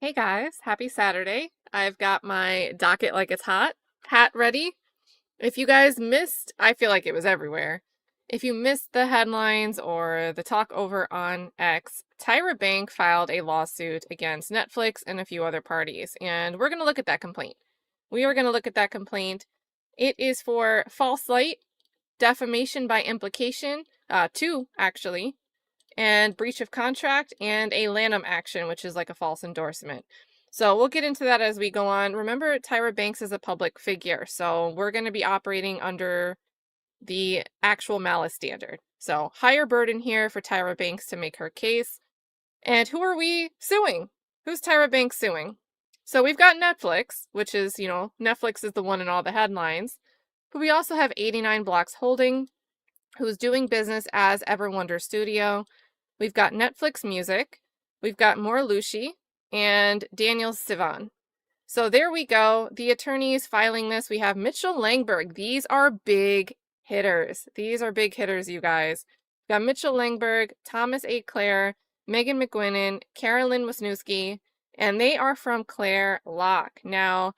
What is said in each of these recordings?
Hey guys, happy Saturday. I've got my docket like it's hot hat ready. If you guys missed, I feel like it was everywhere. If you missed the headlines or the talk over on X, Tyra Banks filed a lawsuit against Netflix and a few other parties, and we're going to look at that complaint. We are going to look at that complaint. It is for false light, defamation by implication, two actually, and breach of contract, and a Lanham action, which is like a false endorsement. So we'll get into that as we go on. Remember, Tyra Banks is a public figure, so we're going to be operating under the actual malice standard. So higher burden here for Tyra Banks to make her case. And who are we suing? Who's Tyra Banks suing? So we've got Netflix, which is, Netflix is the one in all the headlines. But we also have 89 Blocks Holding, who's doing business as EverWonder Studio. We've got Netflix Music, we've got Lucy, and Daniel Sivan. So there we go. The attorneys filing this, we have Mitchell Langberg. These are big hitters. These are big hitters, you guys. We've got Mitchell Langberg, Thomas A. Clare, Megan McGuinness, Carolyn Wisniewski, and they are from Clare Locke. Now,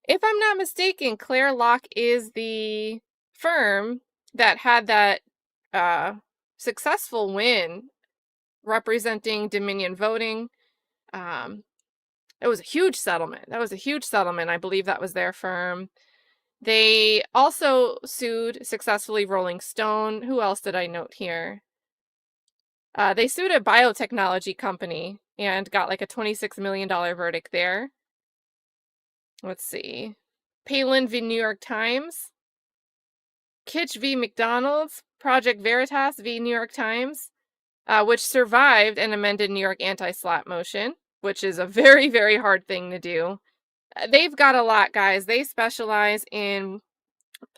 if I'm not mistaken, Clare Locke is the firm that had that successful win representing Dominion Voting. It was a huge settlement. That was a huge settlement. I believe that was their firm. They also sued successfully Rolling Stone. Who else did I note here? They sued a biotechnology company and got like a $26 million verdict there. Let's see. Palin v. New York Times. Kitsch v. McDonald's. Project Veritas v. New York Times. Which survived an amended New York anti-slap motion, which is a very, very hard thing to do. They've got a lot, guys. They specialize in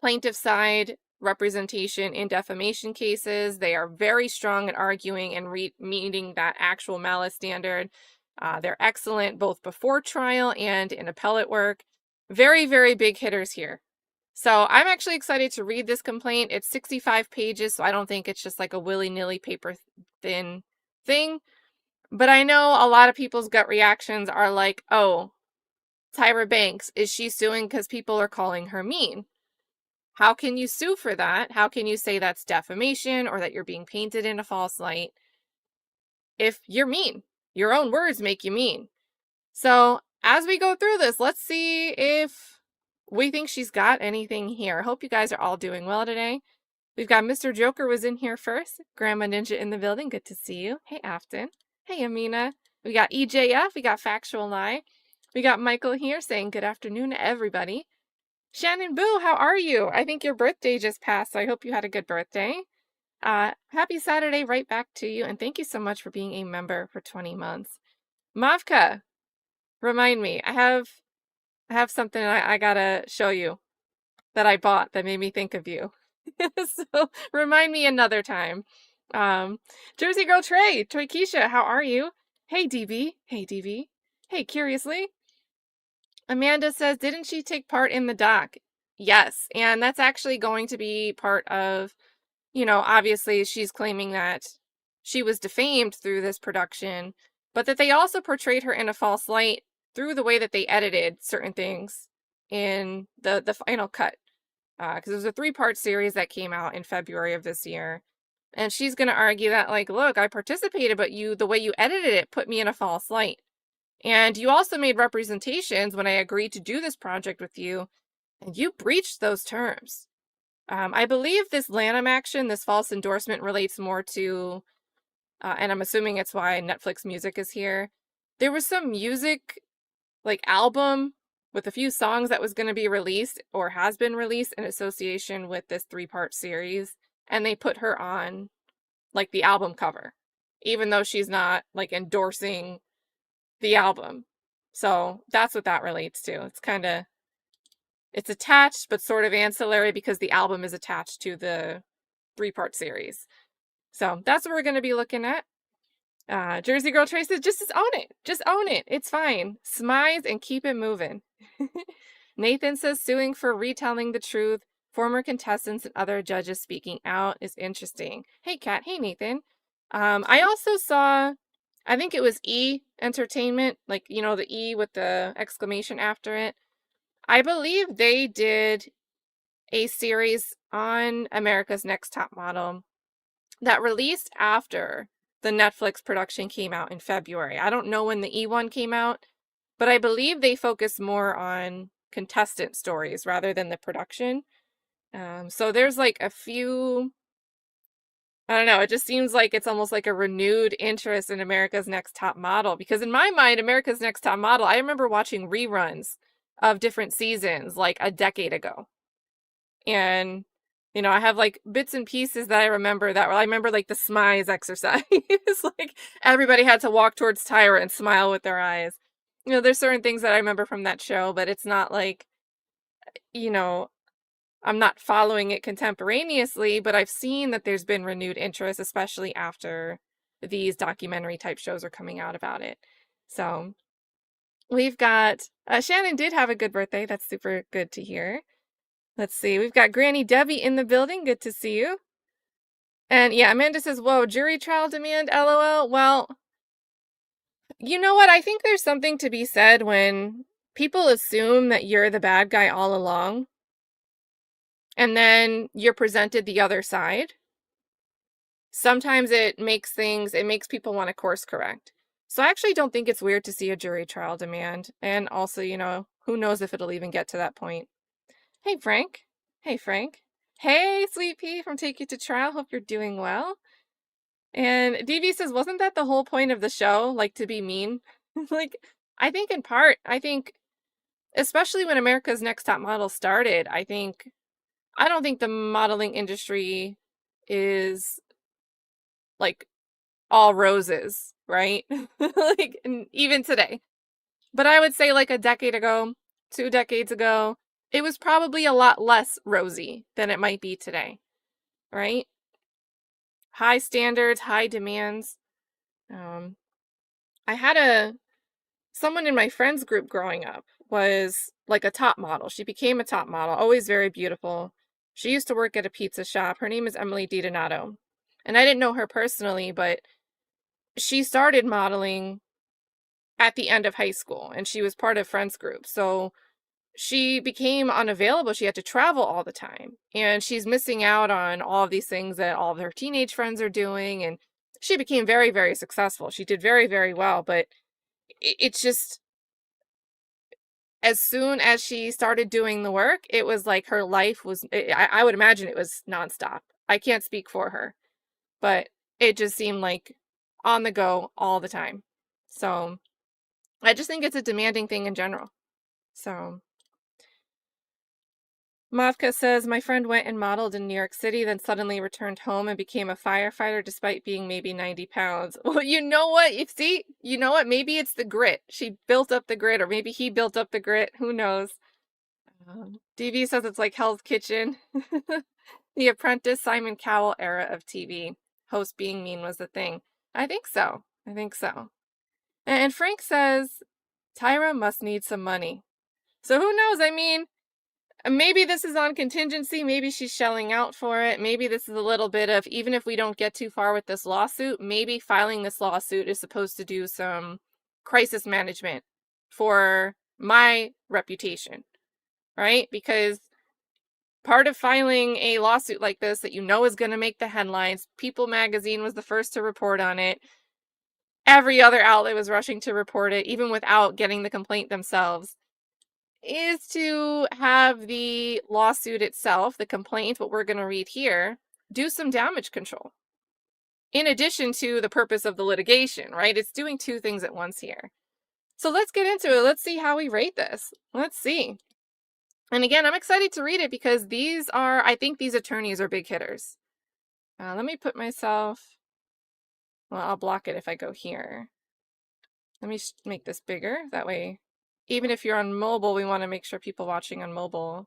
plaintiff side representation in defamation cases. They are very strong at arguing and meeting that actual malice standard. They're excellent both before trial and in appellate work. Very, very big hitters here. So I'm actually excited to read this complaint. It's 65 pages, so I don't think it's just like a willy-nilly paper thin thing. But I know a lot of people's gut reactions are like, oh, Tyra Banks, is she suing because people are calling her mean? How can you sue for that? How can you say that's defamation or that you're being painted in a false light if you're mean? Your own words make you mean. So as we go through this, let's see if we think she's got anything here. I hope you guys are all doing well today. We've got Mr. Joker was in here first. Grandma Ninja in the building. Good to see you. Hey, Afton. Hey, Amina. We got EJF. We got Factual Lie. We got Michael here saying good afternoon to everybody. Shannon Boo, how are you? I think your birthday just passed, so I hope you had a good birthday. Happy Saturday right back to you, and thank you so much for being a member for 20 months. Mavka, remind me. I have something I gotta show you that I bought that made me think of you. So remind me another time. Jersey Girl Trey Keisha, how are you? Hey DB. Hey DB. Hey Curiously. Amanda says, didn't she take part in the doc? Yes, and that's actually going to be part of, obviously she's claiming that she was defamed through this production, but that they also portrayed her in a false light through the way that they edited certain things in the final cut. Because it was a 3-part series that came out in February of this year. And she's going to argue that, like, look, I participated, but the way you edited it put me in a false light. And you also made representations when I agreed to do this project with you, and you breached those terms. I believe this Lanham action, this false endorsement, relates more to, and I'm assuming it's why Netflix Music is here. There was some music, like, album with a few songs that was going to be released or has been released in association with this 3-part series. And they put her on, like, the album cover, even though she's not, like, endorsing the album. So that's what that relates to. It's attached, but sort of ancillary because the album is attached to the 3-part series. So that's what we're going to be looking at. Jersey Girl Trace says, just own it. Just own it. It's fine. Smize and keep it moving. Nathan says, suing for retelling the truth. Former contestants and other judges speaking out is interesting. Hey, Kat. Hey, Nathan. I also saw I think it was E Entertainment, like, you know, the E with the exclamation after it. I believe they did a series on America's Next Top Model that released after the Netflix production came out in February. I don't know when the E one came out, but I believe they focus more on contestant stories rather than the production. So there's like a few, I don't know, it just seems like it's almost like a renewed interest in America's Next Top Model, because in my mind, America's Next Top Model, I remember watching reruns of different seasons like a decade ago. And you know, I have like bits and pieces that I remember that I remember like the smize exercise. Like everybody had to walk towards Tyra and smile with their eyes. You know, there's certain things that I remember from that show, but it's not like, you know, I'm not following it contemporaneously, but I've seen that there's been renewed interest, especially after these documentary type shows are coming out about it. So we've got Shannon did have a good birthday. That's super good to hear. Let's see. We've got Granny Debbie in the building. Good to see you. And yeah, Amanda says, whoa, jury trial demand, LOL. Well, you know what? I think there's something to be said when people assume that you're the bad guy all along, and then you're presented the other side. Sometimes it makes people want to course correct. So I actually don't think it's weird to see a jury trial demand. And also, you know, who knows if it'll even get to that point. Hey, Frank. Hey, Frank. Hey, Sweet Pea from Take You to Trial. Hope you're doing well. And DB says, wasn't that the whole point of the show? Like, to be mean? Like, I think in part, especially when America's Next Top Model started, I don't think the modeling industry is like all roses, right? Like, even today. But I would say like a decade ago, 2 decades ago, it was probably a lot less rosy than it might be today, right? High standards, high demands. Um, I had someone in my friends group growing up was like a top model. She became a top model, always very beautiful. She used to work at a pizza shop. Her name is Emily DiDonato. And I didn't know her personally, but she started modeling at the end of high school and she was part of friends group. So she became unavailable. She had to travel all the time. And she's missing out on all of these things that all of her teenage friends are doing. And she became very, very successful. She did very, very well. But it's just, as soon as she started doing the work, it was like her life was, I would imagine it was nonstop. I can't speak for her, but it just seemed like on the go all the time. So I just think it's a demanding thing in general. So Mavka says, my friend went and modeled in New York City, then suddenly returned home and became a firefighter despite being maybe 90 pounds. Well, you know what? You know what? Maybe it's the grit. She built up the grit, or maybe he built up the grit. Who knows? DV says it's like Hell's Kitchen. The Apprentice, Simon Cowell era of TV. Host being mean was the thing. I think so. I think so. And Frank says, Tyra must need some money. So who knows? I mean, maybe this is on contingency. Maybe she's shelling out for it. Maybe this is a little bit of, even if we don't get too far with this lawsuit, maybe filing this lawsuit is supposed to do some crisis management for my reputation, right? Because part of filing a lawsuit like this that you know is going to make the headlines, People magazine was the first to report on it. Every other outlet was rushing to report it, even without getting the complaint themselves, is to have the lawsuit itself, the complaint, what we're going to read here, do some damage control. In addition to the purpose of the litigation, right? It's doing two things at once here. So let's get into it. Let's see how we rate this. Let's see. And again, I'm excited to read it because I think these attorneys are big hitters. Let me put myself, well, I'll block it if I go here. Let me make this bigger. That way, even if you're on mobile, we want to make sure people watching on mobile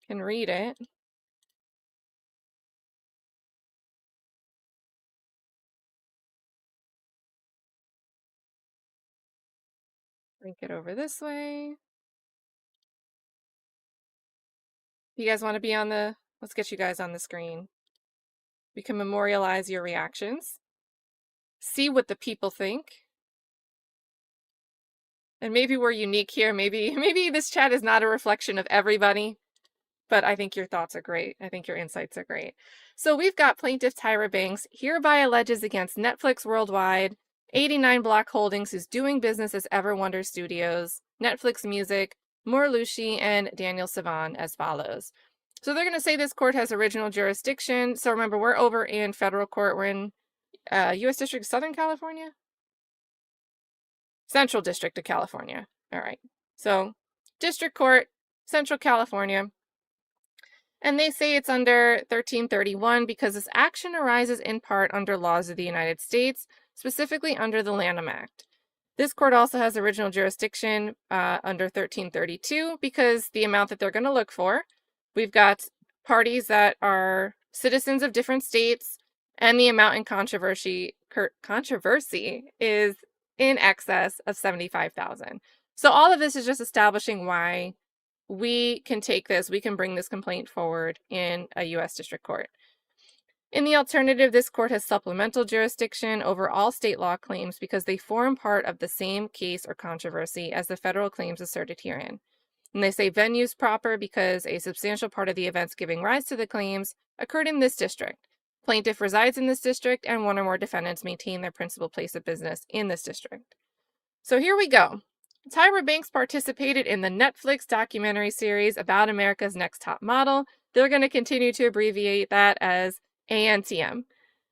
can read it. Link it over this way. You guys want to be let's get you guys on the screen. We can memorialize your reactions. see what the people think. And maybe we're unique here. Maybe this chat is not a reflection of everybody, but I think your thoughts are great. I think your insights are great. So we've got plaintiff Tyra Banks hereby alleges against Netflix Worldwide, 89 Block Holdings, who's doing business as EverWonder Studios, Netflix Music, Morlushi, and Daniel Savan as follows. So they're going to say this court has original jurisdiction. So remember, we're over in federal court. We're in U.S. District of Southern California? Central District of California. All right. So District Court, Central California. And they say it's under 1331 because this action arises in part under laws of the United States, specifically under the Lanham Act. This court also has original jurisdiction under 1332 because the amount that they're going to look for, we've got parties that are citizens of different states, and the amount in controversy is in excess of $75,000. So all of this is just establishing why we can bring this complaint forward in a U.S. District Court. In the alternative, this court has supplemental jurisdiction over all state law claims because they form part of the same case or controversy as the federal claims asserted herein. And they say venues proper because a substantial part of the events giving rise to the claims occurred in this district. Plaintiff resides in this district, and one or more defendants maintain their principal place of business in this district. So here we go. Tyra Banks participated in the Netflix documentary series about America's Next Top Model. They're going to continue to abbreviate that as ANTM,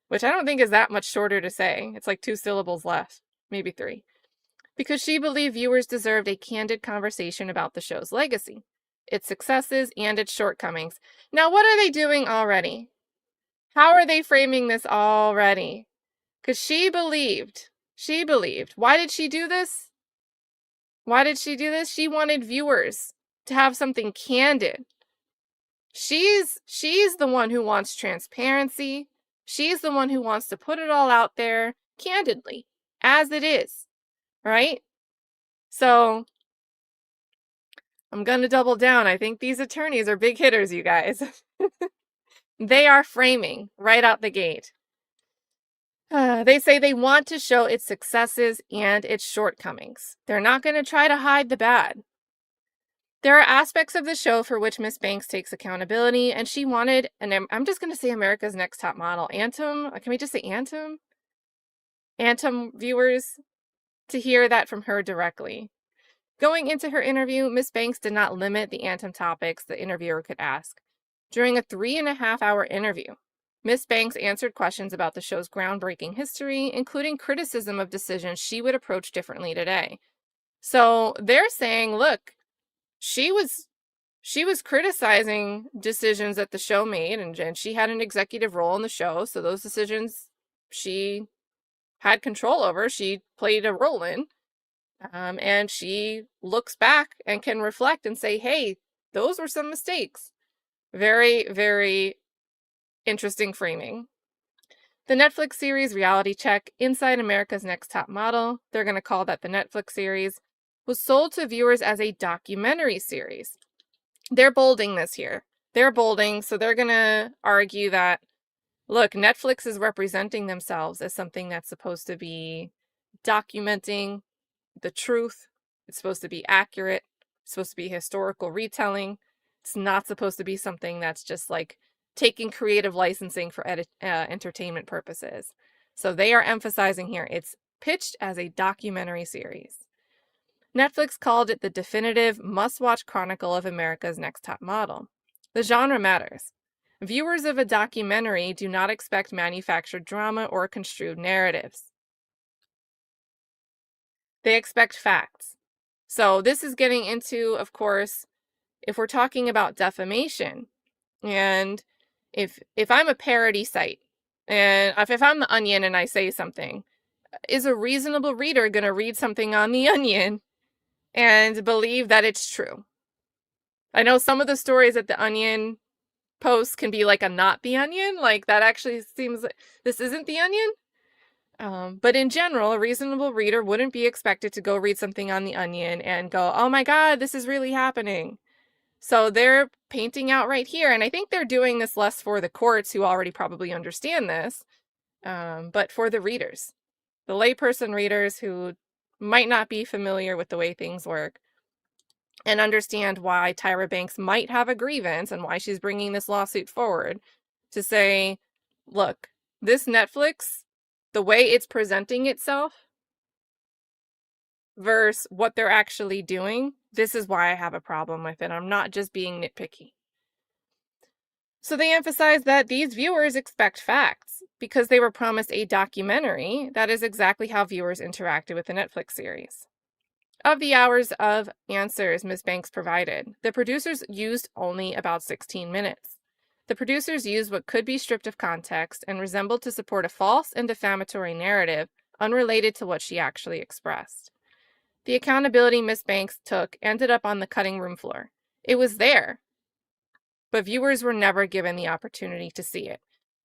which I don't think is that much shorter to say. It's like 2 syllables left, maybe 3. Because she believed viewers deserved a candid conversation about the show's legacy, its successes, and its shortcomings. Now, what are they doing already? How are they framing this already? Because she believed. Why did she do this? She wanted viewers to have something candid. She's the one who wants transparency. She's the one who wants to put it all out there candidly, as it is, right? So I'm going to double down. I think these attorneys are big hitters, you guys. They are framing right out the gate. They say they want to show its successes and its shortcomings. They're not going to try to hide the bad. There are aspects of the show for which Miss Banks takes accountability, and she wanted, and I'm just going to say America's Next Top Model, Anthem, can we just say Anthem? Anthem viewers to hear that from her directly. Going into her interview, Miss Banks did not limit the Anthem topics the interviewer could ask. During a 3.5-hour interview, Miss Banks answered questions about the show's groundbreaking history, including criticism of decisions she would approach differently today. So they're saying, look, she was criticizing decisions that the show made, and she had an executive role in the show, so those decisions she had control over, she played a role in, and she looks back and can reflect and say, hey, those were some mistakes. Very, very interesting framing. The Netflix series Reality Check, Inside America's Next Top Model, they're going to call that the Netflix series, was sold to viewers as a documentary series. They're bolding this here. So they're going to argue that, look, Netflix is representing themselves as something that's supposed to be documenting the truth. It's supposed to be accurate. It's supposed to be historical retelling. It's not supposed to be something that's just like taking creative licensing for entertainment purposes. So they are emphasizing here, it's pitched as a documentary series. Netflix called it the definitive must-watch chronicle of America's Next Top Model. The genre matters. Viewers of a documentary do not expect manufactured drama or construed narratives. They expect facts. So this is getting into, of course, if we're talking about defamation, and if I'm a parody site, and if I'm the Onion and I say something, is a reasonable reader going to read something on the Onion and believe that it's true? I know some of the stories that the Onion posts can be like a not the Onion, like that actually seems like this isn't the Onion. But in general, a reasonable reader wouldn't be expected to go read something on the Onion and go, oh my God, this is really happening. So they're painting out right here, and I think they're doing this less for the courts who already probably understand this, but for the readers. the layperson readers who might not be familiar with the way things work and understand why Tyra Banks might have a grievance and why she's bringing this lawsuit forward to say, look, this Netflix, the way it's presenting itself versus what they're actually doing, this is why I have a problem with it. I'm not just being nitpicky. So they emphasize that these viewers expect facts because they were promised a documentary that is exactly how viewers interacted with the Netflix series. Of the hours of answers Ms. Banks provided, the producers used only about 16 minutes. The producers used what could be stripped of context and resembled to support a false and defamatory narrative unrelated to what she actually expressed. The accountability Ms. Banks took ended up on the cutting room floor. It was there, but viewers were never given the opportunity to see it.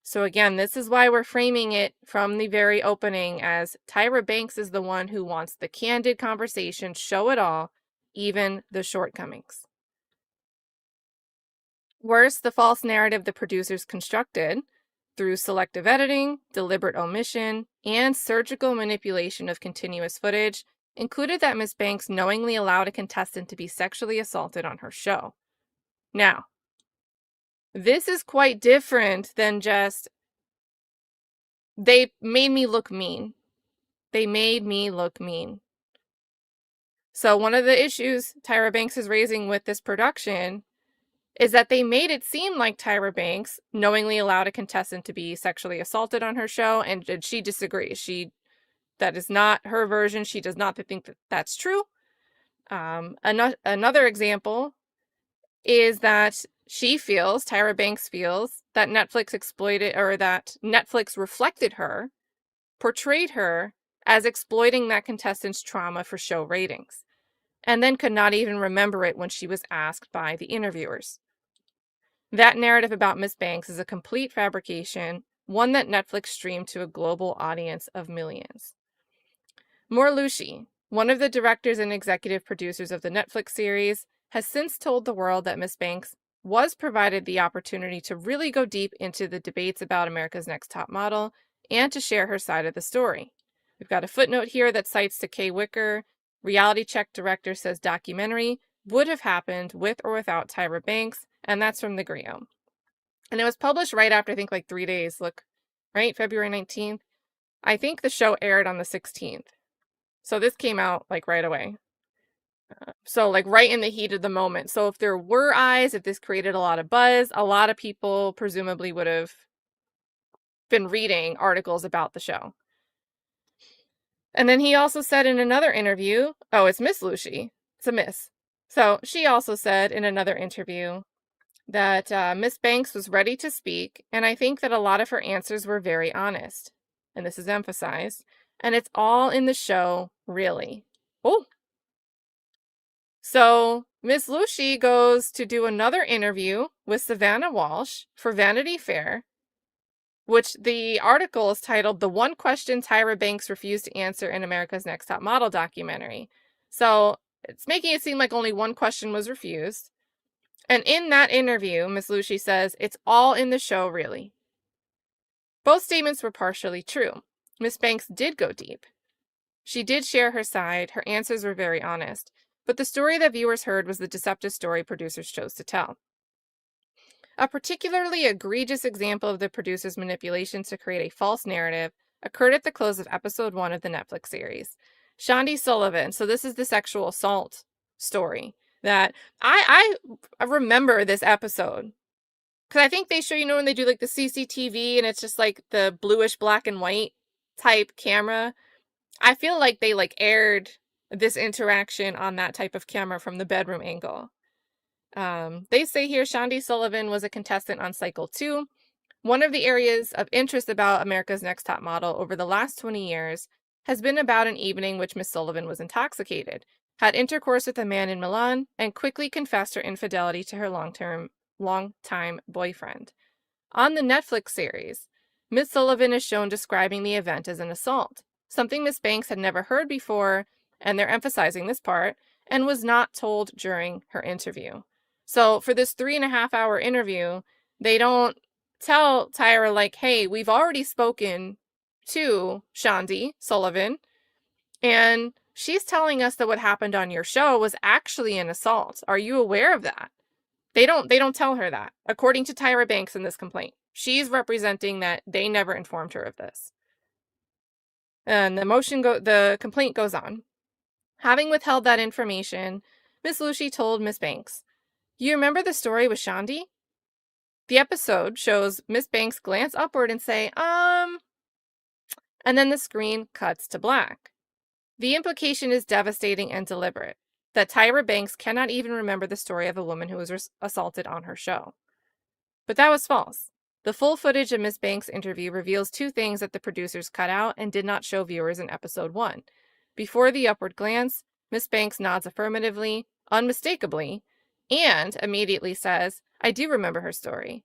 So again, this is why we're framing it from the very opening as Tyra Banks is the one who wants the candid conversation, show it all, even the shortcomings. Worse, the false narrative the producers constructed through selective editing, deliberate omission, and surgical manipulation of continuous footage included that Ms. Banks knowingly allowed a contestant to be sexually assaulted on her show. Now, this is quite different than just, they made me look mean. They made me look mean. So one of the issues Tyra Banks is raising with this production is that they made it seem like Tyra Banks knowingly allowed a contestant to be sexually assaulted on her show, and she disagrees. That is not her version. She does not think that that's true. Another example is that Tyra Banks feels that Netflix exploited, or that Netflix reflected her, portrayed her as exploiting that contestant's trauma for show ratings, and then could not even remember it when she was asked by the interviewers. That narrative about Miss Banks is a complete fabrication, one that Netflix streamed to a global audience of millions. Morlushi, one of the directors and executive producers of the Netflix series, has since told the world that Miss Banks was provided the opportunity to really go deep into the debates about America's Next Top Model and to share her side of the story. We've got a footnote here that cites to Kay Wicker. Reality Check director says documentary would have happened with or without Tyra Banks, and that's from the Griot. And it was published right after, I think, like 3 days. Look, right? February 19th. I think the show aired on the 16th. So this came out like right away. So like right in the heat of the moment. So if there were eyes, if this created a lot of buzz, a lot of people presumably would have been reading articles about the show. And then he also said in another interview, oh, it's Miss Lucy. It's a miss. So she also said in another interview that Miss Banks was ready to speak, and I think that a lot of her answers were very honest. And this is emphasized. And it's all in the show, really. Oh. So Miss Lucy goes to do another interview with Savannah Walsh for Vanity Fair, which the article is titled "The One Question Tyra Banks Refused to Answer in America's Next Top Model Documentary." So it's making it seem like only one question was refused. And in that interview, Miss Lucy says, it's all in the show, really. Both statements were partially true. Miss Banks did go deep. She did share her side. Her answers were very honest. But the story that viewers heard was the deceptive story producers chose to tell. A particularly egregious example of the producers' manipulation to create a false narrative occurred at the close of episode 1 of the Netflix series. Shandi Sullivan, so this is the sexual assault story that I remember this episode. Because I think they show, when they do like the CCTV and it's just like the bluish black and white type camera. I feel like they like aired this interaction on that type of camera from the bedroom angle. They say here Shandi Sullivan was a contestant on Cycle 2. One of the areas of interest about America's Next Top Model over the last 20 years has been about an evening which Miss Sullivan was intoxicated, had intercourse with a man in Milan, and quickly confessed her infidelity to her long-time boyfriend. On the Netflix series, Miss Sullivan is shown describing the event as an assault, something Miss Banks had never heard before, and they're emphasizing this part, and was not told during her interview. So for this 3.5-hour interview, they don't tell Tyra like, hey, we've already spoken to Shandi Sullivan, and she's telling us that what happened on your show was actually an assault. Are you aware of that? They don't tell her that. According to Tyra Banks in this complaint, she's representing that they never informed her of this. And the complaint goes on. Having withheld that information, Miss Lucy told Miss Banks, "You remember the story with Shandi?" The episode shows Miss Banks glance upward and say, and then the screen cuts to black. The implication is devastating and deliberate, that Tyra Banks cannot even remember the story of a woman who was assaulted on her show. But that was false. The full footage of Miss Banks' interview reveals two things that the producers cut out and did not show viewers in episode 1. Before the upward glance, Miss Banks nods affirmatively, unmistakably, and immediately says, "I do remember her story."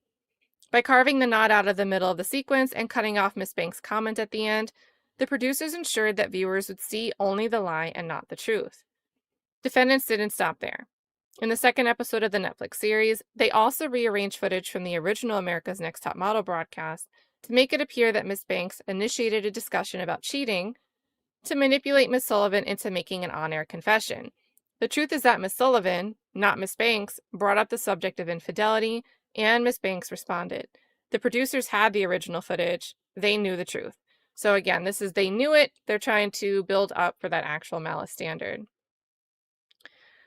By carving the nod out of the middle of the sequence and cutting off Miss Banks' comment at the end, the producers ensured that viewers would see only the lie and not the truth. Defendants didn't stop there. In the second episode of the Netflix series, they also rearranged footage from the original America's Next Top Model broadcast to make it appear that Miss Banks initiated a discussion about cheating to manipulate Miss Sullivan into making an on-air confession. The truth is that Miss Sullivan, not Miss Banks, brought up the subject of infidelity, and Miss Banks responded. The producers had the original footage. They knew the truth. So again, they knew it. They're trying to build up for that actual malice standard.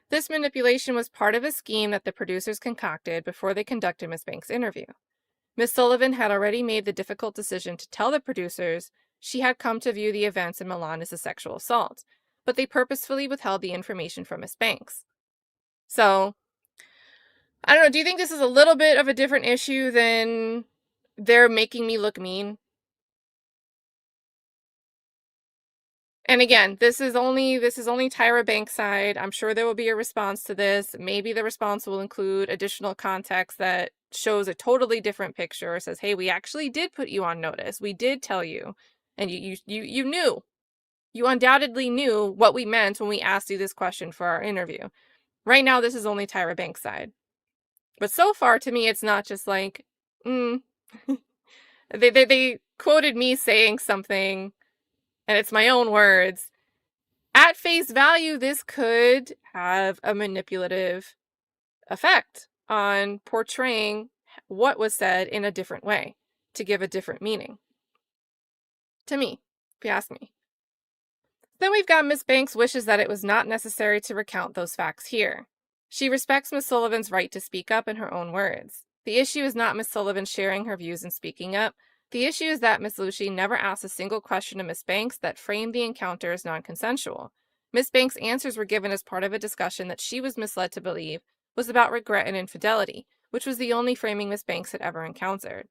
This manipulation was part of a scheme that the producers concocted before they conducted Miss Banks' interview. Miss Sullivan had already made the difficult decision to tell the producers she had come to view the events in Milan as a sexual assault, but they purposefully withheld the information from Miss Banks. So, I don't know, do you think this is a little bit of a different issue than they're making me look mean? And again, this is only Tyra Banks' side. I'm sure there will be a response to this. Maybe the response will include additional context that shows a totally different picture, or says, "Hey, we actually did put you on notice. We did tell you, and you knew. You undoubtedly knew what we meant when we asked you this question for our interview." Right now, this is only Tyra Banks' side. But so far, to me, it's not just like, they quoted me saying something, and it's my own words. At face value, this could have a manipulative effect on portraying what was said in a different way to give a different meaning. To me, if you ask me. Then we've got Miss Banks wishes that it was not necessary to recount those facts here. She respects Miss Sullivan's right to speak up in her own words. The issue is not Miss Sullivan sharing her views and speaking up. The issue is that Miss Lucy never asked a single question to Miss Banks that framed the encounter as non-consensual. Miss Banks' answers were given as part of a discussion that she was misled to believe was about regret and infidelity, which was the only framing Miss Banks had ever encountered.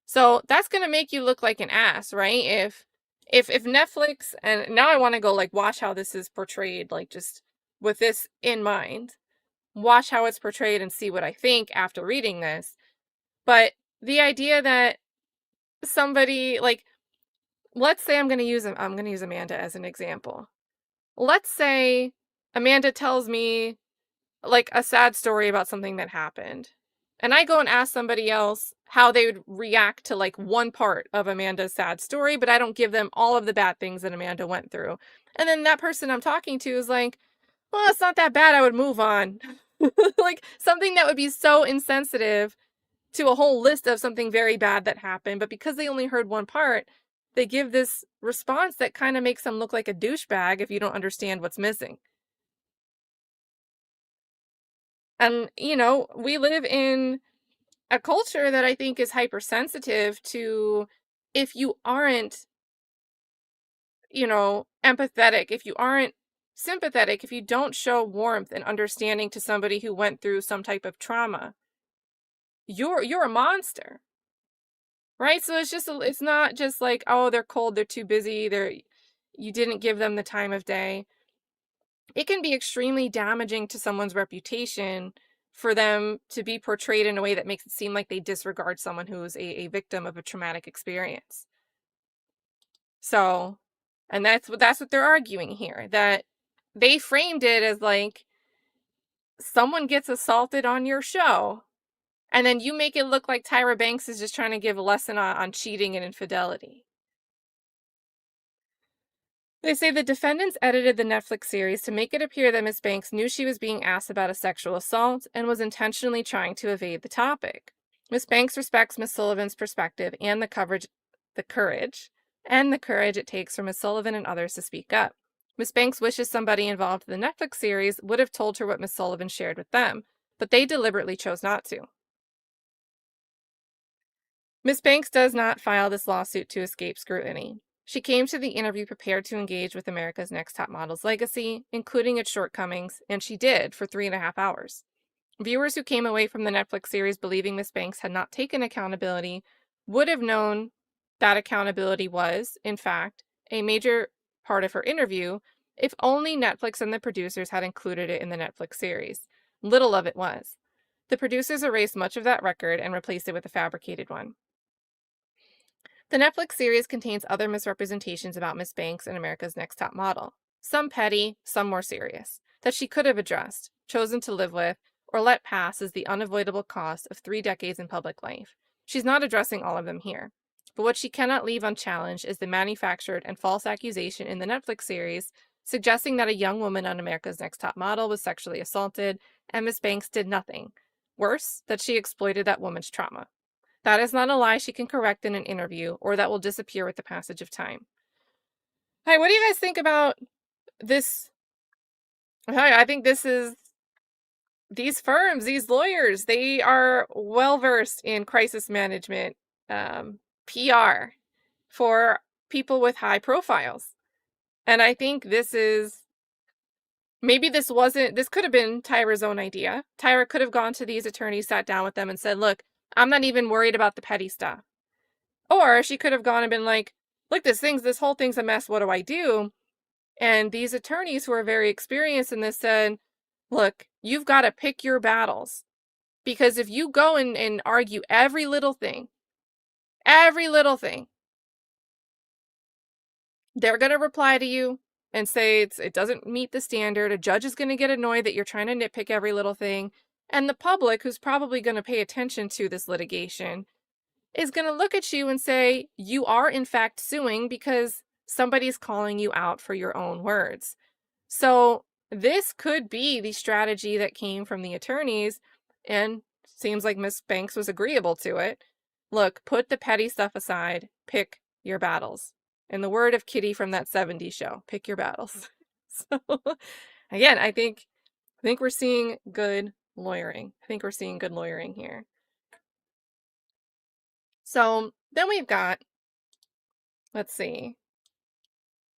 So that's going to make you look like an ass, right? If Netflix, and now I want to go like watch how this is portrayed, like just with this in mind, watch how it's portrayed and see what I think after reading this. But the idea that somebody, like, let's say I'm going to use Amanda as an example. Let's say Amanda tells me like a sad story about something that happened, and I go and ask somebody else how they would react to like one part of Amanda's sad story, but I don't give them all of the bad things that Amanda went through. And then that person I'm talking to is like, "Well, it's not that bad. I would move on." Like something that would be so insensitive to a whole list of something very bad that happened, but because they only heard one part, they give this response that kind of makes them look like a douchebag if you don't understand what's missing. And, we live in a culture that I think is hypersensitive to, if you aren't, empathetic, if you aren't sympathetic, if you don't show warmth and understanding to somebody who went through some type of trauma, you're a monster. Right? So it's not just like, "Oh, they're cold, they're too busy, you didn't give them the time of day." It can be extremely damaging to someone's reputation for them to be portrayed in a way that makes it seem like they disregard someone who is a victim of a traumatic experience. So, and that's what they're arguing here, that they framed it as like someone gets assaulted on your show, and then you make it look like Tyra Banks is just trying to give a lesson on cheating and infidelity. They say the defendants edited the Netflix series to make it appear that Miss Banks knew she was being asked about a sexual assault and was intentionally trying to evade the topic. Miss Banks respects Miss Sullivan's perspective and the courage it takes for Miss Sullivan and others to speak up. Miss Banks wishes somebody involved in the Netflix series would have told her what Miss Sullivan shared with them, but they deliberately chose not to. Miss Banks does not file this lawsuit to escape scrutiny. She came to the interview prepared to engage with America's Next Top Model's legacy, including its shortcomings, and she did for 3.5 hours. Viewers who came away from the Netflix series believing Miss Banks had not taken accountability would have known that accountability was, in fact, a major part of her interview if only Netflix and the producers had included it in the Netflix series. Little of it was. The producers erased much of that record and replaced it with a fabricated one. The Netflix series contains other misrepresentations about Miss Banks and America's Next Top Model. Some petty, some more serious, that she could have addressed, chosen to live with, or let pass as the unavoidable cost of 3 decades in public life. She's not addressing all of them here. But what she cannot leave unchallenged is the manufactured and false accusation in the Netflix series suggesting that a young woman on America's Next Top Model was sexually assaulted and Miss Banks did nothing. Worse, that she exploited that woman's trauma. That is not a lie she can correct in an interview or that will disappear with the passage of time. Hi, what do you guys think about this? I think these firms, these lawyers, they are well versed in crisis management, PR for people with high profiles. And I think this could have been Tyra's own idea. Tyra could have gone to these attorneys, sat down with them and said, look, I'm not even worried about the petty stuff. Or she could have gone and been like, look, this whole thing's a mess. What do I do? And these attorneys who are very experienced in this said, look, you've got to pick your battles. Because if you go and argue every little thing, they're going to reply to you and say it doesn't meet the standard. A judge is going to get annoyed that you're trying to nitpick every little thing. And the public, who's probably going to pay attention to this litigation, is going to look at you and say, you are in fact suing because somebody's calling you out for your own words. So this could be the strategy that came from the attorneys, and seems like Miss Banks was agreeable to it. Look, put the petty stuff aside, pick your battles. In the word of Kitty from that 70s show, pick your battles. So again, I think we're seeing good lawyering. I think we're seeing good lawyering here. So then we've got, let's see.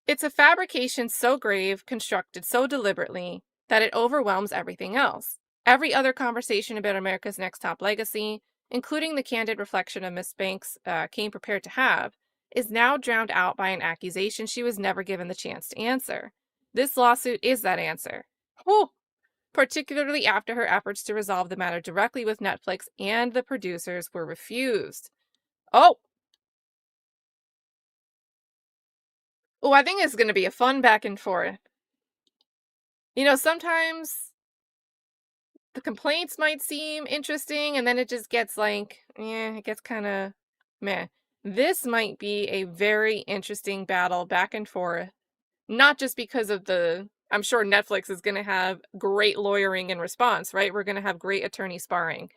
It's a fabrication so grave, constructed so deliberately, that it overwhelms everything else. Every other conversation about America's Next Top legacy, including the candid reflection of Miss Banks came prepared to have, is now drowned out by an accusation she was never given the chance to answer. This lawsuit is that answer. Whew. Particularly after her efforts to resolve the matter directly with Netflix and the producers were refused. Oh, I think it's going to be a fun back and forth. Sometimes the complaints might seem interesting and then it just gets it gets kind of meh. This might be a very interesting battle back and forth, not just because of I'm sure Netflix is going to have great lawyering in response, right? We're going to have great attorney sparring.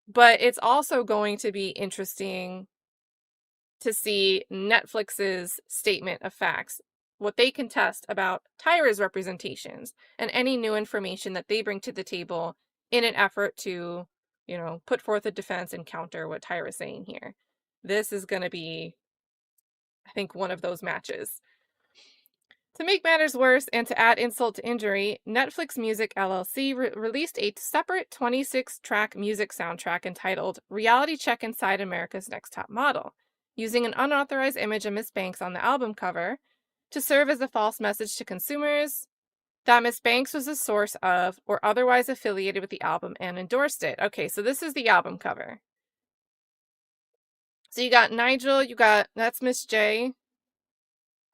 But it's also going to be interesting to see Netflix's statement of facts, what they contest about Tyra's representations, and any new information that they bring to the table in an effort to, put forth a defense and counter what Tyra's saying here. This is going to be, I think, one of those matches. To make matters worse and to add insult to injury, Netflix Music LLC released a separate 26-track music soundtrack entitled Reality Check Inside America's Next Top Model, using an unauthorized image of Miss Banks on the album cover to serve as a false message to consumers that Miss Banks was a source of or otherwise affiliated with the album and endorsed it. Okay, so this is the album cover. So you got Nigel, that's Miss J.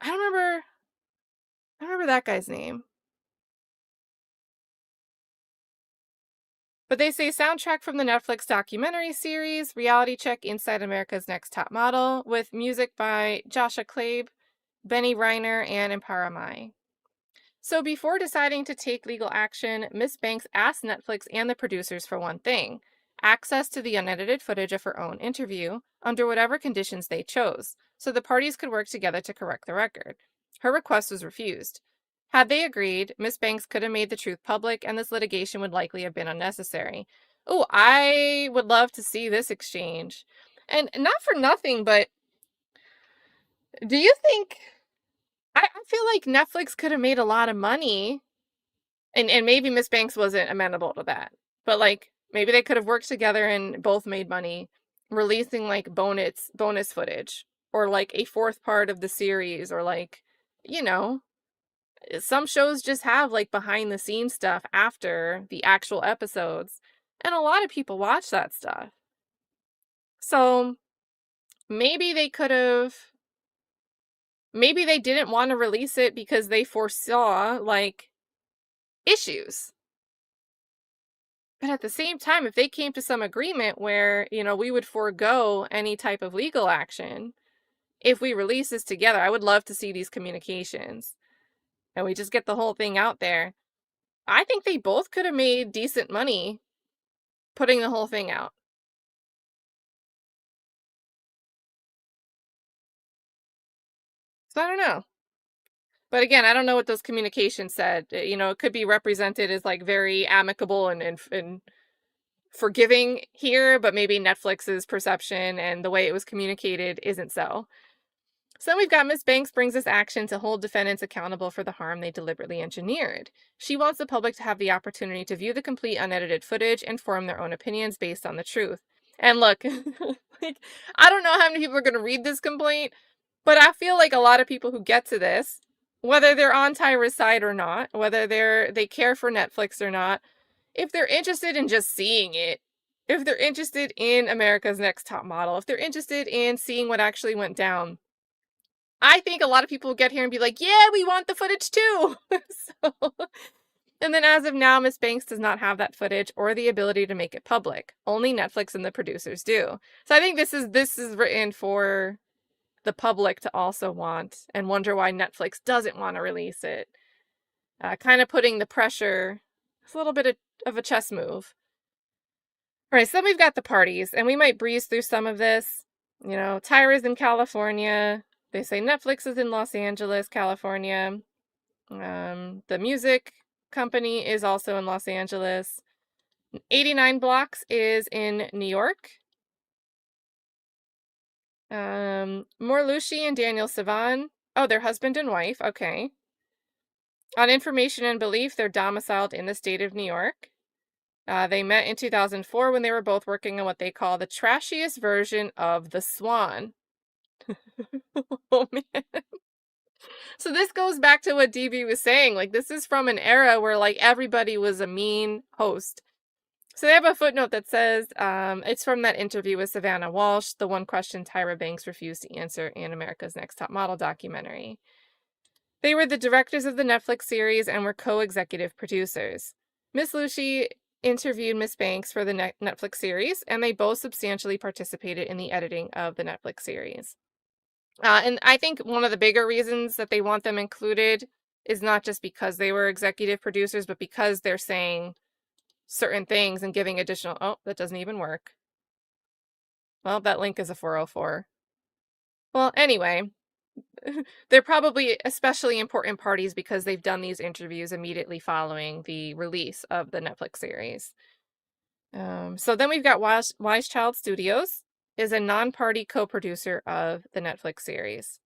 I don't remember that guy's name. But they say soundtrack from the Netflix documentary series, Reality Check Inside America's Next Top Model, with music by Joshua Clabe, Benny Reiner, and Impara Mai. So before deciding to take legal action, Miss Banks asked Netflix and the producers for one thing: access to the unedited footage of her own interview under whatever conditions they chose, so the parties could work together to correct the record. Her request was refused. Had they agreed, Miss Banks could have made the truth public and this litigation would likely have been unnecessary. Oh, I would love to see this exchange. And not for nothing, but do you think I feel like Netflix could have made a lot of money, and maybe Miss Banks wasn't amenable to that, but like maybe they could have worked together and both made money releasing like bonus footage or like a fourth part of the series, or like, you know, some shows just have like behind the scenes stuff after the actual episodes, and a lot of people watch that stuff. So maybe they could have, maybe they didn't want to release it because they foresaw like issues. But at the same time, if they came to some agreement where, you know, we would forego any type of legal action if we release this together, I would love to see these communications and we just get the whole thing out there. I think they both could have made decent money putting the whole thing out. So I don't know. But again, I don't know what those communications said. You know, it could be represented as like very amicable and forgiving here, but maybe Netflix's perception and the way it was communicated isn't so. So we've got Miss Banks brings this action to hold defendants accountable for the harm they deliberately engineered. She wants the public to have the opportunity to view the complete unedited footage and form their own opinions based on the truth. And look, like, I don't know how many people are going to read this complaint, but I feel like a lot of people who get to this, whether they're on Tyra's side or not, whether they care for Netflix or not, if they're interested in just seeing it, if they're interested in America's Next Top Model, if they're interested in seeing what actually went down, I think a lot of people will get here and be like, yeah, we want the footage too. So, and then as of now, Miss Banks does not have that footage or the ability to make it public. Only Netflix and the producers do. So I think this is written for the public to also want and wonder why Netflix doesn't want to release it. Kind of putting the pressure. It's a little bit of a chess move. All right, so then we've got the parties, and we might breeze through some of this. You know, Tyra's in California. They say Netflix is in Los Angeles, California. The music company is also in Los Angeles. 89 Blocks is in New York. Morlushi and Daniel Sivan. Oh, they're husband and wife. Okay. On Information and Belief, they're domiciled in the state of New York. They met in 2004 when they were both working on what they call the trashiest version of The Swan. Oh, man. So this goes back to what DB was saying. Like, this is from an era where, like, everybody was a mean host. So they have a footnote that says, it's from that interview with Savannah Walsh, the one question Tyra Banks refused to answer in America's Next Top Model documentary. They were the directors of the Netflix series and were co-executive producers. Miss Lucci interviewed Miss Banks for the Netflix series, and they both substantially participated in the editing of the Netflix series. And I think one of the bigger reasons that they want them included is not just because they were executive producers, but because they're saying certain things and giving additional... Oh, that doesn't even work. Well, that link is a 404. Well, anyway, they're probably especially important parties because they've done these interviews immediately following the release of the Netflix series. So then we've got Wise Child Studios is a non-party co-producer of the Netflix series.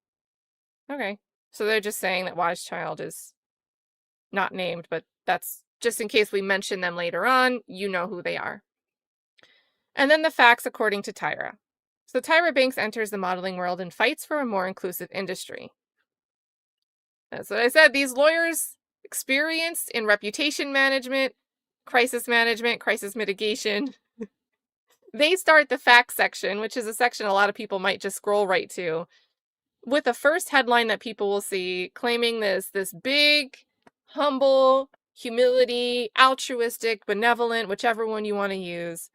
Okay. So they're just saying that Wise Child is not named, but that's just in case we mention them later on, you know who they are. And then the facts according to Tyra. So Tyra Banks enters the modeling world and fights for a more inclusive industry. That's what I said. These lawyers experienced in reputation management, crisis mitigation. They start the facts section, which is a section a lot of people might just scroll right to, with a first headline that people will see claiming this big, humble, humility, altruistic, benevolent, whichever one you want to use,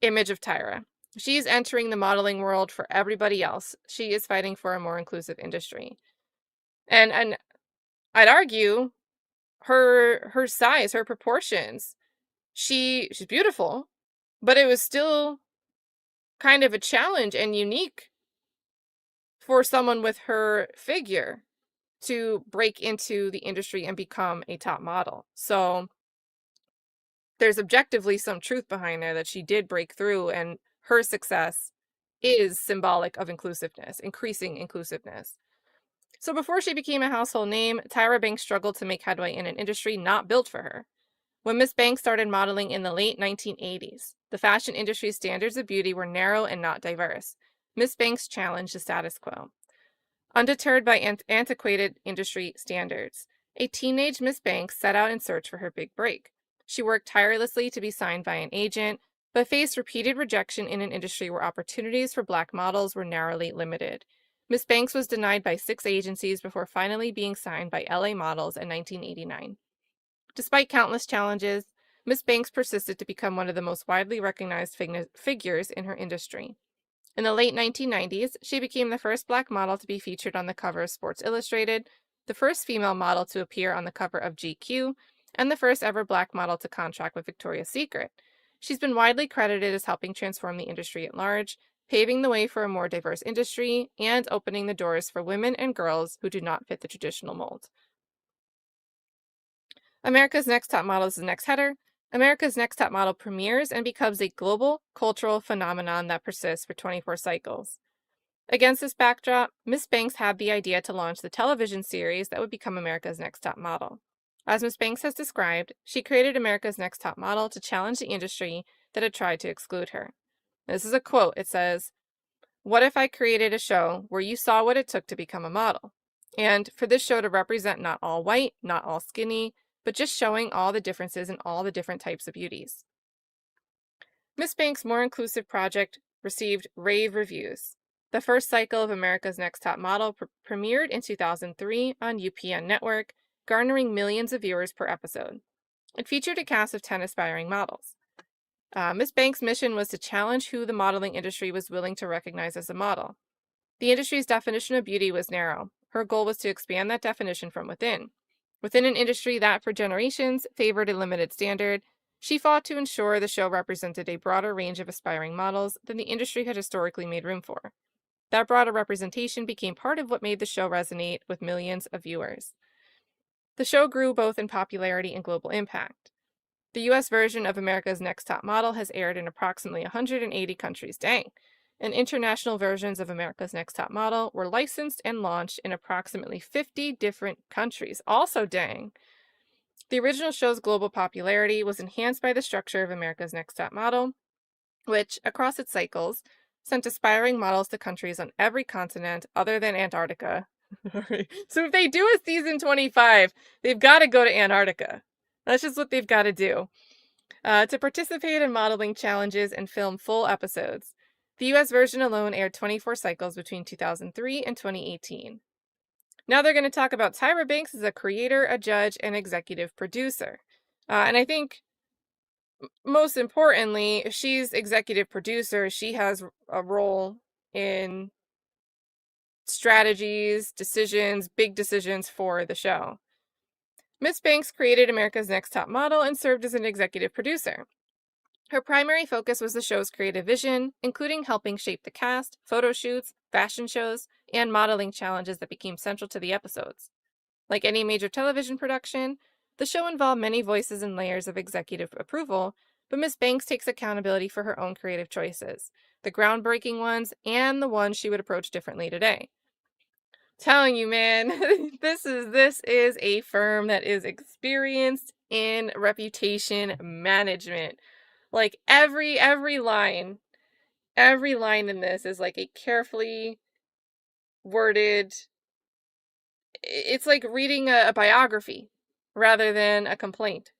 image of Tyra. She's entering the modeling world for everybody else. She is fighting for a more inclusive industry. And I'd argue her size, her proportions, she's beautiful, but it was still kind of a challenge and unique for someone with her figure to break into the industry and become a top model. So there's objectively some truth behind there that she did break through, and her success is symbolic of inclusiveness, increasing inclusiveness. So before she became a household name, Tyra Banks struggled to make headway in an industry not built for her. When Miss Banks started modeling in the late 1980s, the fashion industry's standards of beauty were narrow and not diverse. Miss Banks challenged the status quo. Undeterred by antiquated industry standards, a teenage Miss Banks set out in search for her big break. She worked tirelessly to be signed by an agent, but faced repeated rejection in an industry where opportunities for black models were narrowly limited. Miss Banks was denied by 6 agencies before finally being signed by LA Models in 1989. Despite countless challenges, Miss Banks persisted to become one of the most widely recognized figures in her industry. In the late 1990s, she became the first black model to be featured on the cover of Sports Illustrated, the first female model to appear on the cover of GQ, and the first ever black model to contract with Victoria's Secret. She's been widely credited as helping transform the industry at large, paving the way for a more diverse industry and opening the doors for women and girls who do not fit the traditional mold. America's Next Top Model is the next header. America's Next Top Model premieres and becomes a global cultural phenomenon that persists for 24 cycles. Against this backdrop, Miss Banks had the idea to launch the television series that would become America's Next Top Model. As Miss Banks has described, she created America's Next Top Model to challenge the industry that had tried to exclude her. This is a quote. It says, "What if I created a show where you saw what it took to become a model? And for this show to represent not all white, not all skinny, but just showing all the differences in all the different types of beauties." Miss Banks' more inclusive project received rave reviews. The first cycle of America's Next Top Model premiered in 2003 on UPN Network, garnering millions of viewers per episode. It featured a cast of 10 aspiring models. Miss Banks' mission was to challenge who the modeling industry was willing to recognize as a model. The industry's definition of beauty was narrow. Her goal was to expand that definition from within. Within an industry that, for generations, favored a limited standard, she fought to ensure the show represented a broader range of aspiring models than the industry had historically made room for. That broader representation became part of what made the show resonate with millions of viewers. The show grew both in popularity and global impact. The US version of America's Next Top Model has aired in approximately 180 countries. Dang. And international versions of America's Next Top Model were licensed and launched in approximately 50 different countries. Also, dang. The original show's global popularity was enhanced by the structure of America's Next Top Model, which, across its cycles, sent aspiring models to countries on every continent other than Antarctica. So if they do a season 25, they've got to go to Antarctica. That's just what they've got to do. To participate in modeling challenges and film full episodes. The US version alone aired 24 cycles between 2003 and 2018. Now they're going to talk about Tyra Banks as a creator, a judge, and executive producer. And I think most importantly, she's executive producer. She has a role in strategies, decisions, big decisions for the show. Miss Banks created America's Next Top Model and served as an executive producer. Her primary focus was the show's creative vision, including helping shape the cast, photo shoots, fashion shows, and modeling challenges that became central to the episodes. Like any major television production, the show involved many voices and layers of executive approval, but Miss Banks takes accountability for her own creative choices, the groundbreaking ones and the ones she would approach differently today. Telling you, man, this is a firm that is experienced in reputation management. Like every line in this is like a carefully worded. It's like reading a biography rather than a complaint.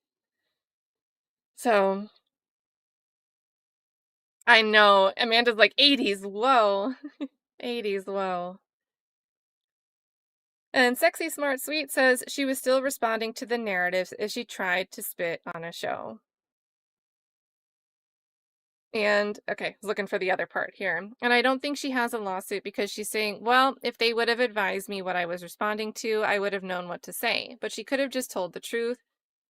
So I know Amanda's like 80s, whoa, 80s, whoa. And Sexy Smart Sweet says she was still responding to the narratives as she tried to spit on a show. And, okay, I was looking for the other part here. And I don't think she has a lawsuit because she's saying, well, if they would have advised me what I was responding to, I would have known what to say. But she could have just told the truth.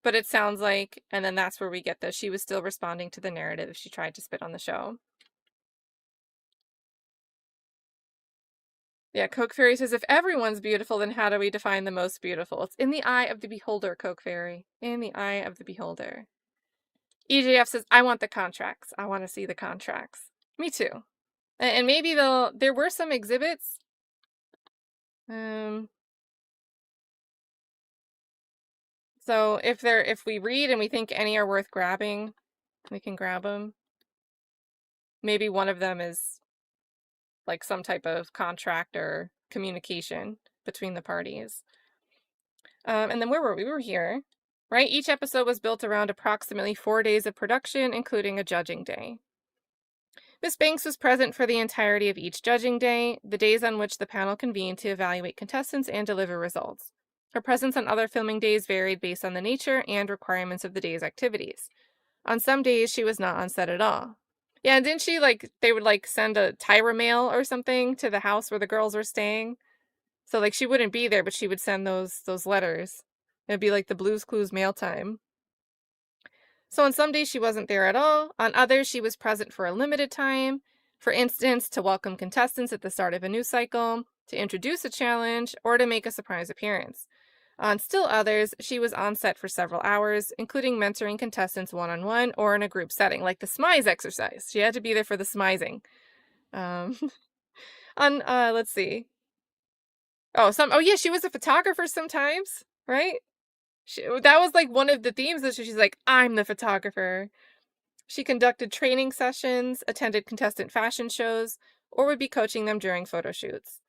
But it sounds like, and then that's where we get this, she was still responding to the narrative if she tried to spit on the show. Yeah, Coke Fairy says, if everyone's beautiful, then how do we define the most beautiful? It's in the eye of the beholder, Coke Fairy. In the eye of the beholder. EJF says, I want the contracts. I want to see the contracts. Me too. And maybe there were some exhibits. So if we read and we think any are worth grabbing, we can grab them. Maybe one of them is like some type of contract or communication between the parties. And then where were we? We were here, right? Each episode was built around approximately 4 days of production, including a judging day. Miss Banks was present for the entirety of each judging day, the days on which the panel convened to evaluate contestants and deliver results. Her presence on other filming days varied based on the nature and requirements of the day's activities. On some days, she was not on set at all. Yeah, and didn't she, they would, send a Tyra mail or something to the house where the girls were staying? So, she wouldn't be there, but she would send those letters. It'd be like the Blue's Clues mail time. So on some days she wasn't there at all. On others, she was present for a limited time. For instance, to welcome contestants at the start of a news cycle, to introduce a challenge, or to make a surprise appearance. On still others, she was on set for several hours, including mentoring contestants one-on-one or in a group setting, like the smize exercise. She had to be there for the smizing. Let's see. Oh yeah, she was a photographer sometimes, right? That was one of the themes that she's like, I'm the photographer. She conducted training sessions, attended contestant fashion shows, or would be coaching them during photo shoots.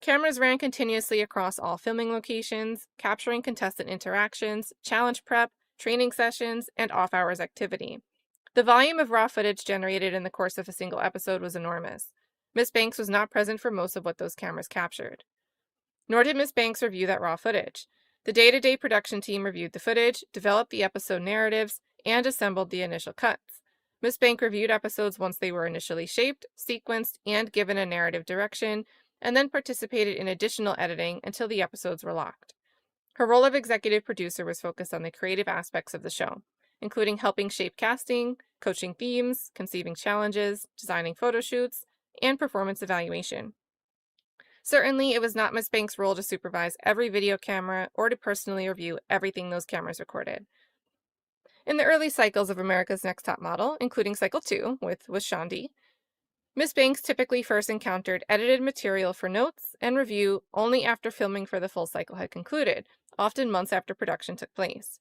Cameras ran continuously across all filming locations, capturing contestant interactions, challenge prep, training sessions, and off-hours activity. The volume of raw footage generated in the course of a single episode was enormous. Miss Banks was not present for most of what those cameras captured. Nor did Miss Banks review that raw footage. The day-to-day production team reviewed the footage, developed the episode narratives, and assembled the initial cuts. Miss Bank reviewed episodes once they were initially shaped, sequenced, and given a narrative direction, and then participated in additional editing until the episodes were locked. Her role of executive producer was focused on the creative aspects of the show, including helping shape casting, coaching themes, conceiving challenges, designing photo shoots, and performance evaluation. Certainly, it was not Miss Banks' role to supervise every video camera or to personally review everything those cameras recorded. In the early cycles of America's Next Top Model, including Cycle 2 with Shandi, Miss Banks typically first encountered edited material for notes and review only after filming for the full cycle had concluded, often months after production took place.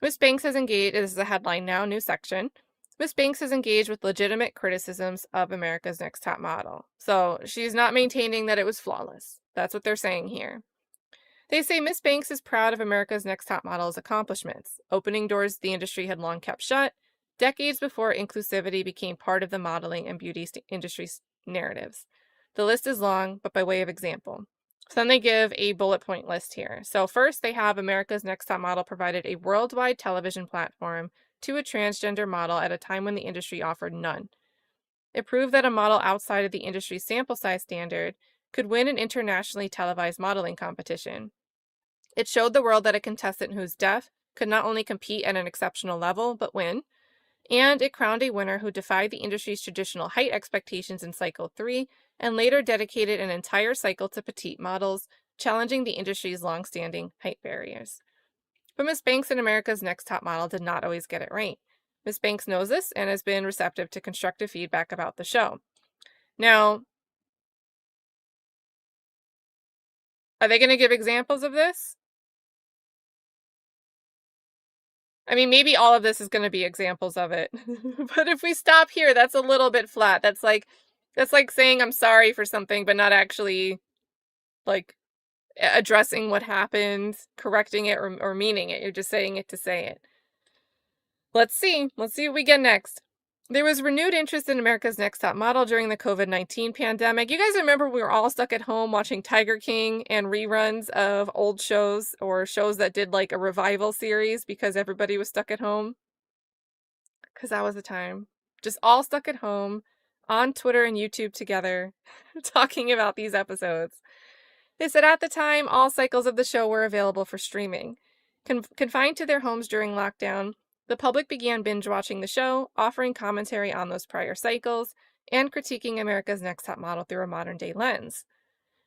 Miss Banks has engaged, this is a headline now, new section, Miss Banks has engaged with legitimate criticisms of America's Next Top Model. So she's not maintaining that it was flawless. That's what they're saying here. They say Miss Banks is proud of America's Next Top Model's accomplishments, opening doors the industry had long kept shut, decades before inclusivity became part of the modeling and beauty industry narratives. The list is long, but by way of example. So then they give a bullet point list here. So first, they have America's Next Top Model provided a worldwide television platform to a transgender model at a time when the industry offered none. It proved that a model outside of the industry's sample size standard could win an internationally televised modeling competition. It showed the world that a contestant who's deaf could not only compete at an exceptional level, but win. And it crowned a winner who defied the industry's traditional height expectations in Cycle 3 and later dedicated an entire cycle to petite models, challenging the industry's long-standing height barriers. But Miss Banks and America's Next Top Model did not always get it right. Miss Banks knows this and has been receptive to constructive feedback about the show. Now, are they going to give examples of this? I mean, maybe all of this is going to be examples of it. But if we stop here, that's a little bit flat. That's like saying I'm sorry for something, but not actually addressing what happened, correcting it, or meaning it. You're just saying it to say it. Let's see what we get next. There was renewed interest in America's Next Top Model during the COVID-19 pandemic. You guys remember we were all stuck at home watching Tiger King and reruns of old shows or shows that did a revival series because everybody was stuck at home? Because that was the time. just all stuck at home on Twitter and YouTube together, talking about these episodes. They said at the time, all cycles of the show were available for streaming. Confined to their homes during lockdown, the public began binge watching the show, offering commentary on those prior cycles, and critiquing America's Next Top Model through a modern day lens.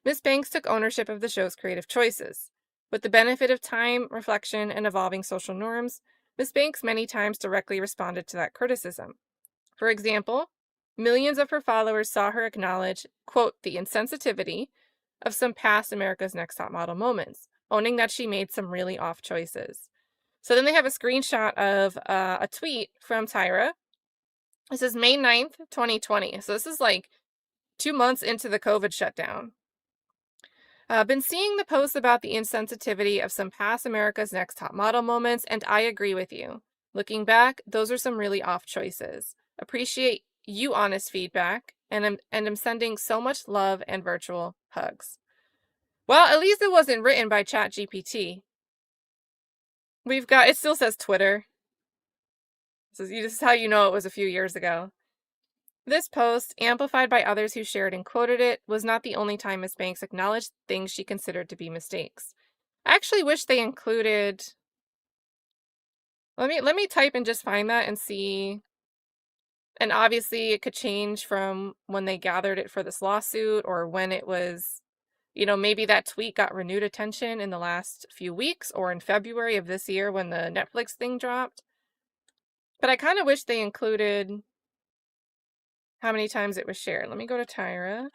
Miss Banks took ownership of the show's creative choices. With the benefit of time, reflection, and evolving social norms, Miss Banks many times directly responded to that criticism. For example, millions of her followers saw her acknowledge, quote, the insensitivity of some past America's Next Top Model moments, owning that she made some really off choices. So then they have a screenshot of a tweet from Tyra. This is May 9th, 2020. So this is like 2 months into the COVID shutdown. Been seeing the posts about the insensitivity of some past America's Next Top Model moments, and I agree with you. Looking back, those are some really off choices. Appreciate you honest feedback, and I'm sending so much love and virtual hugs. Well, at least it wasn't written by ChatGPT. We've got, it still says Twitter. This is how you know it was a few years ago. This post, amplified by others who shared and quoted it, was not the only time Miss Banks acknowledged things she considered to be mistakes. I actually wish they included... Let me type and just find that and see. And obviously it could change from when they gathered it for this lawsuit or when it was, maybe that tweet got renewed attention in the last few weeks or in February of this year when the Netflix thing dropped. But I kind of wish they included how many times it was shared. Let me go to Tyra.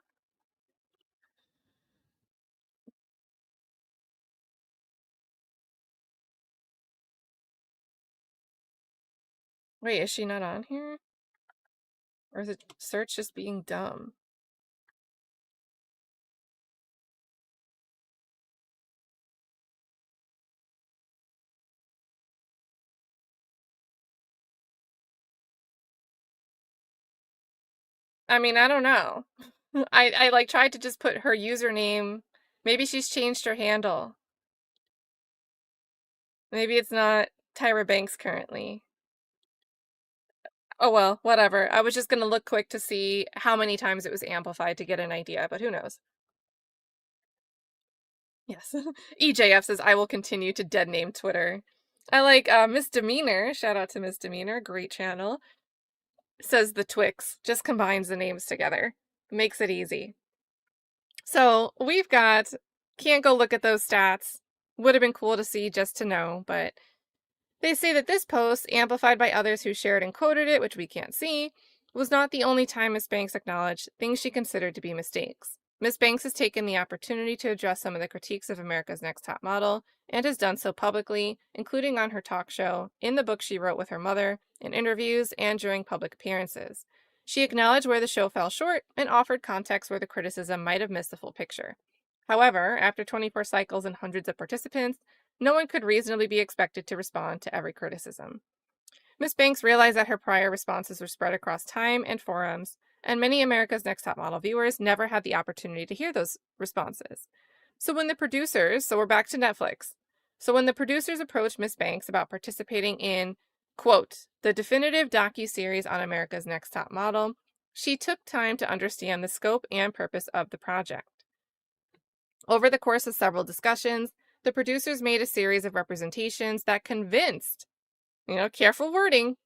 Wait, is she not on here? Or is it search just being dumb? I mean, I don't know. I like tried to just put her username. Maybe she's changed her handle. Maybe it's not Tyra Banks currently. Oh well, whatever. I was just gonna look quick to see how many times it was amplified to get an idea, but who knows? Yes. EJF says, I will continue to dead name Twitter. I like Misdemeanor. Shout out to Misdemeanor. Great channel. Says the Twix. Just combines the names together. Makes it easy. So we've got, can't go look at those stats. Would have been cool to see just to know, but they say that this post, amplified by others who shared and quoted it, which we can't see, was not the only time Miss Banks acknowledged things she considered to be mistakes. Miss Banks has taken the opportunity to address some of the critiques of America's Next Top Model, and has done so publicly, including on her talk show, in the book she wrote with her mother, in interviews, and during public appearances. She acknowledged where the show fell short and offered context where the criticism might have missed the full picture. However, after 24 cycles and hundreds of participants, no one could reasonably be expected to respond to every criticism. Miss Banks realized that her prior responses were spread across time and forums, and many America's Next Top Model viewers never had the opportunity to hear those responses. So we're back to Netflix. So when the producers approached Miss Banks about participating in, quote, the definitive docuseries on America's Next Top Model, she took time to understand the scope and purpose of the project. Over the course of several discussions, the producers made a series of representations that convinced, careful wording.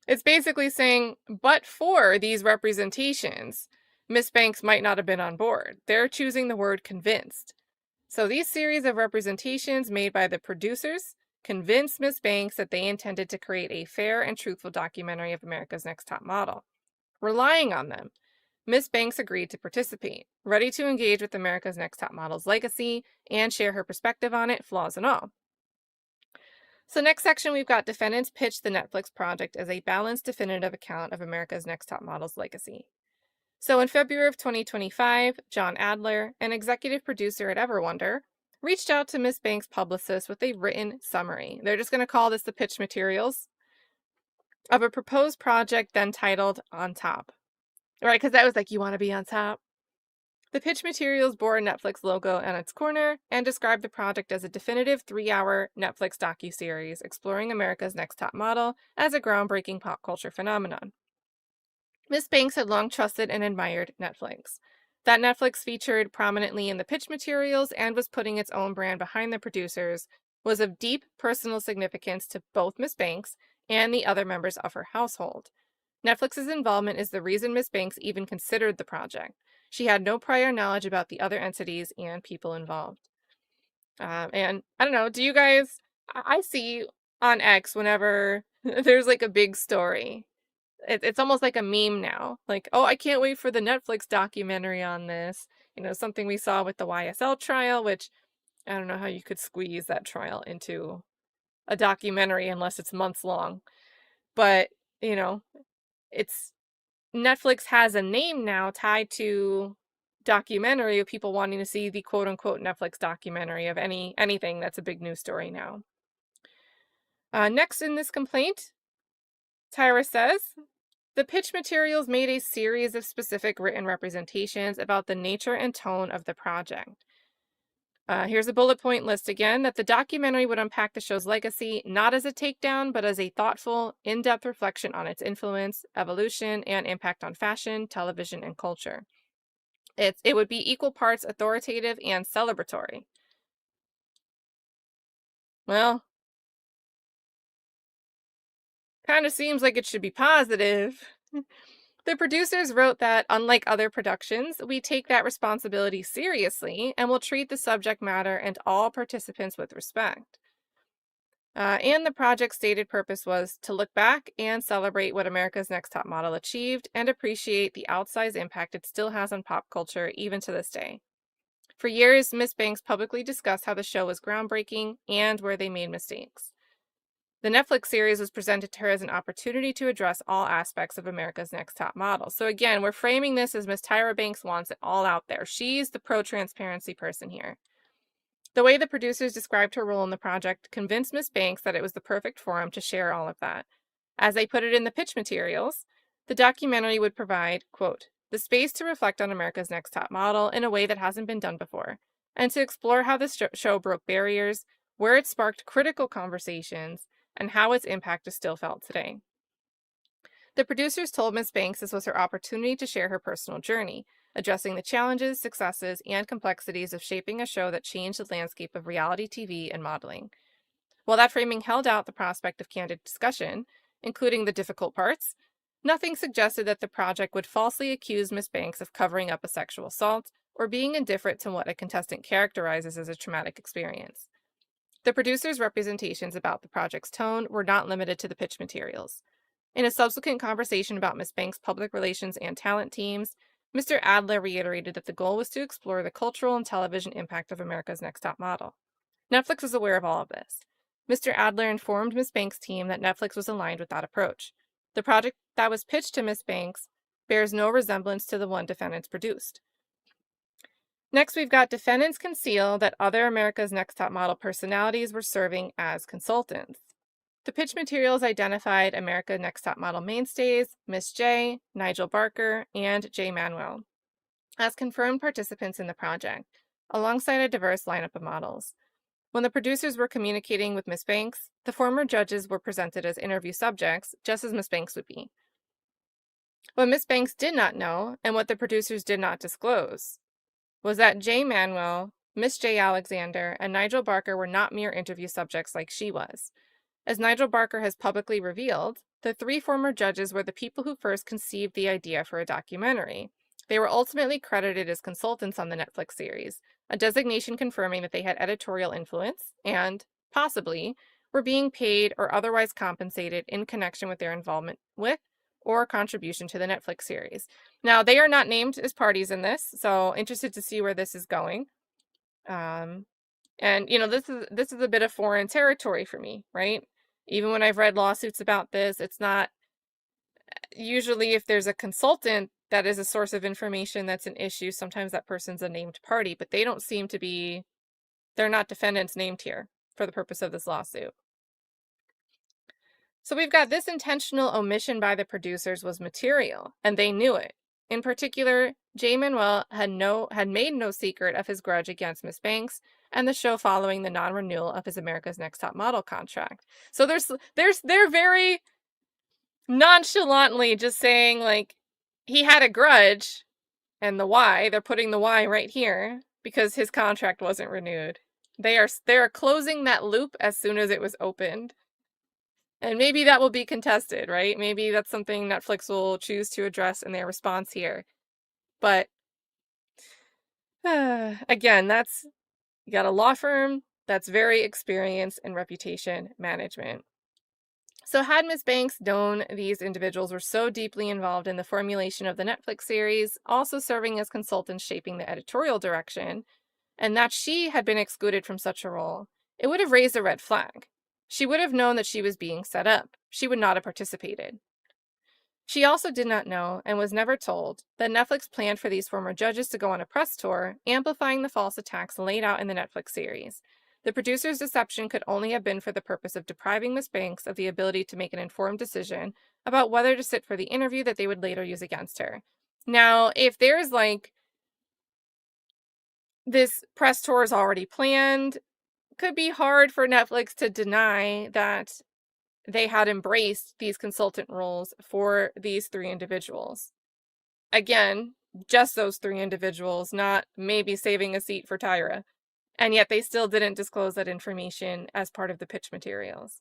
It's basically saying, but for these representations, Miss Banks might not have been on board. They're choosing the word convinced. So these series of representations made by the producers convinced Miss Banks that they intended to create a fair and truthful documentary of America's Next Top Model. Relying on them, Miss Banks agreed to participate, ready to engage with America's Next Top Model's legacy and share her perspective on it, flaws and all. So next section, we've got defendants pitch the Netflix project as a balanced, definitive account of America's Next Top Model's legacy. So in February of 2025, John Adler, an executive producer at EverWonder, reached out to Miss Banks' publicist with a written summary. They're just going to call this the pitch materials of a proposed project then titled On Top. Right, because that was like, you want to be on top? The pitch materials bore a Netflix logo on its corner and described the project as a definitive 3-hour Netflix docuseries exploring America's Next Top Model as a groundbreaking pop culture phenomenon. Miss Banks had long trusted and admired Netflix. That Netflix featured prominently in the pitch materials and was putting its own brand behind the producers was of deep personal significance to both Miss Banks and the other members of her household. Netflix's involvement is the reason Miss Banks even considered the project. She had no prior knowledge about the other entities and people involved. And I don't know, do you guys? I see on X whenever there's like a big story. It's almost like a meme now. Like, oh, I can't wait for the Netflix documentary on this. Something we saw with the YSL trial, which I don't know how you could squeeze that trial into a documentary unless it's months long. But, you know, it's Netflix has a name now tied to documentary of people wanting to see the quote unquote Netflix documentary of anything that's a big news story now. Next in this complaint, Tyra says, the pitch materials made a series of specific written representations about the nature and tone of the project. Here's a bullet point list again, that the documentary would unpack the show's legacy, not as a takedown, but as a thoughtful, in-depth reflection on its influence, evolution, and impact on fashion, television, and culture. It would be equal parts authoritative and celebratory. Well, kind of seems like it should be positive. The producers wrote that, unlike other productions, we take that responsibility seriously and will treat the subject matter and all participants with respect. And the project's stated purpose was to look back and celebrate what America's Next Top Model achieved and appreciate the outsized impact it still has on pop culture even to this day. For years, Miss Banks publicly discussed how the show was groundbreaking and where they made mistakes. The Netflix series was presented to her as an opportunity to address all aspects of America's Next Top Model. So again, we're framing this as Miss Tyra Banks wants it all out there. She's the pro-transparency person here. The way the producers described her role in the project convinced Miss Banks that it was the perfect forum to share all of that. As they put it in the pitch materials, the documentary would provide, quote, the space to reflect on America's Next Top Model in a way that hasn't been done before, and to explore how this show broke barriers, where it sparked critical conversations, and how its impact is still felt today. The producers told Ms. Banks this was her opportunity to share her personal journey, addressing the challenges, successes, and complexities of shaping a show that changed the landscape of reality TV and modeling. While that framing held out the prospect of candid discussion, including the difficult parts, nothing suggested that the project would falsely accuse Ms. Banks of covering up a sexual assault or being indifferent to what a contestant characterizes as a traumatic experience. The producers' representations about the project's tone were not limited to the pitch materials. In a subsequent conversation about Miss Banks' public relations and talent teams, Mr. Adler reiterated that the goal was to explore the cultural and television impact of America's Next Top Model. Netflix was aware of all of this. Mr. Adler informed Miss Banks' team that Netflix was aligned with that approach. The project that was pitched to Miss Banks bears no resemblance to the one defendants produced. Next, we've got defendants conceal that other America's Next Top Model personalities were serving as consultants. The pitch materials identified America Next Top Model mainstays, Miss J, Nigel Barker, and Jay Manuel as confirmed participants in the project, alongside a diverse lineup of models. When the producers were communicating with Miss Banks, the former judges were presented as interview subjects, just as Miss Banks would be. What Miss Banks did not know, and what the producers did not disclose, was that Jay Manuel, Miss J Alexander, and Nigel Barker were not mere interview subjects like she was. As Nigel Barker has publicly revealed, the 3 former judges were the people who first conceived the idea for a documentary. They were ultimately credited as consultants on the Netflix series, a designation confirming that they had editorial influence and, possibly, were being paid or otherwise compensated in connection with their involvement with or contribution to the Netflix series. Now, they are not named as parties in this, so interested to see where this is going. And this is a bit of foreign territory for me, right? Even when I've read lawsuits about this, it's not usually if there's a consultant that is a source of information that's an issue, sometimes that person's a named party, but they don't seem to be, they're not defendants named here for the purpose of this lawsuit. So we've got this intentional omission by the producers was material, and they knew it. In particular, J. Manuel had made no secret of his grudge against Miss Banks and the show following the non-renewal of his America's Next Top Model contract. So they're very nonchalantly just saying, like, he had a grudge, and the why, they're putting the why right here, because his contract wasn't renewed. They are closing that loop as soon as it was opened. And maybe that will be contested, right? Maybe that's something Netflix will choose to address in their response here. But again, you got a law firm that's very experienced in reputation management. So had Ms. Banks known these individuals were so deeply involved in the formulation of the Netflix series, also serving as consultants shaping the editorial direction, and that she had been excluded from such a role, it would have raised a red flag. She would have known that she was being set up. She would not have participated. She also did not know, and was never told, that Netflix planned for these former judges to go on a press tour, amplifying the false attacks laid out in the Netflix series. The producer's deception could only have been for the purpose of depriving Miss Banks of the ability to make an informed decision about whether to sit for the interview that they would later use against her. Now, if there's like this press tour is already planned, could be hard for Netflix to deny that they had embraced these consultant roles for these three individuals. Again, just those three individuals, not maybe saving a seat for Tyra. And yet they still didn't disclose that information as part of the pitch materials.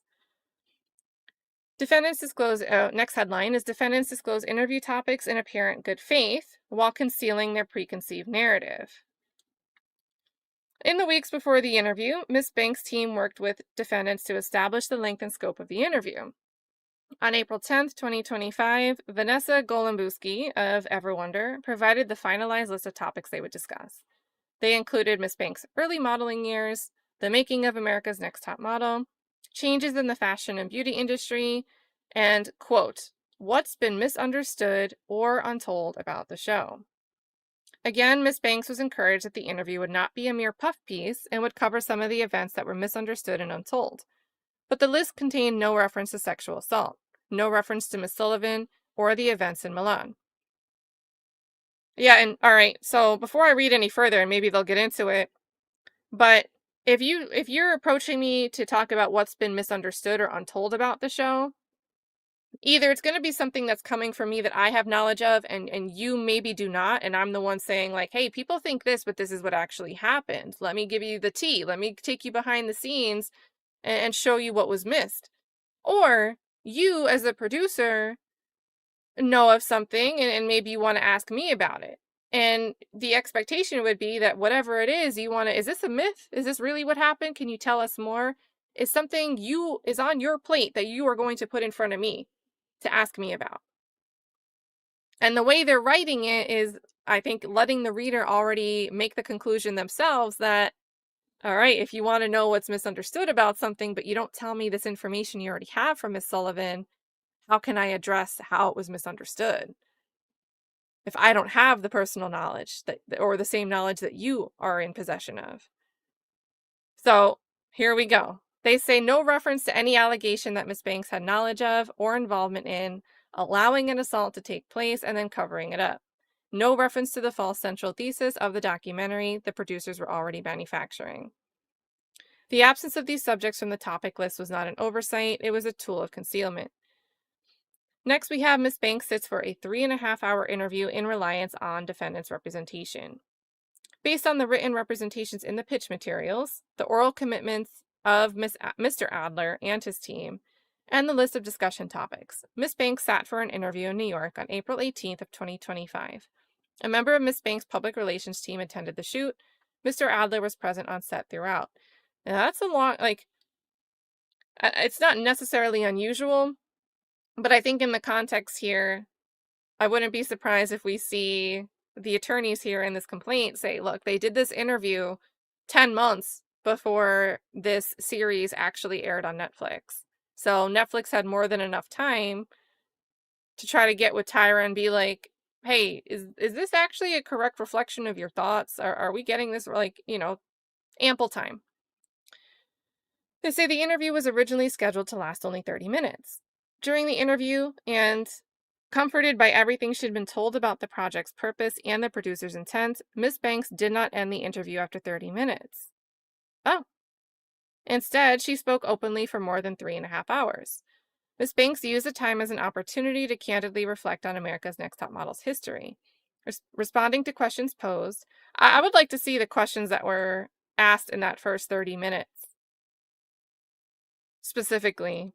Defendants disclose, next headline is defendants disclose interview topics in apparent good faith while concealing their preconceived narrative. In the weeks before the interview, Ms. Banks' team worked with defendants to establish the length and scope of the interview. On April 10th, 2025, Vanessa Golembuski of EverWonder provided the finalized list of topics they would discuss. They included Ms. Banks' early modeling years, the making of America's Next Top Model, changes in the fashion and beauty industry, and, quote, what's been misunderstood or untold about the show. Again, Ms. Banks was encouraged that the interview would not be a mere puff piece and would cover some of the events that were misunderstood and untold. But the list contained no reference to sexual assault, no reference to Ms. Sullivan or the events in Milan. Yeah, and all right, so before I read any further, and maybe they'll get into it, but if you're approaching me to talk about what's been misunderstood or untold about the show, either it's going to be something that's coming from me that I have knowledge of and you maybe do not, and I'm the one saying like, hey, people think this, but this is what actually happened. Let me give you the tea. Let me take you behind the scenes and show you what was missed. Or you as a producer know of something and maybe you want to ask me about it. And the expectation would be that whatever it is, you want to, is this a myth? Is this really what happened? Can you tell us more? Is something is on your plate that you are going to put in front of me to ask me about? And the way they're writing it is, I think, letting the reader already make the conclusion themselves that, all right, if you want to know what's misunderstood about something, but you don't tell me this information you already have from Miss Sullivan, how can I address how it was misunderstood if I don't have the personal knowledge or the same knowledge that you are in possession of? So here we go. They say no reference to any allegation that Miss Banks had knowledge of or involvement in, allowing an assault to take place and then covering it up. No reference to the false central thesis of the documentary the producers were already manufacturing. The absence of these subjects from the topic list was not an oversight, it was a tool of concealment. Next, we have Ms. Banks sits for a 3.5-hour interview in reliance on defendant's representation. Based on the written representations in the pitch materials, the oral commitments of Mr. Adler and his team, and the list of discussion topics, Ms. Banks sat for an interview in New York on April 18th of 2025. A member of Ms. Banks' public relations team attended the shoot. Mr. Adler was present on set throughout. Now that's a long, it's not necessarily unusual, but I think in the context here, I wouldn't be surprised if we see the attorneys here in this complaint say, look, they did this interview 10 months before this series actually aired on Netflix. So Netflix had more than enough time to try to get with Tyra and be like, hey, is this actually a correct reflection of your thoughts? Are we getting this, ample time? They say the interview was originally scheduled to last only 30 minutes. During the interview and Comforted by everything she'd been told about the project's purpose and the producer's intent, Miss Banks did not end the interview after 30 minutes. Oh. Instead, she spoke openly for more than 3.5 hours. Miss Banks used the time as an opportunity to candidly reflect on America's Next Top Model's history. Responding to questions posed, I would like to see the questions that were asked in that first 30 minutes. Specifically,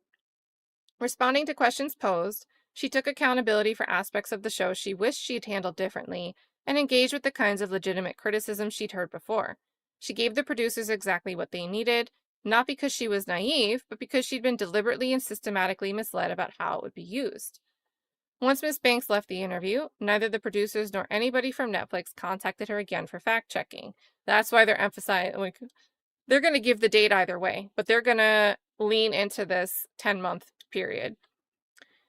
responding to questions posed, she took accountability for aspects of the show she wished she'd handled differently and engaged with the kinds of legitimate criticism she'd heard before. She gave the producers exactly what they needed, not because she was naive, but because she'd been deliberately and systematically misled about how it would be used. Once Miss Banks left the interview, neither the producers nor anybody from Netflix contacted her again for fact-checking. That's why they're emphasizing, like, they're going to give the date either way, but they're going to lean into this 10-month period.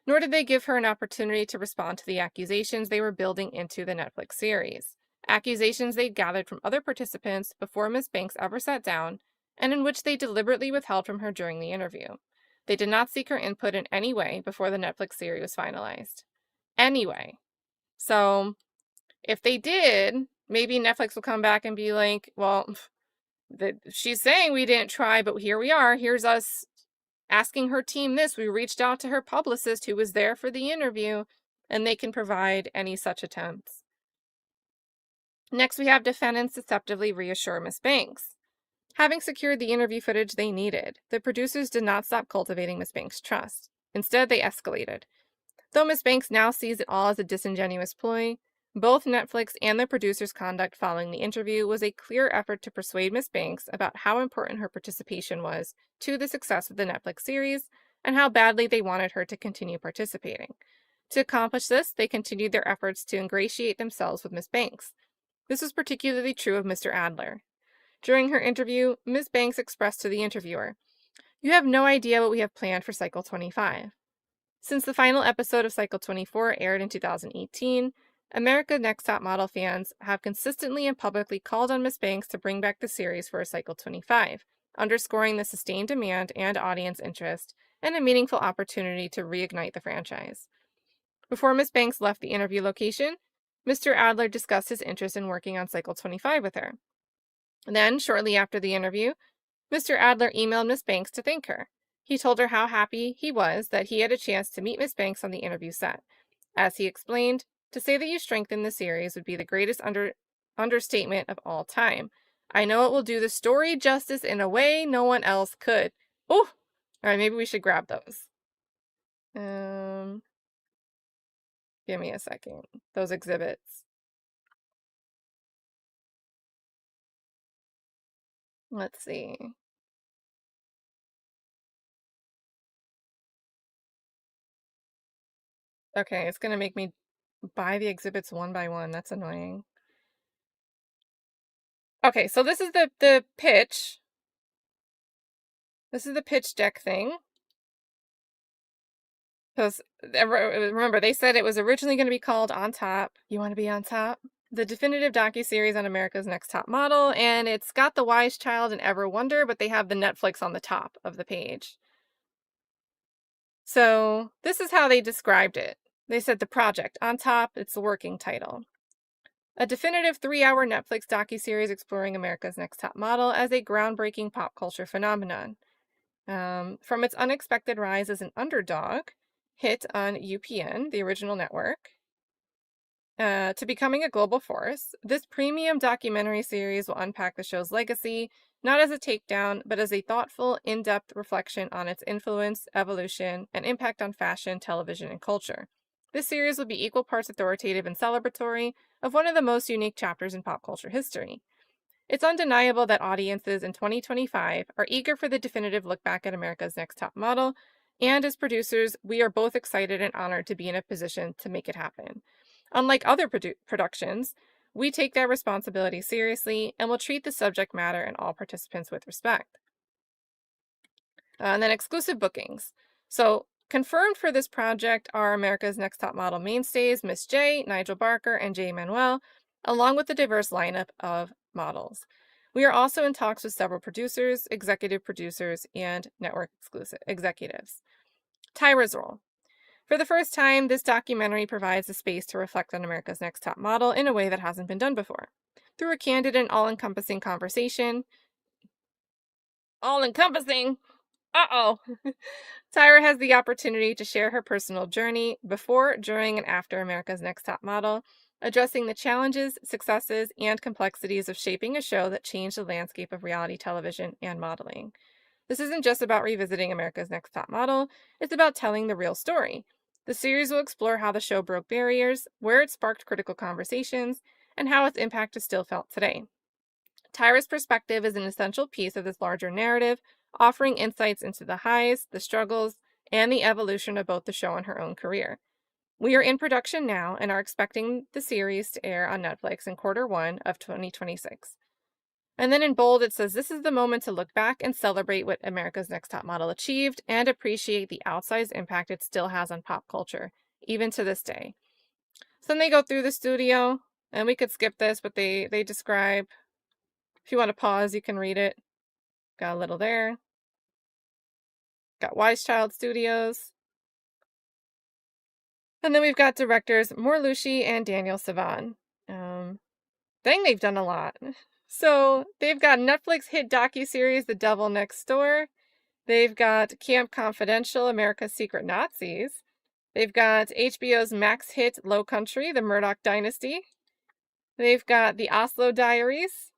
Nor did they give her an opportunity to respond to the accusations they were building into the Netflix series. Accusations they'd gathered from other participants before Miss Banks ever sat down, and in which they deliberately withheld from her during the interview. They did not seek her input in any way before the Netflix series was finalized. Anyway, so if they did, maybe Netflix will come back and be like, well, she's saying we didn't try, but here we are. Here's us asking her team this. We reached out to her publicist who was there for the interview, and they can provide any such attempts. Next, we have defendants deceptively reassure Miss Banks. Having secured the interview footage they needed, the producers did not stop cultivating Miss Banks' trust. Instead, they escalated. Though Miss Banks now sees it all as a disingenuous ploy, both Netflix and the producers' conduct following the interview was a clear effort to persuade Miss Banks about how important her participation was to the success of the Netflix series and how badly they wanted her to continue participating. To accomplish this, they continued their efforts to ingratiate themselves with Miss Banks. This was particularly true of Mr. Adler. During her interview, Miss Banks expressed to the interviewer, "You have no idea what we have planned for Cycle 25. Since the final episode of Cycle 24 aired in 2018, America's Next Top Model fans have consistently and publicly called on Miss Banks to bring back the series for a Cycle 25, underscoring the sustained demand and audience interest and a meaningful opportunity to reignite the franchise." Before Miss Banks left the interview location, Mr. Adler discussed his interest in working on Cycle 25 with her. Then, shortly after the interview, Mr. Adler emailed Miss Banks to thank her. He told her how happy he was that he had a chance to meet Miss Banks on the interview set. As he explained, to say that you strengthened the series would be the greatest understatement of all time. I know it will do the story justice in a way no one else could. Oh, all right, maybe we should grab those. Give me a second. Those exhibits. Let's see. Okay, it's going to make me buy the exhibits one by one. That's annoying. Okay, so this is the pitch. This is the pitch deck thing. Because remember, they said it was originally going to be called On Top. You want to be on top? The definitive docuseries on America's Next Top Model, and it's got the Wise Child and EverWonder, but they have the Netflix on the top of the page. So this is how they described it. They said the project on top, it's the working title. A definitive 3-hour Netflix docuseries exploring America's Next Top Model as a groundbreaking pop culture phenomenon. From its unexpected rise as an underdog hit on UPN, the original network, to becoming a global force, this premium documentary series will unpack the show's legacy, not as a takedown, but as a thoughtful, in-depth reflection on its influence, evolution, and impact on fashion, television, and culture. This series will be equal parts authoritative and celebratory of one of the most unique chapters in pop culture history. It's undeniable that audiences in 2025 are eager for the definitive look back at America's Next Top Model, and as producers, we are both excited and honored to be in a position to make it happen. Unlike other productions, we take that responsibility seriously and will treat the subject matter and all participants with respect. And then exclusive bookings. So confirmed for this project are America's Next Top Model mainstays Miss J, Nigel Barker, and Jay Manuel, along with a diverse lineup of models. We are also in talks with several producers, executive producers, and network exclusive executives. Tyra's role. For the first time, this documentary provides a space to reflect on America's Next Top Model in a way that hasn't been done before. Through a candid and all-encompassing conversation, all-encompassing, uh-oh, Tyra has the opportunity to share her personal journey before, during, and after America's Next Top Model, addressing the challenges, successes, and complexities of shaping a show that changed the landscape of reality television and modeling. This isn't just about revisiting America's Next Top Model, it's about telling the real story. The series will explore how the show broke barriers, where it sparked critical conversations, and how its impact is still felt today. Tyra's perspective is an essential piece of this larger narrative, offering insights into the highs, the struggles, and the evolution of both the show and her own career. We are in production now and are expecting the series to air on Netflix in Q1 of 2026. And then in bold, it says, "This is the moment to look back and celebrate what America's Next Top Model achieved and appreciate the outsized impact it still has on pop culture, even to this day." So then they go through the studio, and we could skip this, but they describe, if you want to pause, you can read it. Got a little there. Got Wise Child Studios. And then we've got directors Morlushi and Daniel Savan. Dang, they've done a lot. So they've got Netflix hit docuseries The Devil Next Door. They've got Camp Confidential, America's Secret Nazis. They've got HBO's Max hit Low Country, The Murdoch Dynasty. They've got The Oslo Diaries.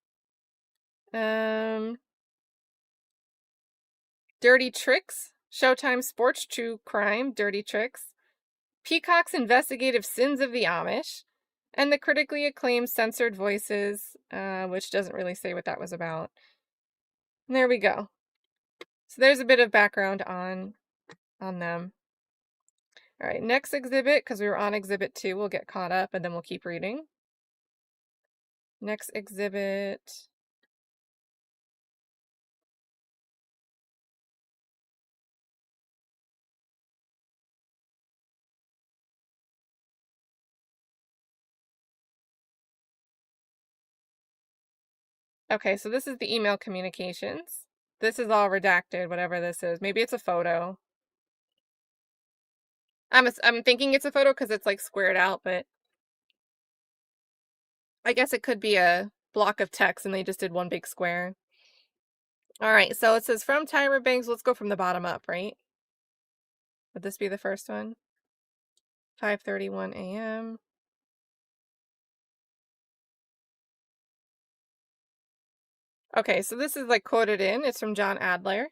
Dirty Tricks, Showtime Sports True Crime, Dirty Tricks. Peacock's Investigative Sins of the Amish. And the critically acclaimed Censored Voices, which doesn't really say what that was about. And there we go. So there's a bit of background on them. All right, next exhibit, because we were on exhibit 2, we'll get caught up and then we'll keep reading. Next exhibit. Okay, so this is the email communications. This is all redacted, whatever this is. Maybe it's a photo. I'm thinking it's a photo because it's like squared out, but I guess it could be a block of text and they just did one big square. All right, so it says from Tyra Banks. Let's go from the bottom up, right? Would this be the first one? 5:31 a.m. Okay, so this is like quoted in. It's from John Adler.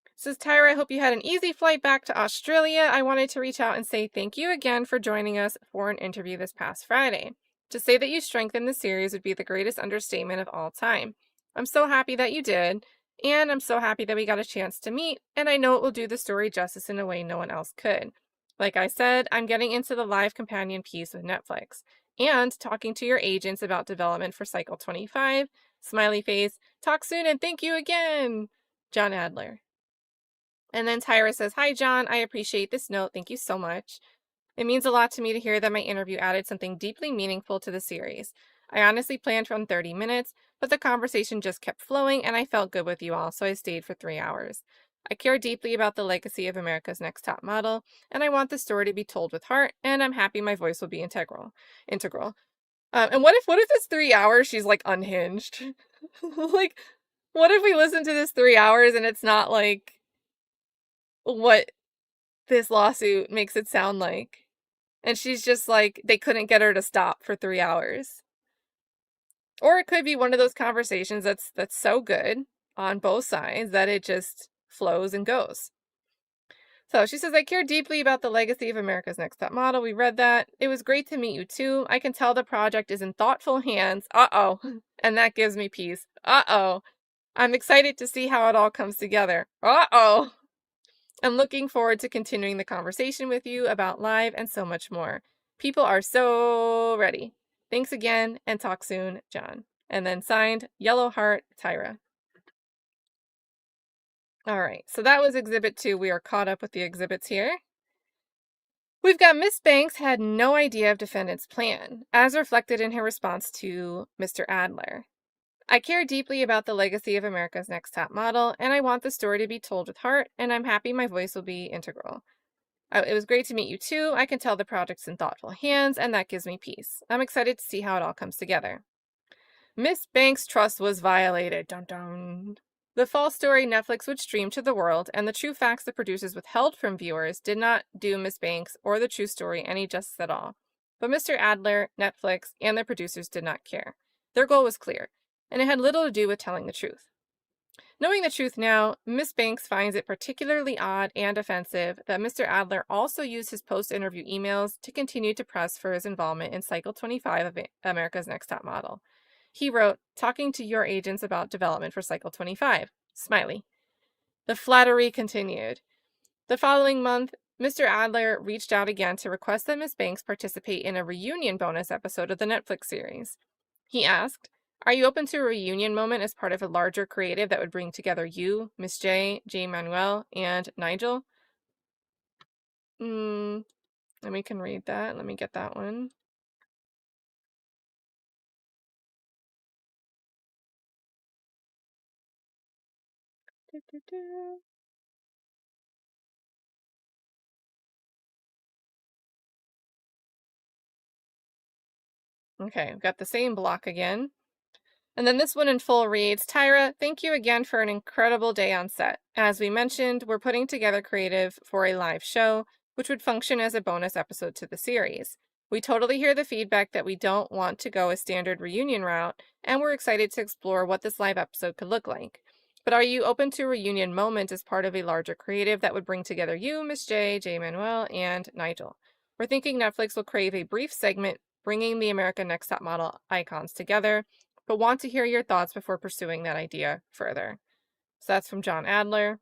It says, "Tyra, I hope you had an easy flight back to Australia. I wanted to reach out and say thank you again for joining us for an interview this past Friday. To say that you strengthened the series would be the greatest understatement of all time. I'm so happy that you did, and I'm so happy that we got a chance to meet, and I know it will do the story justice in a way no one else could. Like I said, I'm getting into the live companion piece with Netflix, and talking to your agents about development for Cycle 25, smiley face, talk soon and thank you again, John Adler." And then Tyra says, "Hi, John. I appreciate this note. Thank you so much. It means a lot to me to hear that my interview added something deeply meaningful to the series. I honestly planned on 30 minutes, but the conversation just kept flowing and I felt good with you all, so I stayed for 3 hours. I care deeply about the legacy of America's Next Top Model, and I want the story to be told with heart, and I'm happy my voice will be integral. And what if it's 3 hours she's like unhinged? Like, what if we listen to this 3 hours and it's not like what this lawsuit makes it sound like? And she's just like, they couldn't get her to stop for 3 hours. Or it could be one of those conversations that's so good on both sides that it just flows and goes. So she says, "I care deeply about the legacy of America's Next Top Model. We read that. It was great to meet you too. I can tell the project is in thoughtful hands. Uh-oh." And that gives me peace. Uh-oh. "I'm excited to see how it all comes together. Uh-oh. I'm looking forward to continuing the conversation with you about live and so much more. People are so ready. Thanks again and talk soon, John." And then signed, Yellow Heart, Tyra. All right, so that was exhibit 2. We are caught up with the exhibits here. We've got Miss Banks had no idea of defendant's plan, as reflected in her response to Mr. Adler. "I care deeply about the legacy of America's Next Top Model, and I want the story to be told with heart, and I'm happy my voice will be integral." It was great to meet you too. I can tell the project's in thoughtful hands, and that gives me peace. I'm excited to see how it all comes together. Miss Banks' trust was violated. Dun dun. The false story Netflix would stream to the world and the true facts the producers withheld from viewers did not do Miss Banks or the true story any justice at all. But Mr. Adler, Netflix, and the producers did not care. Their goal was clear, and it had little to do with telling the truth. Knowing the truth now, Miss Banks finds it particularly odd and offensive that Mr. Adler also used his post-interview emails to continue to press for his involvement in Cycle 25 of America's Next Top Model. He wrote, talking to your agents about development for Cycle 25. Smiley. The flattery continued. The following month, Mr. Adler reached out again to request that Miss Banks participate in a reunion bonus episode of the Netflix series. He asked, are you open to a reunion moment as part of a larger creative that would bring together you, Miss J, Manuel, and Nigel? And we can read that. Let me get that one. Okay, I've got the same block again. And then this one in full reads, Tyra, thank you again for an incredible day on set. As we mentioned, we're putting together creative for a live show, which would function as a bonus episode to the series. We totally hear the feedback that we don't want to go a standard reunion route, and we're excited to explore what this live episode could look like. But are you open to a reunion moment as part of a larger creative that would bring together you, Miss J, Manuel, and Nigel? We're thinking Netflix will crave a brief segment bringing the American Next Top Model icons together, but want to hear your thoughts before pursuing that idea further. So that's from John Adler.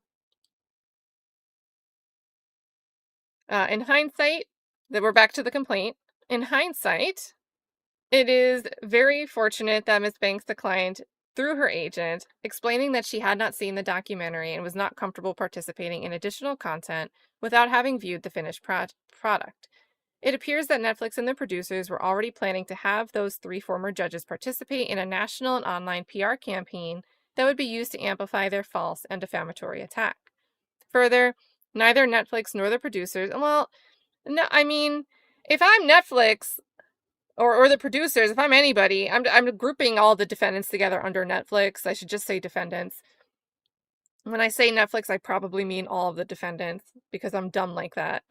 In hindsight, that we're back to the complaint. In hindsight, it is very fortunate that Ms. Banks declined through her agent, explaining that she had not seen the documentary and was not comfortable participating in additional content without having viewed the finished product. It appears that Netflix and the producers were already planning to have those 3 former judges participate in a national and online PR campaign that would be used to amplify their false and defamatory attack. Further, neither Netflix nor the producers, well, no, I mean, if I'm Netflix or the producers, if I'm anybody, I'm grouping all the defendants together under Netflix. I should just say defendants. When I say Netflix, I probably mean all of the defendants because I'm dumb like that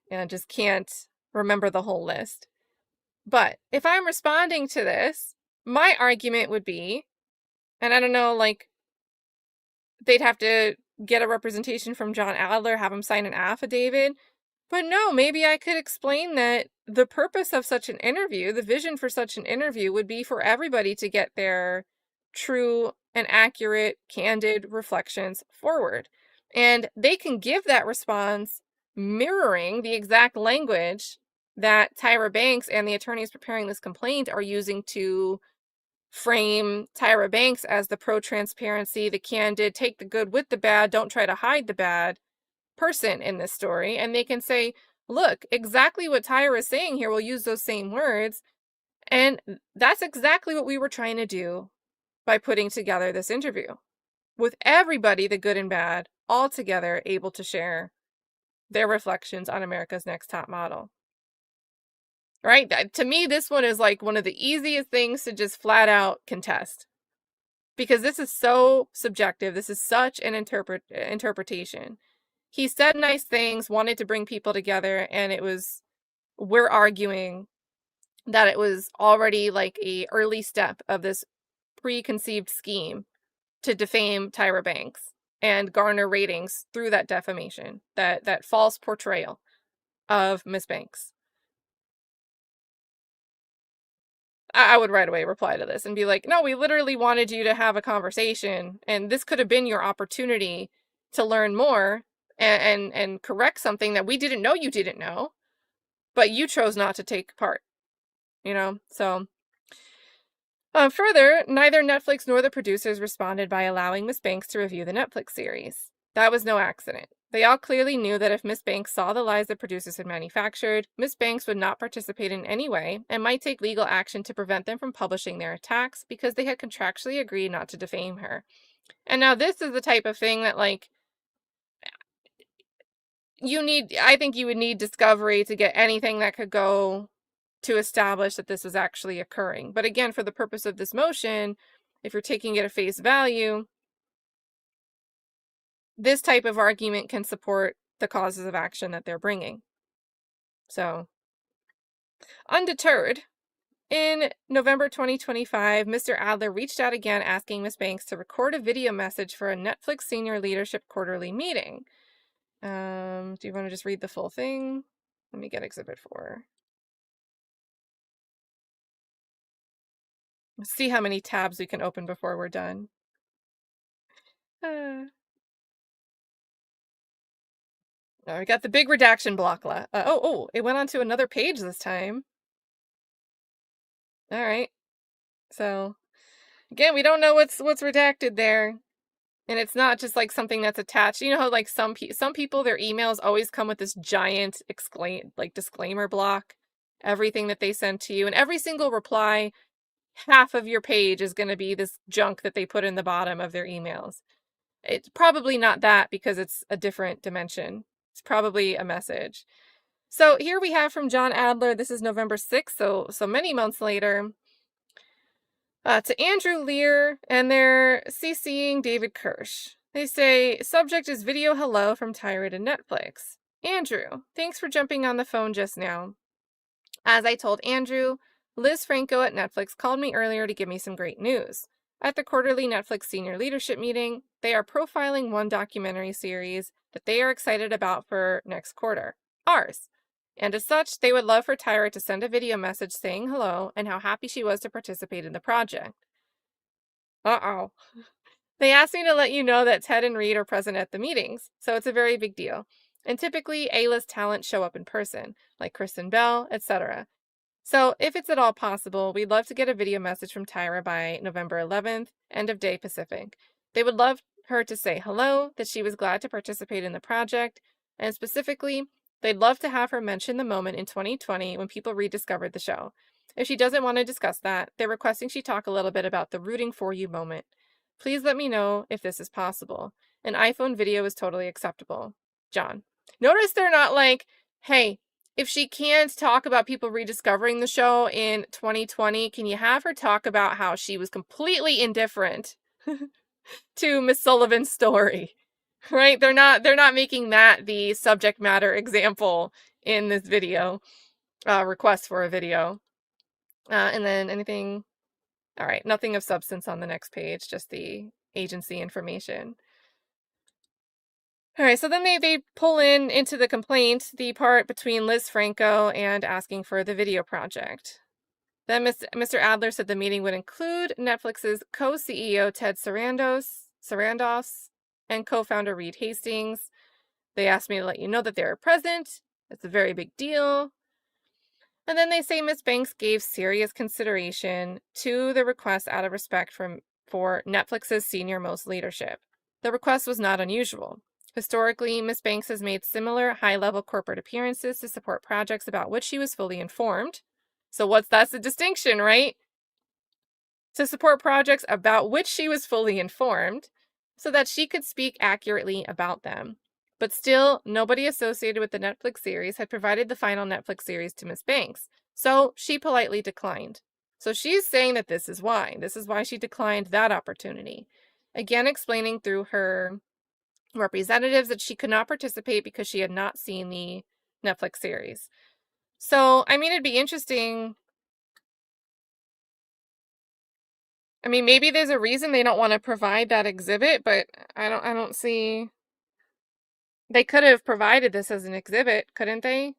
and I just can't remember the whole list. But if I'm responding to this, my argument would be, and I don't know, like, they'd have to get a representation from John Adler, have him sign an affidavit. But no, maybe I could explain that the purpose of such an interview, the vision for such an interview would be for everybody to get their true and accurate, candid reflections forward. And they can give that response mirroring the exact language that Tyra Banks and the attorneys preparing this complaint are using to frame Tyra Banks as the pro-transparency, the candid, take the good with the bad, don't try to hide the bad person in this story. And they can say, look, exactly what Tyra is saying here, we'll use those same words. And that's exactly what we were trying to do by putting together this interview. With everybody, the good and bad, all together, able to share their reflections on America's Next Top Model. Right? To me, this one is like one of the easiest things to just flat out contest. Because this is so subjective. This is such an interpretation. He said nice things, wanted to bring people together, and we're arguing that it was already like a early step of this preconceived scheme to defame Tyra Banks and garner ratings through that defamation, that false portrayal of Miss Banks. I would right away reply to this and be like, no, we literally wanted you to have a conversation, and this could have been your opportunity to learn more and correct something that we didn't know you didn't know, but you chose not to take part, So, further, neither Netflix nor the producers responded by allowing Miss Banks to review the Netflix series. That was no accident. They all clearly knew that if Miss Banks saw the lies the producers had manufactured, Miss Banks would not participate in any way and might take legal action to prevent them from publishing their attacks because they had contractually agreed not to defame her. And now this is the type of thing that, like, I think you would need discovery to get anything that could go to establish that this is actually occurring. But again, for the purpose of this motion, if you're taking it at face value, this type of argument can support the causes of action that they're bringing. So, undeterred, in November 2025, Mr. Adler reached out again asking Ms. Banks to record a video message for a Netflix senior leadership quarterly meeting. Do you want to just read the full thing? Let me get Exhibit 4. Let's see how many tabs we can open before we're done. Oh, we got the big redaction block left. It went on to another page this time. All right. So, again, we don't know what's redacted there. And it's not just like something that's attached. You know how like some people, their emails always come with this giant disclaimer block. Everything that they send to you, and every single reply, half of your page is going to be this junk that they put in the bottom of their emails. It's probably not that, because it's a different dimension. It's probably a message. So here we have from John Adler. This is November 6th, so many months later. To Andrew Lear, and they're CCing David Kirsch. They say, subject is video hello from Tyra to Netflix. Andrew, thanks for jumping on the phone just now. As I told Andrew, Liz Franco at Netflix called me earlier to give me some great news. At the quarterly Netflix senior leadership meeting, they are profiling one documentary series that they are excited about for next quarter, ours. And as such, they would love for Tyra to send a video message saying hello and how happy she was to participate in the project. Uh-oh. They asked me to let you know that Ted and Reed are present at the meetings, so it's a very big deal. And typically, A-list talent show up in person, like Kristen Bell, etc. So if it's at all possible, we'd love to get a video message from Tyra by November 11th, end of day Pacific. They would love her to say hello, that she was glad to participate in the project, and specifically, they'd love to have her mention the moment in 2020 when people rediscovered the show. If she doesn't want to discuss that, they're requesting she talk a little bit about the rooting for you moment. Please let me know if this is possible. An iPhone video is totally acceptable. John. Notice they're not like, hey, if she can't talk about people rediscovering the show in 2020, can you have her talk about how she was completely indifferent to Miss Sullivan's story? Right? They're not making that the subject matter example in this video, request for a video. And then anything, all right, nothing of substance on the next page, just the agency information. All right, so then they pull into the complaint the part between Liz Franco and asking for the video project. Then Mr. Adler said the meeting would include Netflix's co-CEO Ted Sarandos and co-founder Reed Hastings. They asked me to let you know that they were present. It's a very big deal. And then they say Ms. Banks gave serious consideration to the request out of respect for Netflix's senior-most leadership. The request was not unusual. Historically, Ms. Banks has made similar high-level corporate appearances to support projects about which she was fully informed. So that's the distinction, right? To support projects about which she was fully informed so that she could speak accurately about them. But still, nobody associated with the Netflix series had provided the final Netflix series to Ms. Banks, so she politely declined. So she's saying that this is why. This is why she declined that opportunity. Again, explaining through her representatives that she could not participate because she had not seen the Netflix series. So, I mean, it'd be interesting. I mean, maybe there's a reason they don't want to provide that exhibit, but I don't see. They could have provided this as an exhibit, couldn't they?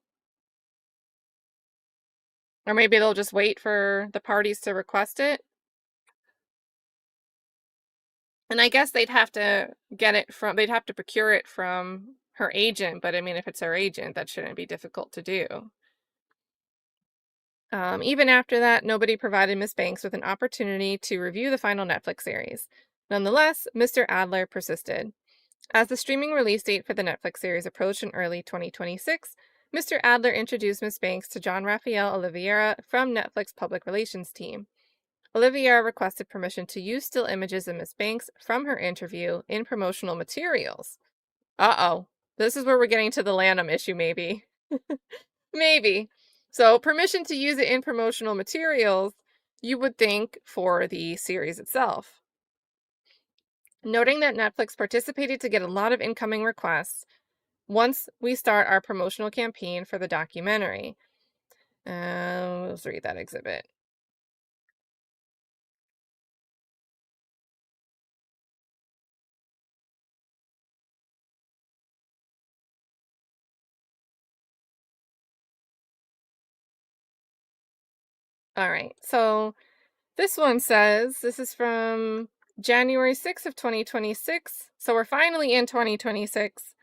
Or maybe they'll just wait for the parties to request it. And I guess they'd have to procure it from her agent, but I mean, if it's her agent, that shouldn't be difficult to do. Even after that, nobody provided Ms. Banks with an opportunity to review the final Netflix series. Nonetheless, Mr. Adler persisted. As the streaming release date for the Netflix series approached in early 2026, Mr. Adler introduced Ms. Banks to John Rafael Oliveira from Netflix Public Relations team. Oliveira requested permission to use still images of Ms. Banks from her interview in promotional materials. Uh-oh. This is where we're getting to the Lanham issue, maybe. Maybe. So, permission to use it in promotional materials, you would think, for the series itself. Noting that Netflix participated to get a lot of incoming requests once we start our promotional campaign for the documentary. Let's read that exhibit. All right. So this one says, this is from January 6th of 2026. So we're finally in 2026.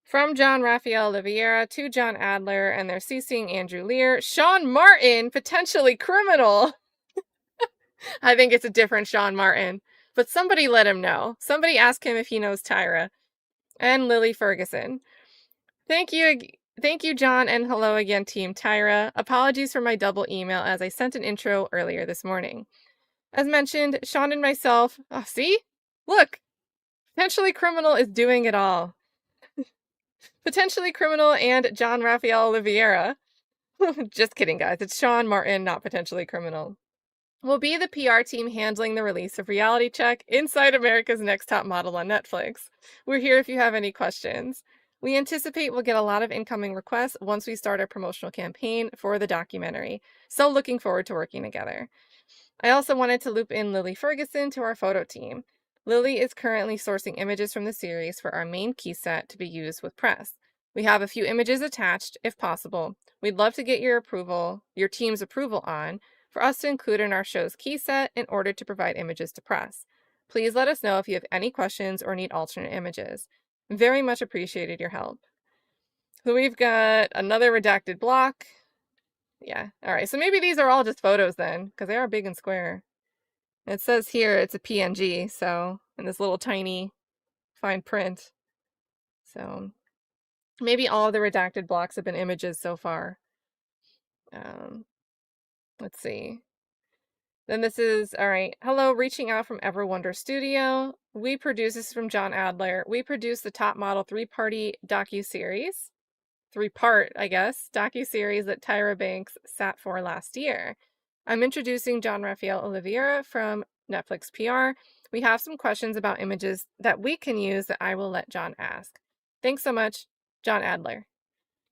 From John Raphael Oliveira to John Adler, and they're CCing Andrew Lear. Sean Martin, potentially criminal. I think it's a different Sean Martin. But somebody let him know. Somebody ask him if he knows Tyra. And Lily Ferguson. Thank you, John, and hello again, Team Tyra. Apologies for my double email as I sent an intro earlier this morning. As mentioned, Sean and myself, see? Look, potentially criminal is doing it all. Potentially criminal and John Raphael Oliveira. Just kidding, guys. It's Sean Martin, not potentially criminal. Will be the PR team handling the release of Reality Check Inside America's Next Top Model on Netflix. We're here if you have any questions. We anticipate we'll get a lot of incoming requests once we start our promotional campaign for the documentary. So looking forward to working together. I also wanted to loop in Lily Ferguson to our photo team. Lily is currently sourcing images from the series for our main key set to be used with press. We have a few images attached, if possible. We'd love to get your team's approval on, for us to include in our show's key set in order to provide images to press. Please let us know if you have any questions or need alternate images. Very much appreciated your help. So we've got another redacted block. Yeah, all right. So maybe these are all just photos then, because they are big and square. It says here it's a PNG, so in this little tiny fine print. So maybe all of the redacted blocks have been images so far. Let's see. Then this is, all right. Hello, reaching out from EverWonder Studio. This is from John Adler. We produce the Top Model three-part, I guess, docuseries that Tyra Banks sat for last year. I'm introducing John Raphael Oliveira from Netflix PR. We have some questions about images that we can use that I will let John ask. Thanks so much, John Adler.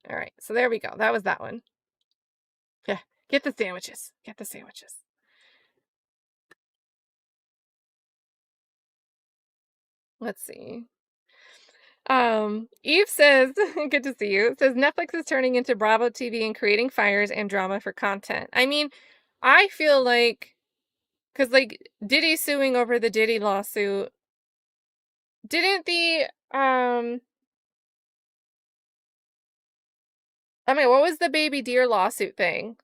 All right, so there we go. That was that one. Yeah, get the sandwiches. Get the sandwiches. Let's see. Eve says, good to see you. Says Netflix is turning into Bravo TV and creating fires and drama for content. I mean, I feel like, because like Diddy suing over the Diddy lawsuit, didn't the what was the Baby Deer lawsuit thing?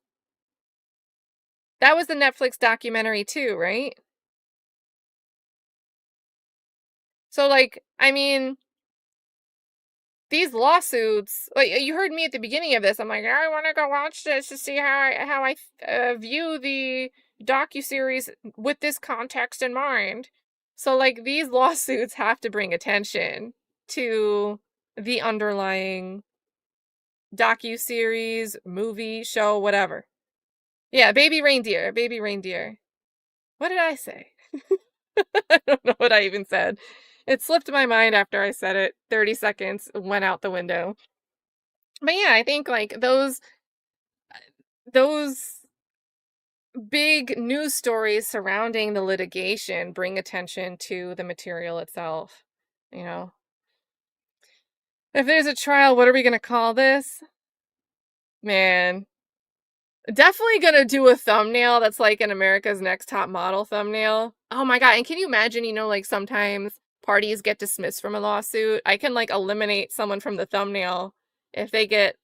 That was the Netflix documentary too, right? So like, I mean, these lawsuits, like you heard me at the beginning of this, I'm like, I want to go watch this to see how I view the docuseries with this context in mind. So like these lawsuits have to bring attention to the underlying docuseries, movie, show, whatever. Yeah, baby reindeer. What did I say? I don't know what I even said. It slipped my mind after I said it. 30 seconds went out the window. But yeah, I think like those big news stories surrounding the litigation bring attention to the material itself. You know, if there's a trial, what are we going to call this? Man, definitely going to do a thumbnail that's like an America's Next Top Model thumbnail. Oh my God. And can you imagine, like sometimes parties get dismissed from a lawsuit? I can like eliminate someone from the thumbnail if they get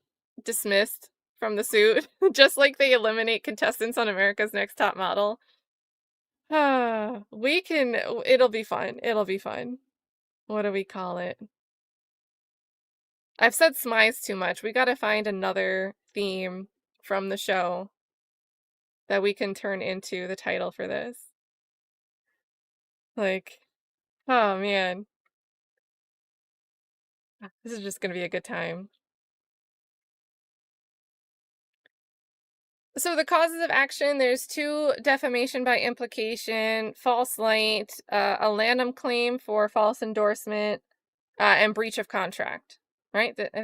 dismissed from the suit, just like they eliminate contestants on America's Next Top Model. It'll be fun. It'll be fun. What do we call it? I've said smize too much. We gotta find another theme from the show that we can turn into the title for this. Like, oh man. This is just going to be a good time. So the causes of action, there's 2: defamation by implication, false light, a Lanham claim for false endorsement, and breach of contract. Right? I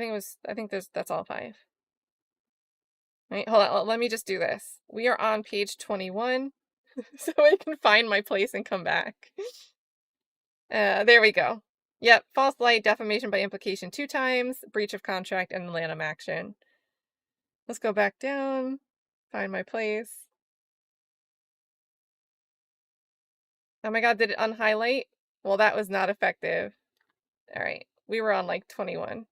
think that's all 5. Right? Hold on, let me just do this. We are on page 21, so I can find my place and come back. There we go. Yep, false light, defamation by implication 2 times, breach of contract, and Lanham action. Let's go back down, find my place. Oh my god, did it unhighlight? Well, that was not effective. Alright, we were on like 21.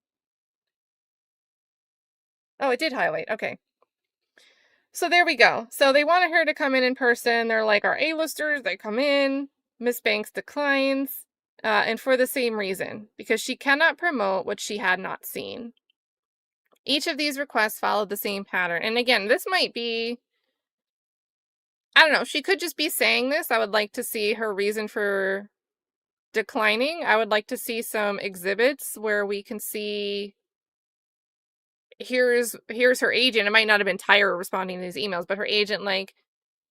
Oh, it did highlight, okay. So there we go. So they wanted her to come in person. They're like, our A-listers, they come in. Miss Banks declines, and for the same reason, because she cannot promote what she had not seen. Each of these requests followed the same pattern. And again, this might be, I don't know, she could just be saying this. I would like to see her reason for declining. I would like to see some exhibits where we can see, here's her agent. It might not have been Tyra responding to these emails, but her agent like,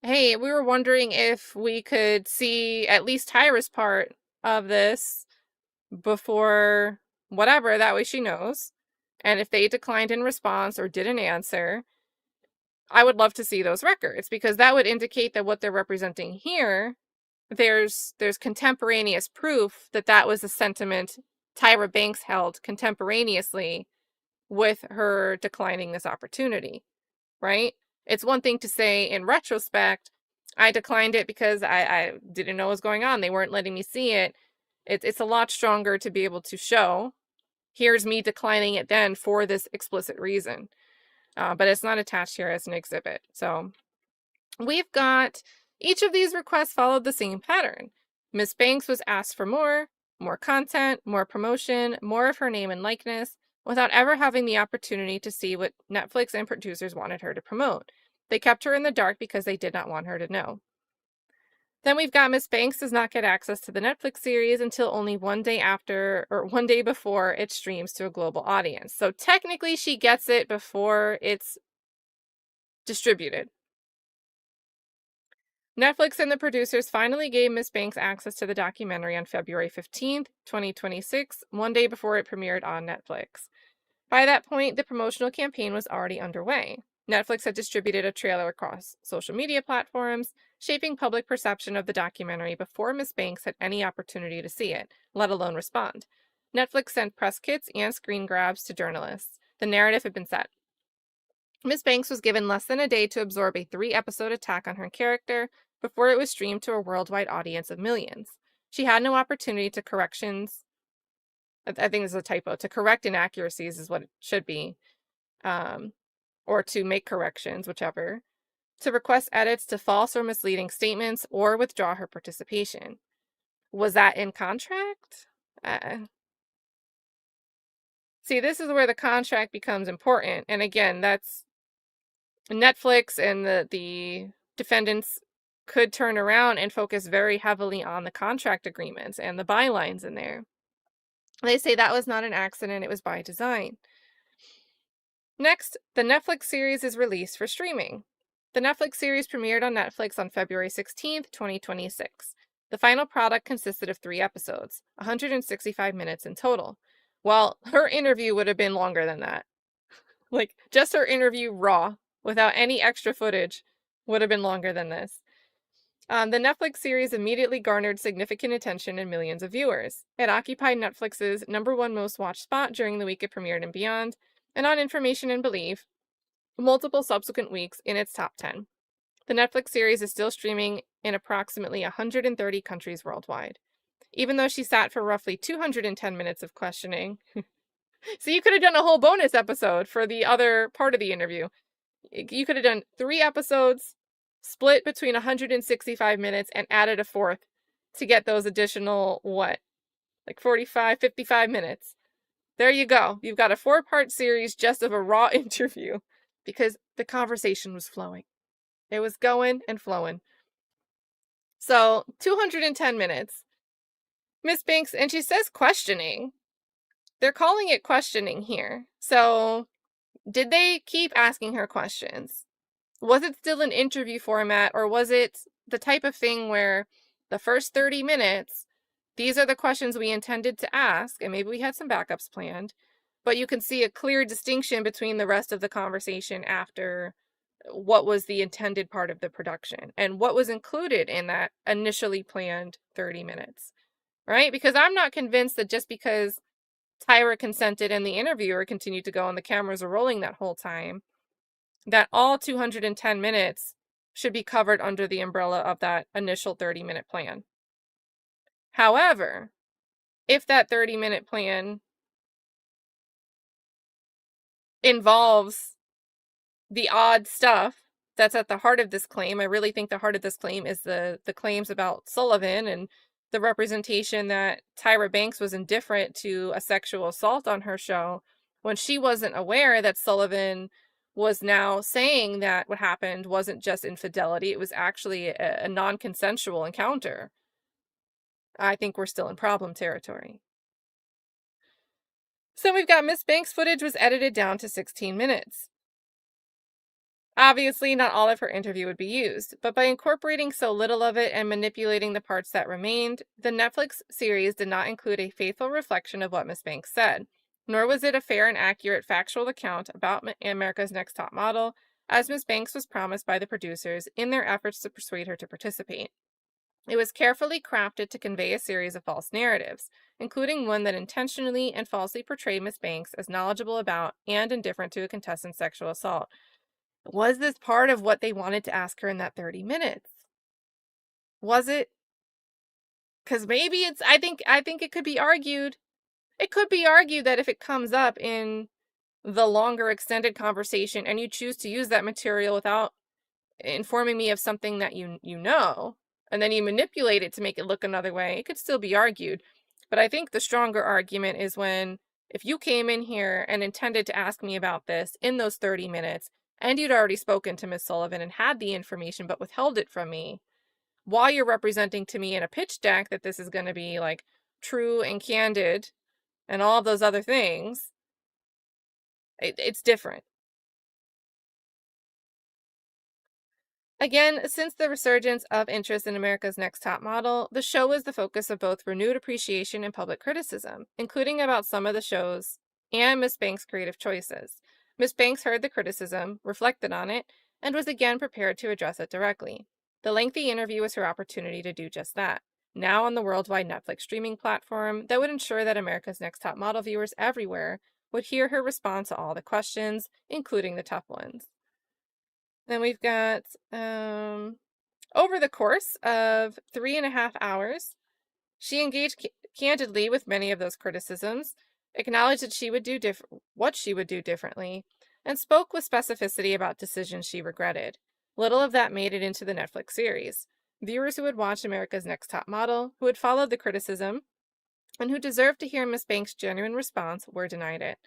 hey, we were wondering if we could see at least Tyra's part of this before whatever, that way she knows. And if they declined in response or didn't answer, I would love to see those records, because that would indicate that what they're representing here, there's contemporaneous proof that that was a sentiment Tyra Banks held contemporaneously with her declining this opportunity, right? It's one thing to say in retrospect, I declined it because I didn't know what was going on. They weren't letting me see it. It's a lot stronger to be able to show, here's me declining it then for this explicit reason. But it's not attached here as an exhibit. So we've got, each of these requests followed the same pattern. Miss Banks was asked for more content, more promotion, more of her name and likeness, without ever having the opportunity to see what Netflix and producers wanted her to promote. They kept her in the dark because they did not want her to know. Then we've got Miss Banks does not get access to the Netflix series until only one day before it streams to a global audience. So technically she gets it before it's distributed. Netflix and the producers finally gave Miss Banks access to the documentary on February 15th, 2026, one day before it premiered on Netflix. By that point, the promotional campaign was already underway. Netflix had distributed a trailer across social media platforms, shaping public perception of the documentary before Miss Banks had any opportunity to see it, let alone respond. Netflix sent press kits and screen grabs to journalists. The narrative had been set. Miss Banks was given less than a day to absorb a 3-episode attack on her character before it was streamed to a worldwide audience of millions. She had no opportunity to corrections. I think this is a typo. To correct inaccuracies is what it should be. Or to make corrections, whichever. To request edits to false or misleading statements, or withdraw her participation. Was that in contract? See, this is where the contract becomes important. And again, that's Netflix, and the defendants could turn around and focus very heavily on the contract agreements and the bylines in there. They say that was not an accident, it was by design. Next, the Netflix series is released for streaming. The Netflix series premiered on Netflix on February 16th, 2026. The final product consisted of 3 episodes, 165 minutes in total. Well, her interview would have been longer than that. Like, just her interview raw, without any extra footage, would have been longer than this. The Netflix series immediately garnered significant attention and millions of viewers. It occupied Netflix's #1 most watched spot during the week it premiered and beyond, and on Information and Believe, multiple subsequent weeks in its top 10. The Netflix series is still streaming in approximately 130 countries worldwide. Even though she sat for roughly 210 minutes of questioning. So you could have done a whole bonus episode for the other part of the interview. You could have done 3 episodes, split between 165 minutes, and added a 4th to get those additional, 45, 55 minutes. There you go. You've got a 4-part series just of a raw interview, because the conversation was flowing. It was going and flowing. So 210 minutes. Miss Banks, and she says questioning. They're calling it questioning here. So, did they keep asking her questions? Was it still an interview format, or was it the type of thing where the first 30 minutes, these are the questions we intended to ask, and maybe we had some backups planned, but you can see a clear distinction between the rest of the conversation after what was the intended part of the production and what was included in that initially planned 30 minutes, right? Because I'm not convinced that just because Tyra consented and the interviewer continued to go and the cameras were rolling that whole time, that all 210 minutes should be covered under the umbrella of that initial 30-minute plan. However, if that 30-minute plan involves the odd stuff that's at the heart of this claim, I really think the heart of this claim is the claims about Sullivan and the representation that Tyra Banks was indifferent to a sexual assault on her show when she wasn't aware that Sullivan was now saying that what happened wasn't just infidelity, it was actually a non-consensual encounter. I think we're still in problem territory. So we've got Miss Banks' footage was edited down to 16 minutes. Obviously, not all of her interview would be used, but by incorporating so little of it and manipulating the parts that remained, the Netflix series did not include a faithful reflection of what Miss Banks said, nor was it a fair and accurate factual account about America's Next Top Model, as Miss Banks was promised by the producers in their efforts to persuade her to participate. It was carefully crafted to convey a series of false narratives, including one that intentionally and falsely portrayed Miss Banks as knowledgeable about and indifferent to a contestant's sexual assault. Was this part of what they wanted to ask her in that 30 minutes? Was it? Because maybe it's, I think it could be argued. It could be argued that if it comes up in the longer extended conversation and you choose to use that material without informing me of something that you know, and then you manipulate it to make it look another way, it could still be argued. But I think the stronger argument is when, if you came in here and intended to ask me about this in those 30 minutes, and you'd already spoken to Miss Sullivan and had the information but withheld it from me, while you're representing to me in a pitch deck that this is going to be like true and candid and all of those other things, it's different. Again, since the resurgence of interest in America's Next Top Model, the show was the focus of both renewed appreciation and public criticism, including about some of the shows and Miss Banks' creative choices. Miss Banks heard the criticism, reflected on it, and was again prepared to address it directly. The lengthy interview was her opportunity to do just that, now on the worldwide Netflix streaming platform that would ensure that America's Next Top Model viewers everywhere would hear her respond to all the questions, including the tough ones. Then we've got, over the course of 3.5 hours, she engaged candidly with many of those criticisms, acknowledged that she would do what she would do differently, and spoke with specificity about decisions she regretted. Little of that made it into the Netflix series. Viewers who had watched America's Next Top Model, who had followed the criticism, and who deserved to hear Miss Banks' genuine response were denied it.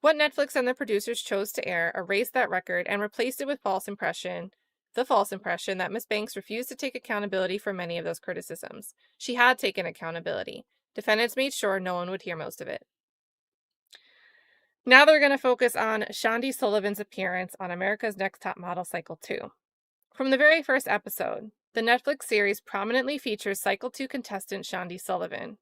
What Netflix and the producers chose to air erased that record and replaced it with the false impression that Miss Banks refused to take accountability for many of those criticisms. She had taken accountability. Defendants made sure no one would hear most of it. Now they're going to focus on Shandi Sullivan's appearance on America's Next Top Model Cycle 2. From the very first episode, the Netflix series prominently features Cycle 2 contestant Shandi Sullivan.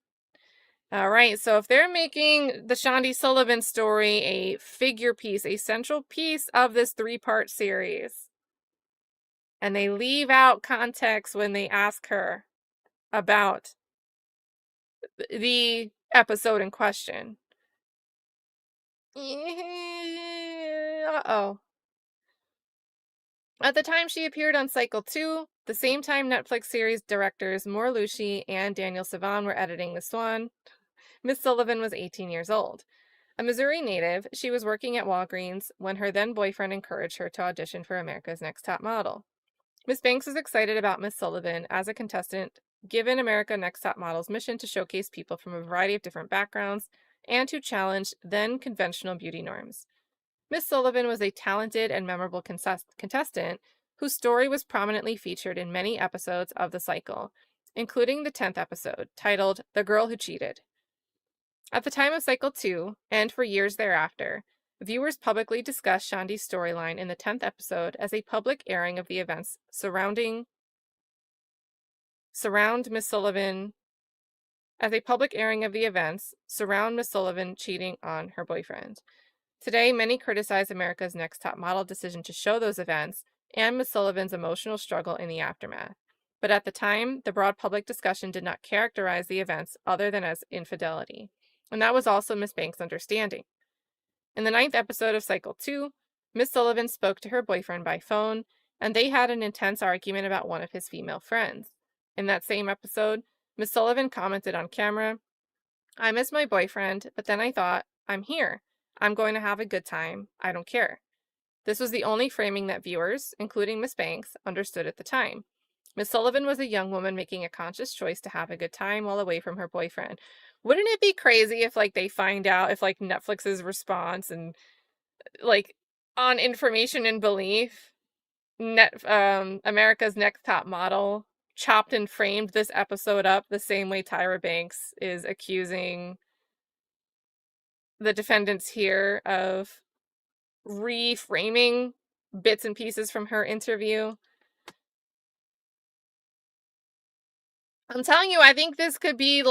All right, so if they're making the Shandi Sullivan story a figure piece, a central piece of this 3-part series, and they leave out context when they ask her about the episode in question. Uh-oh. At the time she appeared on Cycle 2, the same time Netflix series directors Maura Lucci and Daniel Savan were editing The Swan, Miss Sullivan was 18 years old. A Missouri native, she was working at Walgreens when her then-boyfriend encouraged her to audition for America's Next Top Model. Miss Banks was excited about Miss Sullivan as a contestant, given America Next Top Model's mission to showcase people from a variety of different backgrounds and to challenge then-conventional beauty norms. Miss Sullivan was a talented and memorable contestant whose story was prominently featured in many episodes of the cycle, including the 10th episode, titled The Girl Who Cheated. At the time of Cycle 2, and for years thereafter, viewers publicly discussed Shandi's storyline in the 10th episode as a public airing of the events surround Miss Sullivan cheating on her boyfriend. Today, many criticize America's Next Top Model decision to show those events and Miss Sullivan's emotional struggle in the aftermath. But at the time, the broad public discussion did not characterize the events other than as infidelity. And that was also Miss Banks' understanding. In the 9th episode of Cycle 2, Miss Sullivan spoke to her boyfriend by phone, and they had an intense argument about one of his female friends. In that same episode, Miss Sullivan commented on camera, "I miss my boyfriend, but then I thought, I'm here. I'm going to have a good time. I don't care." This was the only framing that viewers, including Miss Banks, understood at the time. Miss Sullivan was a young woman making a conscious choice to have a good time while away from her boyfriend. Wouldn't it be crazy if they find out if Netflix's response and on information and belief, America's Next Top Model chopped and framed this episode up the same way Tyra Banks is accusing the defendants here of reframing bits and pieces from her interview. I'm telling you, I think this could be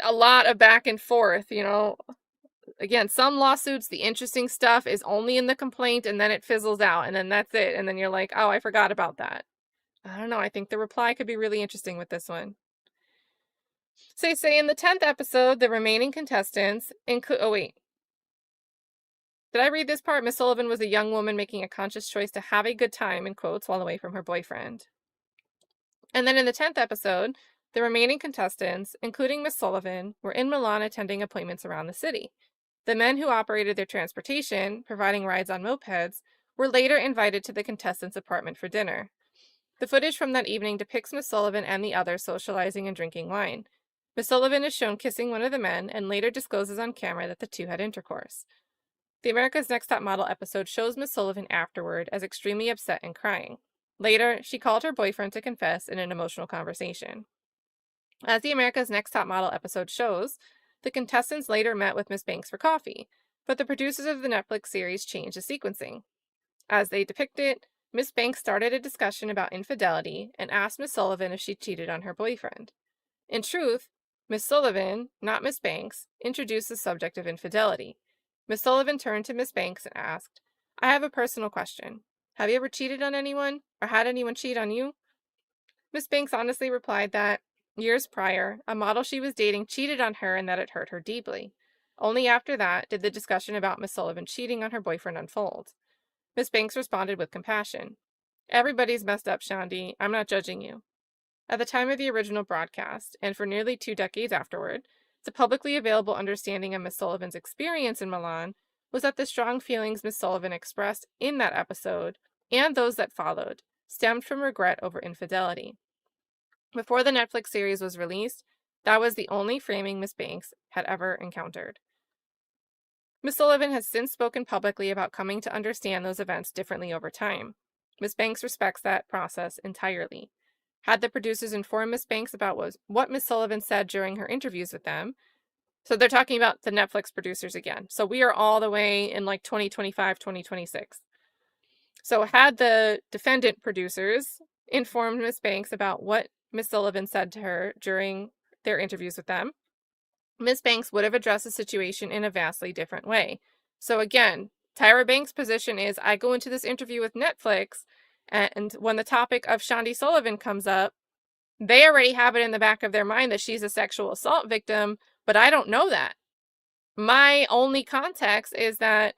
a lot of back and forth, Again, some lawsuits, the interesting stuff is only in the complaint and then it fizzles out and then that's it. And then you're like, oh, I forgot about that. I don't know. I think the reply could be really interesting with this one. So say in the 10th episode, the remaining contestants include... Oh, wait. Did I read this part? Miss Sullivan was a young woman making a conscious choice to have a good time, in quotes, while away from her boyfriend. And then in the 10th episode, the remaining contestants, including Miss Sullivan, were in Milan attending appointments around the city. The men who operated their transportation, providing rides on mopeds, were later invited to the contestants' apartment for dinner. The footage from that evening depicts Miss Sullivan and the others socializing and drinking wine. Miss Sullivan is shown kissing one of the men and later discloses on camera that the two had intercourse. The America's Next Top Model episode shows Miss Sullivan afterward as extremely upset and crying. Later, she called her boyfriend to confess in an emotional conversation. As the America's Next Top Model episode shows, the contestants later met with Miss Banks for coffee, but the producers of the Netflix series changed the sequencing. As they depict it, Miss Banks started a discussion about infidelity and asked Miss Sullivan if she cheated on her boyfriend. In truth, Miss Sullivan, not Miss Banks, introduced the subject of infidelity. Miss Sullivan turned to Miss Banks and asked, "I have a personal question. Have you ever cheated on anyone, or had anyone cheat on you?" Miss Banks honestly replied that, years prior, a model she was dating cheated on her and that it hurt her deeply. Only after that did the discussion about Miss Sullivan cheating on her boyfriend unfold. Miss Banks responded with compassion. "Everybody's messed up, Shandi. I'm not judging you." At the time of the original broadcast, and for nearly 2 decades afterward, the publicly available understanding of Miss Sullivan's experience in Milan was that the strong feelings Miss Sullivan expressed in that episode, and those that followed, stemmed from regret over infidelity. Before the Netflix series was released, that was the only framing Miss Banks had ever encountered. Miss Sullivan has since spoken publicly about coming to understand those events differently over time. Miss Banks respects that process entirely. Had the producers informed Miss Banks about what Miss Sullivan said during her interviews with them, so they're talking about the Netflix producers again. So we are all the way in 2025, 2026. So had the defendant producers informed Miss Banks about what Miss Sullivan said to her during their interviews with them, Miss Banks would have addressed the situation in a vastly different way. So again, Tyra Banks' position is, I go into this interview with Netflix, and when the topic of Shandi Sullivan comes up, they already have it in the back of their mind that she's a sexual assault victim, but I don't know that. My only context is that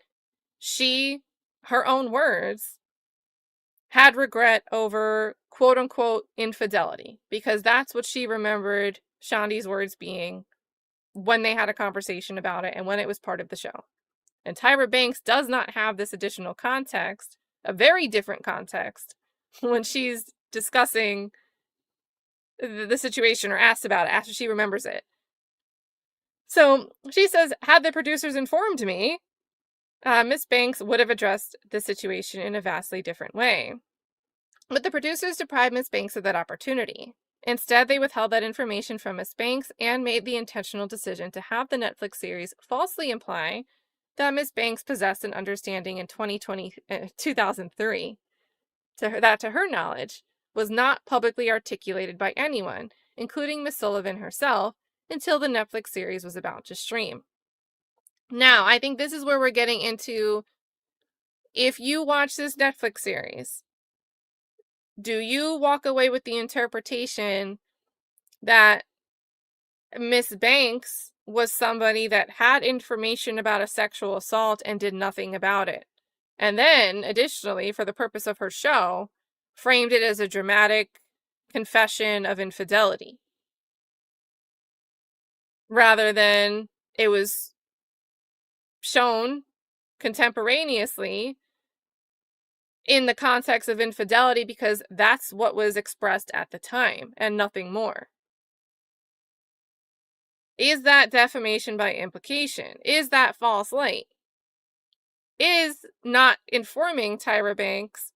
she, her own words, had regret over quote-unquote infidelity, because that's what she remembered Shandi's words being when they had a conversation about it and when it was part of the show. And Tyra Banks does not have this additional context, a very different context, when she's discussing the situation or asked about it after she remembers it. So she says, had the producers informed me, Miss Banks would have addressed the situation in a vastly different way. But the producers deprived Miss Banks of that opportunity. Instead, they withheld that information from Miss Banks and made the intentional decision to have the Netflix series falsely imply that Miss Banks possessed an understanding in 2003 that, to her knowledge, was not publicly articulated by anyone, including Miss Sullivan herself, until the Netflix series was about to stream. Now, I think this is where we're getting into, if you watch this Netflix series, do you walk away with the interpretation that Miss Banks was somebody that had information about a sexual assault and did nothing about it? And then, additionally, for the purpose of her show, framed it as a dramatic confession of infidelity, rather than it was shown contemporaneously in the context of infidelity because that's what was expressed at the time and nothing more. Is that defamation by implication? Is that false light? Is not informing Tyra Banks,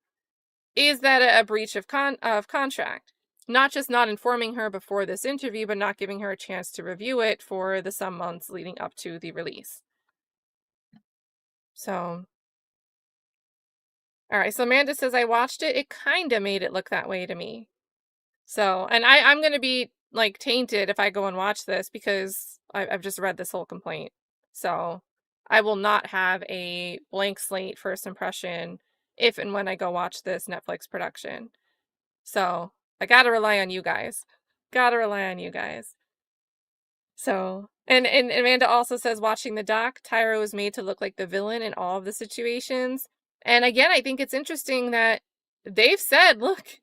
is that a breach of contract? Not just not informing her before this interview, but not giving her a chance to review it for the some months leading up to the release. So, all right. So Amanda says, I watched it. It kind of made it look that way to me. So, and I'm going to be like tainted if I go and watch this because I've just read this whole complaint. So I will not have a blank slate first impression if and when I go watch this Netflix production. So I got to rely on you guys. Got to rely on you guys. So, and Amanda also says, watching the doc, Tyra was made to look like the villain in all of the situations. And again, I think it's interesting that they've said, look,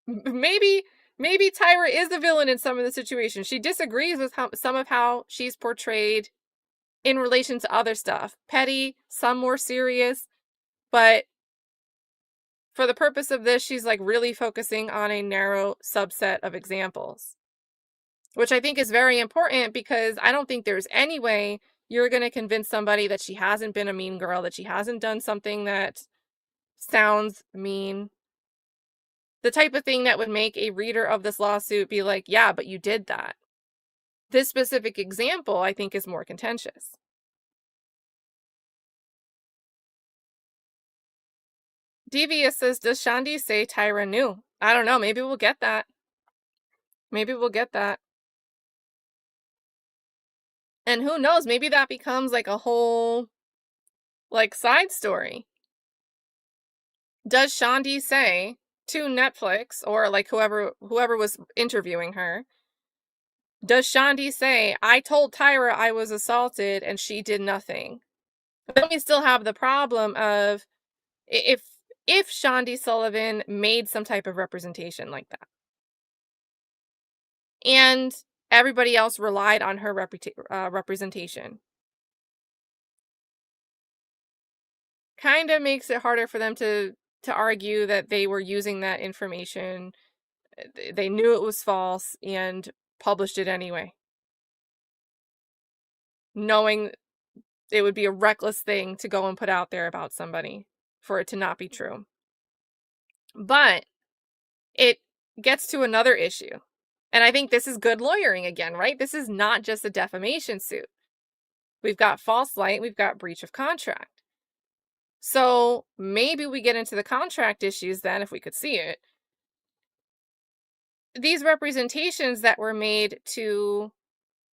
maybe Tyra is the villain in some of the situations. She disagrees with some of how she's portrayed in relation to other stuff. Petty, some more serious. But for the purpose of this, she's like really focusing on a narrow subset of examples, which I think is very important because I don't think there's any way you're going to convince somebody that she hasn't been a mean girl, that she hasn't done something that sounds mean. The type of thing that would make a reader of this lawsuit be like, yeah, but you did that. This specific example, I think, is more contentious. Devious says, does Shandi say Tyra knew? I don't know. Maybe we'll get that. Maybe we'll get that. And who knows? Maybe that becomes like a whole like side story. Does Shandi say to Netflix or like whoever was interviewing her, does Shandi say, I told Tyra I was assaulted and she did nothing? Then we still have the problem of if Shandi Sullivan made some type of representation like that and everybody else relied on her representation, kind of makes it harder for them to argue that they were using that information. They knew it was false and published it anyway, knowing it would be a reckless thing to go and put out there about somebody for it to not be true. But it gets to another issue. And I think this is good lawyering again, right? This is not just a defamation suit. We've got false light, we've got breach of contract. So maybe we get into the contract issues then, if we could see it. These representations that were made to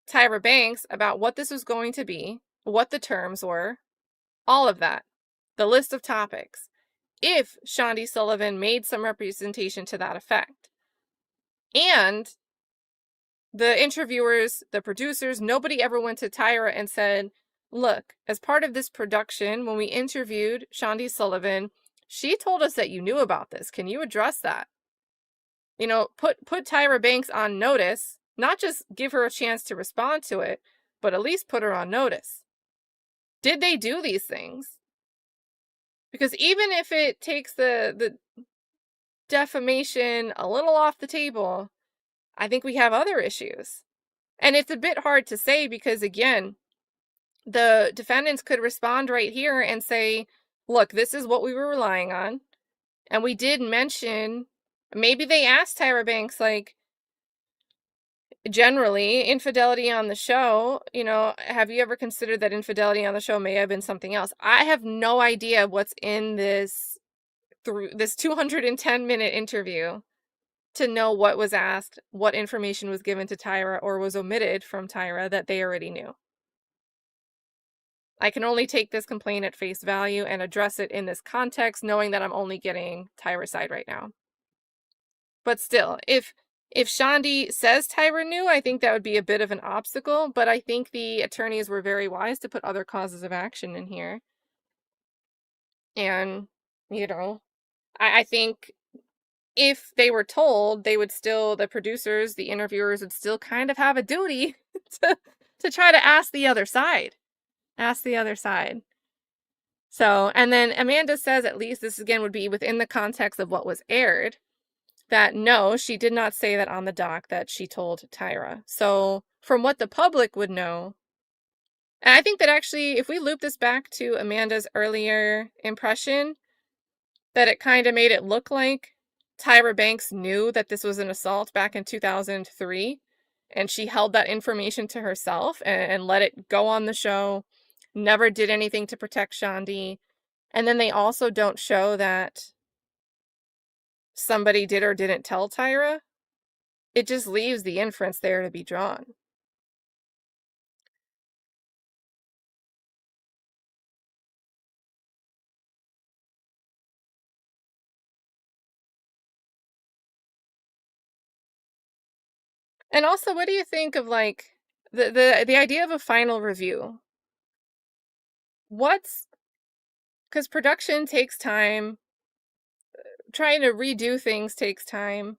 Tyra Banks about what this was going to be, what the terms were, all of that, the list of topics. If Shandi Sullivan made some representation to that effect, and the interviewers, the producers, nobody ever went to Tyra and said, look, as part of this production, when we interviewed Shandi Sullivan, she told us that you knew about this. Can you address that? You know, put Tyra Banks on notice, not just give her a chance to respond to it, but at least put her on notice. Did they do these things? Because even if it takes the defamation a little off the table, I think we have other issues. And it's a bit hard to say because, again, the defendants could respond right here and say, look, this is what we were relying on. And we did mention, maybe they asked Tyra Banks, like, generally, infidelity on the show, have you ever considered that infidelity on the show may have been something else? I have no idea what's in this through this 210-minute interview to know what was asked, what information was given to Tyra or was omitted from Tyra that they already knew. I can only take this complaint at face value and address it in this context, knowing that I'm only getting Tyra's side right now. But still, if Shandi says Tyra knew, I think that would be a bit of an obstacle, but I think the attorneys were very wise to put other causes of action in here. And, I think if they were told, they would still, the producers, the interviewers would still kind of have a duty to try to ask the other side. Ask the other side. So, and then Amanda says, at least this again would be within the context of what was aired, that no, she did not say that on the doc that she told Tyra. So, from what the public would know, and I think that actually, if we loop this back to Amanda's earlier impression, that it kind of made it look like Tyra Banks knew that this was an assault back in 2003, and she held that information to herself and let it go on the show, never did anything to protect Shandi. And then they also don't show that somebody did or didn't tell Tyra. It just leaves the inference there to be drawn. And also, what do you think of like the idea of a final review? Because production takes time, trying to redo things takes time.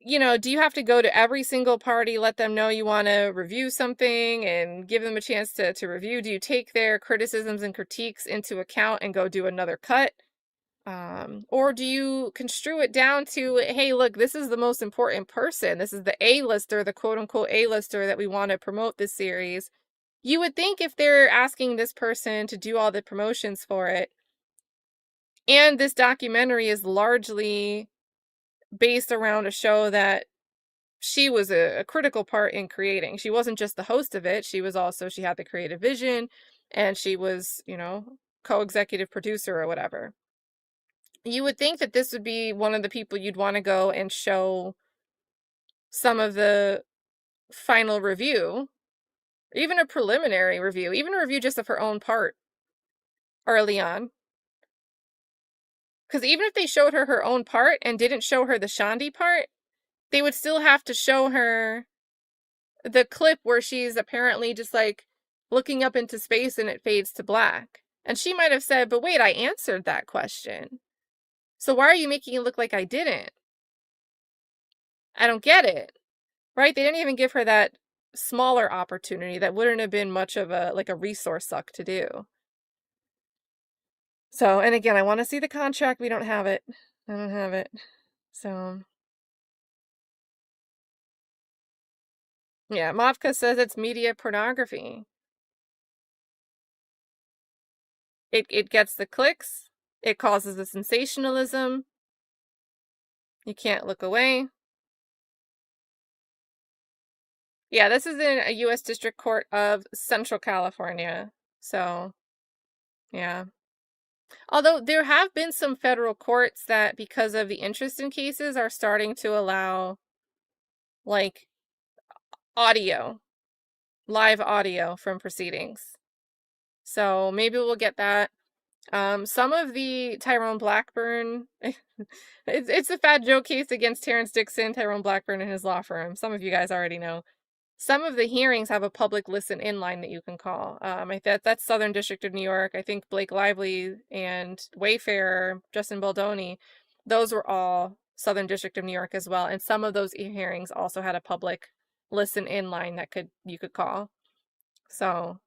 Do you have to go to every single party, let them know you want to review something and give them a chance to review? Do you take their criticisms and critiques into account and go do another cut? Or do you construe it down to, hey, look, this is the most important person. This is the A-lister, the quote-unquote A-lister that we want to promote this series. You would think if they're asking this person to do all the promotions for it, and this documentary is largely based around a show that she was a critical part in creating. She wasn't just the host of it. She had the creative vision, and she was, co-executive producer or whatever. You would think that this would be one of the people you'd want to go and show some of the final review, even a preliminary review, even a review just of her own part early on. Because even if they showed her own part and didn't show her the Shandi part, they would still have to show her the clip where she's apparently just like looking up into space and it fades to black. And she might have said, but wait, I answered that question. So why are you making it look like I didn't? I don't get it. Right? They didn't even give her that smaller opportunity that wouldn't have been much of a resource suck to do. So, and again, I want to see the contract. We don't have it. I don't have it. So, yeah, Mavka says it's media pornography. It gets the clicks. It causes the sensationalism. You can't look away. Yeah, this is in a U.S. District Court of Central California. So, yeah. Although there have been some federal courts that, because of the interest in cases, are starting to allow, like, live audio from proceedings. So maybe we'll get that. Some of the Tyrone Blackburn, it's a fat joke case against Terrence Dixon, Tyrone Blackburn, and his law firm. Some of you guys already know. Some of the hearings have a public listen-in line that you can call. That's Southern District of New York. I think Blake Lively and Wayfarer, Justin Baldoni, those were all Southern District of New York as well. And some of those hearings also had a public listen-in line that you could call. So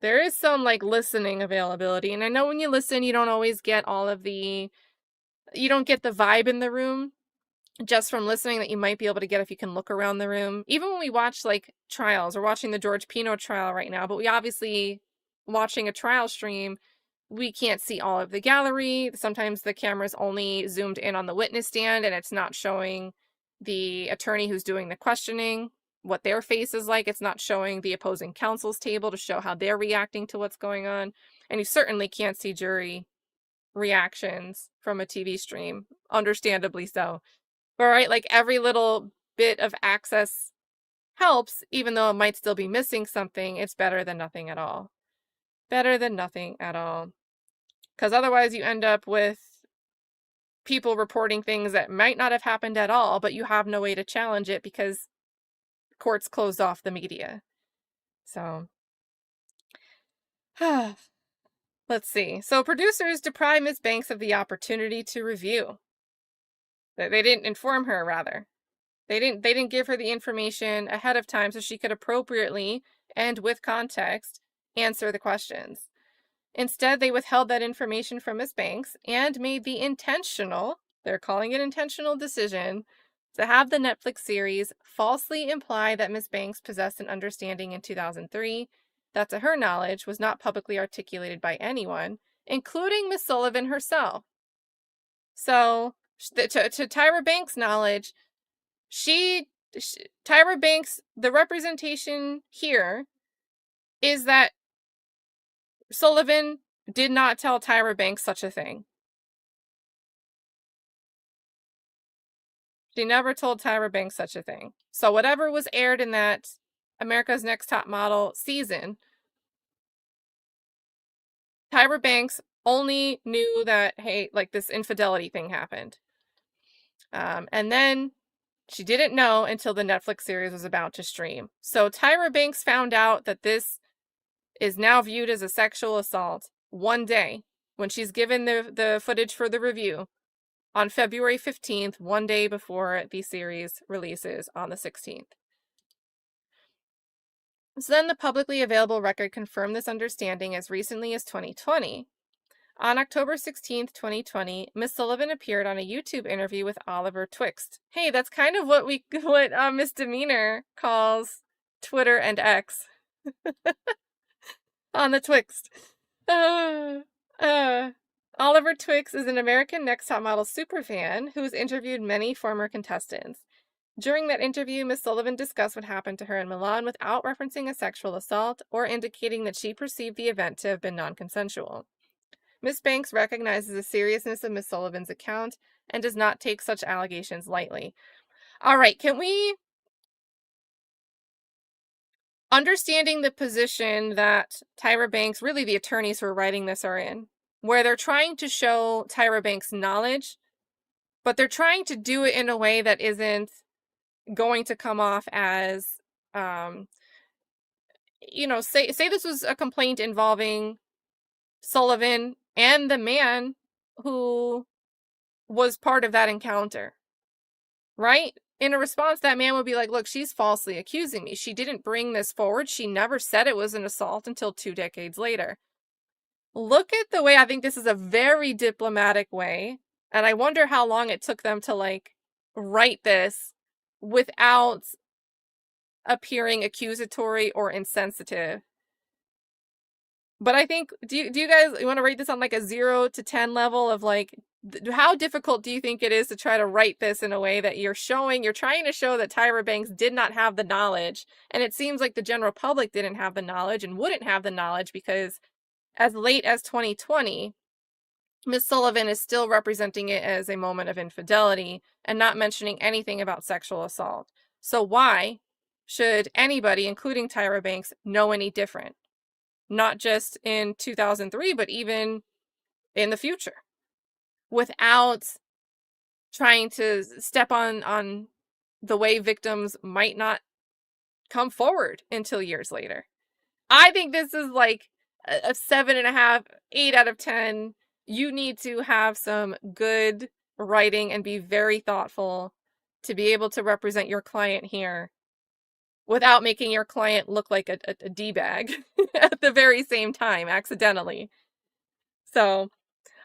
there is some listening availability. And I know when you listen, you don't always get you don't get the vibe in the room just from listening that you might be able to get if you can look around the room. Even when we watch trials, we're watching the George Pino trial right now, but we obviously, watching a trial stream, we can't see all of the gallery. Sometimes the camera's only zoomed in on the witness stand and it's not showing, the attorney who's doing the questioning, what their face is like. It's not showing the opposing counsel's table to show how they're reacting to what's going on. And you certainly can't see jury reactions from a TV stream, understandably so. But right, like every little bit of access helps, even though it might still be missing something. It's better than nothing at all. Better than nothing at all. Because otherwise you end up with people reporting things that might not have happened at all, but you have no way to challenge it because courts closed off the media. So, let's see. So producers deprive Ms. Banks of the opportunity to review. They didn't inform her, rather. They didn't give her the information ahead of time so she could appropriately and with context answer the questions. Instead, they withheld that information from Ms. Banks and made the intentional, they're calling it intentional, decision to have the Netflix series falsely imply that Ms. Banks possessed an understanding in 2003 that, to her knowledge, was not publicly articulated by anyone, including Ms. Sullivan herself. So, to Tyra Banks' knowledge, Tyra Banks, the representation here is that Sullivan did not tell Tyra Banks such a thing. She never told Tyra Banks such a thing. So whatever was aired in that America's Next Top Model season, Tyra Banks only knew that, hey, like this infidelity thing happened. And then she didn't know until the Netflix series was about to stream. So Tyra Banks found out that this is now viewed as a sexual assault one day when she's given the footage for the review on February 15th, one day before the series releases on the 16th. So then the publicly available record confirmed this understanding as recently as 2020. On October 16th, 2020, Miss Sullivan appeared on a YouTube interview with Oliver Twixt. Hey, that's kind of what Miss Demeanor calls Twitter and X. On the Twixt. Oliver Twixt is an American Next Top Model superfan who's interviewed many former contestants. During that interview, Miss Sullivan discussed what happened to her in Milan without referencing a sexual assault or indicating that she perceived the event to have been non-consensual. Miss Banks recognizes the seriousness of Miss Sullivan's account and does not take such allegations lightly. All right, can we... Understanding the position that Tyra Banks, really the attorneys who are writing this are in, where they're trying to show Tyra Banks' knowledge, but they're trying to do it in a way that isn't going to come off as, say this was a complaint involving Sullivan and the man who was part of that encounter, right? In a response, that man would be like, look, she's falsely accusing me. She didn't bring this forward. She never said it was an assault until 2 decades later. Look at the way, I think this is a very diplomatic way. And I wonder how long it took them to write this without appearing accusatory or insensitive. But I think, do you guys want to rate this on a 0 to 10 level of how difficult do you think it is to try to write this in a way that you're trying to show that Tyra Banks did not have the knowledge, and it seems like the general public didn't have the knowledge and wouldn't have the knowledge because as late as 2020, Miss Sullivan is still representing it as a moment of infidelity and not mentioning anything about sexual assault. So why should anybody, including Tyra Banks, know any different? Not just in 2003, but even in the future, without trying to step on the way victims might not come forward until years later. I think this is a 7.5, 8 out of 10. You need to have some good writing and be very thoughtful to be able to represent your client here without making your client look like a D-bag at the very same time, accidentally. So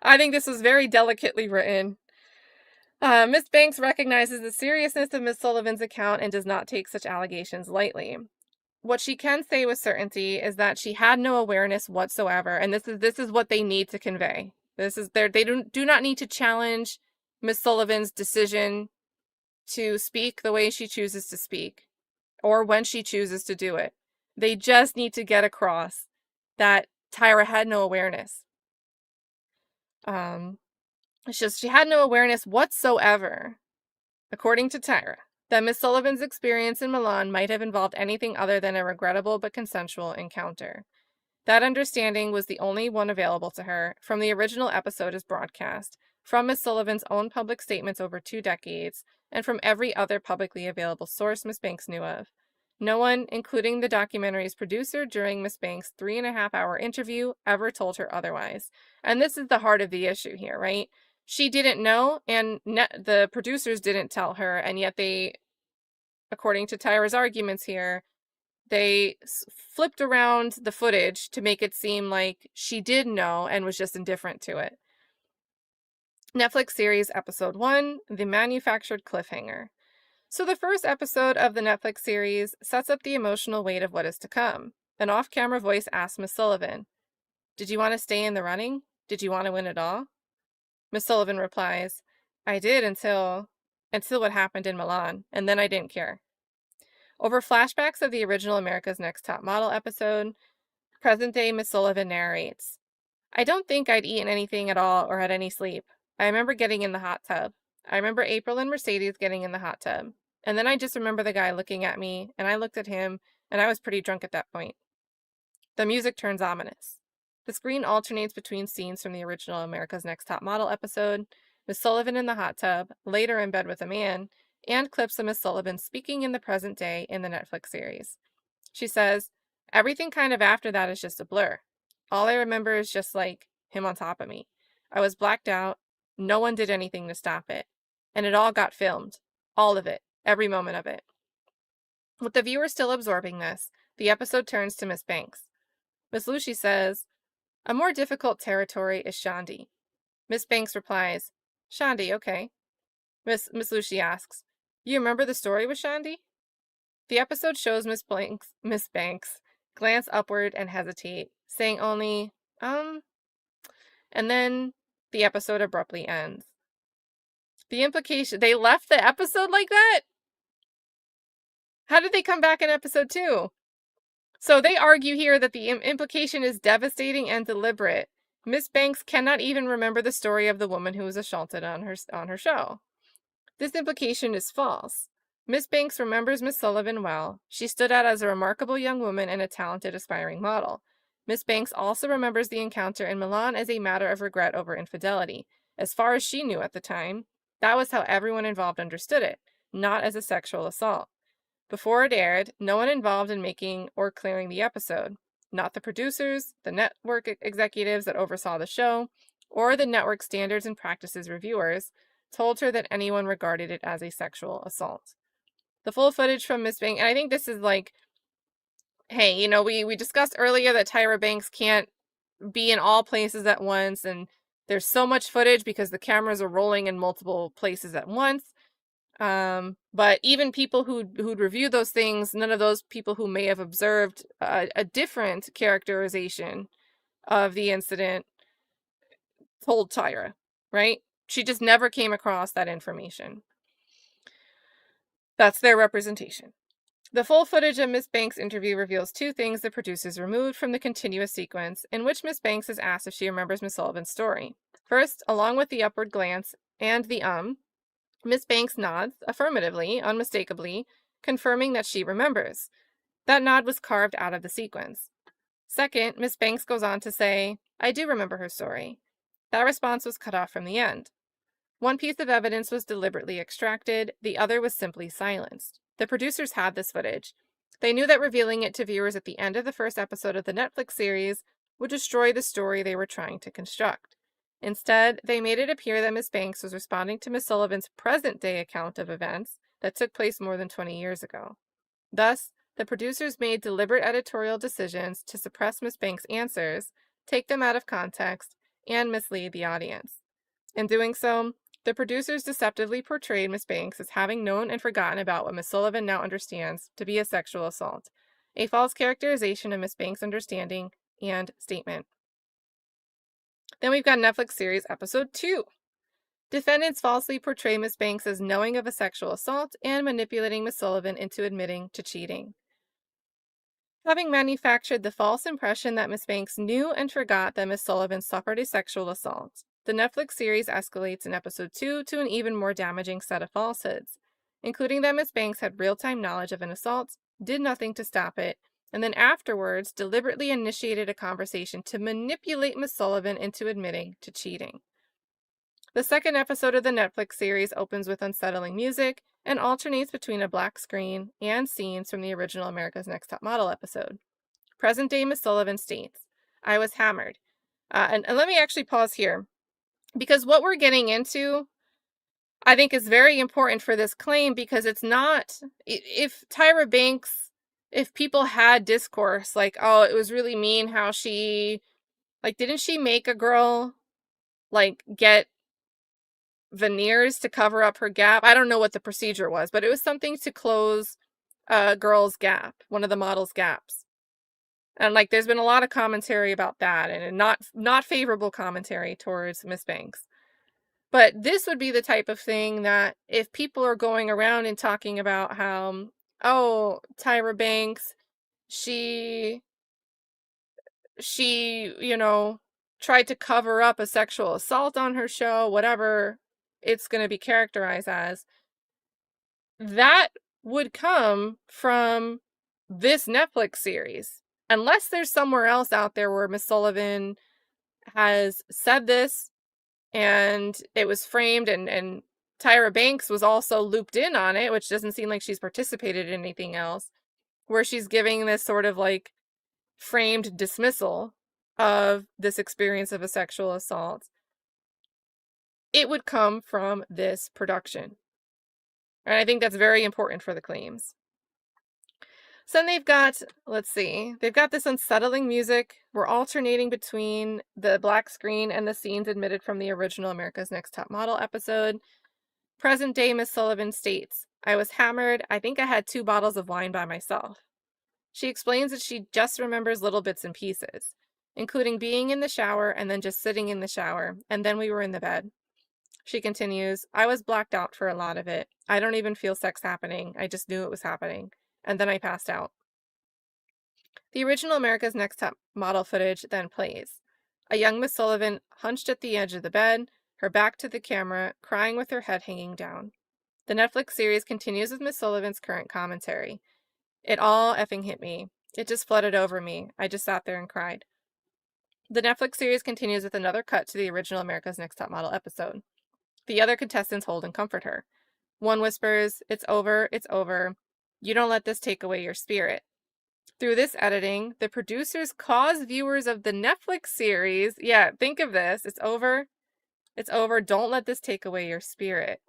I think this was very delicately written. Miss Banks recognizes the seriousness of Miss Sullivan's account and does not take such allegations lightly. What she can say with certainty is that she had no awareness whatsoever, and this is what they need to convey. They do not need to challenge Miss Sullivan's decision to speak the way she chooses to speak or when she chooses to do it. They just need to get across that Tyra had no awareness. It's just she had no awareness whatsoever, according to Tyra, that Miss Sullivan's experience in Milan might have involved anything other than a regrettable but consensual encounter. That understanding was the only one available to her from the original episode as broadcast, from Miss Sullivan's own public statements over 2 decades, and from every other publicly available source Miss Banks knew of. No one, including the documentary's producer during Miss Banks' 3.5-hour interview, ever told her otherwise. And this is the heart of the issue here, right? She didn't know, and the producers didn't tell her, and yet they, according to Tyra's arguments here, they flipped around the footage to make it seem like she did know and was just indifferent to it. Netflix series episode 1, The Manufactured Cliffhanger. So the first episode of the Netflix series sets up the emotional weight of what is to come. An off-camera voice asks Miss Sullivan, "Did you want to stay in the running? Did you want to win it all?" Miss Sullivan replies, "I did until what happened in Milan, and then I didn't care." Over flashbacks of the original America's Next Top Model episode, present-day Miss Sullivan narrates, "I don't think I'd eaten anything at all or had any sleep. I remember getting in the hot tub. I remember April and Mercedes getting in the hot tub. And then I just remember the guy looking at me, and I looked at him, and I was pretty drunk at that point." The music turns ominous. The screen alternates between scenes from the original America's Next Top Model episode, Miss Sullivan in the hot tub, later in bed with a man, and clips of Miss Sullivan speaking in the present day in the Netflix series. She says, "Everything kind of after that is just a blur. All I remember is just like him on top of me. I was blacked out. No one did anything to stop it. And it all got filmed. All of it. Every moment of it." With the viewer still absorbing this, the episode turns to Miss Banks. Miss Lucy says, "A more difficult territory is Shandi." Miss Banks replies, "Shandi, okay." Miss Lucy asks, "You remember the story with Shandi?" The episode shows Miss Banks glance upward and hesitate, saying only, and then the episode abruptly ends. The implication, they left the episode like that? How did they come back in episode 2? So they argue here that the implication is devastating and deliberate. Miss Banks cannot even remember the story of the woman who was assaulted on her show. This implication is false. Miss Banks remembers Miss Sullivan well. She stood out as a remarkable young woman and a talented aspiring model. Miss Banks also remembers the encounter in Milan as a matter of regret over infidelity. As far as she knew at the time, that was how everyone involved understood it, not as a sexual assault. Before it aired, no one involved in making or clearing the episode, not the producers, the network executives that oversaw the show, or the network standards and practices reviewers, told her that anyone regarded it as a sexual assault. The full footage from Miss Banks, and I think this is like, hey, we discussed earlier that Tyra Banks can't be in all places at once, and there's so much footage because the cameras are rolling in multiple places at once. But even people who'd review those things, none of those people who may have observed a different characterization of the incident told Tyra, right? She just never came across that information. That's their representation. The full footage of Miss Banks' interview reveals 2 things the producers removed from the continuous sequence in which Miss Banks is asked if she remembers Miss Sullivan's story. First, along with the upward glance and the Miss Banks nods affirmatively, unmistakably, confirming that she remembers. That nod was carved out of the sequence. Second, Miss Banks goes on to say, "I do remember her story." That response was cut off from the end. One piece of evidence was deliberately extracted, the other was simply silenced. The producers had this footage. They knew that revealing it to viewers at the end of the first episode of the Netflix series would destroy the story they were trying to construct. Instead, they made it appear that Miss Banks was responding to Miss Sullivan's present-day account of events that took place more than 20 years ago. Thus, the producers made deliberate editorial decisions to suppress Miss Banks' answers, take them out of context, and mislead the audience. In doing so, the producers deceptively portrayed Miss Banks as having known and forgotten about what Miss Sullivan now understands to be a sexual assault, a false characterization of Miss Banks' understanding and statement. Then we've got Netflix series episode 2, Defendants falsely portray Miss Banks as knowing of a sexual assault and manipulating Miss Sullivan into admitting to cheating. Having manufactured the false impression that Miss Banks knew and forgot that Miss Sullivan suffered a sexual assault, the Netflix series escalates in episode 2 to an even more damaging set of falsehoods, including that Miss Banks had real-time knowledge of an assault, did nothing to stop it, and then afterwards deliberately initiated a conversation to manipulate Miss Sullivan into admitting to cheating. The second episode of the Netflix series opens with unsettling music and alternates between a black screen and scenes from the original America's Next Top Model episode. Present-day Miss Sullivan states, "I was hammered." And let me actually pause here, because what we're getting into, I think, is very important for this claim, because it's not, if Tyra Banks, if people had discourse like, oh, it was really mean how she, like, didn't she make a girl, like, get veneers to cover up her gap? I don't know what the procedure was, but it was something to close a girl's gap, one of the model's gaps. And like, there's been a lot of commentary about that, and not favorable commentary towards Miss Banks. But this would be the type of thing that if people are going around and talking about how, oh, Tyra Banks, she, tried to cover up a sexual assault on her show, whatever it's going to be characterized as, that would come from this Netflix series. Unless there's somewhere else out there where Miss Sullivan has said this and it was framed, and Tyra Banks was also looped in on it, which doesn't seem like she's participated in anything else, where she's giving this sort of like framed dismissal of this experience of a sexual assault. It would come from this production. And I think that's very important for the claims. So then they've got, they've got this unsettling music. We're alternating between the black screen and the scenes admitted from the original America's Next Top Model episode. Present day Miss Sullivan states, "I was hammered. I think I had 2 bottles of wine by myself." She explains that she just remembers little bits and pieces, including being in the shower and then just sitting in the shower, and then we were in the bed. She continues, "I was blacked out for a lot of it. I don't even feel sex happening. I just knew it was happening. And then I passed out." The original America's Next Top Model footage then plays. A young Miss Sullivan hunched at the edge of the bed, her back to the camera, crying with her head hanging down. The Netflix series continues with Miss Sullivan's current commentary. "It all effing hit me. It just flooded over me. I just sat there and cried." The Netflix series continues with another cut to the original America's Next Top Model episode. The other contestants hold and comfort her. One whispers, "It's over, it's over. You don't let this take away your spirit." Through this editing, the producers cause viewers of the Netflix series, think of this, it's over, don't let this take away your spirit.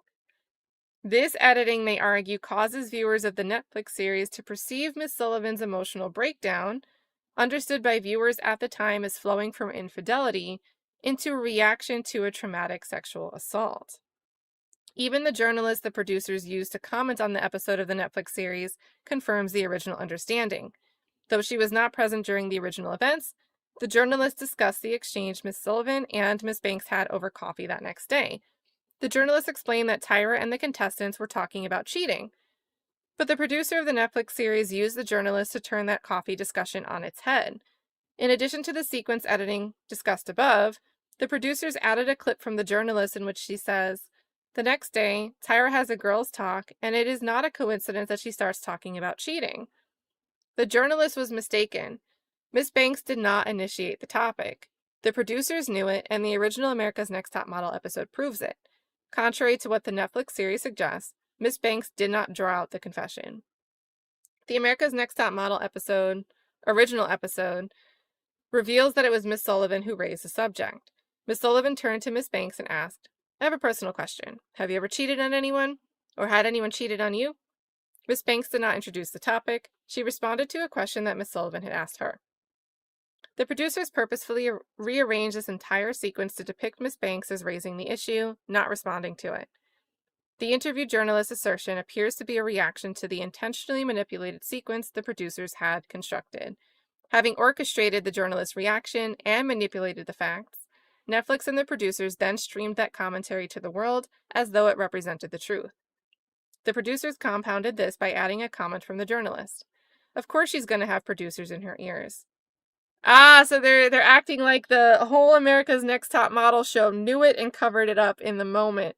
This editing, they argue, causes viewers of the Netflix series to perceive Miss Sullivan's emotional breakdown, understood by viewers at the time as flowing from infidelity, into a reaction to a traumatic sexual assault. Even the journalist the producers used to comment on the episode of the Netflix series confirms the original understanding. Though she was not present during the original events, the journalist discussed the exchange Miss Sullivan and Miss Banks had over coffee that next day. The journalist explained that Tyra and the contestants were talking about cheating. But the producer of the Netflix series used the journalist to turn that coffee discussion on its head. In addition to the sequence editing discussed above, the producers added a clip from the journalist in which she says, "The next day, Tyra has a girls' talk, and it is not a coincidence that she starts talking about cheating." The journalist was mistaken. Miss Banks did not initiate the topic. The producers knew it, and the original America's Next Top Model episode proves it. Contrary to what the Netflix series suggests, Miss Banks did not draw out the confession. The America's Next Top Model original episode, reveals that it was Miss Sullivan who raised the subject. Miss Sullivan turned to Miss Banks and asked, "I have a personal question. Have you ever cheated on anyone? Or had anyone cheated on you?" Miss Banks did not introduce the topic. She responded to a question that Miss Sullivan had asked her. The producers purposefully rearranged this entire sequence to depict Miss Banks as raising the issue, not responding to it. The interview journalist's assertion appears to be a reaction to the intentionally manipulated sequence the producers had constructed. Having orchestrated the journalist's reaction and manipulated the facts, Netflix and the producers then streamed that commentary to the world as though it represented the truth. The producers compounded this by adding a comment from the journalist. Of course she's going to have producers in her ears. Ah, so they're acting like the whole America's Next Top Model show knew it and covered it up in the moment.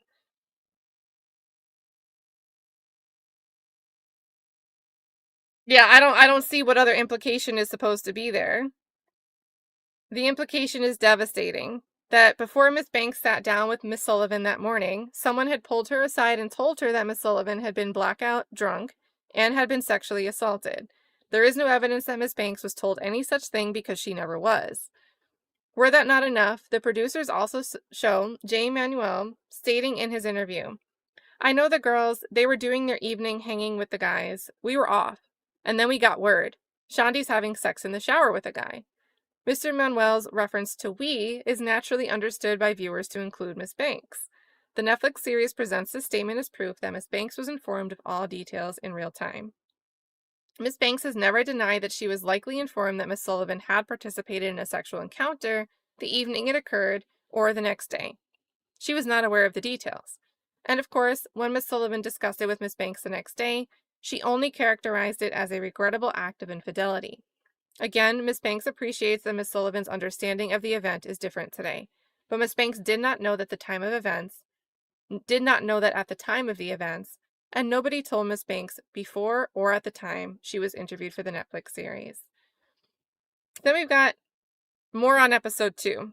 Yeah, I don't see what other implication is supposed to be there. The implication is devastating. That before Miss Banks sat down with Miss Sullivan that morning, someone had pulled her aside and told her that Miss Sullivan had been blackout drunk and had been sexually assaulted. There is no evidence that Miss Banks was told any such thing because she never was. Were that not enough, the producers also show Jay Manuel stating in his interview, "I know the girls, they were doing their evening hanging with the guys. We were off. And then we got word. Shandi's having sex in the shower with a guy." Mr. Manuel's reference to "we" is naturally understood by viewers to include Miss Banks. The Netflix series presents this statement as proof that Miss Banks was informed of all details in real time. Miss Banks has never denied that she was likely informed that Miss Sullivan had participated in a sexual encounter the evening it occurred or the next day. She was not aware of the details. And of course, when Miss Sullivan discussed it with Miss Banks the next day, she only characterized it as a regrettable act of infidelity. Again, Miss Banks appreciates that Miss Sullivan's understanding of the event is different today, but Miss Banks did not know that at the time of the events, and nobody told Miss Banks before or at the time she was interviewed for the Netflix series. Then we've got more on episode 2.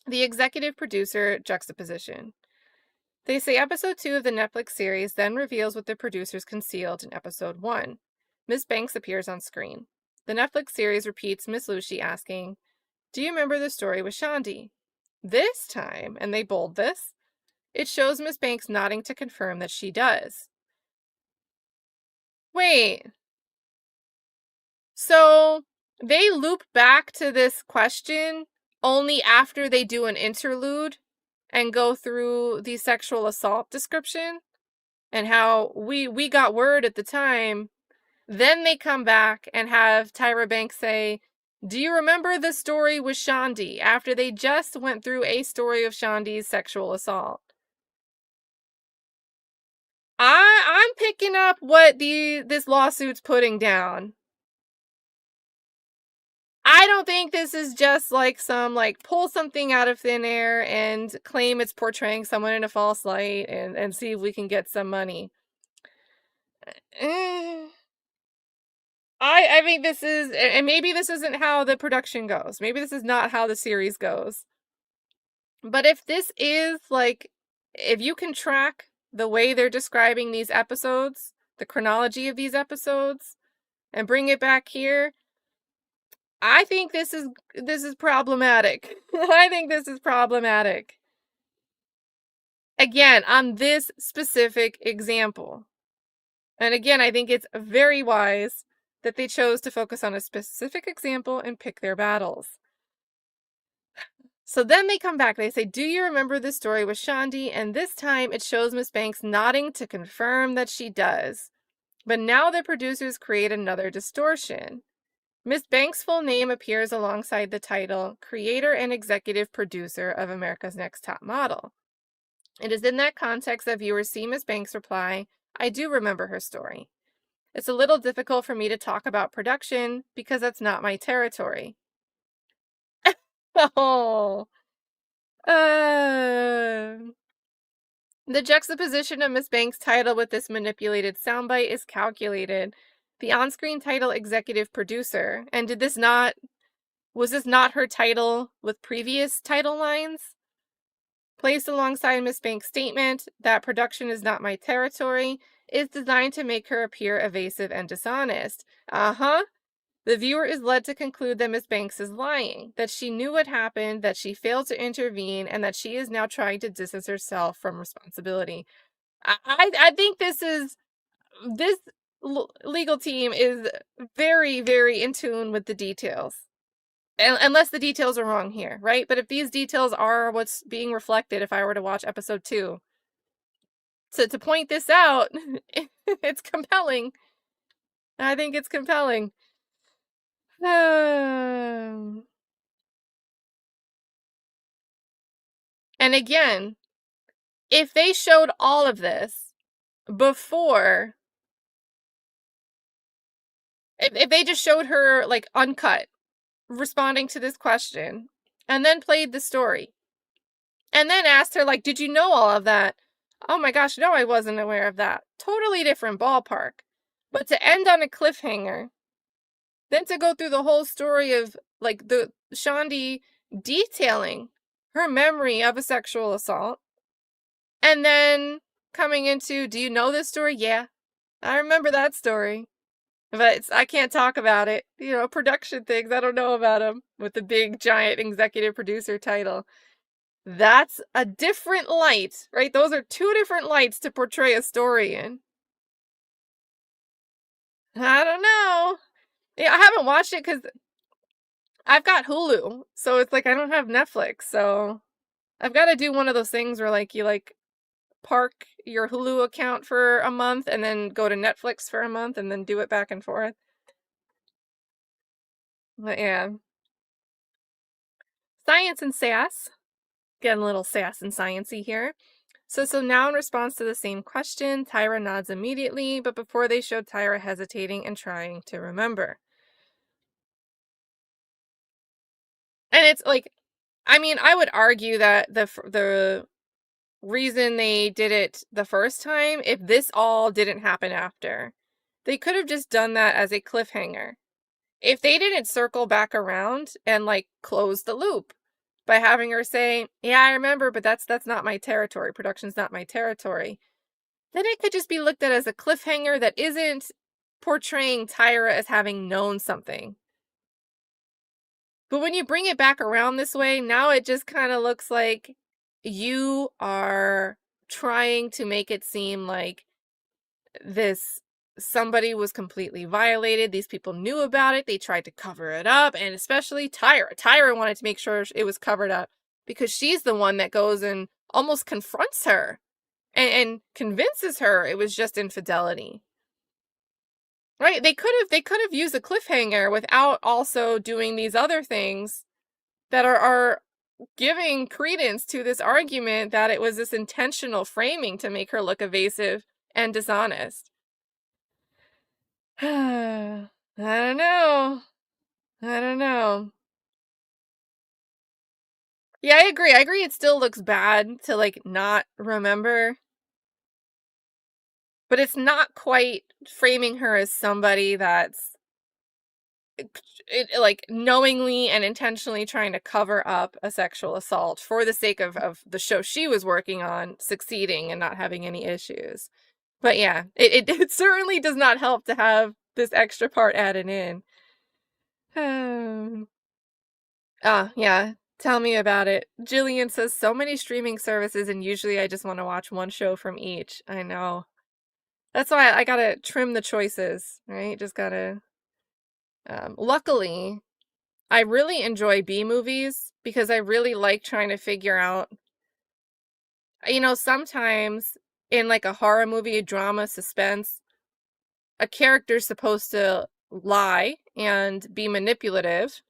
The executive producer juxtaposition. They say episode 2 of the Netflix series then reveals what the producers concealed in episode 1. Miss Banks appears on screen. The Netflix series repeats Miss Lucy asking, "Do you remember the story with Shandi?" This time, and they bold this, it shows Miss Banks nodding to confirm that she does. Wait. So they loop back to this question only after they do an interlude and go through the sexual assault description and how we got word at the time. Then they come back and have Tyra Banks say, "Do you remember the story with Shandi?" after they just went through a story of Shandi's sexual assault. I'm picking up what this lawsuit's putting down. I don't think this is just like some pull something out of thin air and claim it's portraying someone in a false light and see if we can get some money. I think this is, and maybe this isn't how the production goes. Maybe this is not how the series goes. But if this is if you can track the way they're describing these episodes, the chronology of these episodes, and bring it back here, I think this is problematic. I think this is problematic. Again, on this specific example. And again, I think it's very wise that they chose to focus on a specific example and pick their battles. So then they come back. They say, "Do you remember this story with Shandi?" And this time it shows Miss Banks nodding to confirm that she does. But now the producers create another distortion. Miss Banks' full name appears alongside the title, creator and executive producer of America's Next Top Model. It is in that context that viewers see Miss Banks reply, "I do remember her story. It's a little difficult for me to talk about production because that's not my territory." Oh. The juxtaposition of Miss Banks' title with this manipulated soundbite is calculated. The on-screen title executive producer, and was this not her title with previous title lines? Placed alongside Miss Banks' statement that production is not my territory, is designed to make her appear evasive and dishonest. The viewer is led to conclude that Miss Banks is lying, that she knew what happened, that she failed to intervene, and that she is now trying to distance herself from responsibility. I think this legal team is very, very in tune with the details. Unless the details are wrong here, right? But if these details are what's being reflected, if I were to watch episode 2, to point this out, it's compelling. I think it's compelling. And again, if they showed all of this before, if they just showed her like uncut responding to this question and then played the story and then asked her like, did you know all of that? Oh my gosh, no, I wasn't aware of that. Totally different ballpark. But to end on a cliffhanger, then to go through the whole story of like the Shandi detailing her memory of a sexual assault and then coming into, do you know this story? Yeah, I remember that story. But I can't talk about it. You know, production things, I don't know about them with the big giant executive producer title. That's a different light, right? Those are two different lights to portray a story in. I don't know. Yeah, I haven't watched it because I've got Hulu. So it's like I don't have Netflix. So I've got to do one of those things where like you like park your Hulu account for a month and then go to Netflix for a month and then do it back and forth. But yeah. Science and sass. Getting a little sass and sciency here. So now in response to the same question, Tyra nods immediately, but before they showed Tyra hesitating and trying to remember. And it's like, I mean, I would argue that the reason they did it the first time, if this all didn't happen after, they could have just done that as a cliffhanger. If they didn't circle back around and like close the loop by having her say, "Yeah, I remember, but that's not my territory. Production's not my territory." Then it could just be looked at as a cliffhanger that isn't portraying Tyra as having known something. But when you bring it back around this way, now it just kind of looks like you are trying to make it seem like this somebody was completely violated. These people knew about it. They tried to cover it up. And especially Tyra. Tyra wanted to make sure it was covered up because she's the one that goes and almost confronts her and convinces her it was just infidelity. Right? They could have used a cliffhanger without also doing these other things that are giving credence to this argument that it was this intentional framing to make her look evasive and dishonest. I don't know. I don't know. Yeah, I agree. I agree it still looks bad to like not remember. But it's not quite framing her as somebody that's like knowingly and intentionally trying to cover up a sexual assault for the sake of the show she was working on succeeding and not having any issues. But yeah, it certainly does not help to have this extra part added in. Yeah, tell me about it. Jillian says so many streaming services and usually I just want to watch one show from each. I know. That's why I gotta trim the choices, right? Just gotta luckily I really enjoy B movies because I really like trying to figure out, sometimes in like a horror movie, a drama, suspense, a character's supposed to lie and be manipulative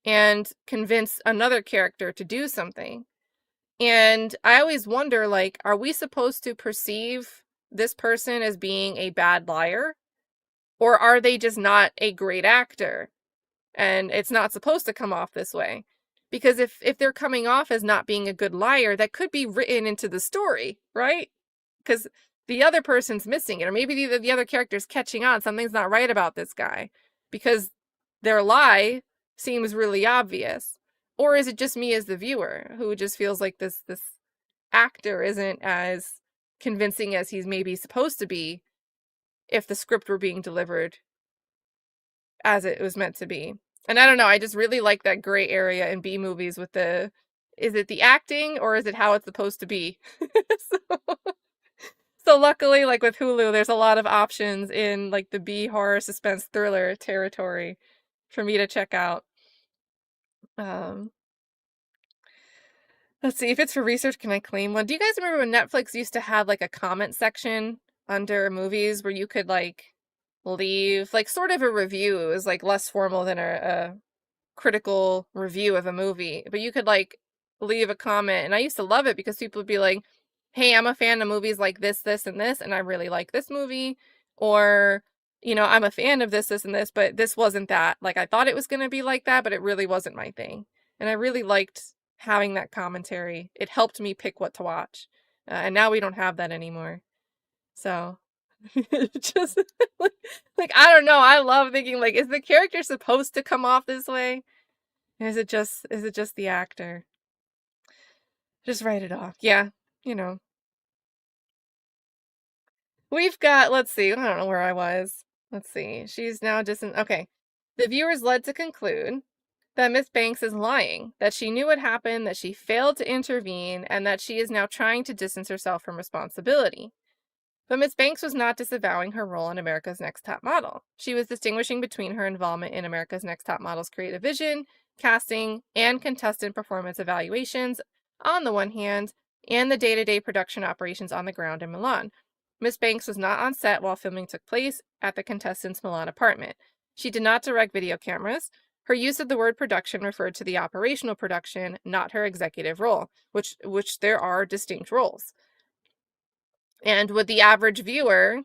and convince another character to do something. And I always wonder, like, are we supposed to perceive this person as being a bad liar? Or are they just not a great actor? And it's not supposed to come off this way. Because if they're coming off as not being a good liar, that could be written into the story, right? Because the other person's missing it, or maybe the other character's catching on. Something's not right about this guy because their lie seems really obvious. Or is it just me as the viewer who just feels like this actor isn't as convincing as he's maybe supposed to be if the script were being delivered as it was meant to be? And I don't know, I just really like that gray area in B movies with is it the acting or is it how it's supposed to be? so, so luckily, like with Hulu, there's a lot of options in like the B horror suspense thriller territory for me to check out. Um, let's see, if it's for research, can I claim one? Do you guys remember when Netflix used to have like a comment section under movies where you could like leave like sort of a review? It was like less formal than a critical review of a movie, but you could like leave a comment, and I used to love it because people would be like, hey, I'm a fan of movies like this, this, and this, and I really like this movie. Or, I'm a fan of this, this, and this, but this wasn't that. Like, I thought it was going to be like that, but it really wasn't my thing. And I really liked having that commentary. It helped me pick what to watch. And now we don't have that anymore. So, just like, I don't know. I love thinking, like, is the character supposed to come off this way? Is it just the actor? Just write it off. Yeah, you know. We've got, let's see, I don't know where I was. Let's see. She's now okay. The viewers led to conclude that Miss Banks is lying, that she knew what happened, that she failed to intervene, and that she is now trying to distance herself from responsibility. But Miss Banks was not disavowing her role in America's Next Top Model. She was distinguishing between her involvement in America's Next Top Model's creative vision, casting, and contestant performance evaluations on the one hand, and the day-to-day production operations on the ground in Milan. Miss Banks was not on set while filming took place at the contestant's Milan apartment. She did not direct video cameras. Her use of the word production referred to the operational production, not her executive role, which there are distinct roles. And would the average viewer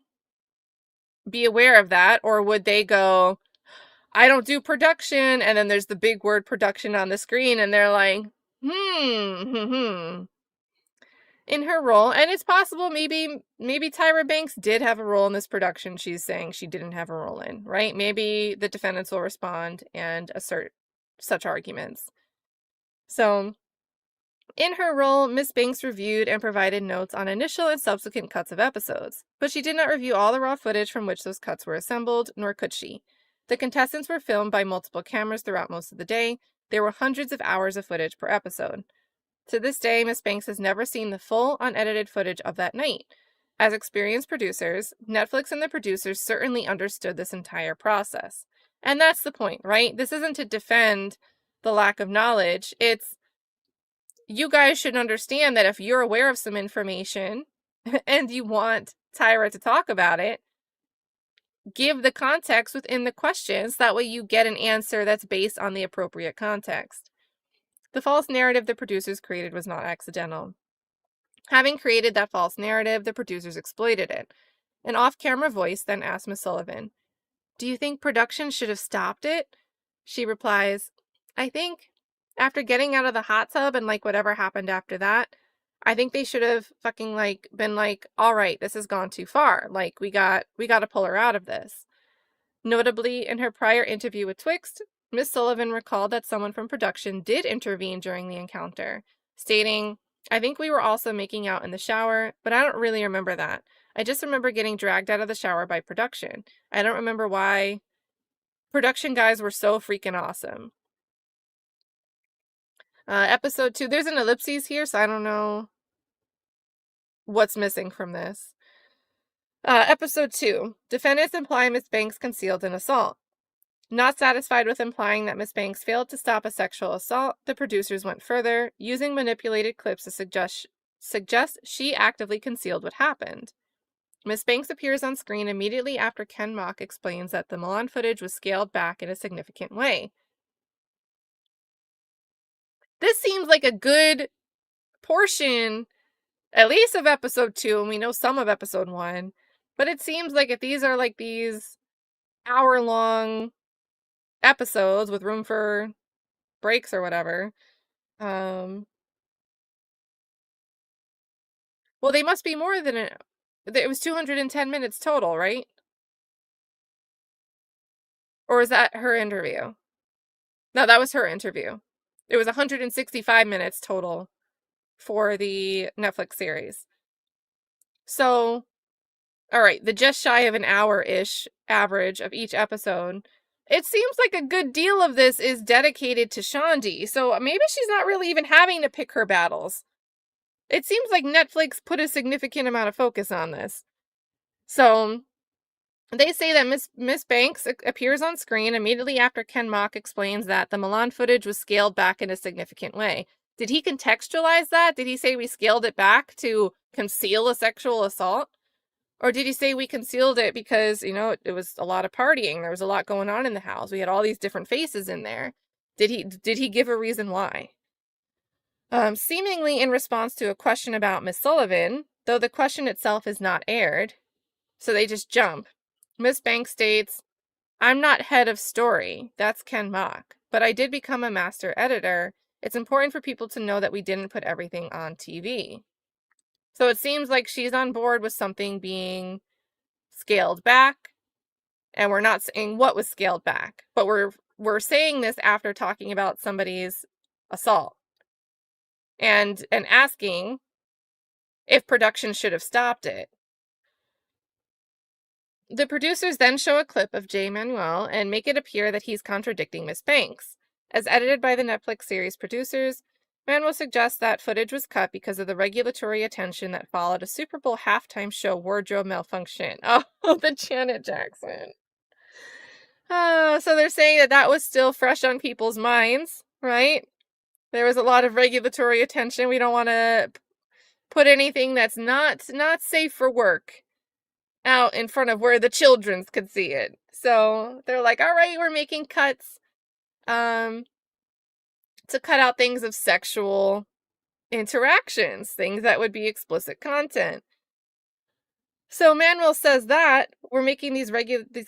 be aware of that, or would they go, I don't do production, and then there's the big word production on the screen, and they're like, in her role, and it's possible maybe Tyra Banks did have a role in this production she's saying she didn't have a role in, right? Maybe the defendants will respond and assert such arguments. So, in her role, Miss Banks reviewed and provided notes on initial and subsequent cuts of episodes, but she did not review all the raw footage from which those cuts were assembled, nor could she. The contestants were filmed by multiple cameras throughout most of the day. There were hundreds of hours of footage per episode. To this day, Miss Banks has never seen the full, unedited footage of that night. As experienced producers, Netflix and the producers certainly understood this entire process. And that's the point, right? This isn't to defend the lack of knowledge. It's, you guys should understand that if you're aware of some information and you want Tyra to talk about it, give the context within the questions. That way you get an answer that's based on the appropriate context. The false narrative the producers created was not accidental. Having created that false narrative, the producers exploited it. An off-camera voice then asked Miss Sullivan, "Do you think production should have stopped it?" She replies, "I think after getting out of the hot tub and whatever happened after that, I think they should have fucking been like, all right, this has gone too far. We got to pull her out of this." Notably, in her prior interview with Twixt, Miss Sullivan recalled that someone from production did intervene during the encounter, stating, "I think we were also making out in the shower, but I don't really remember that. I just remember getting dragged out of the shower by production. I don't remember why. Production guys were so freaking awesome." Episode 2, there's an ellipses here, so I don't know what's missing from this. Episode 2, defendants imply Miss Banks concealed an assault. Not satisfied with implying that Miss Banks failed to stop a sexual assault, the producers went further, using manipulated clips to suggest she actively concealed what happened. Miss Banks appears on screen immediately after Ken Mock explains that the Milan footage was scaled back in a significant way. This seems like a good portion, at least of episode 2, and we know some of episode 1, but it seems like if these are these hour-long episodes with room for breaks or whatever, well, they must be more than it was 210 minutes total, right? Or is that her interview? No, that was her interview. It was 165 minutes total for the Netflix series. So, all right, the just shy of an hour-ish average of each episode. It seems like a good deal of this is dedicated to Shandi, so maybe she's not really even having to pick her battles. It seems like Netflix put a significant amount of focus on this. So, they say that Miss Banks appears on screen immediately after Ken Mock explains that the Milan footage was scaled back in a significant way. Did he contextualize that? Did he say we scaled it back to conceal a sexual assault? Or did he say we concealed it because, it was a lot of partying. There was a lot going on in the house. We had all these different faces in there. Did he give a reason why? seemingly in response to a question about Miss Sullivan, though the question itself is not aired. So they just jump. Miss Banks states, "I'm not head of story. That's Ken Mock. But I did become a master editor. It's important for people to know that we didn't put everything on TV." So it seems like she's on board with something being scaled back, and we're not saying what was scaled back, but we're saying this after talking about somebody's assault and asking if production should have stopped it. The producers then show a clip of Jay Manuel and make it appear that he's contradicting Miss Banks. As edited by the Netflix series producers, Manuel suggests that footage was cut because of the regulatory attention that followed a Super Bowl halftime show wardrobe malfunction. Oh, the Janet Jackson. So they're saying that that was still fresh on people's minds, right? There was a lot of regulatory attention. We don't want to put anything that's not safe for work out in front of where the children could see it. So they're like, all right, we're making cuts to cut out things of sexual interactions, things that would be explicit content. So Manuel says that we're making these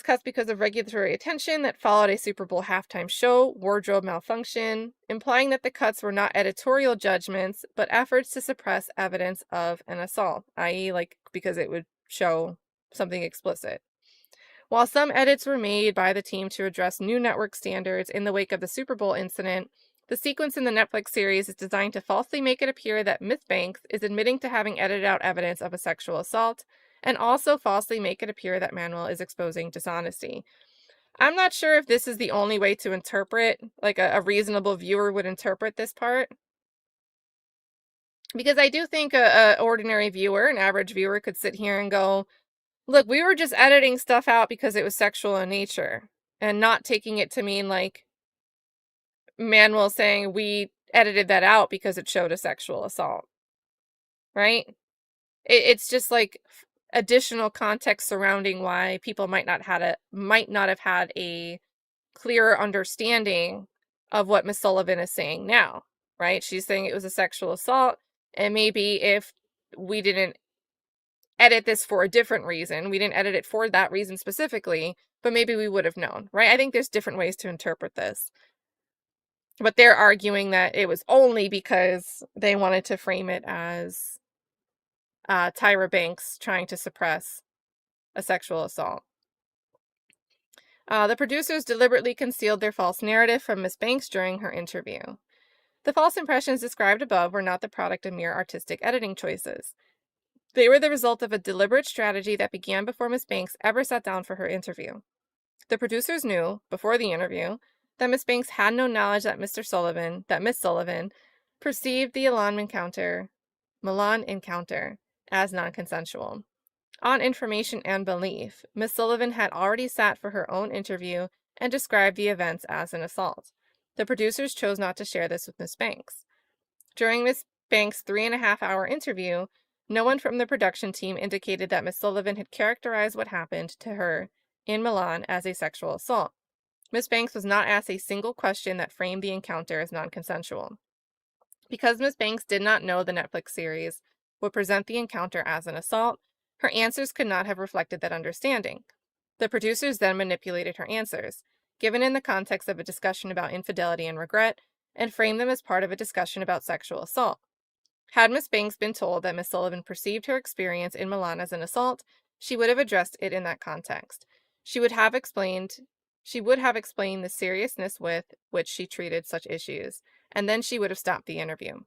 cuts because of regulatory attention that followed a Super Bowl halftime show wardrobe malfunction, implying that the cuts were not editorial judgments, but efforts to suppress evidence of an assault, i.e., like because it would show something explicit. While some edits were made by the team to address new network standards in the wake of the Super Bowl incident, the sequence in the Netflix series is designed to falsely make it appear that Miss Banks is admitting to having edited out evidence of a sexual assault, and also falsely make it appear that Manuel is exposing dishonesty. I'm not sure if this is the only way to interpret, like a reasonable viewer would interpret this part. Because I do think a ordinary viewer, an average viewer, could sit here and go, look, we were just editing stuff out because it was sexual in nature, and not taking it to mean like Manuel saying we edited that out because it showed a sexual assault, right? It's just like additional context surrounding why people might not have had a clearer understanding of what Miss Sullivan is saying now, right? She's saying it was a sexual assault, and maybe if we didn't edit this for a different reason, we didn't edit it for that reason specifically, but maybe we would have known, right? I think there's different ways to interpret this. But they're arguing that it was only because they wanted to frame it as Tyra Banks trying to suppress a sexual assault. The producers deliberately concealed their false narrative from Miss Banks during her interview. The false impressions described above were not the product of mere artistic editing choices. They were the result of a deliberate strategy that began before Miss Banks ever sat down for her interview. The producers knew, before the interview, that Miss Banks had no knowledge that Miss Sullivan perceived the Milan encounter as non-consensual. On information and belief, Miss Sullivan had already sat for her own interview and described the events as an assault. The producers chose not to share this with Miss Banks. During Miss Banks' 3.5-hour interview, no one from the production team indicated that Miss Sullivan had characterized what happened to her in Milan as a sexual assault. Miss Banks was not asked a single question that framed the encounter as non-consensual. Because Miss Banks did not know the Netflix series would present the encounter as an assault, her answers could not have reflected that understanding. The producers then manipulated her answers, given in the context of a discussion about infidelity and regret, and framed them as part of a discussion about sexual assault. Had Miss Banks been told that Miss Sullivan perceived her experience in Milan as an assault, she would have addressed it in that context. She would have explained the seriousness with which she treated such issues, and then she would have stopped the interview.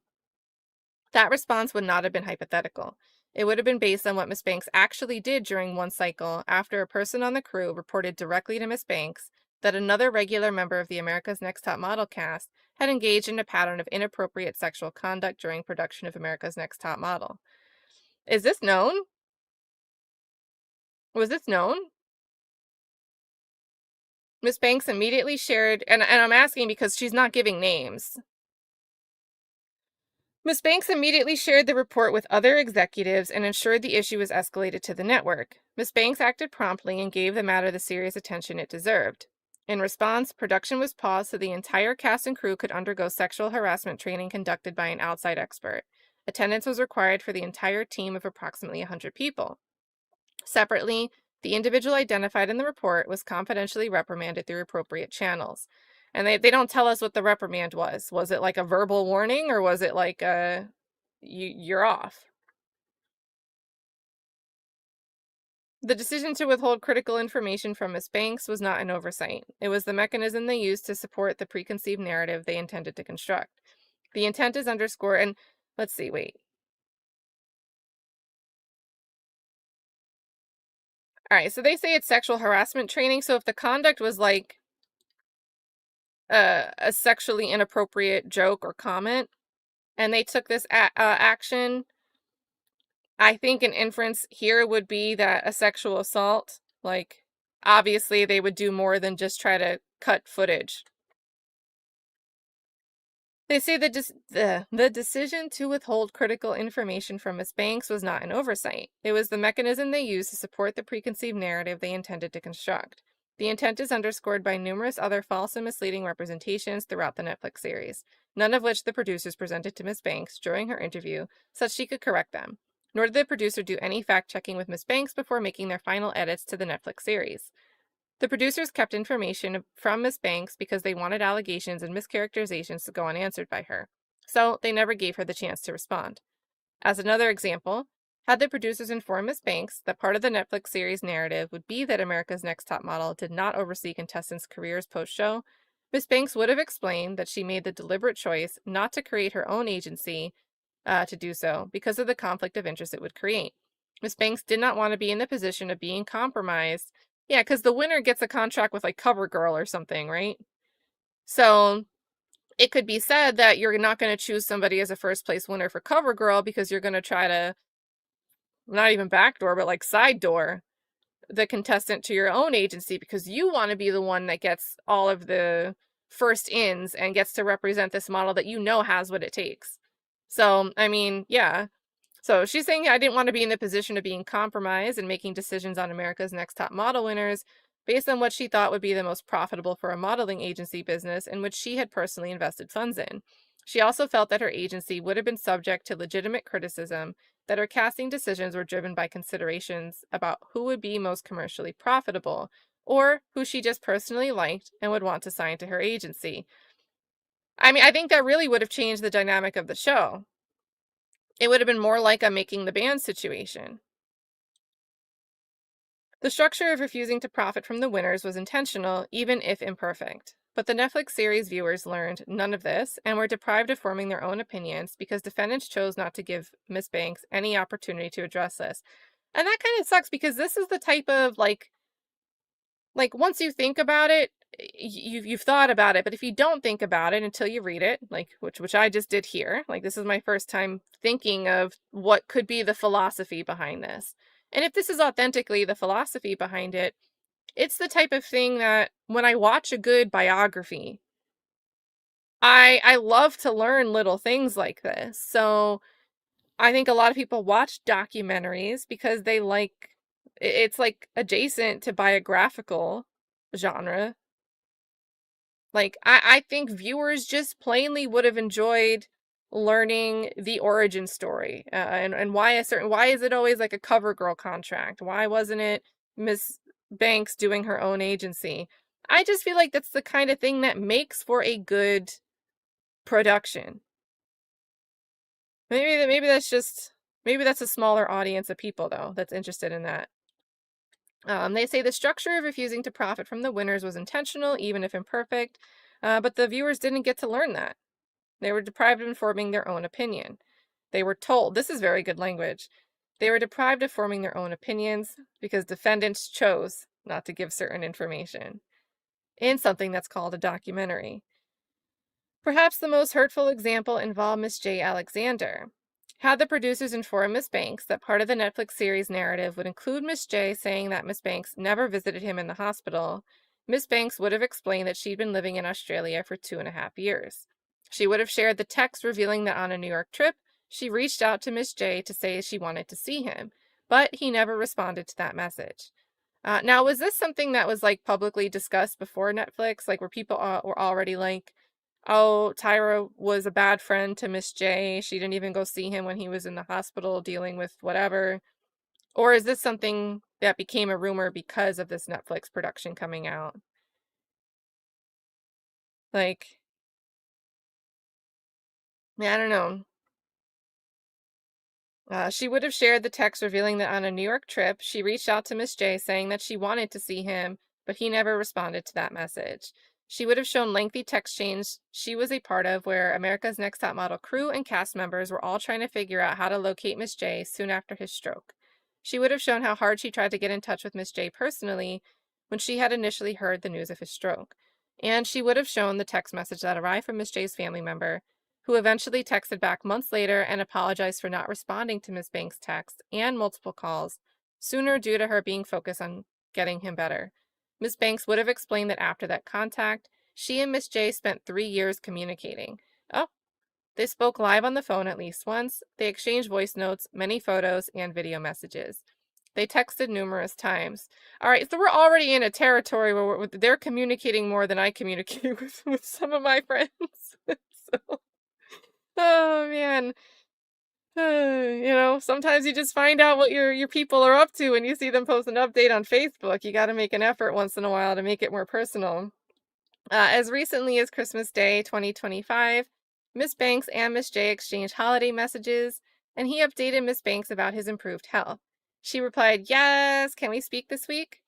That response would not have been hypothetical. It would have been based on what Miss Banks actually did during one cycle after a person on the crew reported directly to Miss Banks that another regular member of the America's Next Top Model cast had engaged in a pattern of inappropriate sexual conduct during production of America's Next Top Model. Is this known? Was this known? Miss Banks immediately shared, and I'm asking because she's not giving names. Miss Banks immediately shared the report with other executives and ensured the issue was escalated to the network. Miss Banks acted promptly and gave the matter the serious attention it deserved. In response, production was paused so the entire cast and crew could undergo sexual harassment training conducted by an outside expert. Attendance was required for the entire team of approximately 100 people. Separately, the individual identified in the report was confidentially reprimanded through appropriate channels. And they don't tell us what the reprimand was. Was it like a verbal warning, or was it like you're off? The decision to withhold critical information from Miss Banks was not an oversight. It was the mechanism they used to support the preconceived narrative they intended to construct. The intent is underscored, and let's see, wait. All right, so they say it's sexual harassment training. So if the conduct was like a sexually inappropriate joke or comment, and they took this action, I think an inference here would be that a sexual assault, like, obviously they would do more than just try to cut footage. They say the decision to withhold critical information from Miss Banks was not an oversight. It was the mechanism they used to support the preconceived narrative they intended to construct. The intent is underscored by numerous other false and misleading representations throughout the Netflix series, none of which the producers presented to Miss Banks during her interview so she could correct them. Nor did the producer do any fact-checking with Miss Banks before making their final edits to the Netflix series. The producers kept information from Miss Banks because they wanted allegations and mischaracterizations to go unanswered by her, so they never gave her the chance to respond. As another example, had the producers informed Miss Banks that part of the Netflix series narrative would be that America's Next Top Model did not oversee contestants' careers post-show, Miss Banks would have explained that she made the deliberate choice not to create her own agency to do so because of the conflict of interest it would create. Miss Banks did not want to be in the position of being compromised. Yeah, because the winner gets a contract with like CoverGirl or something, right? So it could be said that you're not going to choose somebody as a first place winner for CoverGirl because you're going to try to, not even backdoor, but like side door the contestant to your own agency because you want to be the one that gets all of the first ins and gets to represent this model that you know has what it takes. So, I mean, yeah. So she's saying, I didn't want to be in the position of being compromised and making decisions on America's Next Top Model winners based on what she thought would be the most profitable for a modeling agency business in which she had personally invested funds in. She also felt that her agency would have been subject to legitimate criticism, that her casting decisions were driven by considerations about who would be most commercially profitable, or who she just personally liked and would want to sign to her agency. I mean, I think that really would have changed the dynamic of the show. It would have been more like a Making the Band situation. The structure of refusing to profit from the winners was intentional, even if imperfect. But the Netflix series viewers learned none of this and were deprived of forming their own opinions because defendants chose not to give Miss Banks any opportunity to address this. And that kind of sucks because this is the type of like once you think about it, you've thought about it, but if you don't think about it until you read it, like which I just did here, like this is my first time thinking of what could be the philosophy behind this. And if this is authentically the philosophy behind it, it's the type of thing that when I watch a good biography, I love to learn little things like this. So I think a lot of people watch documentaries because they like it's like adjacent to biographical genre. Like I think viewers just plainly would have enjoyed learning the origin story and why is it always like a cover girl contract? Why wasn't it Miss Banks doing her own agency? I just feel like that's the kind of thing that makes for a good production. Maybe that's a smaller audience of people though that's interested in that. They say the structure of refusing to profit from the winners was intentional, even if imperfect, but the viewers didn't get to learn that. They were deprived of forming their own opinion. They were told, this is very good language, they were deprived of forming their own opinions because defendants chose not to give certain information in something that's called a documentary. Perhaps the most hurtful example involved Miss J. Alexander. Had the producers informed Miss Banks that part of the Netflix series narrative would include Miss J saying that Miss Banks never visited him in the hospital, Miss Banks would have explained that she'd been living in Australia for 2.5 years. She would have shared the text revealing that on a New York trip, she reached out to Miss J to say she wanted to see him, but he never responded to that message. Now, was this something that was like publicly discussed before Netflix? Like, were people were already like, "Oh, Tyra was a bad friend to Miss J. She didn't even go see him when he was in the hospital dealing with whatever." Or is this something that became a rumor because of this Netflix production coming out? Like, yeah, I don't know. She would have shared the text revealing that on a New York trip, she reached out to Miss J saying that she wanted to see him, but he never responded to that message. She would have shown lengthy text chains she was a part of where America's Next Top Model crew and cast members were all trying to figure out how to locate Miss J soon after his stroke. She would have shown how hard she tried to get in touch with Miss J personally when she had initially heard the news of his stroke. And she would have shown the text message that arrived from Miss J's family member who eventually texted back months later and apologized for not responding to Ms. Banks' text and multiple calls sooner due to her being focused on getting him better. Ms. Banks would have explained that after that contact, she and Miss J spent 3 years communicating. Oh, they spoke live on the phone at least once. They exchanged voice notes, many photos, and video messages. They texted numerous times. All right, so we're already in a territory where they're communicating more than I communicate with some of my friends. So, oh man. Sometimes you just find out what your people are up to when you see them post an update on Facebook. You got to make an effort once in a while to make it more personal. As recently as Christmas Day 2025, Miss Banks and Miss J exchanged holiday messages, and he updated Miss Banks about his improved health. She replied, "Yes, can we speak this week?"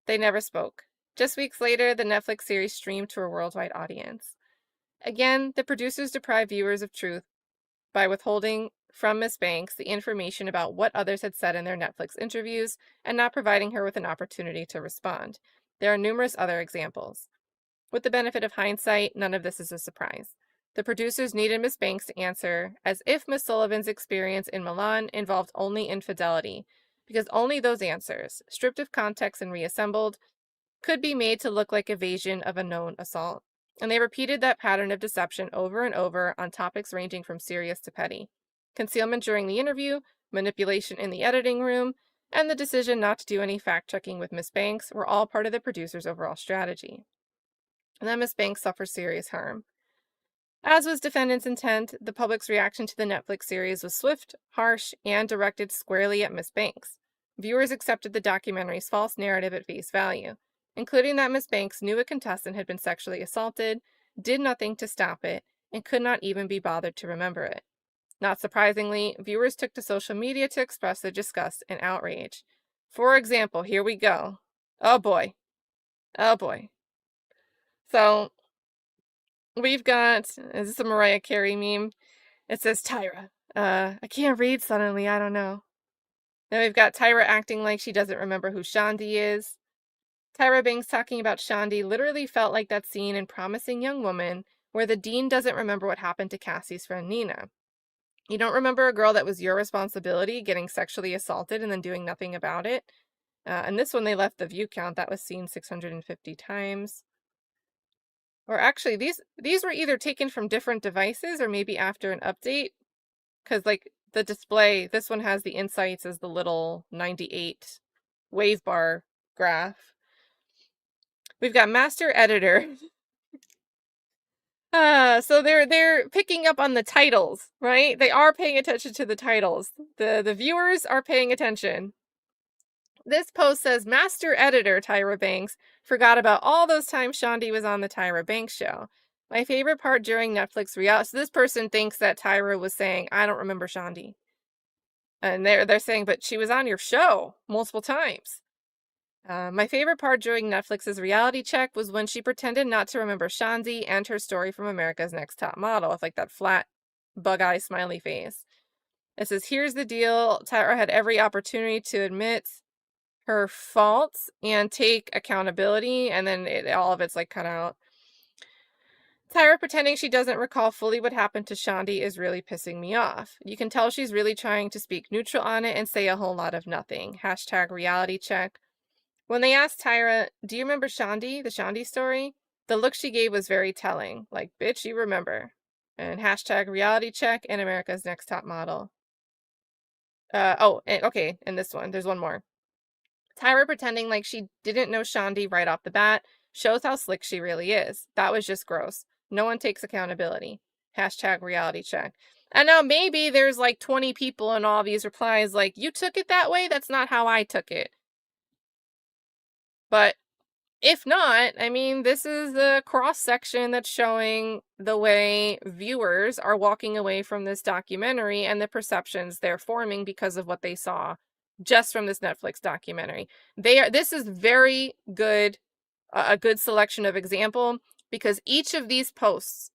They never spoke. Just weeks later, the Netflix series streamed to a worldwide audience. Again, the producers deprived viewers of truth by withholding from Miss Banks the information about what others had said in their Netflix interviews and not providing her with an opportunity to respond. There are numerous other examples. With the benefit of hindsight, none of this is a surprise. The producers needed Miss Banks to answer as if Miss Sullivan's experience in Milan involved only infidelity, because only those answers, stripped of context and reassembled, could be made to look like evasion of a known assault. And they repeated that pattern of deception over and over on topics ranging from serious to petty. Concealment during the interview, manipulation in the editing room, and the decision not to do any fact-checking with Miss Banks were all part of the producer's overall strategy. And then Miss Banks suffers serious harm. As was defendant's intent, the public's reaction to the Netflix series was swift, harsh, and directed squarely at Miss Banks. Viewers accepted the documentary's false narrative at face value, including that Miss Banks knew a contestant had been sexually assaulted, did nothing to stop it, and could not even be bothered to remember it. Not surprisingly, viewers took to social media to express their disgust and outrage. For example, here we go. Oh boy. Oh boy. So, we've got, is this a Mariah Carey meme? It says Tyra. I can't read suddenly, I don't know. Then we've got Tyra acting like she doesn't remember who Shandi is. Tyra Banks talking about Shandi literally felt like that scene in Promising Young Woman where the dean doesn't remember what happened to Cassie's friend Nina. You don't remember a girl that was your responsibility getting sexually assaulted and then doing nothing about it? And this one, they left the view count. That was seen 650 times. Or actually, these were either taken from different devices or maybe after an update. Because, like, the display, this one has the insights as the little 98 wave bar graph. We've got master editor. So they're picking up on the titles, right? They are paying attention to the titles. The viewers are paying attention. This post says, Master Editor Tyra Banks forgot about all those times Shandi was on the Tyra Banks show. My favorite part during Netflix reality. So this person thinks that Tyra was saying, I don't remember Shandi. And they're saying, but she was on your show multiple times. My favorite part during Netflix's reality check was when she pretended not to remember Shandi and her story from America's Next Top Model with like that flat bug eye smiley face. It says, here's the deal. Tyra had every opportunity to admit her faults and take accountability, and then all of it's like cut out. Tyra pretending she doesn't recall fully what happened to Shandi is really pissing me off. You can tell she's really trying to speak neutral on it and say a whole lot of nothing. Hashtag reality check. When they asked Tyra, do you remember Shandi, the Shandi story? The look she gave was very telling. Like, bitch, you remember. And hashtag reality check and America's Next Top Model. Okay, and this one. There's one more. Tyra pretending like she didn't know Shandi right off the bat shows how slick she really is. That was just gross. No one takes accountability. Hashtag reality check. And now maybe there's like 20 people in all these replies like, you took it that way? That's not how I took it. But if not, I mean, this is a cross section that's showing the way viewers are walking away from this documentary and the perceptions they're forming because of what they saw just from this Netflix documentary. This is very good, a good selection of example, because each of these posts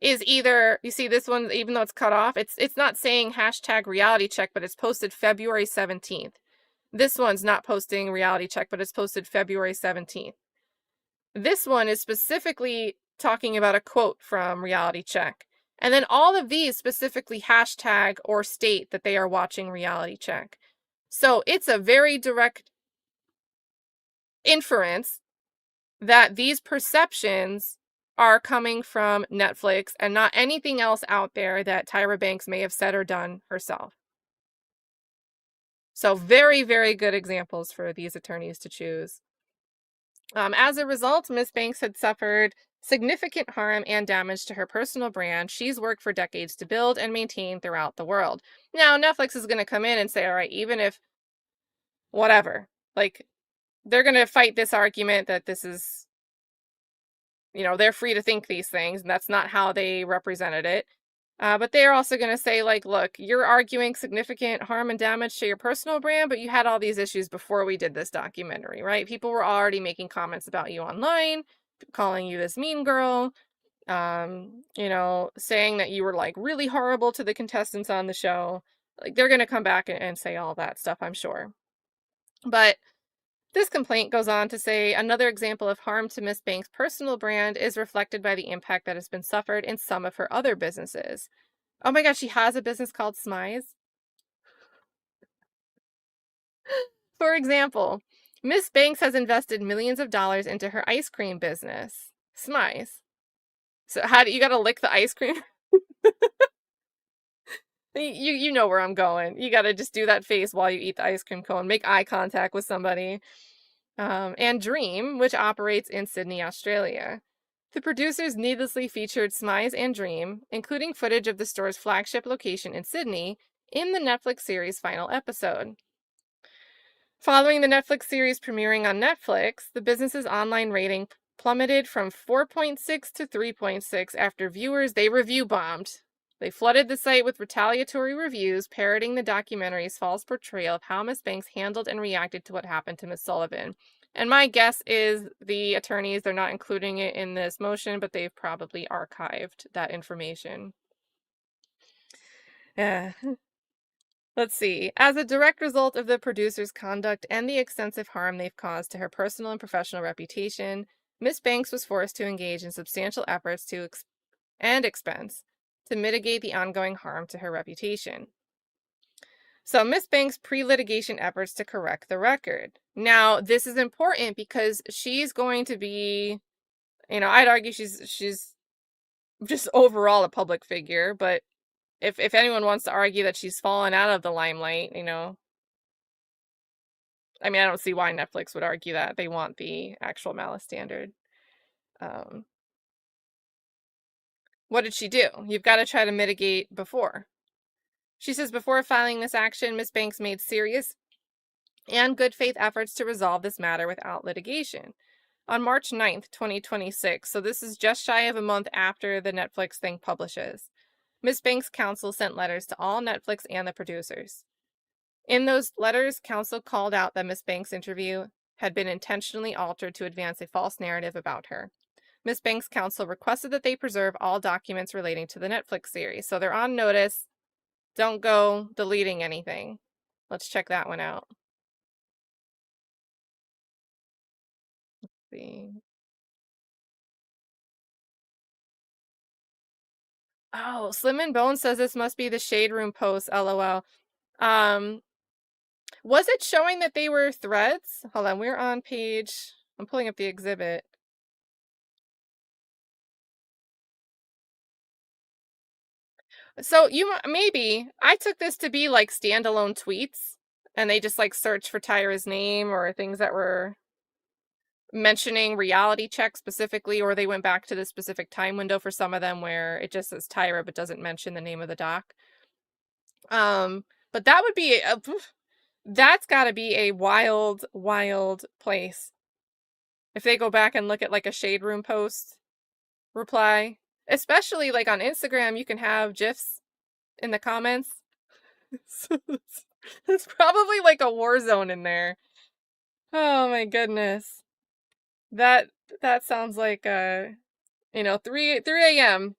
is either, you see this one, even though it's cut off, it's not saying hashtag reality check, but it's posted February 17th. This one's not posting reality check, but it's posted February 17th. This one is specifically talking about a quote from reality check. And then all of these specifically hashtag or state that they are watching reality check. So it's a very direct inference that these perceptions are coming from Netflix and not anything else out there that Tyra Banks may have said or done herself. So very, very good examples for these attorneys to choose. As a result, Ms. Banks had suffered significant harm and damage to her personal brand she's worked for decades to build and maintain throughout the world. Now, Netflix is going to come in and say, all right, even if whatever, like they're going to fight this argument that this is, they're free to think these things, and that's not how they represented it. But they're also going to say, like, look, you're arguing significant harm and damage to your personal brand, but you had all these issues before we did this documentary, right? People were already making comments about you online, calling you this mean girl, saying that you were like really horrible to the contestants on the show. Like, they're going to come back and say all that stuff, I'm sure. But this complaint goes on to say another example of harm to Miss Banks' personal brand is reflected by the impact that has been suffered in some of her other businesses. Oh my god, she has a business called Smize. For example, Miss Banks has invested millions of dollars into her ice cream business, Smize. So how do you gotta lick the ice cream? You know where I'm going. You gotta just do that face while you eat the ice cream cone. Make eye contact with somebody. And Dream, which operates in Sydney, Australia. The producers needlessly featured Smize and Dream, including footage of the store's flagship location in Sydney, in the Netflix series' final episode. Following the Netflix series premiering on Netflix, the business's online rating plummeted from 4.6 to 3.6 after viewers they review bombed. They flooded the site with retaliatory reviews parroting the documentary's false portrayal of how Miss Banks handled and reacted to what happened to Miss Sullivan. And my guess is the attorneys, they're not including it in this motion, but they've probably archived that information. Yeah. Let's see. As a direct result of the producer's conduct and the extensive harm they've caused to her personal and professional reputation, Miss Banks was forced to engage in substantial efforts and expense to mitigate the ongoing harm to her reputation. So Miss Banks' pre-litigation efforts to correct the record. Now, this is important because she's going to be, I'd argue she's just overall a public figure, but if anyone wants to argue that she's fallen out of the limelight, I mean, I don't see why Netflix would argue that. They want the actual malice standard. What did she do? You've got to try to mitigate before. She says, before filing this action, Ms. Banks made serious and good faith efforts to resolve this matter without litigation. On March 9th, 2026, so this is just shy of a month after the Netflix thing publishes, Ms. Banks' counsel sent letters to all Netflix and the producers. In those letters, counsel called out that Ms. Banks' interview had been intentionally altered to advance a false narrative about her. Ms. Banks' counsel requested that they preserve all documents relating to the Netflix series. So they're on notice. Don't go deleting anything. Let's check that one out. Let's see. Oh, Slim and Bone says this must be the Shade Room post, LOL. Was it showing that they were threads? Hold on, we're on page... I'm pulling up the exhibit. So maybe I took this to be like standalone tweets and they just like search for Tyra's name or things that were mentioning reality check specifically, or they went back to the specific time window for some of them where it just says Tyra but doesn't mention the name of the doc. But that would be that's got to be a wild, wild place. If they go back and look at like a Shade Room post reply, especially like on Instagram, you can have GIFs in the comments. So it's probably like a war zone in there. Oh my goodness. That sounds like 3 a.m.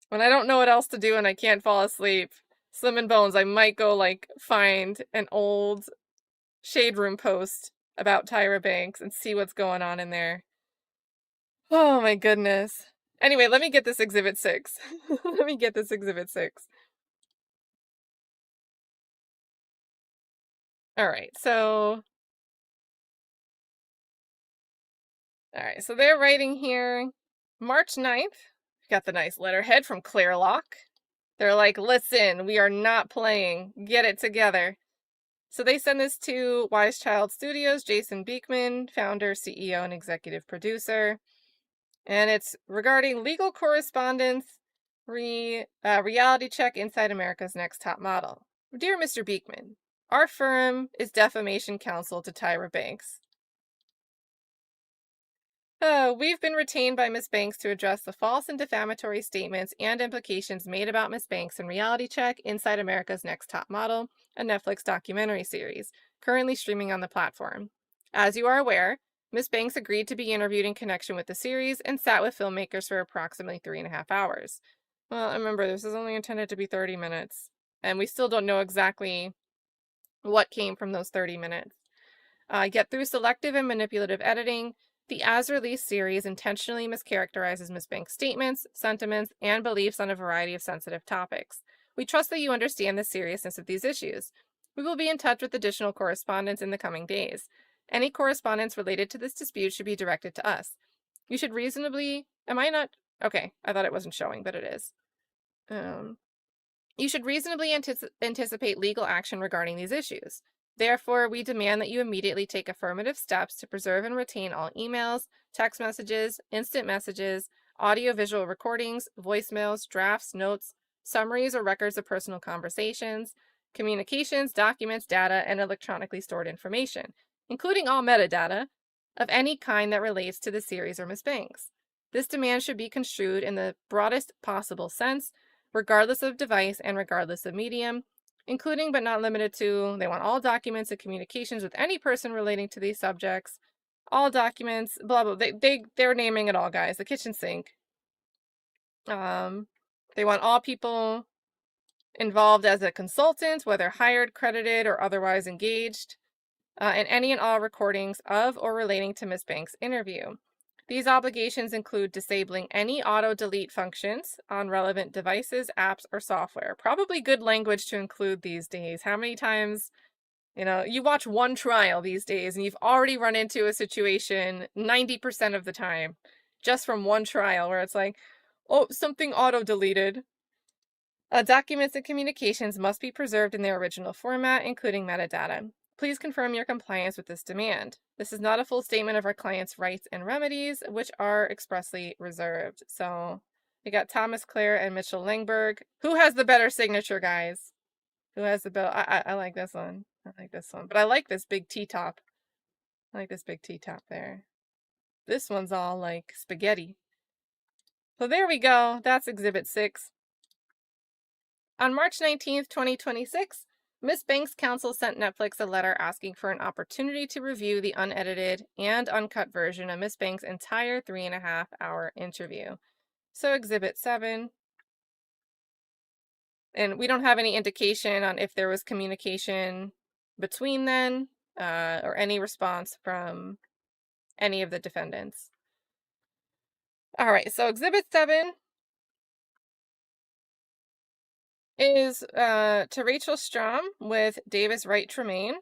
when I don't know what else to do and I can't fall asleep. Slim and Bones, I might go like find an old Shade Room post about Tyra Banks and see what's going on in there. Oh my goodness. Anyway, let me get this Exhibit 6. Let me get this Exhibit 6. All right, so they're writing here March 9th. Got the nice letterhead from Clairlock. They're like, listen, we are not playing. Get it together. So they send this to Wise Child Studios, Jason Beekman, founder, CEO, and executive producer. And it's regarding legal correspondence, reality check inside America's Next Top Model. Dear Mr. Beekman, our firm is defamation counsel to Tyra Banks. We've been retained by Ms. Banks to address the false and defamatory statements and implications made about Ms. Banks in Reality Check Inside America's Next Top Model, a Netflix documentary series, currently streaming on the platform. As you are aware, Ms. Banks agreed to be interviewed in connection with the series and sat with filmmakers for approximately 3.5 hours. Well, remember, this is only intended to be 30 minutes, and we still don't know exactly what came from those 30 minutes. Yet through selective and manipulative editing, the as-released series intentionally mischaracterizes Ms. Banks' statements, sentiments, and beliefs on a variety of sensitive topics. We trust that you understand the seriousness of these issues. We will be in touch with additional correspondence in the coming days. Any correspondence related to this dispute should be directed to us. You should reasonably... Am I not... Okay, I thought it wasn't showing, but it is. You should reasonably anticipate legal action regarding these issues. Therefore, we demand that you immediately take affirmative steps to preserve and retain all emails, text messages, instant messages, audio-visual recordings, voicemails, drafts, notes, summaries, or records of personal conversations, communications, documents, data, and electronically stored information, including all metadata, of any kind that relates to the series or Ms. Banks. This demand should be construed in the broadest possible sense, regardless of device and regardless of medium, including but not limited to, they want all documents and communications with any person relating to these subjects, all documents, blah, blah, they're naming it all, guys, the kitchen sink. They want all people involved as a consultant, whether hired, credited, or otherwise engaged, and any and all recordings of or relating to Ms. Banks' interview. These obligations include disabling any auto-delete functions on relevant devices, apps, or software. Probably good language to include these days. How many times, you watch one trial these days and you've already run into a situation 90% of the time just from one trial where it's like, oh, something auto-deleted. Documents and communications must be preserved in their original format, including metadata. Please confirm your compliance with this demand. This is not a full statement of our client's rights and remedies, which are expressly reserved. So we got Thomas Clare and Mitchell Langberg. Who has the better signature, guys? Who has the bill? I like this one. I like this one. But I like this big T-top. I like this big T-top there. This one's all like spaghetti. So there we go. That's Exhibit 6. On March 19th, 2026, Ms. Banks' counsel sent Netflix a letter asking for an opportunity to review the unedited and uncut version of Ms. Banks' entire 3.5-hour interview. So Exhibit 7. And we don't have any indication on if there was communication between then, or any response from any of the defendants. All right, so Exhibit 7 is to Rachel Strom with Davis Wright Tremaine.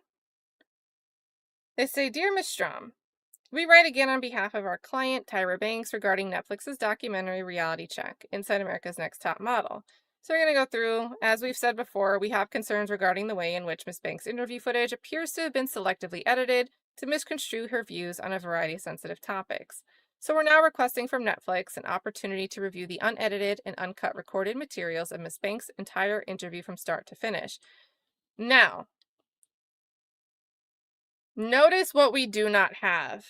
They say, Dear Ms. Strom, we write again on behalf of our client, Tyra Banks, regarding Netflix's documentary Reality Check, Inside America's Next Top Model. So we're going to go through, as we've said before, we have concerns regarding the way in which Ms. Banks' interview footage appears to have been selectively edited to misconstrue her views on a variety of sensitive topics. So we're now requesting from Netflix an opportunity to review the unedited and uncut recorded materials of Ms. Banks' entire interview from start to finish. Now, notice what we do not have.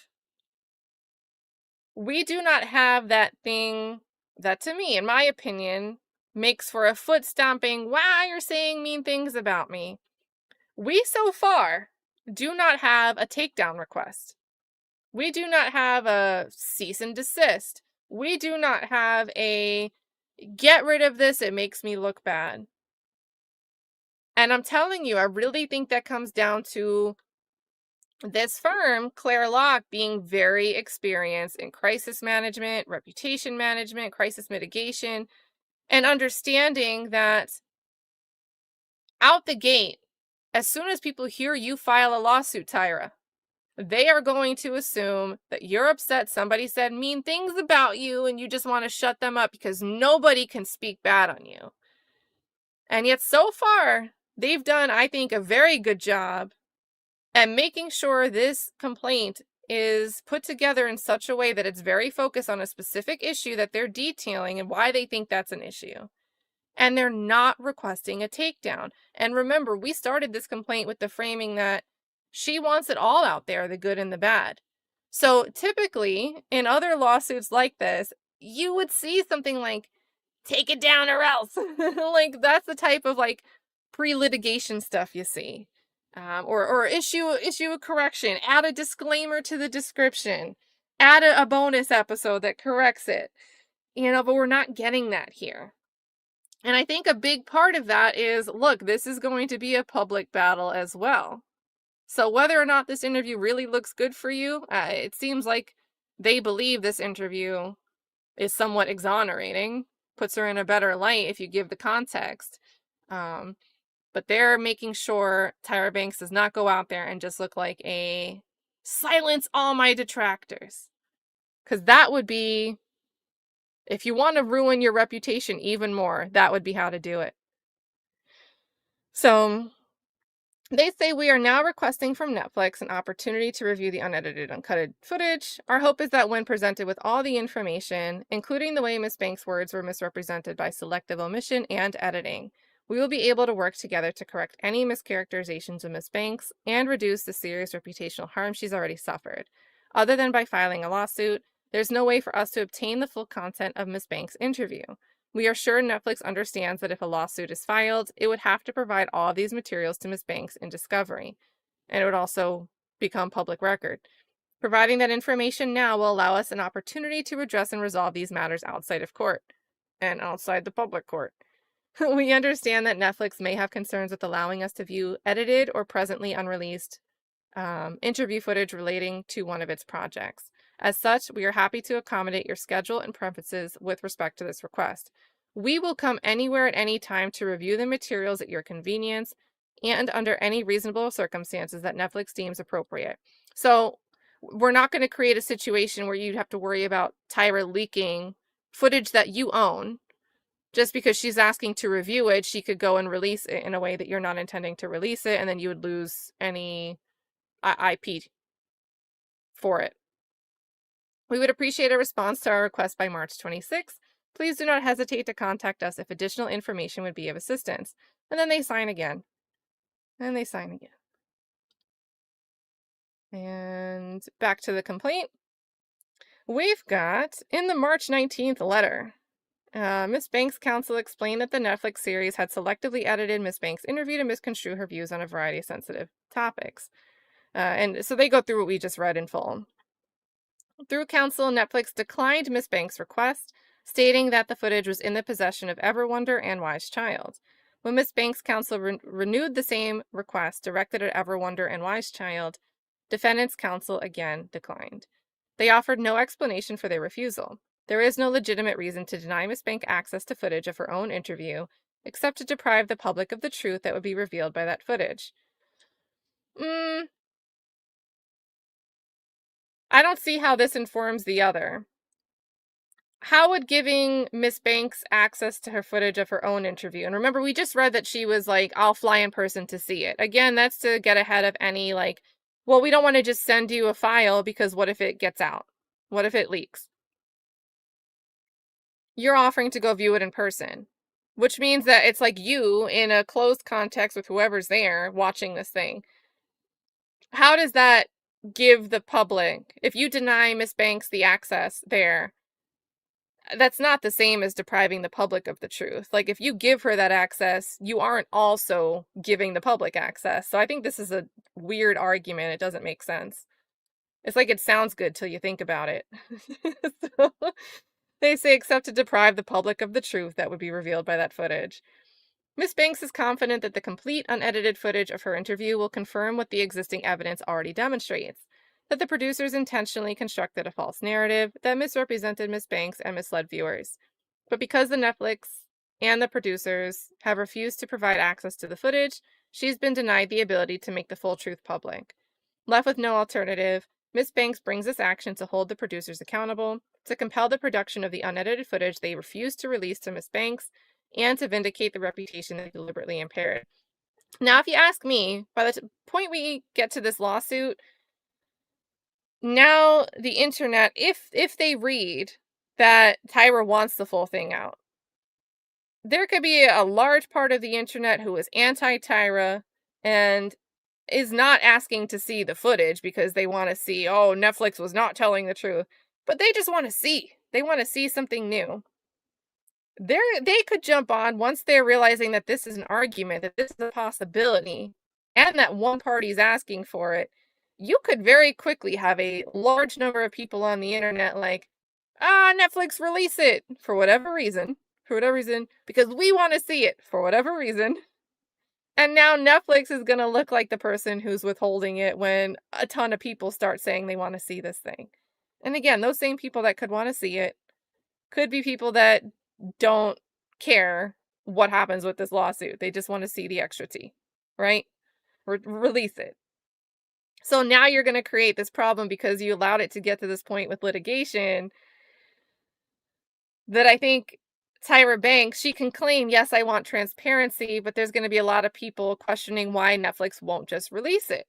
We do not have that thing that, to me, in my opinion, makes for a foot stomping, wow, you're saying mean things about me. We so far do not have a takedown request. We do not have a cease and desist. We do not have a get rid of this, it makes me look bad. And I'm telling you, I really think that comes down to this firm, Claire Locke, being very experienced in crisis management, reputation management, crisis mitigation, and understanding that out the gate, as soon as people hear you file a lawsuit, Tyra, they are going to assume that you're upset somebody said mean things about you and you just want to shut them up because nobody can speak bad on you. And yet so far, they've done, I think, a very good job at making sure this complaint is put together in such a way that it's very focused on a specific issue that they're detailing and why they think that's an issue. And they're not requesting a takedown. And remember, we started this complaint with the framing that she wants it all out there, the good and the bad. So typically, in other lawsuits like this, you would see something like, take it down or else. Like, that's the type of like pre-litigation stuff you see. Or issue a correction, add a disclaimer to the description, add a bonus episode that corrects it. But we're not getting that here. And I think a big part of that is, look, this is going to be a public battle as well. So whether or not this interview really looks good for you, it seems like they believe this interview is somewhat exonerating, puts her in a better light if you give the context. But they're making sure Tyra Banks does not go out there and just look like a silence all my detractors. Because that would be, if you want to ruin your reputation even more, that would be how to do it. So they say we are now requesting from Netflix an opportunity to review the unedited, uncutted footage. Our hope is that when presented with all the information, including the way Ms. Banks' words were misrepresented by selective omission and editing, we will be able to work together to correct any mischaracterizations of Ms. Banks and reduce the serious reputational harm she's already suffered. Other than by filing a lawsuit, there's no way for us to obtain the full content of Ms. Banks' interview. We are sure Netflix understands that if a lawsuit is filed, it would have to provide all of these materials to Ms. Banks in discovery, and it would also become public record. Providing that information now will allow us an opportunity to address and resolve these matters outside of court and outside the public court. We understand that Netflix may have concerns with allowing us to view edited or presently unreleased interview footage relating to one of its projects. As such, we are happy to accommodate your schedule and preferences with respect to this request. We will come anywhere at any time to review the materials at your convenience and under any reasonable circumstances that Netflix deems appropriate. So we're not going to create a situation where you'd have to worry about Tyra leaking footage that you own. Just because she's asking to review it, she could go and release it in a way that you're not intending to release it, and then you would lose any IP for it. We would appreciate a response to our request by March 26th. Please do not hesitate to contact us if additional information would be of assistance. And then they sign again. And they sign again. And back to the complaint. We've got, in the March 19th letter, Ms. Banks' counsel explained that the Netflix series had selectively edited Ms. Banks' interview to misconstrue her views on a variety of sensitive topics. And so they go through what we just read in full. Through counsel, Netflix declined Ms. Banks' request, stating that the footage was in the possession of EverWonder and Wise Child. When Ms. Banks' counsel renewed the same request directed at EverWonder and Wise Child, defendants' counsel again declined. They offered no explanation for their refusal. There is no legitimate reason to deny Ms. Banks access to footage of her own interview, except to deprive the public of the truth that would be revealed by that footage. I don't see how this informs the other. How would giving Miss Banks access to her footage of her own interview? And remember, we just read that she was like, I'll fly in person to see it. Again, that's to get ahead of any, like, well, we don't want to just send you a file because what if it gets out? What if it leaks? You're offering to go view it in person, which means that it's like you in a closed context with whoever's there watching this thing. How does that give the public, if you deny Miss Banks the access there, that's not the same as depriving the public of the truth. Like, if you give her that access, you aren't also giving the public access. So I think this is a weird argument. It doesn't make sense. It's like it sounds good till you think about it. So, they say, except to deprive the public of the truth that would be revealed by that footage. Miss Banks is confident that the complete, unedited footage of her interview will confirm what the existing evidence already demonstrates, that the producers intentionally constructed a false narrative that misrepresented Miss Banks and misled viewers. But because the Netflix and the producers have refused to provide access to the footage, she's been denied the ability to make the full truth public. Left with no alternative, Miss Banks brings this action to hold the producers accountable, to compel the production of the unedited footage they refused to release to Miss Banks, and to vindicate the reputation they deliberately impaired. Now, if you ask me, by the point we get to this lawsuit, now the internet, if they read that Tyra wants the full thing out, there could be a large part of the internet who is anti-Tyra and is not asking to see the footage because they want to see, oh, Netflix was not telling the truth, but they just want to see. They want to see something new. They could jump on once they're realizing that this is an argument, that this is a possibility, and that one party's asking for it. You could very quickly have a large number of people on the internet like, Netflix, release it for whatever reason, because we want to see it for whatever reason. And now Netflix is going to look like the person who's withholding it when a ton of people start saying they want to see this thing. And again, those same people that could want to see it could be people that don't care what happens with this lawsuit. They just want to see the extra tea, right? Release it. So now you're going to create this problem because you allowed it to get to this point with litigation that I think Tyra Banks, she can claim, yes, I want transparency, but there's going to be a lot of people questioning why Netflix won't just release it.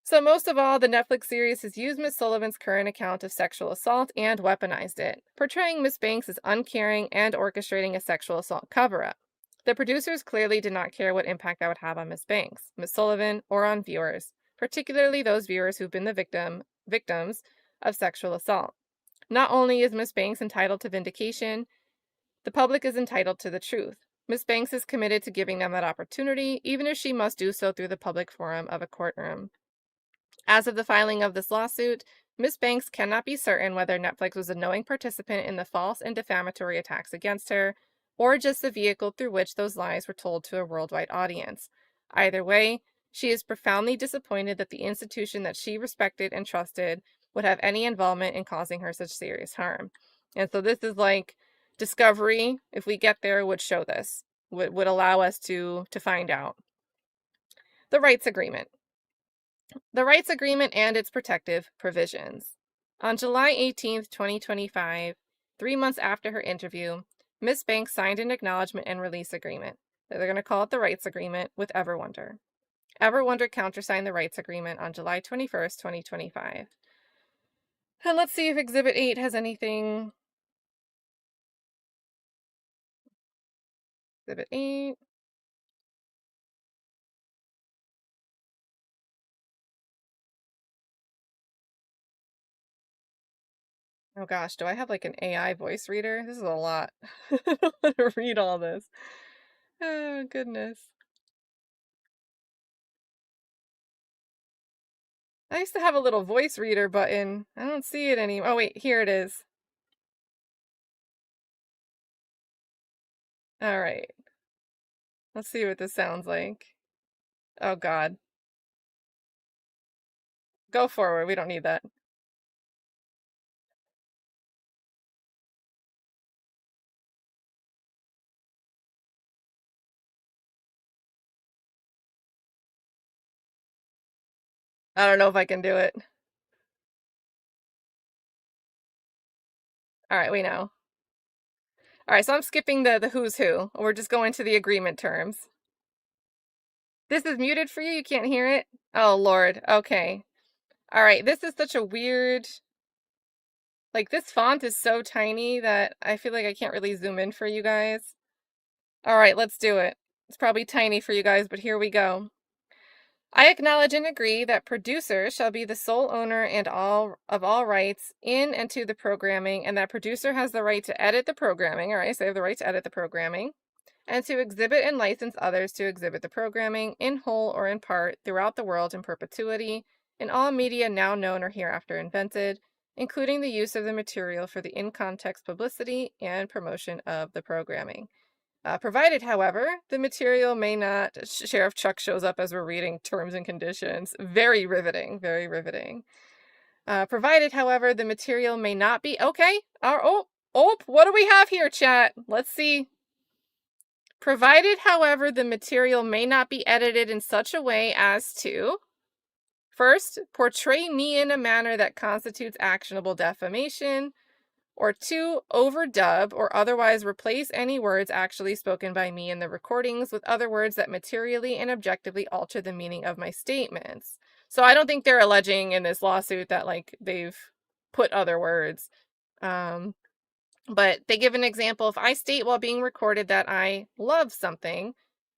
So most of all, the Netflix series has used Miss Sullivan's current account of sexual assault and weaponized it, portraying Miss Banks as uncaring and orchestrating a sexual assault cover-up. The producers clearly did not care what impact that would have on Miss Banks, Miss Sullivan, or on viewers, particularly those viewers who've been the victims of sexual assault. Not only is Miss Banks entitled to vindication, the public is entitled to the truth. Miss Banks is committed to giving them that opportunity, even if she must do so through the public forum of a courtroom. As of the filing of this lawsuit, Ms. Banks cannot be certain whether Netflix was a knowing participant in the false and defamatory attacks against her, or just the vehicle through which those lies were told to a worldwide audience. Either way, she is profoundly disappointed that the institution that she respected and trusted would have any involvement in causing her such serious harm. And so this is like discovery, if we get there, would show this, would allow us to find out. The rights agreement. The rights agreement and its protective provisions. On July 18th, 2025, 3 months after her interview, Ms. Banks signed an acknowledgement and release agreement. They're going to call it the rights agreement with EverWonder. EverWonder countersigned the rights agreement on July 21st, 2025. And let's see if Exhibit 8 has anything. Exhibit 8. Oh gosh, do I have like an AI voice reader? This is a lot. I don't want to read all this. Oh, goodness. I used to have a little voice reader button. I don't see it anymore. Oh, wait, here it is. All right. Let's see what this sounds like. Oh, God. Go forward. We don't need that. I don't know if I can do it. All right, we know. All right, so I'm skipping the who's who. We're just going to the agreement terms. This is muted for you? You can't hear it? Oh, Lord. Okay. All right, this is such a weird... Like, this font is so tiny that I feel like I can't really zoom in for you guys. All right, let's do it. It's probably tiny for you guys, but here we go. I acknowledge and agree that producer shall be the sole owner and all rights in and to the programming, and that producer has the right to edit the programming. All right, so they have the right to edit the programming, and to exhibit and license others to exhibit the programming in whole or in part throughout the world in perpetuity, in all media now known or hereafter invented, including the use of the material for the in-context publicity and promotion of the programming. Provided, however, the material may not... Sheriff Chuck shows up as we're reading terms and conditions. Very riveting, very riveting. Provided, however, the material may not be... Okay, what do we have here, chat? Let's see. Provided, however, the material may not be edited in such a way as to... First, portray me in a manner that constitutes actionable defamation. Or 2, overdub or otherwise replace any words actually spoken by me in the recordings with other words that materially and objectively alter the meaning of my statements. So I don't think they're alleging in this lawsuit that, like, they've put other words. But they give an example. If I state while being recorded that I love something,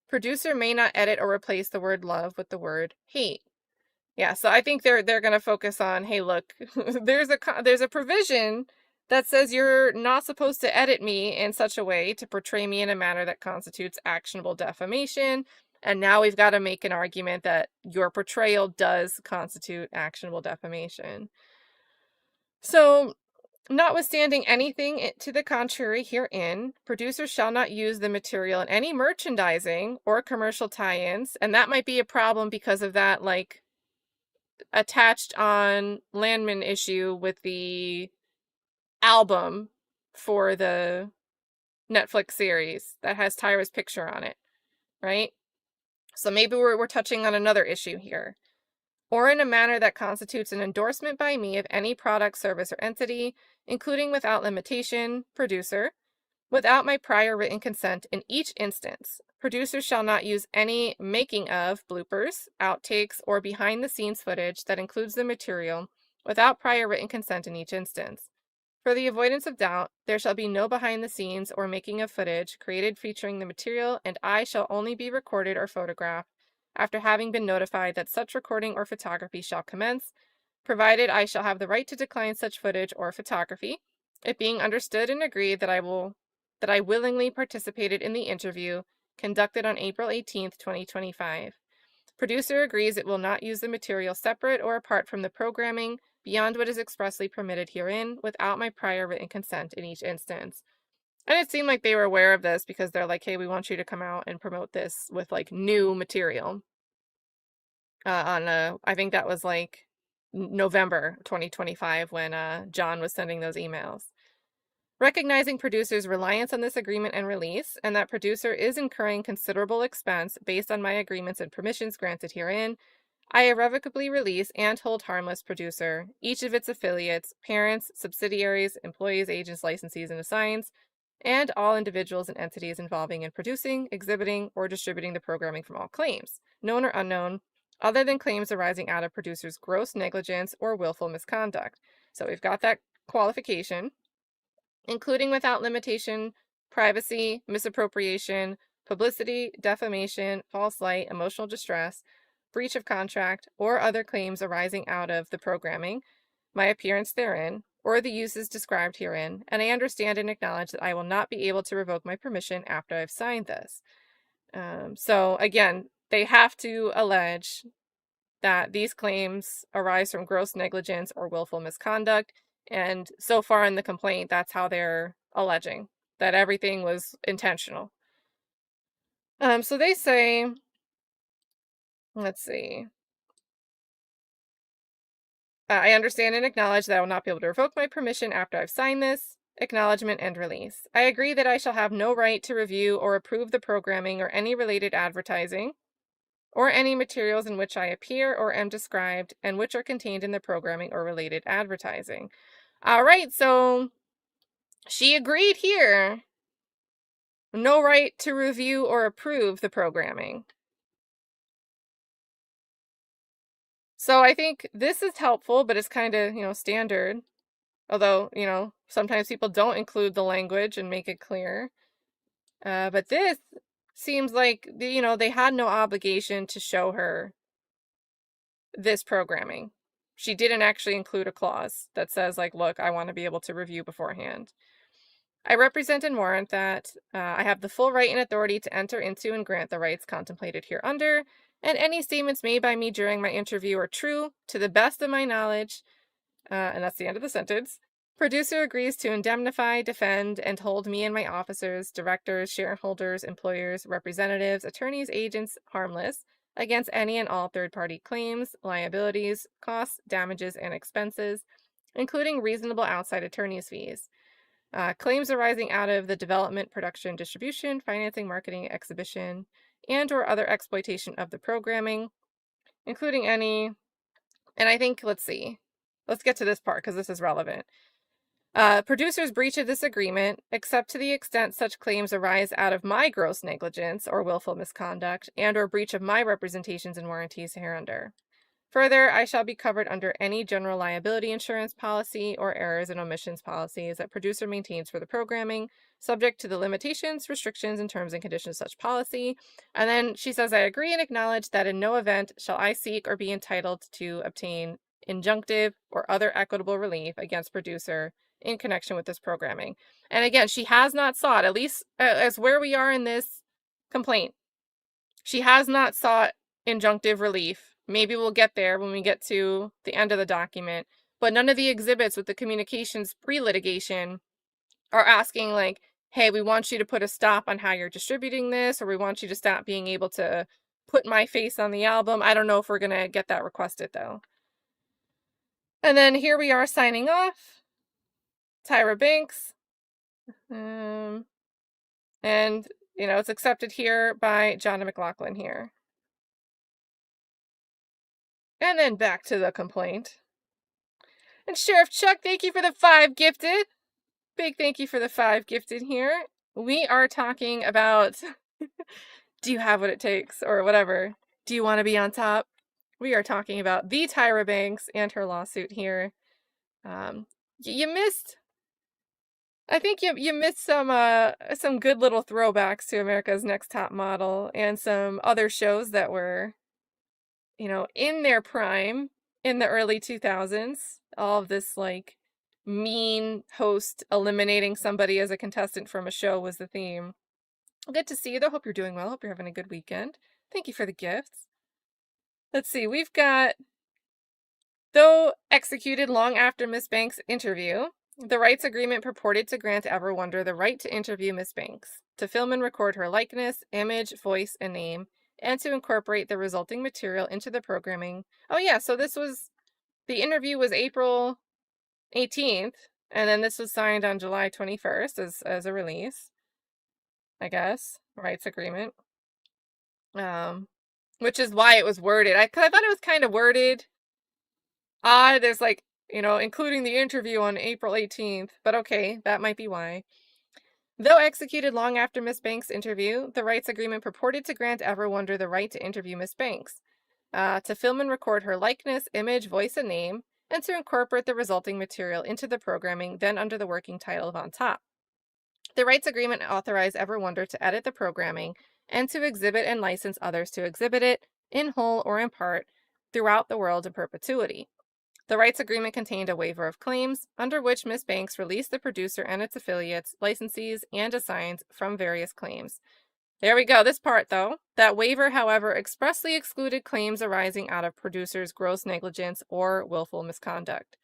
producer may not edit or replace the word love with the word hate. Yeah, so I think they're going to focus on, hey, look, there's a provision that says you're not supposed to edit me in such a way to portray me in a manner that constitutes actionable defamation. And now we've got to make an argument that your portrayal does constitute actionable defamation. So, notwithstanding anything to the contrary herein, producers shall not use the material in any merchandising or commercial tie-ins. And that might be a problem because of that, like, attached on Landman issue with the album for the Netflix series that has Tyra's picture on it, right? So maybe we're touching on another issue here. Or in a manner that constitutes an endorsement by me of any product, service, or entity, including without limitation, producer, without my prior written consent in each instance. Producers shall not use any making of, bloopers, outtakes, or behind-the-scenes footage that includes the material without prior written consent in each instance. For the avoidance of doubt, there shall be no behind-the-scenes or making of footage created featuring the material, and I shall only be recorded or photographed after having been notified that such recording or photography shall commence, provided I shall have the right to decline such footage or photography, it being understood and agreed that I willingly participated in the interview conducted on April 18th, 2025. Producer agrees it will not use the material separate or apart from the programming beyond what is expressly permitted herein without my prior written consent in each instance. And it seemed like they were aware of this because they're like, hey, we want you to come out and promote this with, like, new material. I think that was like November 2025 when John was sending those emails. Recognizing producer's reliance on this agreement and release, and that producer is incurring considerable expense based on my agreements and permissions granted herein, I irrevocably release and hold harmless producer, each of its affiliates, parents, subsidiaries, employees, agents, licensees, and assigns, and all individuals and entities involving in producing, exhibiting, or distributing the programming from all claims, known or unknown, other than claims arising out of producer's gross negligence or willful misconduct. So we've got that qualification. Including without limitation, privacy, misappropriation, publicity, defamation, false light, emotional distress, breach of contract, or other claims arising out of the programming, my appearance therein, or the uses described herein, and I understand and acknowledge that I will not be able to revoke my permission after I've signed this. So again, they have to allege that these claims arise from gross negligence or willful misconduct. And so far in the complaint, that's how they're alleging that everything was intentional. So they say, let's see. I understand and acknowledge that I will not be able to revoke my permission after I've signed this. Acknowledgement and release. I agree that I shall have no right to review or approve the programming or any related advertising or any materials in which I appear or am described and which are contained in the programming or related advertising. All right, so She agreed here. No right to review or approve the programming. So I think this is helpful, but it's kind of, standard. Although, sometimes people don't include the language and make it clear. But this seems like, they had no obligation to show her this programming. She didn't actually include a clause that says, like, look, I want to be able to review beforehand. I represent and warrant that I have the full right and authority to enter into and grant the rights contemplated hereunder, and any statements made by me during my interview are true, to the best of my knowledge, and that's the end of the sentence. Producer agrees to indemnify, defend, and hold me and my officers, directors, shareholders, employers, representatives, attorneys, agents harmless against any and all third-party claims, liabilities, costs, damages, and expenses, including reasonable outside attorney's fees. Claims arising out of the development, production, distribution, financing, marketing, exhibition, and or other exploitation of the programming, including any, and I think, let's get to this part because this is relevant. Producers breach of this agreement, except to the extent such claims arise out of my gross negligence or willful misconduct and or breach of my representations and warranties hereunder. Further, I shall be covered under any general liability insurance policy or errors and omissions policies that producer maintains for the programming, subject to the limitations, restrictions, and terms and conditions of such policy. And then she says, I agree and acknowledge that in no event shall I seek or be entitled to obtain injunctive or other equitable relief against producer in connection with this programming. And again, she has not sought, at least as where we are in this complaint, she has not sought injunctive relief. Maybe we'll get there when we get to the end of the document. But none of the exhibits with the communications pre-litigation are asking, like, hey, we want you to put a stop on how you're distributing this, or we want you to stop being able to put my face on the album. I don't know if we're going to get that requested, though. And then here we are signing off. Tyra Banks. And, it's accepted here by John McLaughlin here. And then back to the complaint. And Sheriff Chuck, thank you for the 5 gifted. Big thank you for the 5 gifted here. We are talking about do you have what it takes or whatever? Do you want to be on top? We are talking about the Tyra Banks and her lawsuit here. You missed, I think you missed some good little throwbacks to America's Next Top Model and some other shows that were, in their prime in the early 2000s. All of this, like, mean host eliminating somebody as a contestant from a show was the theme. Good to see you, though. Hope you're doing well. Hope you're having a good weekend. Thank you for the gifts. Let's see. We've got, though executed long after Miss Banks' interview, the rights agreement purported to grant EverWonder the right to interview Miss Banks, to film and record her likeness, image, voice, and name, and to incorporate the resulting material into the programming. Oh yeah, so the interview was April 18th, and then this was signed on July 21st as a release, I guess, rights agreement. Which is why it was worded. I thought it was kind of worded odd. There's like, including the interview on April 18th, but okay, that might be why. Though executed long after Miss Banks' interview, the rights agreement purported to grant EverWonder the right to interview Miss Banks, to film and record her likeness, image, voice, and name, and to incorporate the resulting material into the programming, then under the working title of On Top. The rights agreement authorized EverWonder to edit the programming and to exhibit and license others to exhibit it, in whole or in part, throughout the world in perpetuity. The rights agreement contained a waiver of claims, under which Miss Banks released the producer and its affiliates, licensees, and assigns from various claims. There we go, this part though. That waiver, however, expressly excluded claims arising out of producer's gross negligence or willful misconduct.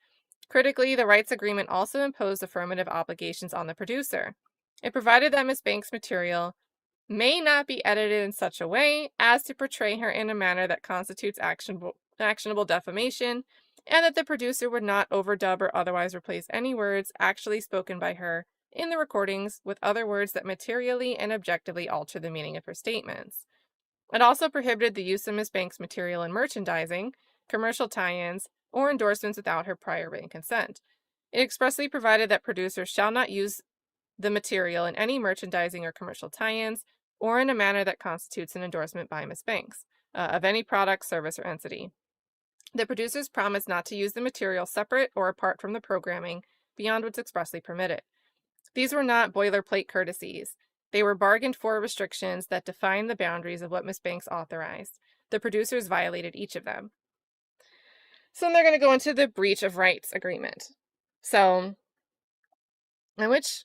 Critically, the rights agreement also imposed affirmative obligations on the producer. It provided that Miss Banks' material may not be edited in such a way as to portray her in a manner that constitutes actionable defamation, and that the producer would not overdub or otherwise replace any words actually spoken by her in the recordings with other words that materially and objectively alter the meaning of her statements. It also prohibited the use of Miss Banks' material in merchandising, commercial tie-ins, or endorsements without her prior written consent. It expressly provided that producers shall not use the material in any merchandising or commercial tie-ins or in a manner that constitutes an endorsement by Ms. Banks of any product, service, or entity. The producers promised not to use the material separate or apart from the programming beyond what's expressly permitted. These were not boilerplate courtesies. They were bargained for restrictions that defined the boundaries of what Ms. Banks authorized. The producers violated each of them. So then they're going to go into the breach of rights agreement. So, and which,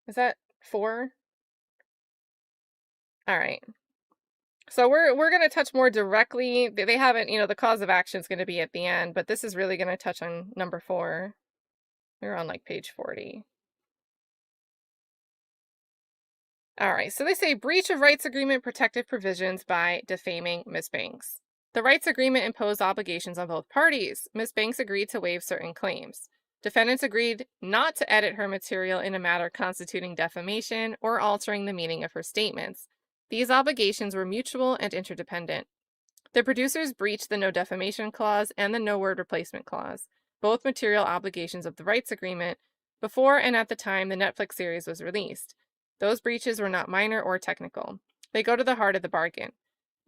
is that 4? All right. So we're going to touch more directly. They haven't, the cause of action is going to be at the end, but this is really going to touch on number 4. We're on like page 40. All right, so they say breach of rights agreement protective provisions by defaming Ms. Banks. The rights agreement imposed obligations on both parties. Ms. Banks agreed to waive certain claims. Defendants agreed not to edit her material in a matter constituting defamation or altering the meaning of her statements. These obligations were mutual and interdependent. The producers breached the no defamation clause and the no word replacement clause, both material obligations of the rights agreement, before and at the time the Netflix series was released. Those breaches were not minor or technical. They go to the heart of the bargain.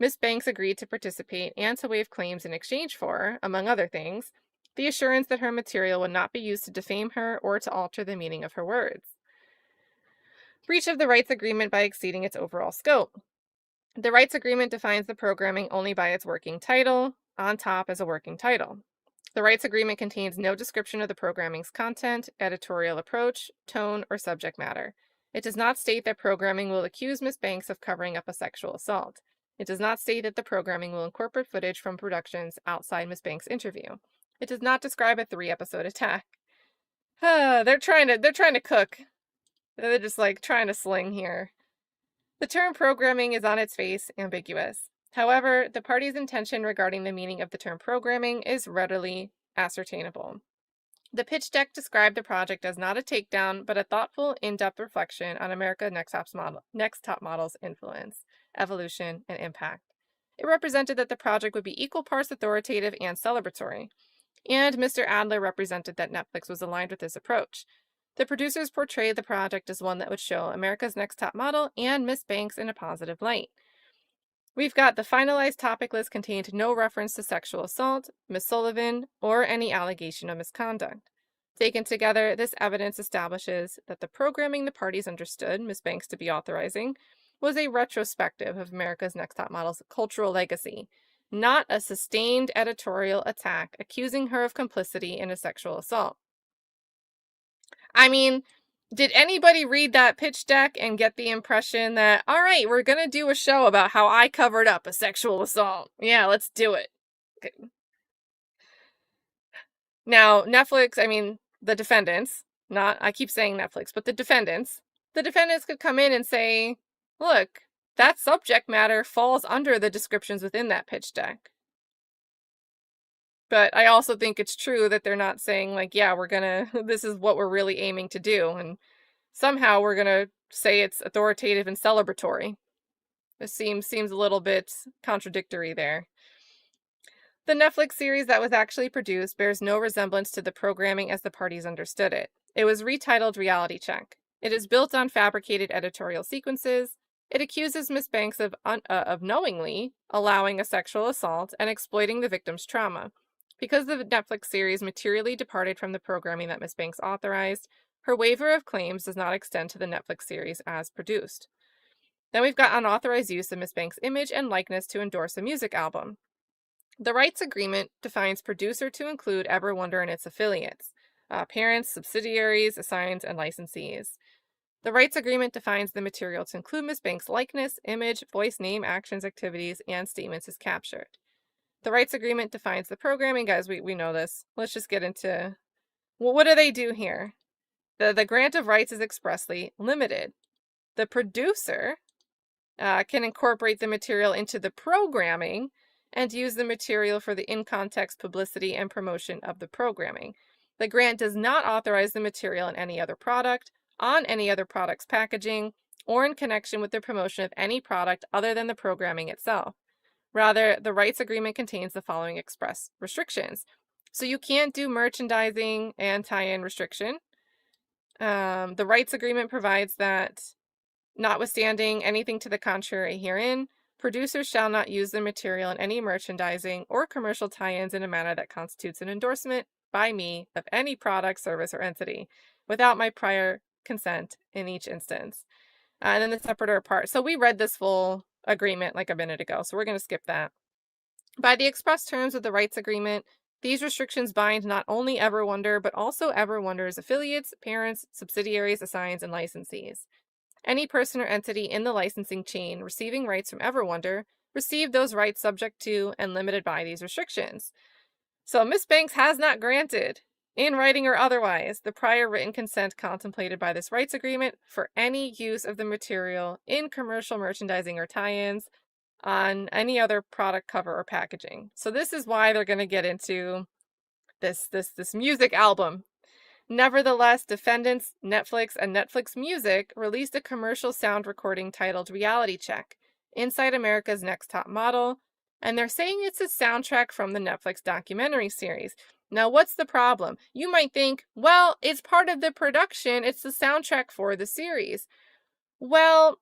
Ms. Banks agreed to participate and to waive claims in exchange for, among other things, the assurance that her material would not be used to defame her or to alter the meaning of her words. Breach of the rights agreement by exceeding its overall scope. The rights agreement defines the programming only by its working title, on top as a working title. The rights agreement contains no description of the programming's content, editorial approach, tone, or subject matter. It does not state that programming will accuse Ms. Banks of covering up a sexual assault. It does not state that the programming will incorporate footage from productions outside Ms. Banks' interview. It does not describe a 3-episode attack. They're trying to cook. They're just like trying to sling here. The term programming is on its face ambiguous. However, the party's intention regarding the meaning of the term programming is readily ascertainable. The pitch deck described the project as not a takedown, but a thoughtful, in-depth reflection on America's Next Top Model's influence, evolution, and impact. It represented that the project would be equal parts authoritative and celebratory, and Mr. Adler represented that Netflix was aligned with this approach. The producers portrayed the project as one that would show America's Next Top Model and Miss Banks in a positive light. We've got the finalized topic list contained no reference to sexual assault, Miss Sullivan, or any allegation of misconduct. Taken together, this evidence establishes that the programming the parties understood Miss Banks to be authorizing was a retrospective of America's Next Top Model's cultural legacy, not a sustained editorial attack accusing her of complicity in a sexual assault. I mean, did anybody read that pitch deck and get the impression that, all right, we're going to do a show about how I covered up a sexual assault? Yeah, let's do it. Okay. Now, Netflix, the defendants, I keep saying Netflix, but the defendants could come in and say, look, that subject matter falls under the descriptions within that pitch deck. But I also think it's true that they're not saying, like, yeah, this is what we're really aiming to do. And somehow we're going to say it's authoritative and celebratory. This seems a little bit contradictory there. The Netflix series that was actually produced bears no resemblance to the programming as the parties understood it. It was retitled Reality Check. It is built on fabricated editorial sequences. It accuses Miss Banks of knowingly allowing a sexual assault and exploiting the victim's trauma. Because the Netflix series materially departed from the programming that Miss Banks authorized, her waiver of claims does not extend to the Netflix series as produced. Then we've got unauthorized use of Miss Banks' image and likeness to endorse a music album. The rights agreement defines producer to include EverWonder and its affiliates, parents, subsidiaries, assigns, and licensees. The rights agreement defines the material to include Miss Banks' likeness, image, voice, name, actions, activities, and statements as captured. The rights agreement defines the programming. Guys, we know this. Let's just get into, well, what do they do here? The grant of rights is expressly limited. The producer can incorporate the material into the programming and use the material for the in-context publicity and promotion of the programming. The grant does not authorize the material in any other product, on any other product's packaging, or in connection with the promotion of any product other than the programming itself. Rather, the rights agreement contains the following express restrictions. So you can't do merchandising and tie-in restriction. The rights agreement provides that, notwithstanding anything to the contrary herein, producers shall not use the material in any merchandising or commercial tie-ins in a manner that constitutes an endorsement by me of any product, service, or entity without my prior consent in each instance. And then the separate or apart. So we read this full agreement like a minute ago, so we're going to skip that. By the express terms of the rights agreement, these restrictions bind not only EverWonder, but also EverWonder's affiliates, parents, subsidiaries, assigns, and licensees. Any person or entity in the licensing chain receiving rights from EverWonder received those rights subject to and limited by these restrictions. So Miss Banks has not granted, in writing or otherwise, the prior written consent contemplated by this rights agreement for any use of the material in commercial merchandising or tie-ins on any other product cover or packaging. So this is why they're going to get into this music album. Nevertheless, defendants Netflix and Netflix Music released a commercial sound recording titled Reality Check, Inside America's Next Top Model, and they're saying it's a soundtrack from the Netflix documentary series. Now, what's the problem? You might think, well, it's part of the production, it's the soundtrack for the series. Well,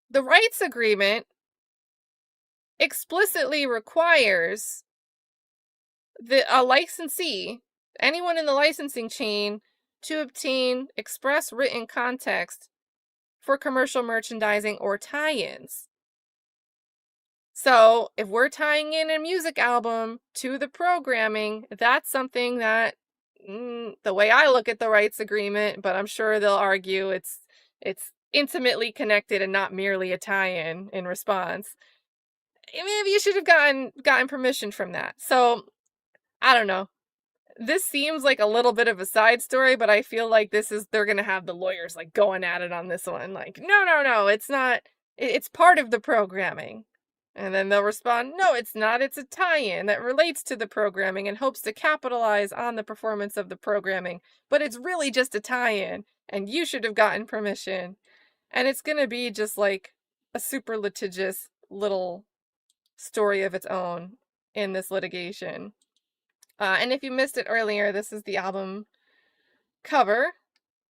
the rights agreement explicitly requires a licensee, anyone in the licensing chain, to obtain express written context for commercial merchandising or tie-ins. So if we're tying in a music album to the programming, that's something that, the way I look at the rights agreement, but I'm sure they'll argue it's intimately connected and not merely a tie-in in response. Maybe you should have gotten permission from that. So I don't know. This seems like a little bit of a side story, but I feel like they're going to have the lawyers like going at it on this one. Like, no, it's not. It's part of the programming. And then they'll respond, no, it's not. It's a tie-in that relates to the programming and hopes to capitalize on the performance of the programming. But it's really just a tie-in, and you should have gotten permission. And it's going to be just like a super litigious little story of its own in this litigation. And if you missed it earlier, this is the album cover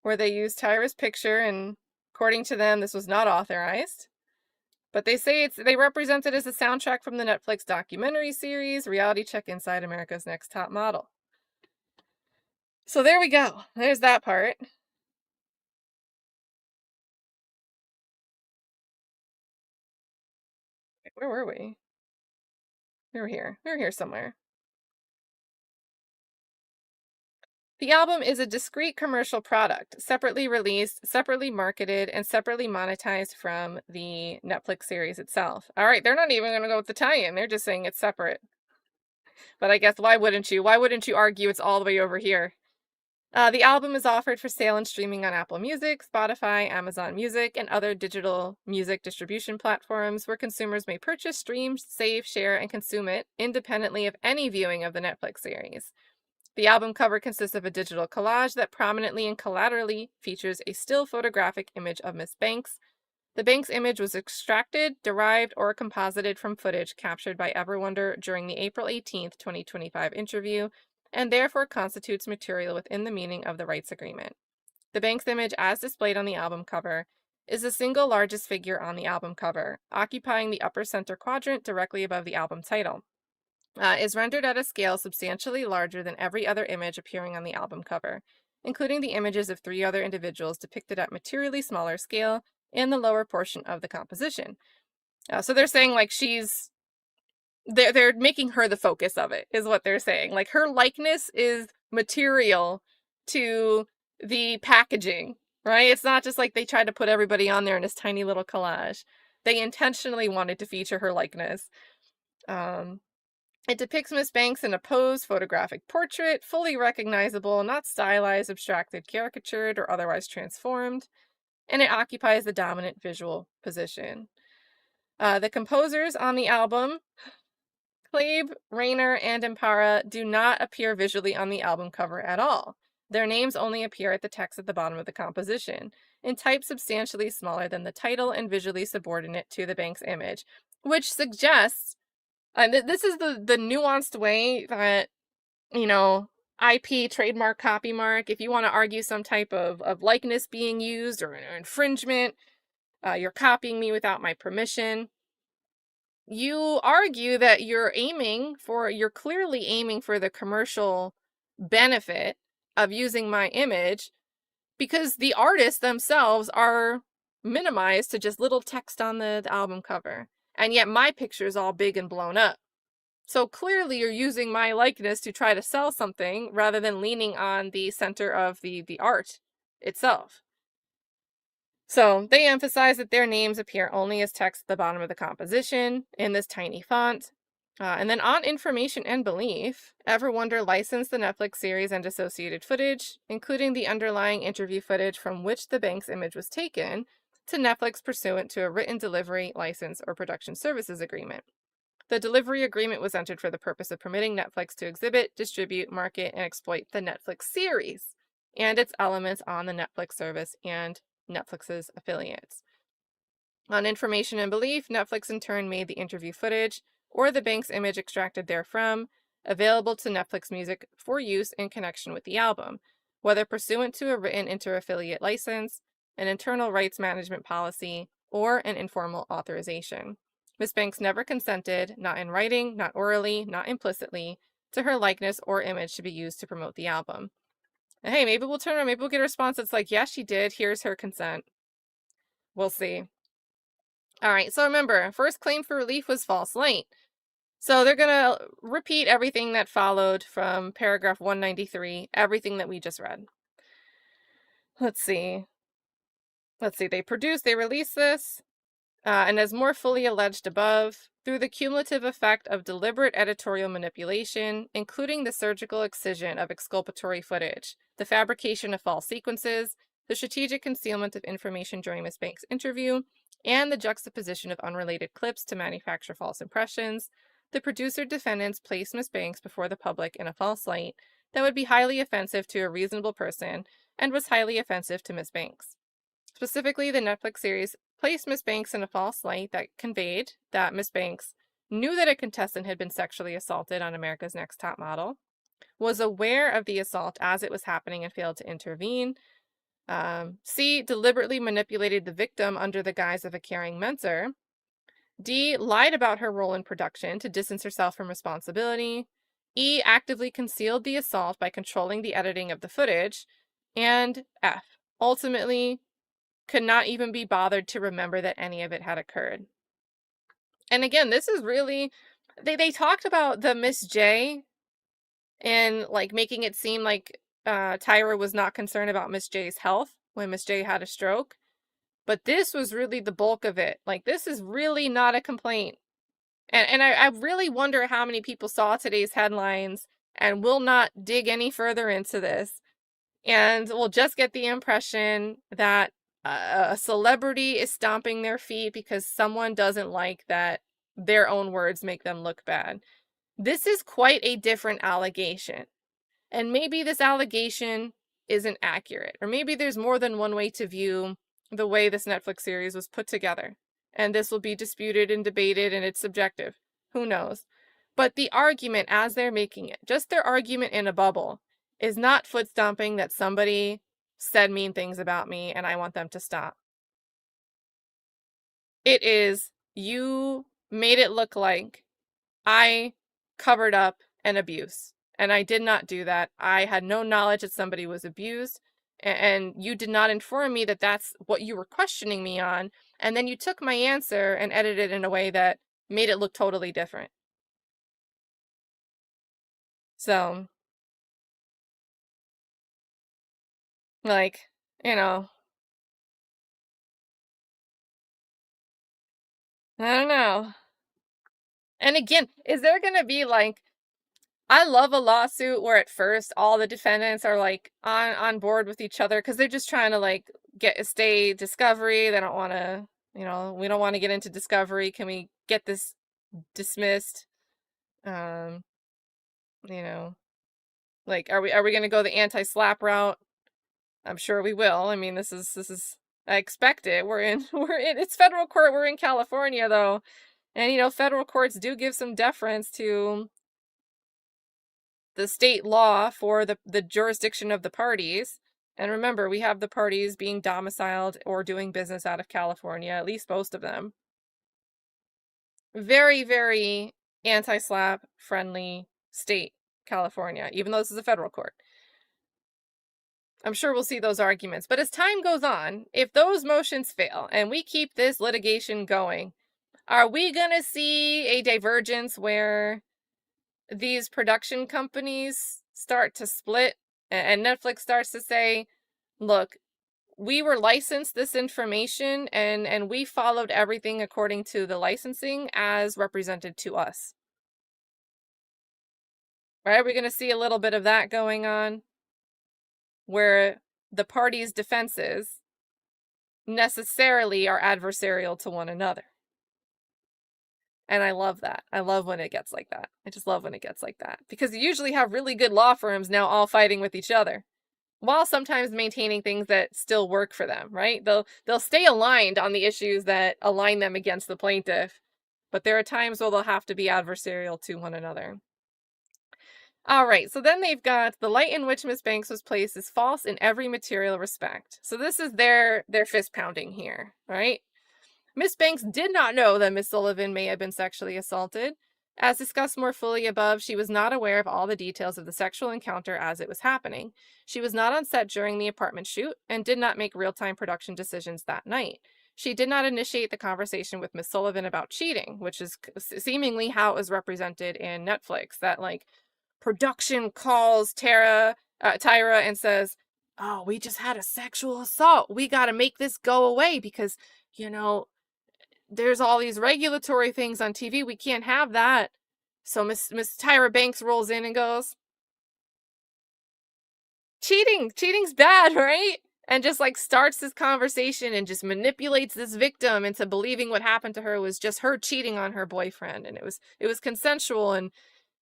where they used Tyra's picture, and according to them, this was not authorized. But they say they represent it as a soundtrack from the Netflix documentary series, Reality Check Inside America's Next Top Model. So there we go. There's that part. Where were we? We were here. We were here somewhere. The album is a discrete commercial product, separately released, separately marketed, and separately monetized from the Netflix series itself. All right, they're not even going to go with the tie-in. They're just saying it's separate. But I guess why wouldn't you? Why wouldn't you argue it's all the way over here? The album is offered for sale and streaming on Apple Music, Spotify, Amazon Music, and other digital music distribution platforms where consumers may purchase, stream, save, share, and consume it independently of any viewing of the Netflix series. The album cover consists of a digital collage that prominently and collaterally features a still photographic image of Miss Banks. The Banks image was extracted, derived, or composited from footage captured by EverWonder during the April 18th, 2025 interview, and therefore constitutes material within the meaning of the rights agreement. The Banks image, as displayed on the album cover, is the single largest figure on the album cover, occupying the upper center quadrant directly above the album title. Is rendered at a scale substantially larger than every other image appearing on the album cover, including the images of 3 other individuals depicted at materially smaller scale in the lower portion of the composition. So they're saying like they're making her the focus of it, is what they're saying. Like her likeness is material to the packaging, right? It's not just like they tried to put everybody on there in this tiny little collage. They intentionally wanted to feature her likeness. It depicts Miss Banks in a posed photographic portrait, fully recognizable, not stylized, abstracted, caricatured, or otherwise transformed, and it occupies the dominant visual position. The composers on the album, Clabe, Rayner, and Impara, do not appear visually on the album cover at all. Their names only appear at the text at the bottom of the composition, in type substantially smaller than the title and visually subordinate to the Banks image, which suggests And this is the nuanced way that, you know, IP, trademark, copy mark, if you want to argue some type of likeness being used or infringement, you're copying me without my permission. You argue that you're clearly aiming for the commercial benefit of using my image because the artists themselves are minimized to just little text on the album cover. And yet my picture is all big and blown up. So clearly you're using my likeness to try to sell something rather than leaning on the center of the art itself. So they emphasize that their names appear only as text at the bottom of the composition in this tiny font. And then on information and belief, EverWonder licensed the Netflix series and associated footage, including the underlying interview footage from which the Banks image was taken, to Netflix pursuant to a written delivery, license, or production services agreement. The delivery agreement was entered for the purpose of permitting Netflix to exhibit, distribute, market, and exploit the Netflix series and its elements on the Netflix service and Netflix's affiliates. On information and belief, Netflix in turn made the interview footage, or the Banks image extracted therefrom, available to Netflix Music for use in connection with the album, whether pursuant to a written inter-affiliate license, an internal rights management policy, or an informal authorization. Ms. Banks never consented, not in writing, not orally, not implicitly, to her likeness or image to be used to promote the album. And hey, maybe we'll turn around, maybe we'll get a response that's like, yes, she did, here's her consent. We'll see. All right, so remember, first claim for relief was false light. So they're going to repeat everything that followed from paragraph 193, everything that we just read. Let's see. They released this, and as more fully alleged above, through the cumulative effect of deliberate editorial manipulation, including the surgical excision of exculpatory footage, the fabrication of false sequences, the strategic concealment of information during Ms. Banks' interview, and the juxtaposition of unrelated clips to manufacture false impressions, the producer-defendants placed Ms. Banks before the public in a false light that would be highly offensive to a reasonable person and was highly offensive to Ms. Banks. Specifically, the Netflix series placed Ms. Banks in a false light that conveyed that Ms. Banks knew that a contestant had been sexually assaulted on America's Next Top Model, was aware of the assault as it was happening and failed to intervene, C, deliberately manipulated the victim under the guise of a caring mentor, D, lied about her role in production to distance herself from responsibility, E, actively concealed the assault by controlling the editing of the footage, and F, ultimately could not even be bothered to remember that any of it had occurred. And again, this is really, they talked about the Miss J and like making it seem like Tyra was not concerned about Miss J's health when Miss J had a stroke. But this was really the bulk of it. Like, this is really not a complaint. And I really wonder how many people saw today's headlines and will not dig any further into this and will just get the impression that a celebrity is stomping their feet because someone doesn't like that their own words make them look bad. This is quite a different allegation. And maybe this allegation isn't accurate, or maybe there's more than one way to view the way this Netflix series was put together. And this will be disputed and debated, and it's subjective. Who knows? But the argument as they're making it, just their argument in a bubble, is not foot stomping that somebody said mean things about me and I want them to stop. It is, you made it look like I covered up an abuse. And I did not do that. I had no knowledge that somebody was abused. And you did not inform me that that's what you were questioning me on. And then you took my answer and edited it in a way that made it look totally different. So, like, you know, I don't know. And again, is there going to be like, I love a lawsuit where at first all the defendants are like on board with each other because they're just trying to like stay discovery. They don't want to, we don't want to get into discovery. Can we get this dismissed? Um, you know, like are we going to go the anti-slap route? I'm sure we will. I mean, this is I expect it. We're in it's federal court. We're in California though. And, federal courts do give some deference to the state law for the jurisdiction of the parties. And remember, we have the parties being domiciled or doing business out of California, at least most of them. Very, very anti-SLAPP friendly state, California, even though this is a federal court. I'm sure we'll see those arguments. But as time goes on, if those motions fail and we keep this litigation going, are we going to see a divergence where these production companies start to split and Netflix starts to say, look, we were licensed this information and we followed everything according to the licensing as represented to us? Right? We're going to see a little bit of that going on, where the parties' defenses necessarily are adversarial to one another. And I love that. I love when it gets like that. I just love when it gets like that. Because you usually have really good law firms now all fighting with each other, while sometimes maintaining things that still work for them, right? They'll stay aligned on the issues that align them against the plaintiff, but there are times where they'll have to be adversarial to one another. All right, so then they've got the light in which Miss Banks was placed is false in every material respect. So this is their fist pounding here, right? Miss Banks did not know that Miss Sullivan may have been sexually assaulted. As discussed more fully above, she was not aware of all the details of the sexual encounter as it was happening. She was not on set during the apartment shoot and did not make real-time production decisions that night. She did not initiate the conversation with Miss Sullivan about cheating, which is seemingly how it was represented in Netflix, that production calls Tyra and says, oh, we just had a sexual assault. We got to make this go away because, there's all these regulatory things on TV. We can't have that. So Miss Tyra Banks rolls in and goes, cheating's bad, right? And just starts this conversation and just manipulates this victim into believing what happened to her was just her cheating on her boyfriend. And it was consensual, and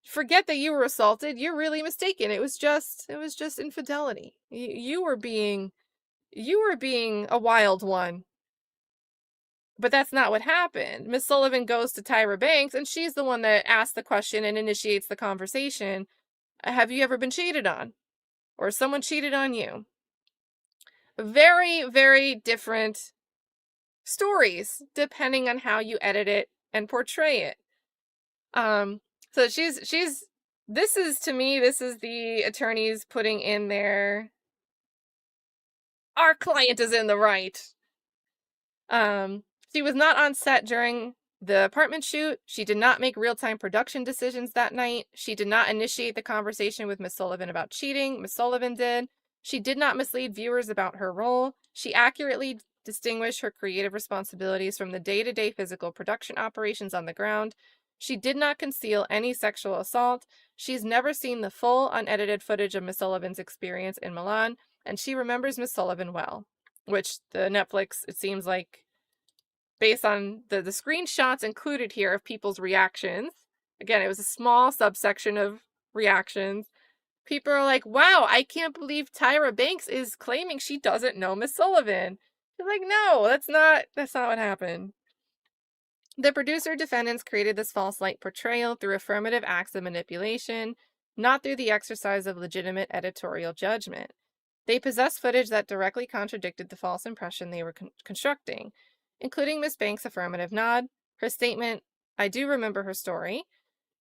forget that you were assaulted. You're really mistaken. It was just infidelity. You were being a wild one. But that's not what happened. Miss Sullivan goes to Tyra Banks, and she's the one that asks the question and initiates the conversation. Have you ever been cheated on? Or someone cheated on you? Very, very different stories, depending on how you edit it and portray it. So this is the attorneys putting in their, our client is in the right. She was not on set during the apartment shoot. She did not make real-time production decisions that night. She did not initiate the conversation with Miss Sullivan about cheating. Miss Sullivan did. She did not mislead viewers about her role. She accurately distinguished her creative responsibilities from the day-to-day physical production operations on the ground. She did not conceal any sexual assault. She's never seen the full, unedited footage of Miss Sullivan's experience in Milan, and she remembers Miss Sullivan well, which the Netflix, it seems like, based on the screenshots included here of people's reactions. Again, it was a small subsection of reactions. People are like, wow, I can't believe Tyra Banks is claiming she doesn't know Miss Sullivan. She's like, no, that's not what happened. The producer defendants created this false light portrayal through affirmative acts of manipulation, not through the exercise of legitimate editorial judgment. They possessed footage that directly contradicted the false impression they were constructing, including Miss Banks' affirmative nod, her statement, I do remember her story,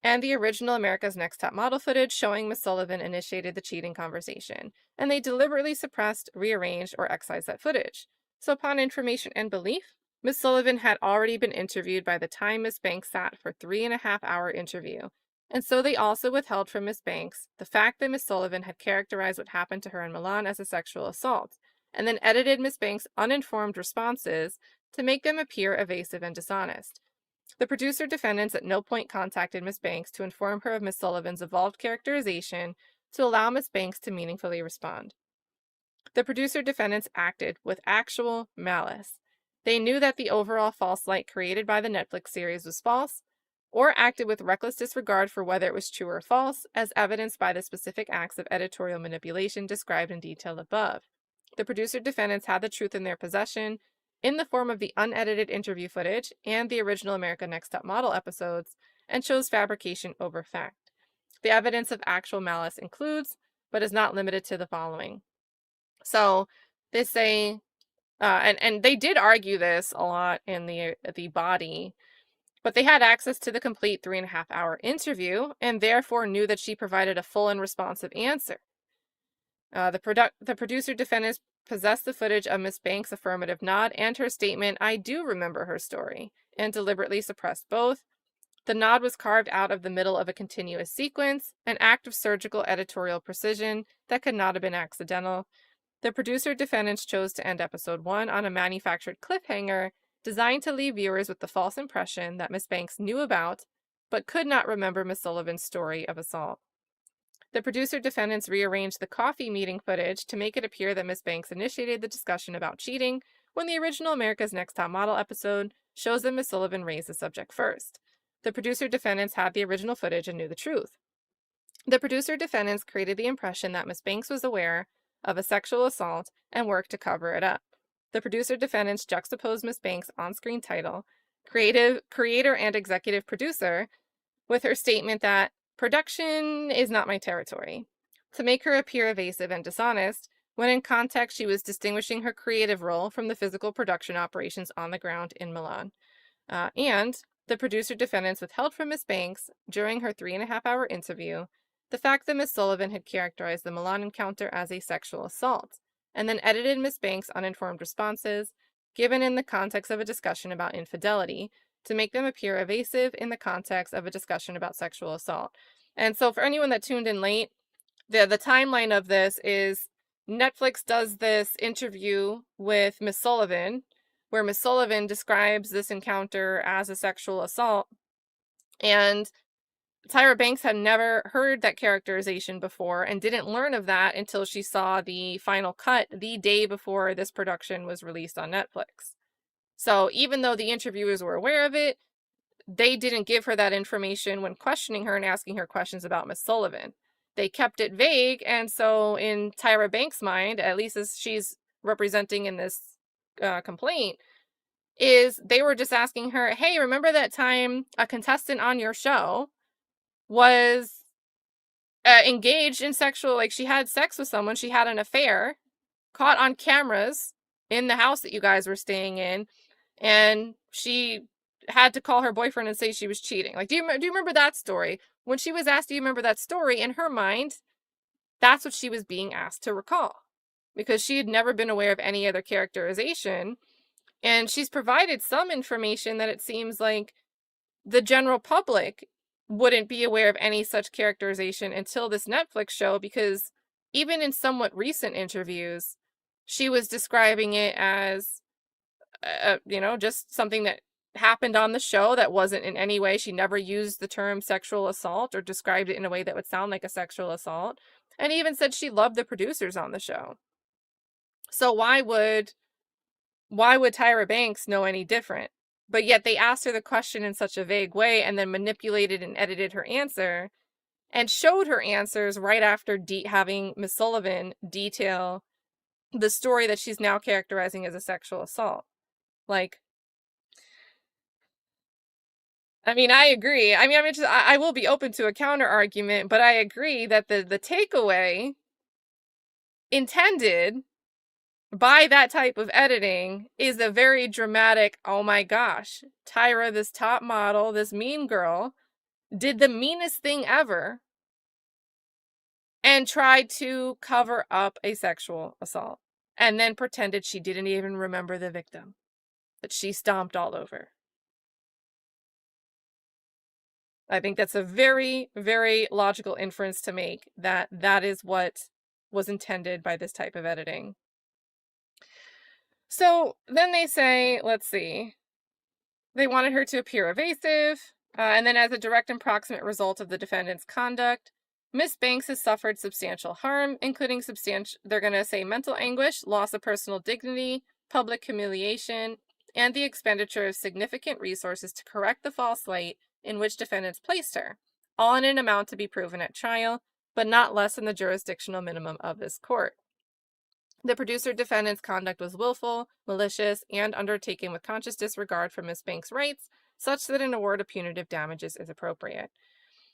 and the original America's Next Top Model footage showing Miss Sullivan initiated the cheating conversation, and they deliberately suppressed, rearranged, or excised that footage. So upon information and belief, Miss Sullivan had already been interviewed by the time Miss Banks sat for 3.5-hour interview, and so they also withheld from Miss Banks the fact that Miss Sullivan had characterized what happened to her in Milan as a sexual assault, and then edited Miss Banks' uninformed responses to make them appear evasive and dishonest. The producer defendants at no point contacted Miss Banks to inform her of Miss Sullivan's evolved characterization to allow Miss Banks to meaningfully respond. The producer defendants acted with actual malice. They knew that the overall false light created by the Netflix series was false, or acted with reckless disregard for whether it was true or false, as evidenced by the specific acts of editorial manipulation described in detail above. The producer defendants had the truth in their possession, in the form of the unedited interview footage and the original America Next Top Model episodes, and shows fabrication over fact. The evidence of actual malice includes, but is not limited to, the following. So they say, and they did argue this a lot in the body, but they had access to the complete 3.5-hour interview and therefore knew that she provided a full and responsive answer. The producer defendants possessed the footage of Miss Banks' affirmative nod and her statement, "I do remember her story," and deliberately suppressed both. The nod was carved out of the middle of a continuous sequence, an act of surgical editorial precision that could not have been accidental. The producer defendants chose to end episode 1 on a manufactured cliffhanger designed to leave viewers with the false impression that Miss Banks knew about, but could not remember Miss Sullivan's story of assault. The producer defendants rearranged the coffee meeting footage to make it appear that Miss Banks initiated the discussion about cheating, when the original America's Next Top Model episode shows that Miss Sullivan raised the subject first. The producer defendants had the original footage and knew the truth. The producer defendants created the impression that Miss Banks was aware of a sexual assault and worked to cover it up. The producer defendants juxtaposed Miss Banks' on-screen title, creator and executive producer, with her statement that production is not my territory, to make her appear evasive and dishonest, when in context she was distinguishing her creative role from the physical production operations on the ground in Milan. And the producer defendants withheld from Miss Banks, during her 3.5-hour interview, the fact that Miss Sullivan had characterized the Milan encounter as a sexual assault, and then edited Miss Banks' uninformed responses, given in the context of a discussion about infidelity, to make them appear evasive in the context of a discussion about sexual assault. And so for anyone that tuned in late, the timeline of this is Netflix does this interview with Miss Sullivan, where Miss Sullivan describes this encounter as a sexual assault, and Tyra Banks had never heard that characterization before and didn't learn of that until she saw the final cut the day before this production was released on Netflix. So even though the interviewers were aware of it, they didn't give her that information when questioning her and asking her questions about Miss Sullivan. They kept it vague, and so in Tyra Banks' mind, at least as she's representing in this complaint, is they were just asking her, hey, remember that time a contestant on your show was engaged in sexual, like she had sex with someone, she had an affair, caught on cameras in the house that you guys were staying in, and she had to call her boyfriend and say she was cheating. Like, do you remember that story? When she was asked, do you remember that story? In her mind, that's what she was being asked to recall, because she had never been aware of any other characterization. And she's provided some information that it seems like the general public wouldn't be aware of any such characterization until this Netflix show, because even in somewhat recent interviews, she was describing it as, just something that happened on the show that wasn't in any way, she never used the term sexual assault or described it in a way that would sound like a sexual assault, and even said she loved the producers on the show. So why would Tyra Banks know any different? But yet they asked her the question in such a vague way and then manipulated and edited her answer and showed her answers right after having Miss Sullivan detail the story that she's now characterizing as a sexual assault. Like, I mean, I agree. I will be open to a counter argument, but I agree that the takeaway intended by that type of editing is a very dramatic, oh my gosh, Tyra, this top model, this mean girl, did the meanest thing ever and tried to cover up a sexual assault, and then pretended she didn't even remember the victim that she stomped all over. I think that's a very, very logical inference to make, that that is what was intended by this type of editing. So then they say, let's see, they wanted her to appear evasive, and then as a direct and proximate result of the defendant's conduct, Miss Banks has suffered substantial harm, including they're going to say mental anguish, loss of personal dignity, public humiliation, and the expenditure of significant resources to correct the false light in which defendants placed her, all in an amount to be proven at trial, but not less than the jurisdictional minimum of this court. The producer-defendant's conduct was willful, malicious, and undertaken with conscious disregard for Ms. Banks' rights, such that an award of punitive damages is appropriate.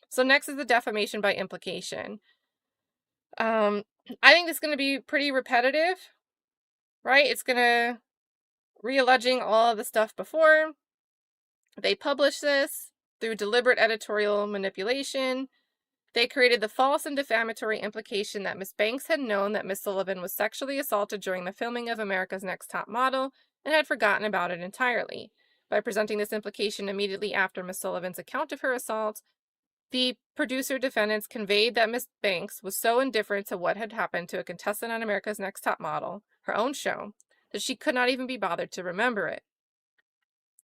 So next is the defamation by implication. I think this is going to be pretty repetitive, right? It's going to re-alleging all of the stuff before. They published this through deliberate editorial manipulation. They created the false and defamatory implication that Miss Banks had known that Miss Sullivan was sexually assaulted during the filming of America's Next Top Model and had forgotten about it entirely. By presenting this implication immediately after Miss Sullivan's account of her assault, the producer-defendants conveyed that Miss Banks was so indifferent to what had happened to a contestant on America's Next Top Model, her own show, that she could not even be bothered to remember it.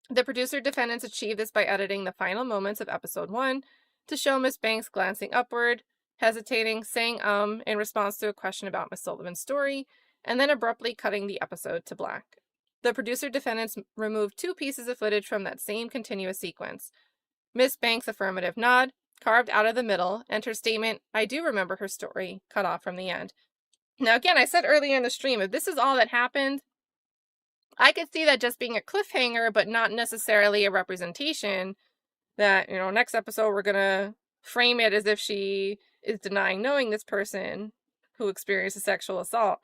The producer-defendants achieved this by editing the final moments of episode 1 to show Miss Banks glancing upward, hesitating, saying in response to a question about Miss Sullivan's story, and then abruptly cutting the episode to black. The producer-defendants removed 2 pieces of footage from that same continuous sequence. Miss Banks' affirmative nod, carved out of the middle, and her statement, "I do remember her story," cut off from the end. Now again, I said earlier in the stream, if this is all that happened, I could see that just being a cliffhanger, but not necessarily a representation that, next episode we're going to frame it as if she is denying knowing this person who experienced a sexual assault.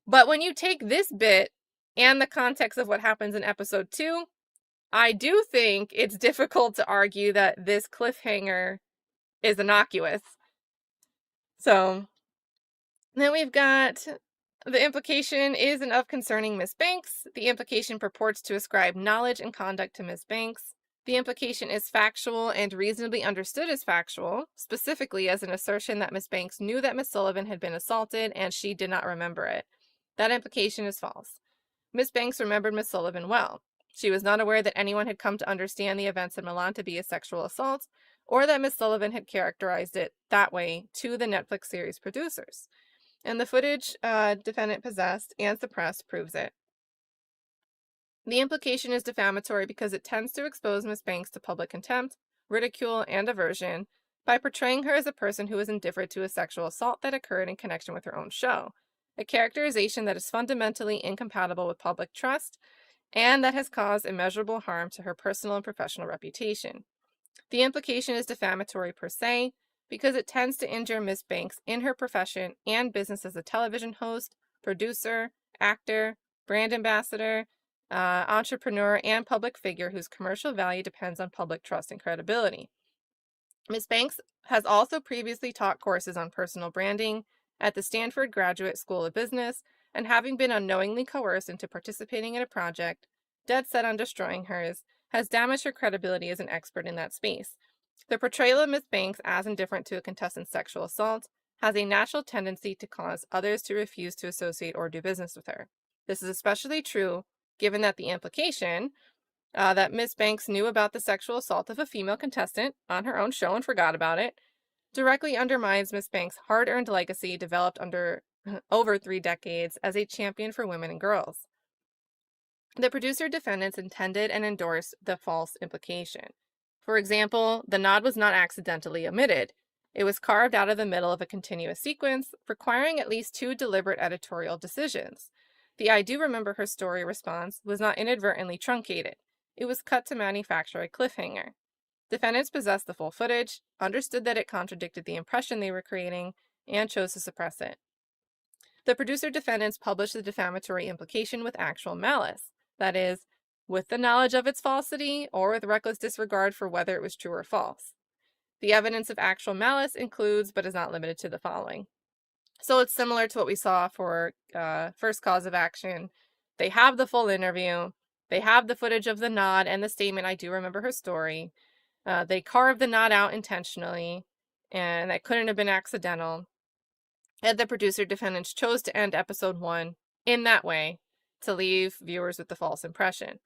But when you take this bit and the context of what happens in episode 2, I do think it's difficult to argue that this cliffhanger is innocuous. So then we've got the implication is and of concerning Miss Banks. The implication purports to ascribe knowledge and conduct to Miss Banks. The implication is factual and reasonably understood as factual, specifically as an assertion that Miss Banks knew that Miss Sullivan had been assaulted and she did not remember it. That implication is false. Miss Banks remembered Miss Sullivan well. She was not aware that anyone had come to understand the events in Milan to be a sexual assault, or that Miss Sullivan had characterized it that way to the Netflix series producers. And the footage defendant possessed and suppressed proves it. The implication is defamatory because it tends to expose Miss Banks to public contempt, ridicule, and aversion by portraying her as a person who is indifferent to a sexual assault that occurred in connection with her own show, a characterization that is fundamentally incompatible with public trust and that has caused immeasurable harm to her personal and professional reputation. The implication is defamatory per se because it tends to injure Miss Banks in her profession and business as a television host, producer, actor, brand ambassador, entrepreneur, and public figure whose commercial value depends on public trust and credibility. Miss Banks has also previously taught courses on personal branding at the Stanford Graduate School of Business, and having been unknowingly coerced into participating in a project dead set on destroying hers, has damaged her credibility as an expert in that space. The portrayal of Miss Banks as indifferent to a contestant's sexual assault has a natural tendency to cause others to refuse to associate or do business with her. This is especially true given that the implication that Miss Banks knew about the sexual assault of a female contestant on her own show and forgot about it directly undermines Miss Banks' hard-earned legacy developed over 3 decades as a champion for women and girls. The producer-defendants intended and endorsed the false implication. For example, the nod was not accidentally omitted. It was carved out of the middle of a continuous sequence, requiring at least 2 deliberate editorial decisions. The "I do remember her story" response was not inadvertently truncated. It was cut to manufacture a cliffhanger. Defendants possessed the full footage, understood that it contradicted the impression they were creating, and chose to suppress it. The producer-defendants published the defamatory implication with actual malice, that is, with the knowledge of its falsity or with reckless disregard for whether it was true or false. The evidence of actual malice includes, but is not limited to, the following. So it's similar to what we saw for first cause of action. They have the full interview. They have the footage of the nod and the statement, "I do remember her story." They carved the nod out intentionally, and that couldn't have been accidental. And the producer-defendants chose to end episode 1 in that way to leave viewers with the false impression.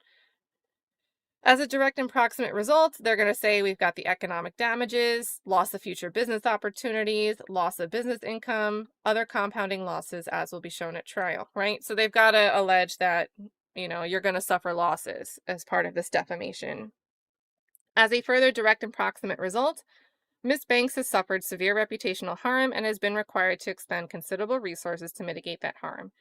As a direct and proximate result, they're going to say we've got the economic damages, loss of future business opportunities, loss of business income, other compounding losses, as will be shown at trial, right? So they've got to allege that, you're going to suffer losses as part of this defamation. As a further direct and proximate result, Ms. Banks has suffered severe reputational harm and has been required to expend considerable resources to mitigate that harm.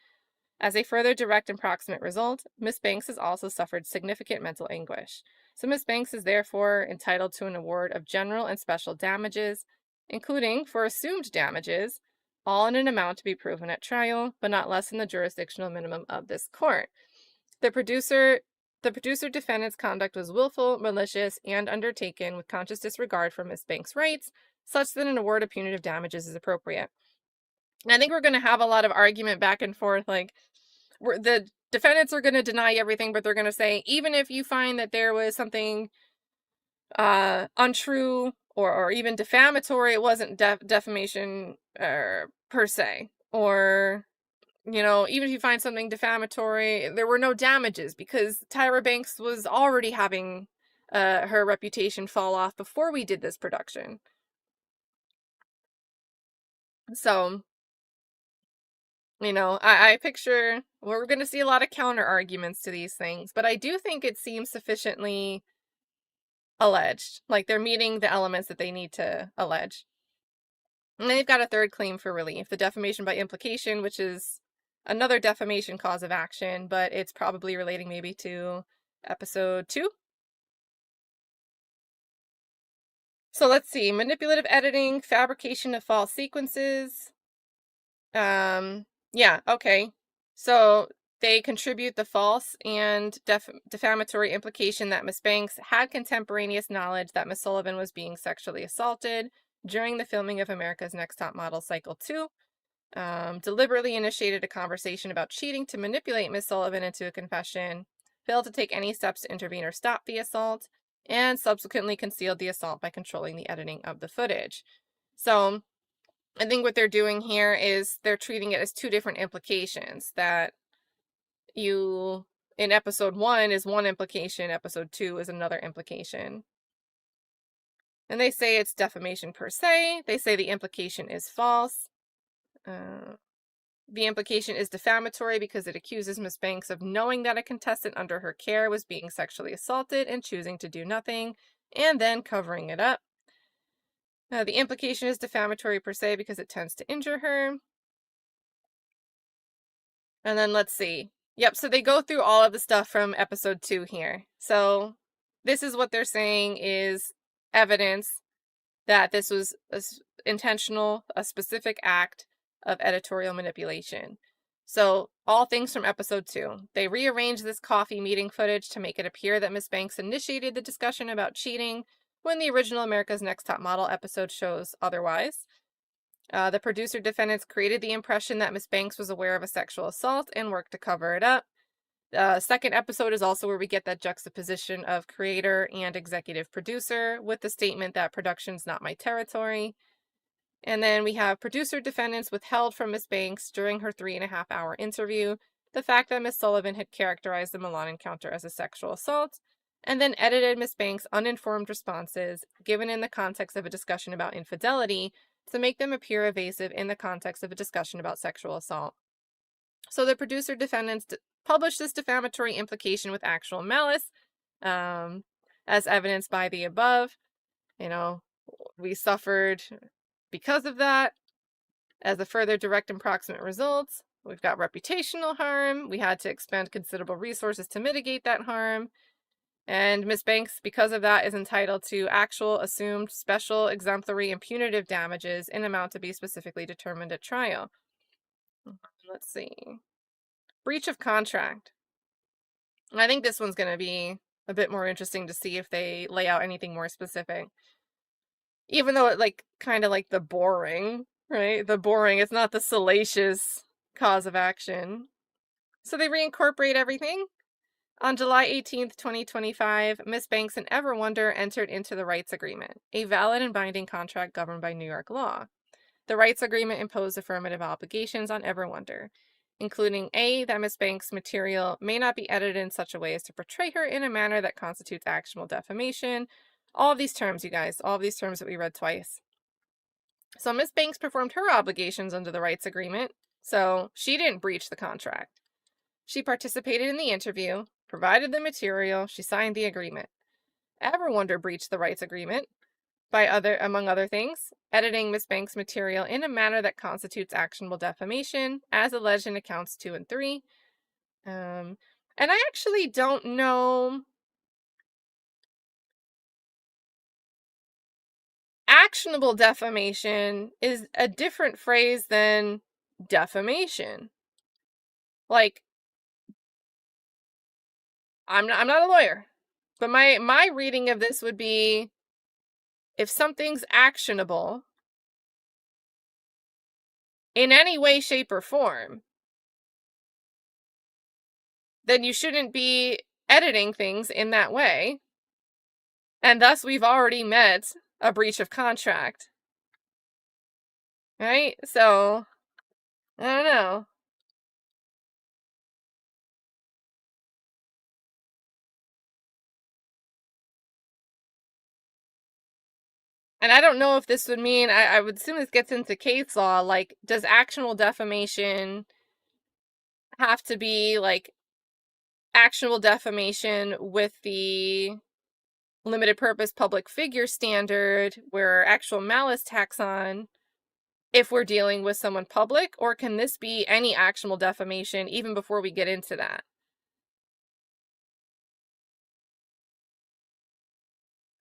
As a further direct and proximate result, Miss Banks has also suffered significant mental anguish. So Miss Banks is therefore entitled to an award of general and special damages, including for assumed damages, all in an amount to be proven at trial, but not less than the jurisdictional minimum of this court. The producer defendant's conduct was willful, malicious, and undertaken with conscious disregard for Miss Banks' rights, such that an award of punitive damages is appropriate. And I think we're going to have a lot of argument back and forth, like the defendants are going to deny everything, but they're going to say, even if you find that there was something untrue or even defamatory, it wasn't defamation per se. Or, even if you find something defamatory, there were no damages because Tyra Banks was already having her reputation fall off before we did this production. So, I picture we're going to see a lot of counter arguments to these things, but I do think it seems sufficiently alleged. Like they're meeting the elements that they need to allege. And they've got a third claim for relief, the defamation by implication, which is another defamation cause of action, but it's probably relating maybe to episode 2. So let's see, manipulative editing, fabrication of false sequences. Yeah, okay. So they contribute the false and defamatory implication that Miss Banks had contemporaneous knowledge that Miss Sullivan was being sexually assaulted during the filming of America's Next Top Model Cycle 2, deliberately initiated a conversation about cheating to manipulate Miss Sullivan into a confession, failed to take any steps to intervene or stop the assault, and subsequently concealed the assault by controlling the editing of the footage. So I think what they're doing here is they're treating it as two different implications, that in episode 1 is one implication, episode 2 is another implication. And they say it's defamation per se. They say the implication is false. The implication is defamatory because it accuses Miss Banks of knowing that a contestant under her care was being sexually assaulted and choosing to do nothing, and then covering it up. The implication is defamatory per se because it tends to injure her. And then let's see. Yep, so they go through all of the stuff from episode 2 here. So this is what they're saying is evidence that this was intentional, a specific act of editorial manipulation. So all things from episode 2. They rearranged this coffee meeting footage to make it appear that Miss Banks initiated the discussion about cheating when the original America's Next Top Model episode shows otherwise. The producer defendants created the impression that Miss Banks was aware of a sexual assault and worked to cover it up. The second episode is also where we get that juxtaposition of creator and executive producer with the statement that production's not my territory. And then we have producer defendants withheld from Miss Banks during her 3.5-hour interview the fact that Miss Sullivan had characterized the Milan encounter as a sexual assault, and then edited Miss Banks' uninformed responses given in the context of a discussion about infidelity to make them appear evasive in the context of a discussion about sexual assault. So the producer defendants published this defamatory implication with actual malice, as evidenced by the above. We suffered because of that. As a further direct and proximate result, we've got reputational harm. We had to expend considerable resources to mitigate that harm. And Miss Banks, because of that, is entitled to actual, assumed, special, exemplary, and punitive damages in amount to be specifically determined at trial. Let's see. Breach of contract. I think this one's going to be a bit more interesting to see if they lay out anything more specific. Even though it kind of like the boring, right? The boring, it's not the salacious cause of action. So they reincorporate everything. On July 18th, 2025, Miss Banks and EverWonder entered into the rights agreement, a valid and binding contract governed by New York law. The rights agreement imposed affirmative obligations on EverWonder, including A, that Miss Banks' material may not be edited in such a way as to portray her in a manner that constitutes actionable defamation. All of these terms, you guys, all of these terms that we read twice. So Miss Banks performed her obligations under the rights agreement, so she didn't breach the contract. She participated in the interview, provided the material, she signed the agreement. EverWonder breached the rights agreement among other things, editing Miss Banks' material in a manner that constitutes actionable defamation, as alleged in accounts 2 and 3. And I actually don't know. Actionable defamation is a different phrase than defamation. Like, I'm not a lawyer, but my reading of this would be, if something's actionable in any way, shape, or form, then you shouldn't be editing things in that way. And thus, we've already met a breach of contract. Right? So, I don't know. And I don't know if this would mean, I would assume this gets into case law, like, does actionable defamation have to be, like, actionable defamation with the limited purpose public figure standard where actual malice tacks on if we're dealing with someone public, or can this be any actionable defamation even before we get into that?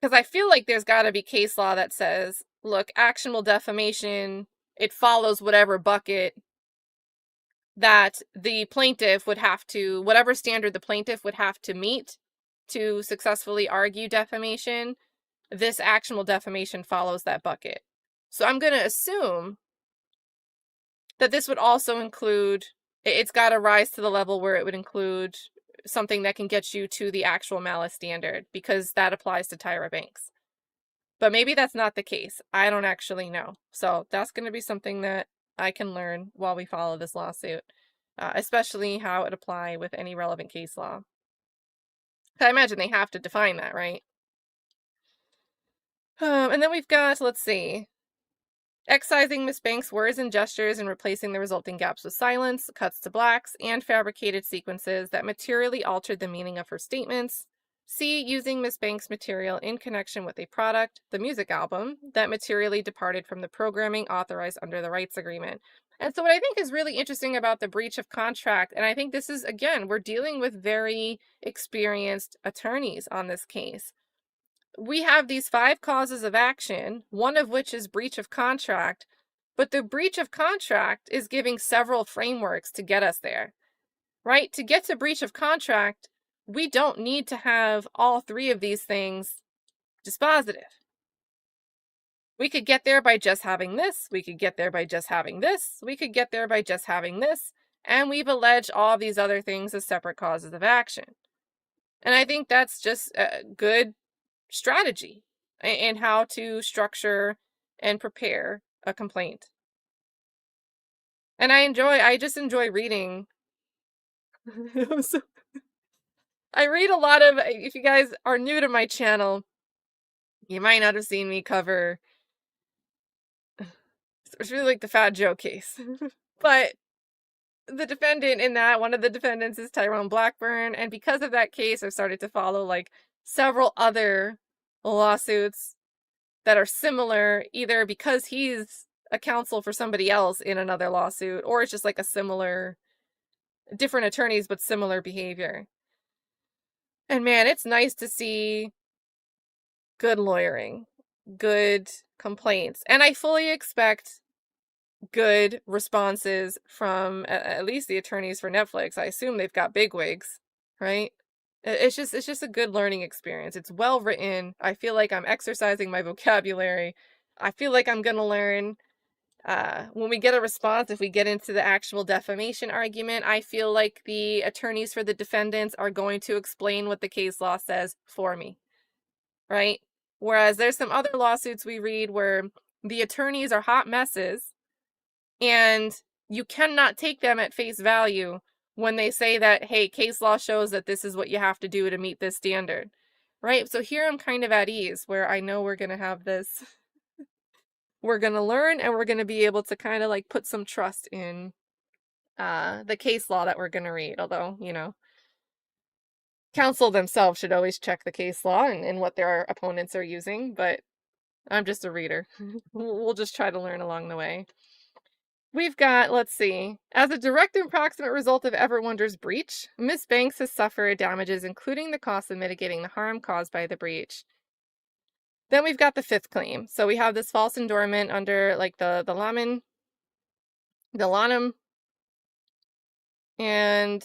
Because I feel like there's got to be case law that says, look, actionable defamation, it follows whatever bucket that the plaintiff would have to, whatever standard the plaintiff would have to meet to successfully argue defamation, this actionable defamation follows that bucket. So I'm going to assume that this would also include, it's got to rise to the level where it would include something that can get you to the actual malice standard, because that applies to Tyra Banks. But maybe that's not the case. I don't actually know. So that's going to be something that I can learn while we follow this lawsuit, especially how it apply with any relevant case law. I imagine they have to define that, right? And then we've got, let's see, excising Miss Banks' words and gestures and replacing the resulting gaps with silence, cuts to blacks, and fabricated sequences that materially altered the meaning of her statements. C, using Miss Banks' material in connection with a product, the music album, that materially departed from the programming authorized under the rights agreement. And so what I think is really interesting about the breach of contract, and I think this is, again, we're dealing with very experienced attorneys on this case. We have these 5 causes of action, one of which is breach of contract, but the breach of contract is giving several frameworks to get us there, right? To get to breach of contract, we don't need to have all 3 of these things dispositive. We could get there by just having this. We could get there by just having this. We could get there by just having this. And we've alleged all these other things as separate causes of action. And I think that's just a good strategy in how to structure and prepare a complaint. And I just enjoy reading. I read a lot of, if you guys are new to my channel, you might not have seen me cover, it's really like the Fat Joe case. But the defendant in that, one of the defendants is Tyrone Blackburn, and because of that case, I've started to follow like several other lawsuits that are similar, either because he's a counsel for somebody else in another lawsuit, or it's just like a similar, different attorneys, but similar behavior. And man, it's nice to see good lawyering, good complaints. And I fully expect good responses from at least the attorneys for Netflix. I assume they've got bigwigs, right? It's just a good learning experience. It's well written. I feel like I'm exercising my vocabulary. I feel like I'm gonna learn. When we get a response, if we get into the actual defamation argument, I feel like the attorneys for the defendants are going to explain what the case law says for me, right? Whereas there's some other lawsuits we read where the attorneys are hot messes and you cannot take them at face value when they say that, hey, case law shows that this is what you have to do to meet this standard, right? So here I'm kind of at ease where I know we're going to have this, we're going to learn, and we're going to be able to kind of like put some trust in the case law that we're going to read. Although, you know, counsel themselves should always check the case law and what their opponents are using, but I'm just a reader. We'll just try to learn along the way. We've got, let's see, as a direct and proximate result of EverWonder's breach, Miss Banks has suffered damages, including the cost of mitigating the harm caused by the breach. Then we've got the fifth claim. So we have this false endowment under like the Lanham, and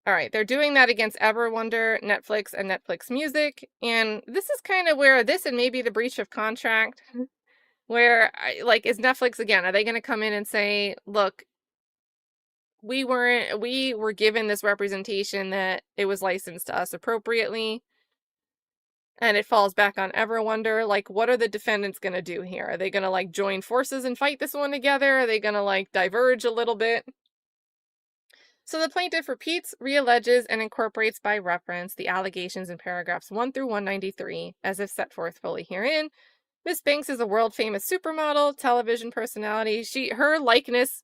all right, they're doing that against EverWonder, Netflix, and Netflix Music. And this is kind of where this and maybe the breach of contract, where like, is Netflix again, are they going to come in and say, look, we were given this representation that it was licensed to us appropriately, and it falls back on EverWonder. Like, what are the defendants going to do here? Are they going to like join forces and fight this one together? Are they going to like diverge a little bit? So the plaintiff repeats, realleges, and incorporates by reference the allegations in paragraphs 1 through 193 as if set forth fully herein. Miss Banks is a world-famous supermodel, television personality. Her likeness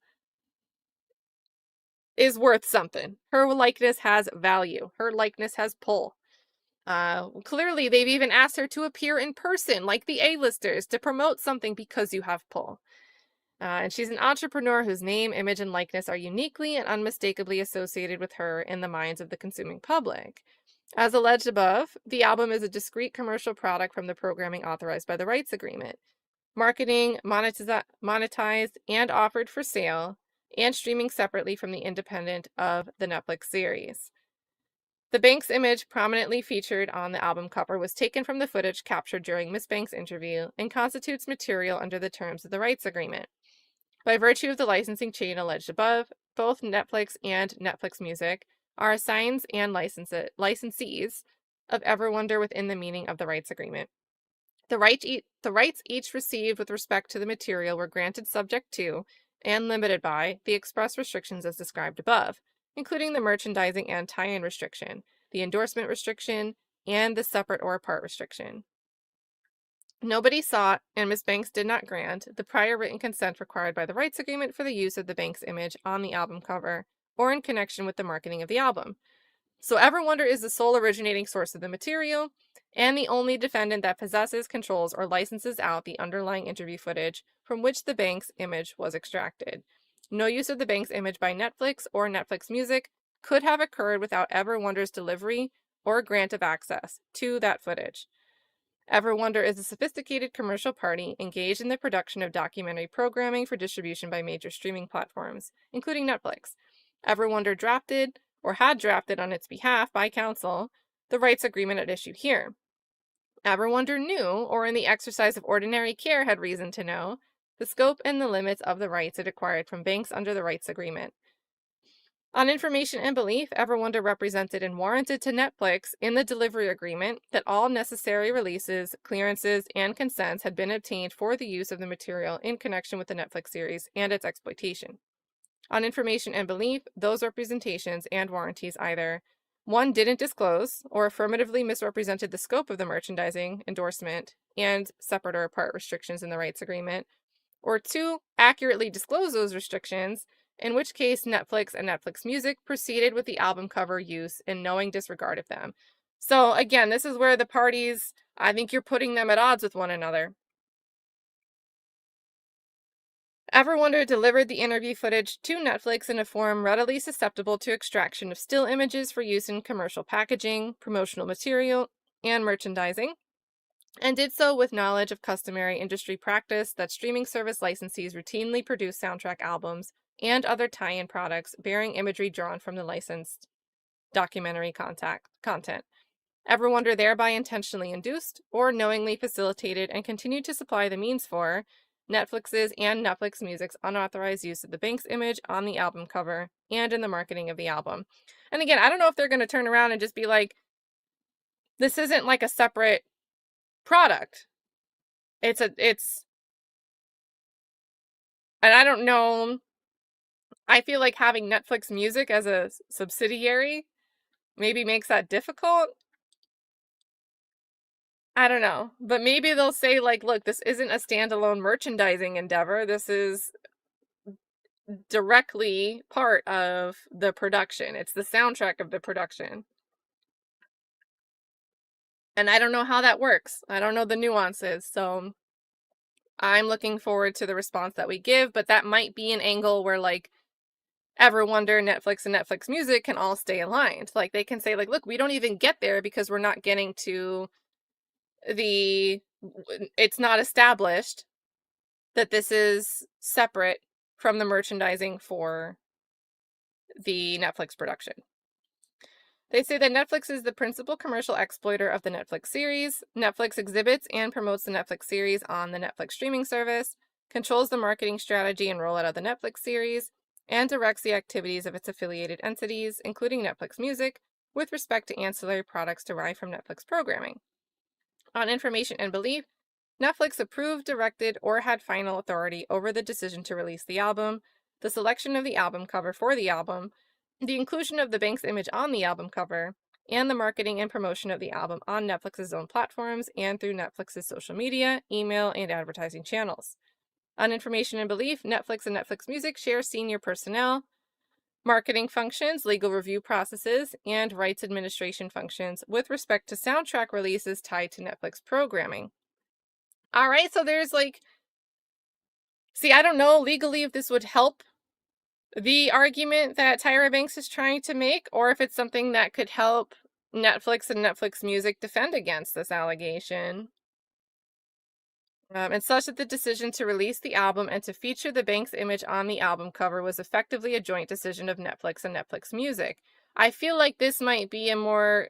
is worth something. Her likeness has value. Her likeness has pull. Clearly, they've even asked her to appear in person, like the A-listers, to promote something because you have pull. And she's an entrepreneur whose name, image, and likeness are uniquely and unmistakably associated with her in the minds of the consuming public. As alleged above, the album is a discrete commercial product from the programming authorized by the rights agreement. Marketing, monetized, and offered for sale, and streaming separately from the independent of the Netflix series. The Banks image prominently featured on the album cover was taken from the footage captured during Miss Banks' interview and constitutes material under the terms of the rights agreement. By virtue of the licensing chain alleged above, both Netflix and Netflix Music are assigns and licensees of EverWonder within the meaning of the rights agreement. The rights each received with respect to the material were granted subject to and limited by the express restrictions as described above, including the merchandising and tie-in restriction, the endorsement restriction, and the separate or apart restriction. Nobody sought, and Ms. Banks did not grant, the prior written consent required by the rights agreement for the use of the Banks image on the album cover or in connection with the marketing of the album. So EverWonder is the sole originating source of the material and the only defendant that possesses, controls, or licenses out the underlying interview footage from which the Banks image was extracted. No use of the Banks image by Netflix or Netflix Music could have occurred without EverWonder's delivery or grant of access to that footage. EverWonder is a sophisticated commercial party engaged in the production of documentary programming for distribution by major streaming platforms, including Netflix. EverWonder drafted, or had drafted on its behalf by counsel, the rights agreement at issue here. EverWonder knew, or in the exercise of ordinary care had reason to know, the scope and the limits of the rights it acquired from Banks under the rights agreement. On information and belief, EverWonder represented and warranted to Netflix in the delivery agreement that all necessary releases, clearances, and consents had been obtained for the use of the material in connection with the Netflix series and its exploitation. On information and belief, those representations and warranties either 1. Didn't disclose or affirmatively misrepresented the scope of the merchandising, endorsement, and separate or apart restrictions in the rights agreement, or 2. Accurately disclose those restrictions, in which case Netflix and Netflix Music proceeded with the album cover use in knowing disregard of them. So again, this is where the parties, I think you're putting them at odds with one another. EverWonder delivered the interview footage to Netflix in a form readily susceptible to extraction of still images for use in commercial packaging, promotional material, and merchandising, and did so with knowledge of customary industry practice that streaming service licensees routinely produce soundtrack albums and other tie-in products bearing imagery drawn from the licensed documentary content. EverWonder thereby intentionally induced or knowingly facilitated and continued to supply the means for Netflix's and Netflix Music's unauthorized use of the Banks image on the album cover and in the marketing of the album. And again, I don't know if they're going to turn around and just be like, this isn't like a separate product. And I don't know. I feel like having Netflix Music as a subsidiary maybe makes that difficult. I don't know. But maybe they'll say, like, look, this isn't a standalone merchandising endeavor. This is directly part of the production. It's the soundtrack of the production. And I don't know how that works. I don't know the nuances. So I'm looking forward to the response that we give, but that might be an angle where like EverWonder, Netflix, and Netflix Music can all stay aligned. Like they can say like, look, we don't even get there because we're not getting to it's not established that this is separate from the merchandising for the Netflix production. They say that Netflix is the principal commercial exploiter of the Netflix series. Netflix exhibits and promotes the Netflix series on the Netflix streaming service, controls the marketing strategy and rollout of the Netflix series, and directs the activities of its affiliated entities, including Netflix Music, with respect to ancillary products derived from Netflix programming. On information and belief, Netflix approved, directed, or had final authority over the decision to release the album, the selection of the album cover for the album, the inclusion of the Banks image on the album cover, and the marketing and promotion of the album on Netflix's own platforms and through Netflix's social media, email, and advertising channels. On information and belief, Netflix and Netflix Music share senior personnel, marketing functions, legal review processes, and rights administration functions with respect to soundtrack releases tied to Netflix programming. All right, so there's like, see, I don't know legally if this would help the argument that Tyra Banks is trying to make, or if it's something that could help Netflix and Netflix Music defend against this allegation. And such that the decision to release the album and to feature the Banks image on the album cover was effectively a joint decision of Netflix and Netflix Music. I feel like this might be a more,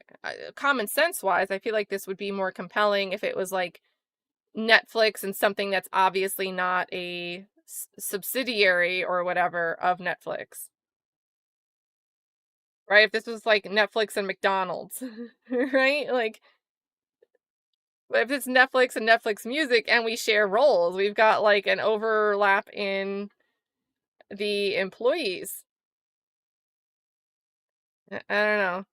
common sense wise, I feel like this would be more compelling if it was like Netflix and something that's obviously not a subsidiary or whatever of Netflix. Right? If this was like Netflix and McDonald's, right? Like, if it's Netflix and Netflix Music and we share roles, we've got like an overlap in the employees. I don't know.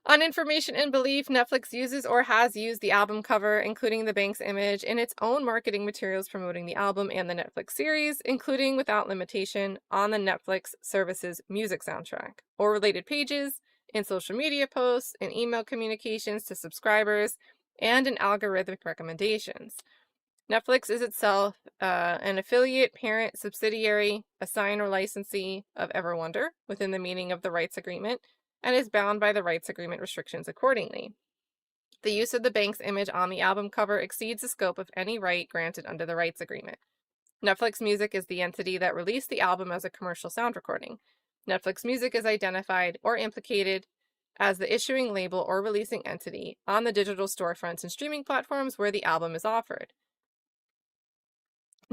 On information and belief, Netflix uses or has used the album cover, including the Banks image, in its own marketing materials promoting the album and the Netflix series, including without limitation on the Netflix service's music soundtrack, or related pages, in social media posts, in email communications to subscribers, and in algorithmic recommendations. Netflix is itself an affiliate, parent, subsidiary, assign, or licensee of EverWonder within the meaning of the rights agreement, and is bound by the rights agreement restrictions accordingly. The use of the Banks image on the album cover exceeds the scope of any right granted under the rights agreement. Netflix Music is the entity that released the album as a commercial sound recording. Netflix Music is identified or implicated as the issuing label or releasing entity on the digital storefronts and streaming platforms where the album is offered.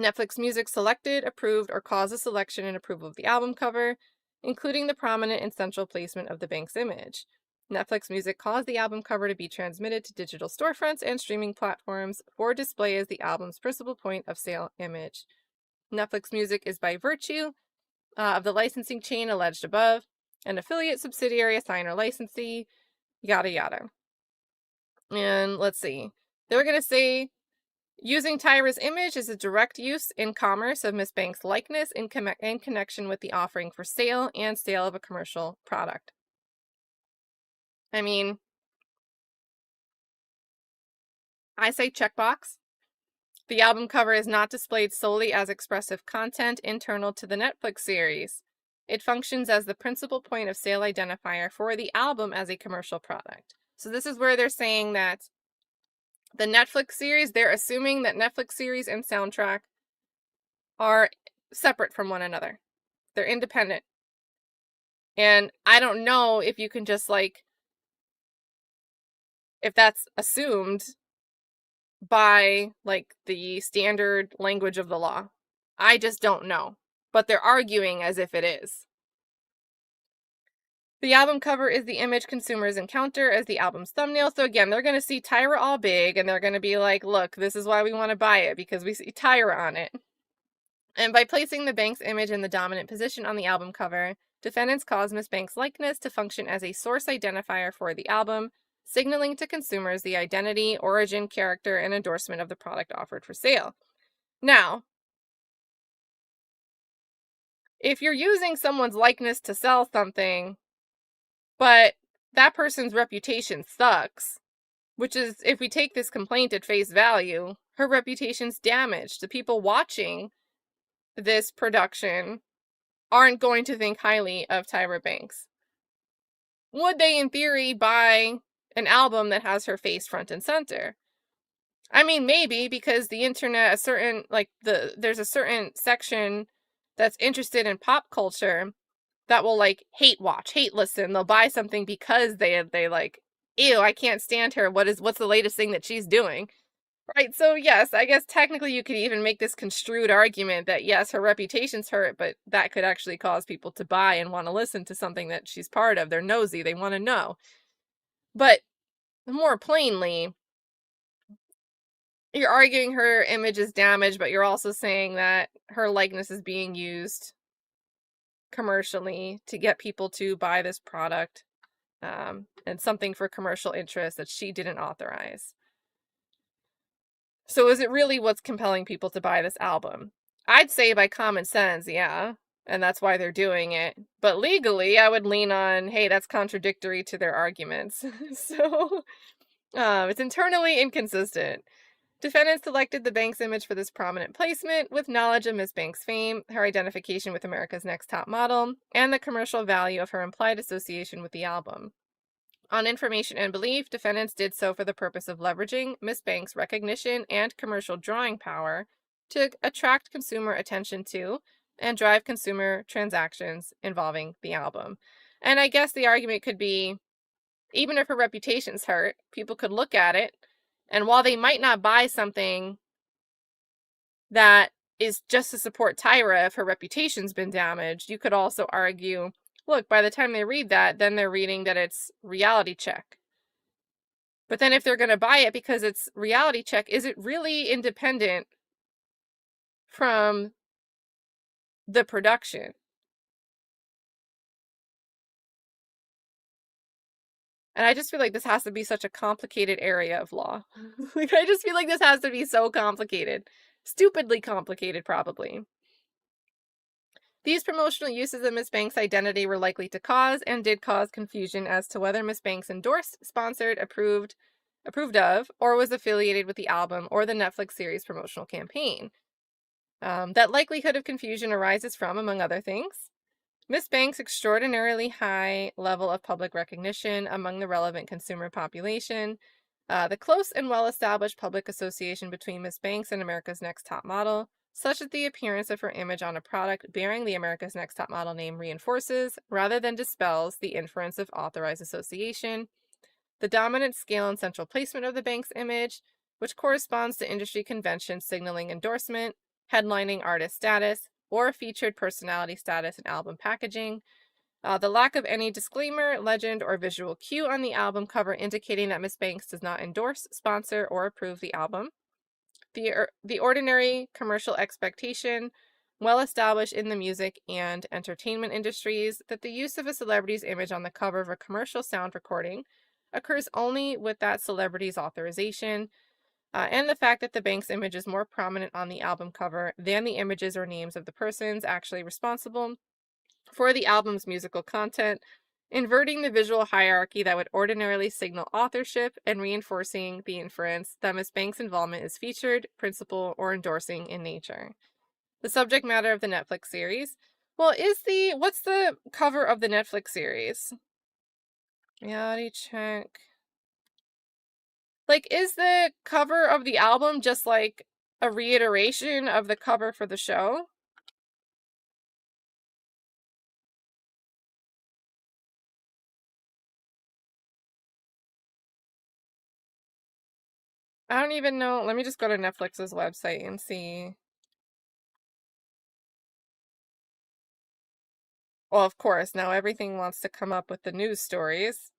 Netflix Music selected, approved, or caused the selection and approval of the album cover, including the prominent and central placement of the Banks image. Netflix Music caused the album cover to be transmitted to digital storefronts and streaming platforms for display as the album's principal point of sale image. Netflix Music is by virtue of the licensing chain alleged above, an affiliate, subsidiary, assigner, licensee, yada yada. And let's see. They were going to say using Tyra's image is a direct use in commerce of Miss Banks' likeness in connection with the offering for sale and sale of a commercial product. I mean, I say checkbox. The album cover is not displayed solely as expressive content internal to the Netflix series. It functions as the principal point of sale identifier for the album as a commercial product. So this is where they're saying that the Netflix series, they're assuming that Netflix series and soundtrack are separate from one another. They're independent. And I don't know if you can just like, if that's assumed by like the standard language of the law. I just don't know. But they're arguing as if it is. The album cover is the image consumers encounter as the album's thumbnail. So again, they're going to see Tyra all big and they're going to be like, look, this is why we want to buy it because we see Tyra on it. And by placing the Banks image in the dominant position on the album cover, defendants cause Miss Banks' likeness to function as a source identifier for the album, signaling to consumers the identity, origin, character, and endorsement of the product offered for sale. Now, if you're using someone's likeness to sell something, but that person's reputation sucks, which is, if we take this complaint at face value, her reputation's damaged. The people watching this production aren't going to think highly of Tyra Banks. Would they, in theory, buy an album that has her face front and center? I mean, maybe, because the internet, there's a certain section that's interested in pop culture that will hate watch, hate listen. They'll buy something because they like, ew, I can't stand her. What's the latest thing that she's doing? Right. So yes, I guess technically you could even make this construed argument that yes, her reputation's hurt, but that could actually cause people to buy and want to listen to something that she's part of. They're nosy, they want to know. But more plainly, you're arguing her image is damaged, but you're also saying that her likeness is being used commercially to get people to buy this product, and something for commercial interest that she didn't authorize. So is it really what's compelling people to buy this album? I'd say by common sense, yeah, and that's why they're doing it. But legally, I would lean on, hey, that's contradictory to their arguments. So it's internally inconsistent. Defendants selected the Banks image for this prominent placement with knowledge of Miss Banks' fame, her identification with America's Next Top Model, and the commercial value of her implied association with the album. On information and belief, defendants did so for the purpose of leveraging Miss Banks' recognition and commercial drawing power to attract consumer attention to and drive consumer transactions involving the album. And I guess the argument could be, even if her reputation's hurt, people could look at it, and while they might not buy something that is just to support Tyra if her reputation's been damaged, you could also argue, look, by the time they read that, then they're reading that it's reality check. But then if they're going to buy it because it's reality check, is it really independent from the production? And I just feel like this has to be such a complicated area of law. I just feel like this has to be so complicated. Stupidly complicated, probably. These promotional uses of Miss Banks' identity were likely to cause and did cause confusion as to whether Miss Banks endorsed, sponsored, approved of, or was affiliated with the album or the Netflix series promotional campaign. That likelihood of confusion arises from, among other things, Miss Banks' extraordinarily high level of public recognition among the relevant consumer population, the close and well-established public association between Miss Banks and America's Next Top Model, such that the appearance of her image on a product bearing the America's Next Top Model name reinforces, rather than dispels, the inference of authorized association, the dominant scale and central placement of the Banks image, which corresponds to industry conventions signaling endorsement, headlining artist status, or featured personality status in album packaging, the lack of any disclaimer, legend, or visual cue on the album cover indicating that Miss Banks does not endorse, sponsor, or approve the album, the ordinary commercial expectation, well established in the music and entertainment industries, that the use of a celebrity's image on the cover of a commercial sound recording occurs only with that celebrity's authorization, and the fact that the Banks image is more prominent on the album cover than the images or names of the persons actually responsible for the album's musical content, inverting the visual hierarchy that would ordinarily signal authorship and reinforcing the inference that Miss Banks' involvement is featured, principal, or endorsing in nature. The subject matter of the Netflix series. Well, what's the cover of the Netflix series? Reality check. Is the cover of the album just a reiteration of the cover for the show? I don't even know. Let me just go to Netflix's website and see. Well, of course, now everything wants to come up with the news stories.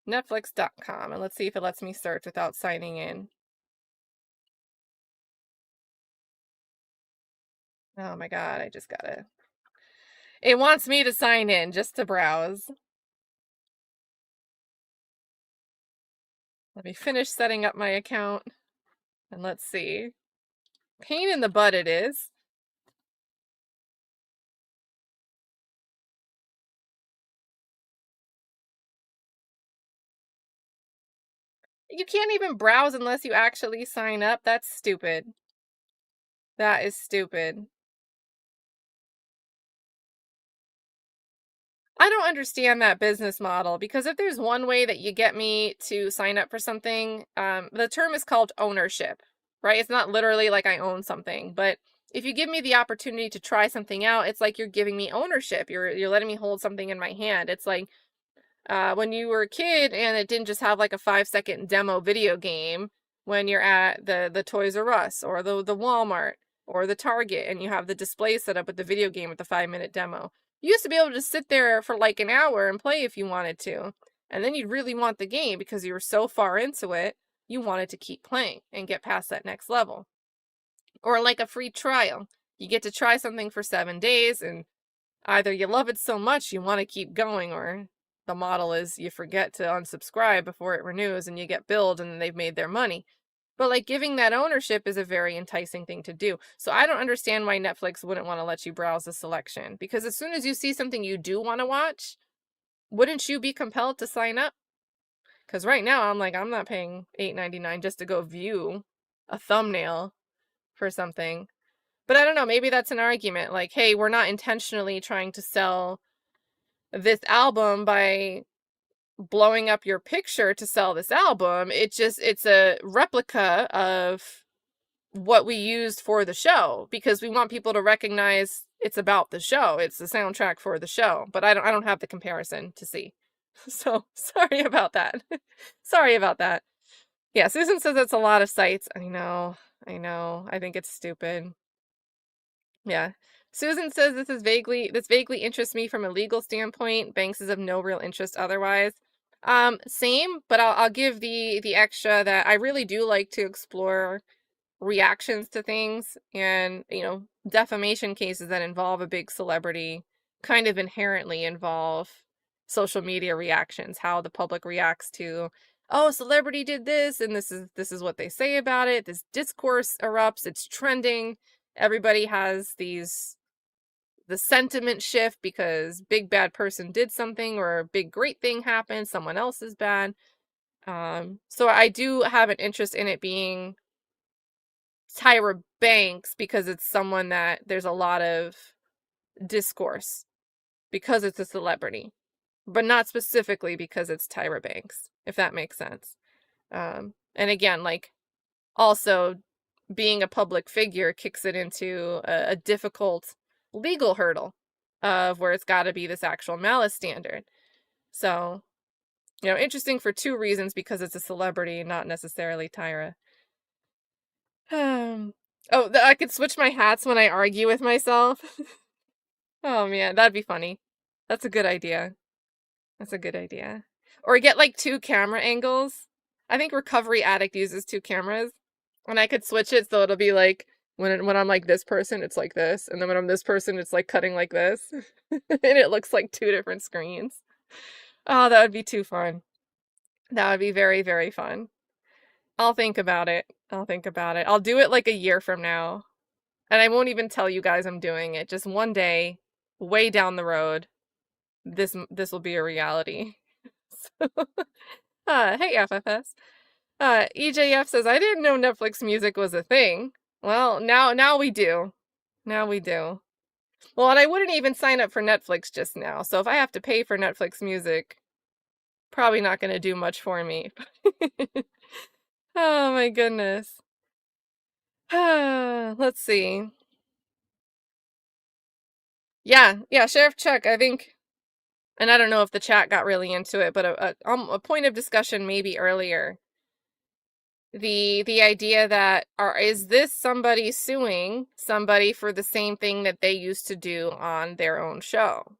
Netflix.com, and let's see if it lets me search without signing in. Oh my god, I just gotta... It wants me to sign in just to browse. Let me finish setting up my account, and let's see. Pain in the butt it is. You can't even browse unless you actually sign up. That's stupid. That is stupid. I don't understand that business model because if there's one way that you get me to sign up for something, the term is called ownership, right? It's not literally like I own something, but if you give me the opportunity to try something out, it's like you're giving me ownership. You're letting me hold something in my hand. It's like when you were a kid and it didn't just have like a 5-second demo video game when you're at the Toys R Us or the Walmart or the Target and you have the display set up with the video game with the 5-minute demo. You used to be able to sit there for like an hour and play if you wanted to. And then you'd really want the game because you were so far into it, you wanted to keep playing and get past that next level. Or like a free trial. You get to try something for 7 days and either you love it so much you want to keep going, or the model is you forget to unsubscribe before it renews and you get billed and they've made their money. But like giving that ownership is a very enticing thing to do. So I don't understand why Netflix wouldn't want to let you browse the selection, because as soon as you see something you do want to watch, wouldn't you be compelled to sign up? Because right now I'm like, I'm not paying $8.99 just to go view a thumbnail for something. But I don't know, maybe that's an argument. Like, hey, we're not intentionally trying to sell this album by blowing up your picture to sell this album. It's a replica of what we used for the show because we want people to recognize it's about the show. It's the soundtrack for the show. But I don't have the comparison to see. So sorry about that. Sorry about that. Yeah, Susan says it's a lot of sites. I know. I think it's stupid. Yeah. Susan says this vaguely interests me from a legal standpoint. Banks is of no real interest otherwise. Same, but I'll give the extra that I really do like to explore reactions to things, and defamation cases that involve a big celebrity kind of inherently involve social media reactions, how the public reacts to, oh, a celebrity did this and this is what they say about it. This discourse erupts, it's trending. Everybody has the sentiment shift because big bad person did something or a big great thing happened, someone else is bad. So I do have an interest in it being Tyra Banks because it's someone that there's a lot of discourse because it's a celebrity, but not specifically because it's Tyra Banks, if that makes sense. And again, like, also being a public figure kicks it into a difficult legal hurdle of where it's got to be this actual malice standard. So, interesting for two reasons, because it's a celebrity, not necessarily Tyra. Oh, I could switch my hats when I argue with myself. Oh man, that'd be funny. That's a good idea. That's a good idea. Or get like 2 camera angles. I think Recovery Addict uses 2 cameras. And I could switch it so it'll be like when I'm like this person, it's like this, and then when I'm this person, it's like cutting like this. And it looks like 2 different screens. Oh, that would be too fun. That would be very, very fun. I'll think about it. I'll think about it. I'll do it like a year from now. And I won't even tell you guys I'm doing it. Just one day, way down the road, this will be a reality. So, hey FFS. EJF says, I didn't know Netflix music was a thing. Well, now we do. Now we do. Well, and I wouldn't even sign up for Netflix just now. So if I have to pay for Netflix music, probably not going to do much for me. Oh my goodness. Let's see. Yeah, Sheriff Chuck, I think, and I don't know if the chat got really into it, but a point of discussion maybe earlier. The idea that is this somebody suing somebody for the same thing that they used to do on their own show?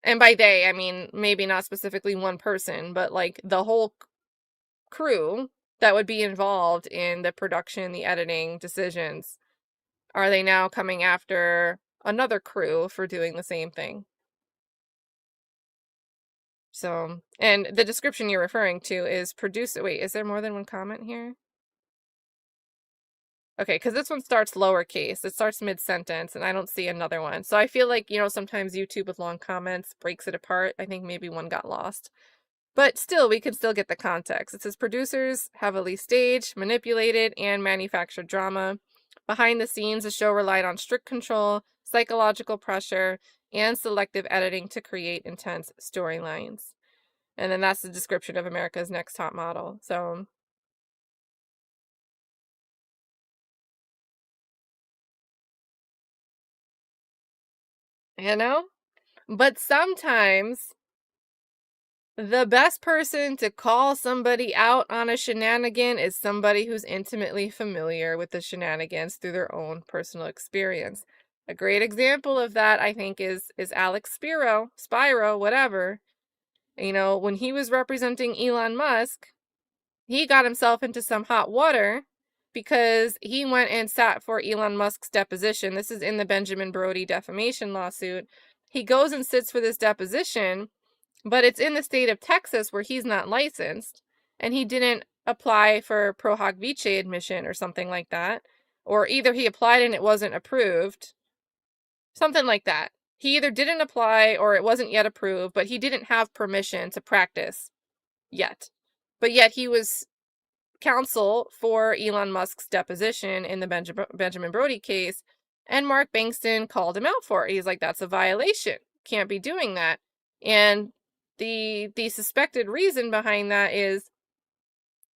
And by they, I mean maybe not specifically one person, but like the whole crew that would be involved in the production, the editing decisions. Are they now coming after another crew for doing the same thing? So, and the description you're referring to is producer. Wait, is there more than one comment here? Okay, because this one starts lowercase. It starts mid-sentence, and I don't see another one. So I feel like, sometimes YouTube with long comments breaks it apart. I think maybe one got lost. But still, we can still get the context. It says producers heavily staged, manipulated, and manufactured drama. Behind the scenes, the show relied on strict control, psychological pressure, and selective editing to create intense storylines. And then that's the description of America's Next Top Model. So, you know? But sometimes the best person to call somebody out on a shenanigan is somebody who's intimately familiar with the shenanigans through their own personal experience. A great example of that, I think, is Alex Spiro, whatever. You know, when he was representing Elon Musk, he got himself into some hot water because he went and sat for Elon Musk's deposition. This is in the Benjamin Brody defamation lawsuit. He goes and sits for this deposition, but it's in the state of Texas where he's not licensed, and he didn't apply for pro hoc vice admission or something like that. Or either he applied and it wasn't approved. Something like that. He either didn't apply or it wasn't yet approved, but he didn't have permission to practice yet. But yet he was counsel for Elon Musk's deposition in the Benjamin Brody case, and Mark Bankston called him out for it. He's like, that's a violation. Can't be doing that. And the suspected reason behind that is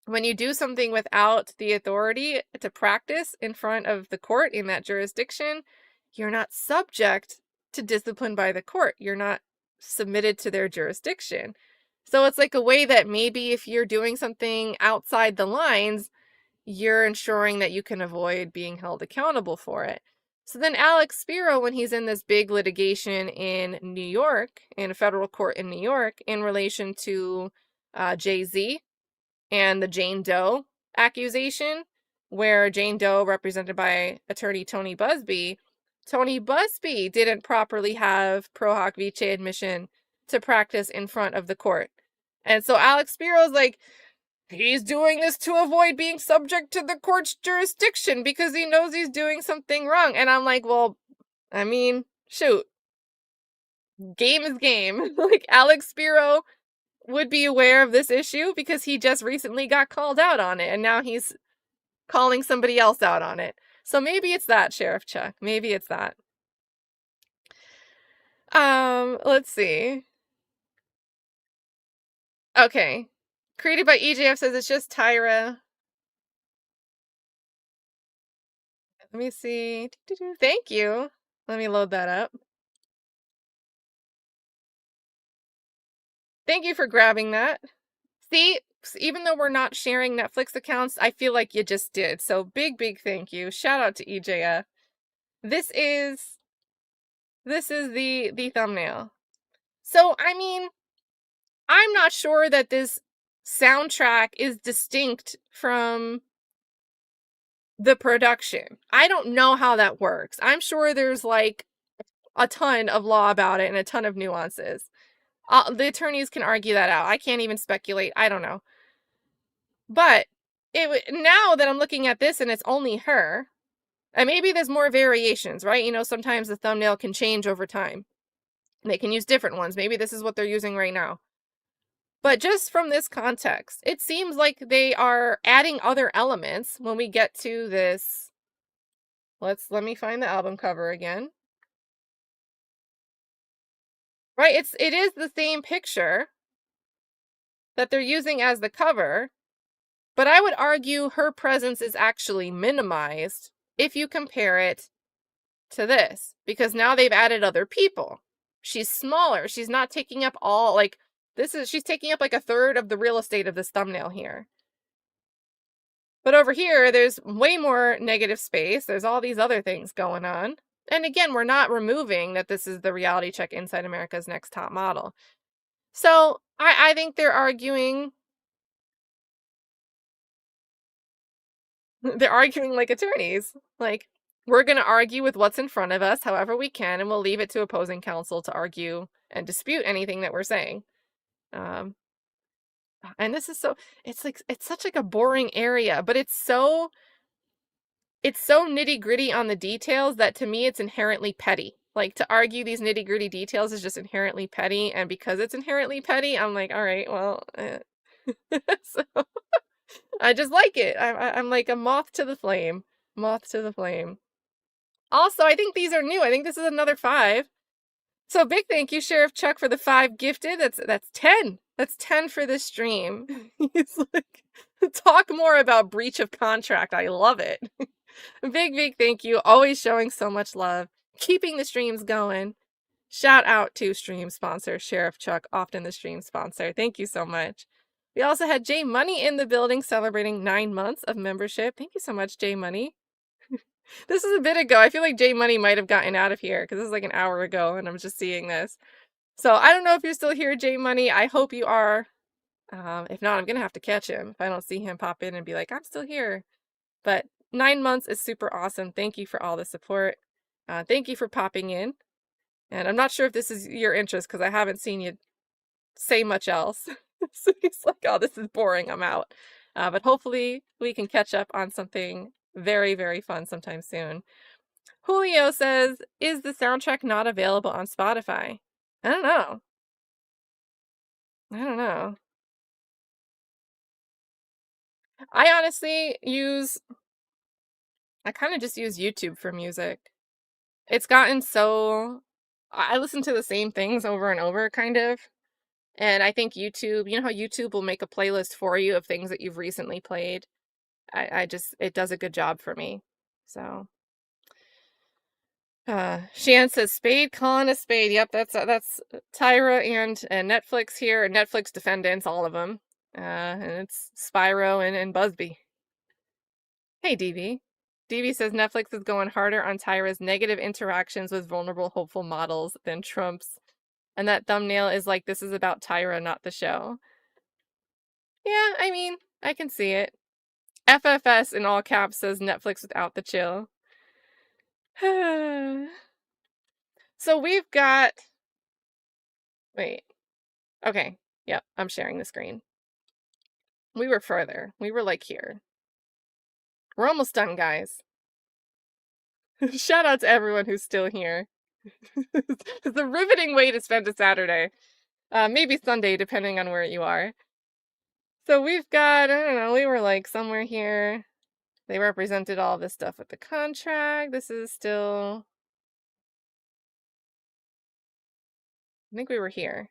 when you do something without the authority to practice in front of the court in that jurisdiction, you're not subject to discipline by the court. You're not submitted to their jurisdiction. So it's like a way that maybe if you're doing something outside the lines, you're ensuring that you can avoid being held accountable for it. So then Alex Spiro, when he's in this big litigation in New York, in a federal court in New York, in relation to Jay-Z and the Jane Doe accusation, where Jane Doe, represented by attorney Tony Busby didn't properly have pro hoc vice admission to practice in front of the court. And so Alex Spiro's like, he's doing this to avoid being subject to the court's jurisdiction because he knows he's doing something wrong. And I'm like, well, I mean, shoot. Game is game. Like, Alex Spiro would be aware of this issue because he just recently got called out on it, and now he's calling somebody else out on it. So maybe it's that, Sheriff Chuck. Maybe it's that. Let's see. Okay. Created by EJF says it's just Tyra. Let me see. Thank you. Let me load that up. Thank you for grabbing that. See, even though we're not sharing Netflix accounts, I feel like you just did. So big thank you. Shout out to EJF. This is the thumbnail. So, I mean, I'm not sure that this soundtrack is distinct from the production. I don't know how that works. I'm sure there's like a ton of law about it and a ton of nuances. The attorneys can argue that out. I can't even speculate. I don't know. But now that I'm looking at this and it's only her, and maybe there's more variations, right? You know, sometimes the thumbnail can change over time. They can use different ones. Maybe this is what they're using right now. But just from this context, it seems like they are adding other elements when we get to this. Let me find the album cover again. Right, it is the same picture that they're using as the cover, but I would argue her presence is actually minimized if you compare it to this, because now they've added other people. She's smaller. She's not taking up all, like, she's taking up like a third of the real estate of this thumbnail here. But over here, there's way more negative space. There's all these other things going on. And again, we're not removing that this is the reality check Inside America's Next Top Model. So I think they're arguing. They're arguing like attorneys. Like, we're going to argue with what's in front of us however we can, and we'll leave it to opposing counsel to argue and dispute anything that we're saying. And this is it's such like a boring area, but it's so nitty gritty on the details that to me it's inherently petty. Like, to argue these nitty-gritty details is just inherently petty, and because it's inherently petty, I'm like, all right, well, so I just like it. I'm like a moth to the flame. Moth to the flame. Also, I think these are new. I think this is another 5. So big thank you, Sheriff Chuck, for the 5 gifted. That's 10. That's 10 for this stream. He's like, talk more about breach of contract. I love it. Big thank you. Always showing so much love. Keeping the streams going. Shout out to stream sponsor, Sheriff Chuck, often the stream sponsor. Thank you so much. We also had J Money in the building celebrating 9 months of membership. Thank you so much, J Money. This is a bit ago. I feel like J Money might have gotten out of here because this is like an hour ago and I'm just seeing this. So I don't know if you're still here, J Money. I hope you are. If not, I'm going to have to catch him if I don't see him pop in and be like, I'm still here. But 9 months is super awesome. Thank you for all the support. Thank you for popping in. And I'm not sure if this is your interest because I haven't seen you say much else. So he's like, oh, this is boring. I'm out. But hopefully we can catch up on something very, very fun sometime soon. Julio says, is the soundtrack not available on Spotify? I don't know. I honestly I kind of just use YouTube for music. It's gotten so, I listen to the same things over and over, kind of. And I think YouTube, you know how YouTube will make a playlist for you of things that you've recently played? It does a good job for me. So, Shan says, spade calling a spade. Yep, that's Tyra and Netflix here, Netflix defendants, all of them. And it's Spyro and Busby. Hey, DV. DV says Netflix is going harder on Tyra's negative interactions with vulnerable, hopeful models than Trump's. And that thumbnail is like, this is about Tyra, not the show. Yeah, I mean, I can see it. FFS in all caps says Netflix without the chill. So we've got... Wait. Okay. Yep, I'm sharing the screen. We were further. We were like here. We're almost done, guys. Shout out to everyone who's still here. It's a riveting way to spend a Saturday. Maybe Sunday, depending on where you are. So we've got, I don't know, we were like somewhere here. They represented all this stuff with the contract. This is still... I think we were here.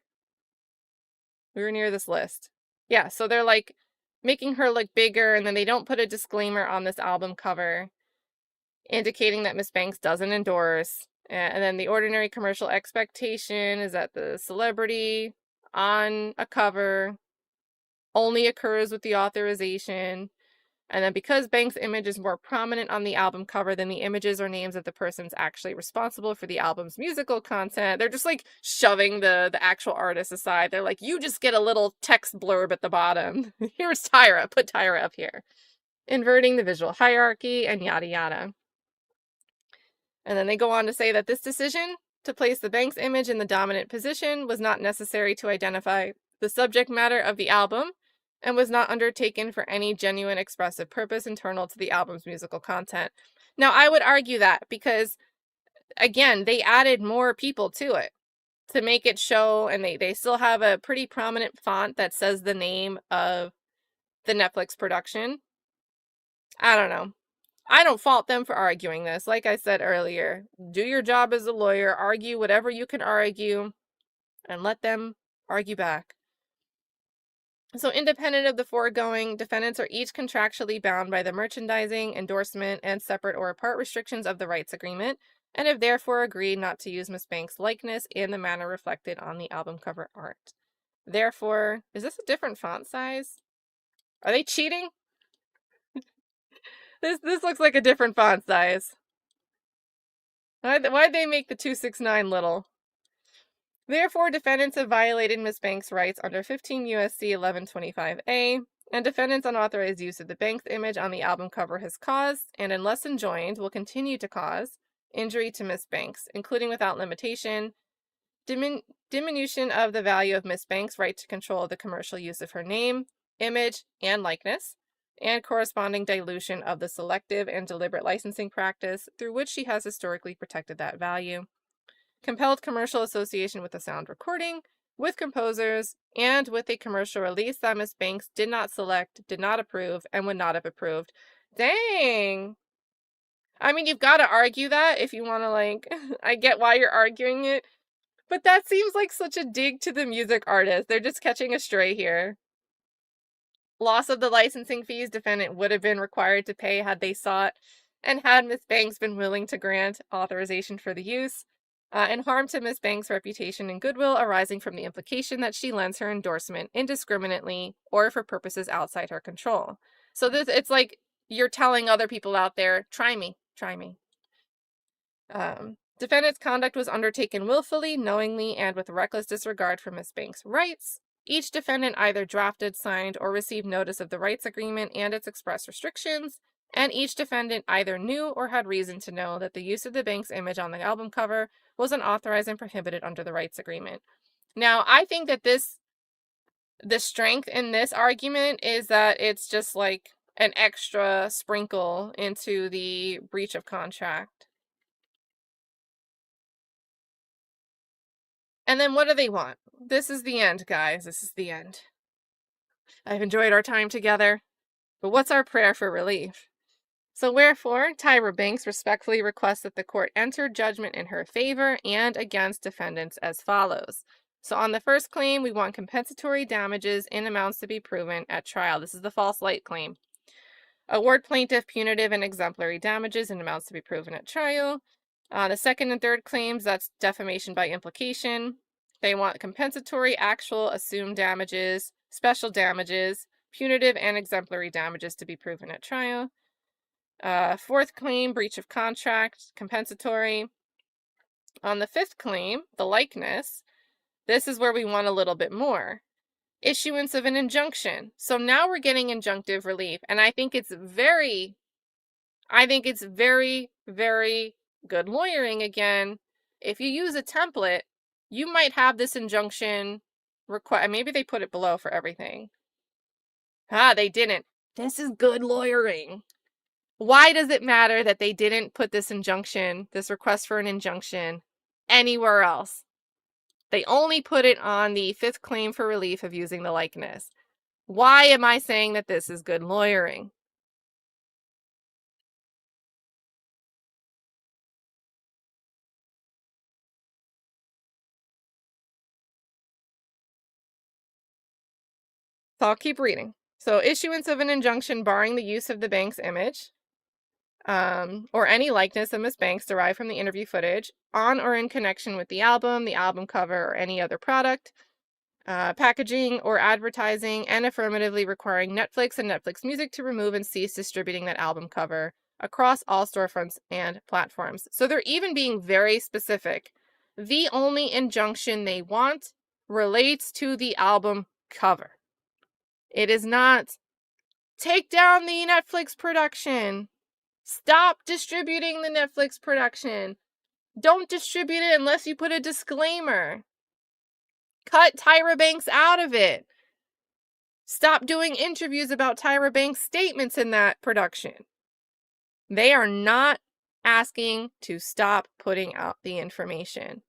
We were near this list. Yeah, so they're like making her look bigger, and then they don't put a disclaimer on this album cover indicating that Miss Banks doesn't endorse. And then the ordinary commercial expectation is that the celebrity on a cover only occurs with the authorization. And then because Banks' image is more prominent on the album cover than the images or names of the persons actually responsible for the album's musical content, they're just like shoving the actual artist aside. They're like, you just get a little text blurb at the bottom. Here's Tyra. Put Tyra up here. Inverting the visual hierarchy and yada yada. And then they go on to say that this decision to place the Banks image in the dominant position was not necessary to identify the subject matter of the album and was not undertaken for any genuine expressive purpose internal to the album's musical content. Now, I would argue that because, again, they added more people to it to make it show, and they still have a pretty prominent font that says the name of the Netflix production. I don't know. I don't fault them for arguing this. Like I said earlier, do your job as a lawyer, argue whatever you can argue, and let them argue back. So independent of the foregoing, defendants are each contractually bound by the merchandising, endorsement, and separate or apart restrictions of the rights agreement, and have therefore agreed not to use Miss Banks' likeness in the manner reflected on the album cover art. Therefore, is this a different font size? Are they cheating? This looks like a different font size. Why'd they make the 269 little? Therefore, defendants have violated Ms. Banks' rights under 15 U.S.C. 1125A, and defendants' unauthorized use of the Banks image on the album cover has caused, and unless enjoined, will continue to cause, injury to Ms. Banks, including without limitation, diminution of the value of Ms. Banks' right to control the commercial use of her name, image, and likeness, and corresponding dilution of the selective and deliberate licensing practice through which she has historically protected that value. compelled commercial association with the sound recording, with composers, and with a commercial release that Miss Banks did not select, did not approve, and would not have approved. Dang. I mean, you've got to argue that if you want to, like, I get why you're arguing it, but that seems like such a dig to the music artist. They're just catching a stray here. Loss of the licensing fees defendant would have been required to pay had they sought, and had Miss Banks been willing to grant authorization for the use, and harm to Miss Banks' reputation and goodwill arising from the implication that she lends her endorsement indiscriminately or for purposes outside her control. So it's like you're telling other people out there, try me. Defendant's conduct was undertaken willfully, knowingly, and with reckless disregard for Miss Banks' rights. Each defendant either drafted, signed, or received notice of the rights agreement and its express restrictions, and each defendant either knew or had reason to know that the use of the Banks image on the album cover was unauthorized and prohibited under the rights agreement. Now, I think that the strength in this argument is that it's just like an extra sprinkle into the breach of contract. And then what do they want? This is the end, guys. This is the end. I've enjoyed our time together, but what's our prayer for relief? So wherefore, Tyra Banks respectfully requests that the court enter judgment in her favor and against defendants as follows. So on the first claim, we want compensatory damages in amounts to be proven at trial. This is the false light claim. Award plaintiff punitive and exemplary damages in amounts to be proven at trial. The second and third claims, that's defamation by implication. They want compensatory, actual, assumed damages, special damages, punitive and exemplary damages to be proven at trial. Fourth claim, breach of contract, compensatory. On the fifth claim, the likeness, this is where we want a little bit more. Issuance of an injunction. So now we're getting injunctive relief, and I think it's very, very good lawyering again. If you use a template, you might have this injunction request. Maybe they put it below for everything. They didn't. This is good lawyering. Why does it matter that they didn't put this injunction, this request for an injunction, anywhere else? They only put it on the fifth claim for relief of using the likeness. Why am I saying that this is good lawyering? So I'll keep reading. So issuance of an injunction barring the use of the Banks image or any likeness of Miss Banks derived from the interview footage on or in connection with the album cover, or any other product, packaging, or advertising, and affirmatively requiring Netflix and Netflix Music to remove and cease distributing that album cover across all storefronts and platforms. So they're even being very specific. The only injunction they want relates to the album cover. It is not take down the Netflix production. Stop distributing the Netflix production. Don't distribute it unless you put a disclaimer. Cut Tyra Banks out of it. Stop doing interviews about Tyra Banks' statements in that production. They are not asking to stop putting out the information.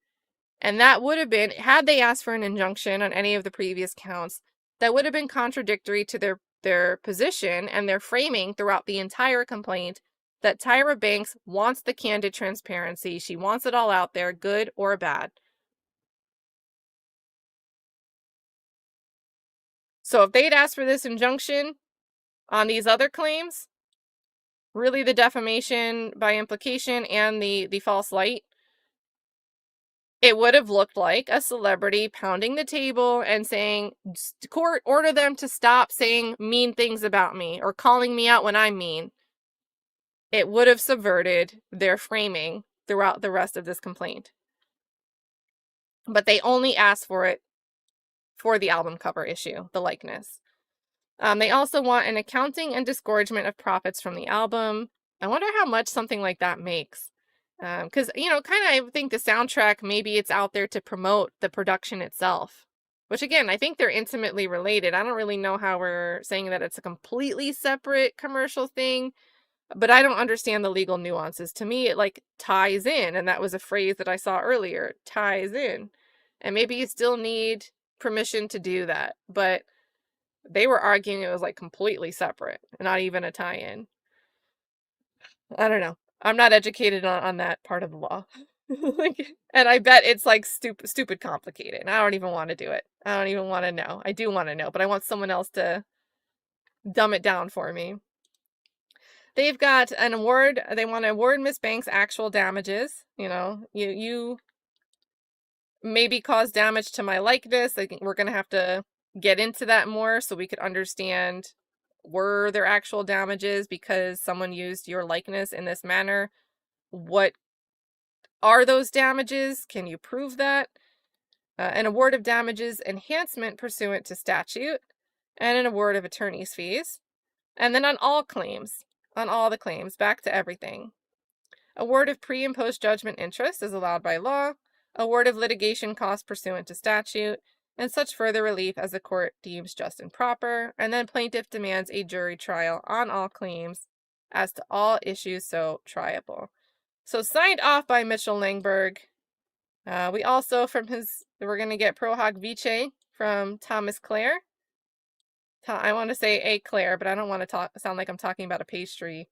And that would have been, had they asked for an injunction on any of the previous counts, that would have been contradictory to their position and their framing throughout the entire complaint that Tyra Banks wants the candid transparency. She wants it all out there, good or bad. So if they'd asked for this injunction on these other claims, really the defamation by implication and the false light, it would have looked like a celebrity pounding the table and saying, court, order them to stop saying mean things about me or calling me out when I'm mean. It would have subverted their framing throughout the rest of this complaint. But they only asked for it for the album cover issue, the likeness. They also want an accounting and disgorgement of profits from the album. I wonder how much something like that makes. Because, kind of, I think the soundtrack, maybe it's out there to promote the production itself. Which, again, I think they're intimately related. I don't really know how we're saying that it's a completely separate commercial thing. but I don't understand the legal nuances. To me, it like ties in, and that was a phrase that I saw earlier, ties in. And maybe you still need permission to do that, but they were arguing it was like completely separate, not even a tie-in. I don't know. I'm not educated on that part of the law. And I bet it's like stupid complicated. And I don't even want to do it. I don't even want to know. I do want to know, but I want someone else to dumb it down for me. They've got an award. They want to award Miss Banks actual damages. You maybe cause damage to my likeness. I think we're going to have to get into that more so we could understand, were there actual damages because someone used your likeness in this manner? What are those damages? Can you prove that? An award of damages enhancement pursuant to statute, and an award of attorney's fees. And then on all the claims, back to everything. Award of pre- and post-judgment interest is allowed by law. Award of litigation costs pursuant to statute, and such further relief as the court deems just and proper. And then plaintiff demands a jury trial on all claims as to all issues so triable. So signed off by Mitchell Langberg. We also, we're going to get pro hoc vice from Thomas Clare. I want to say a Claire, but I don't want to sound like I'm talking about a pastry.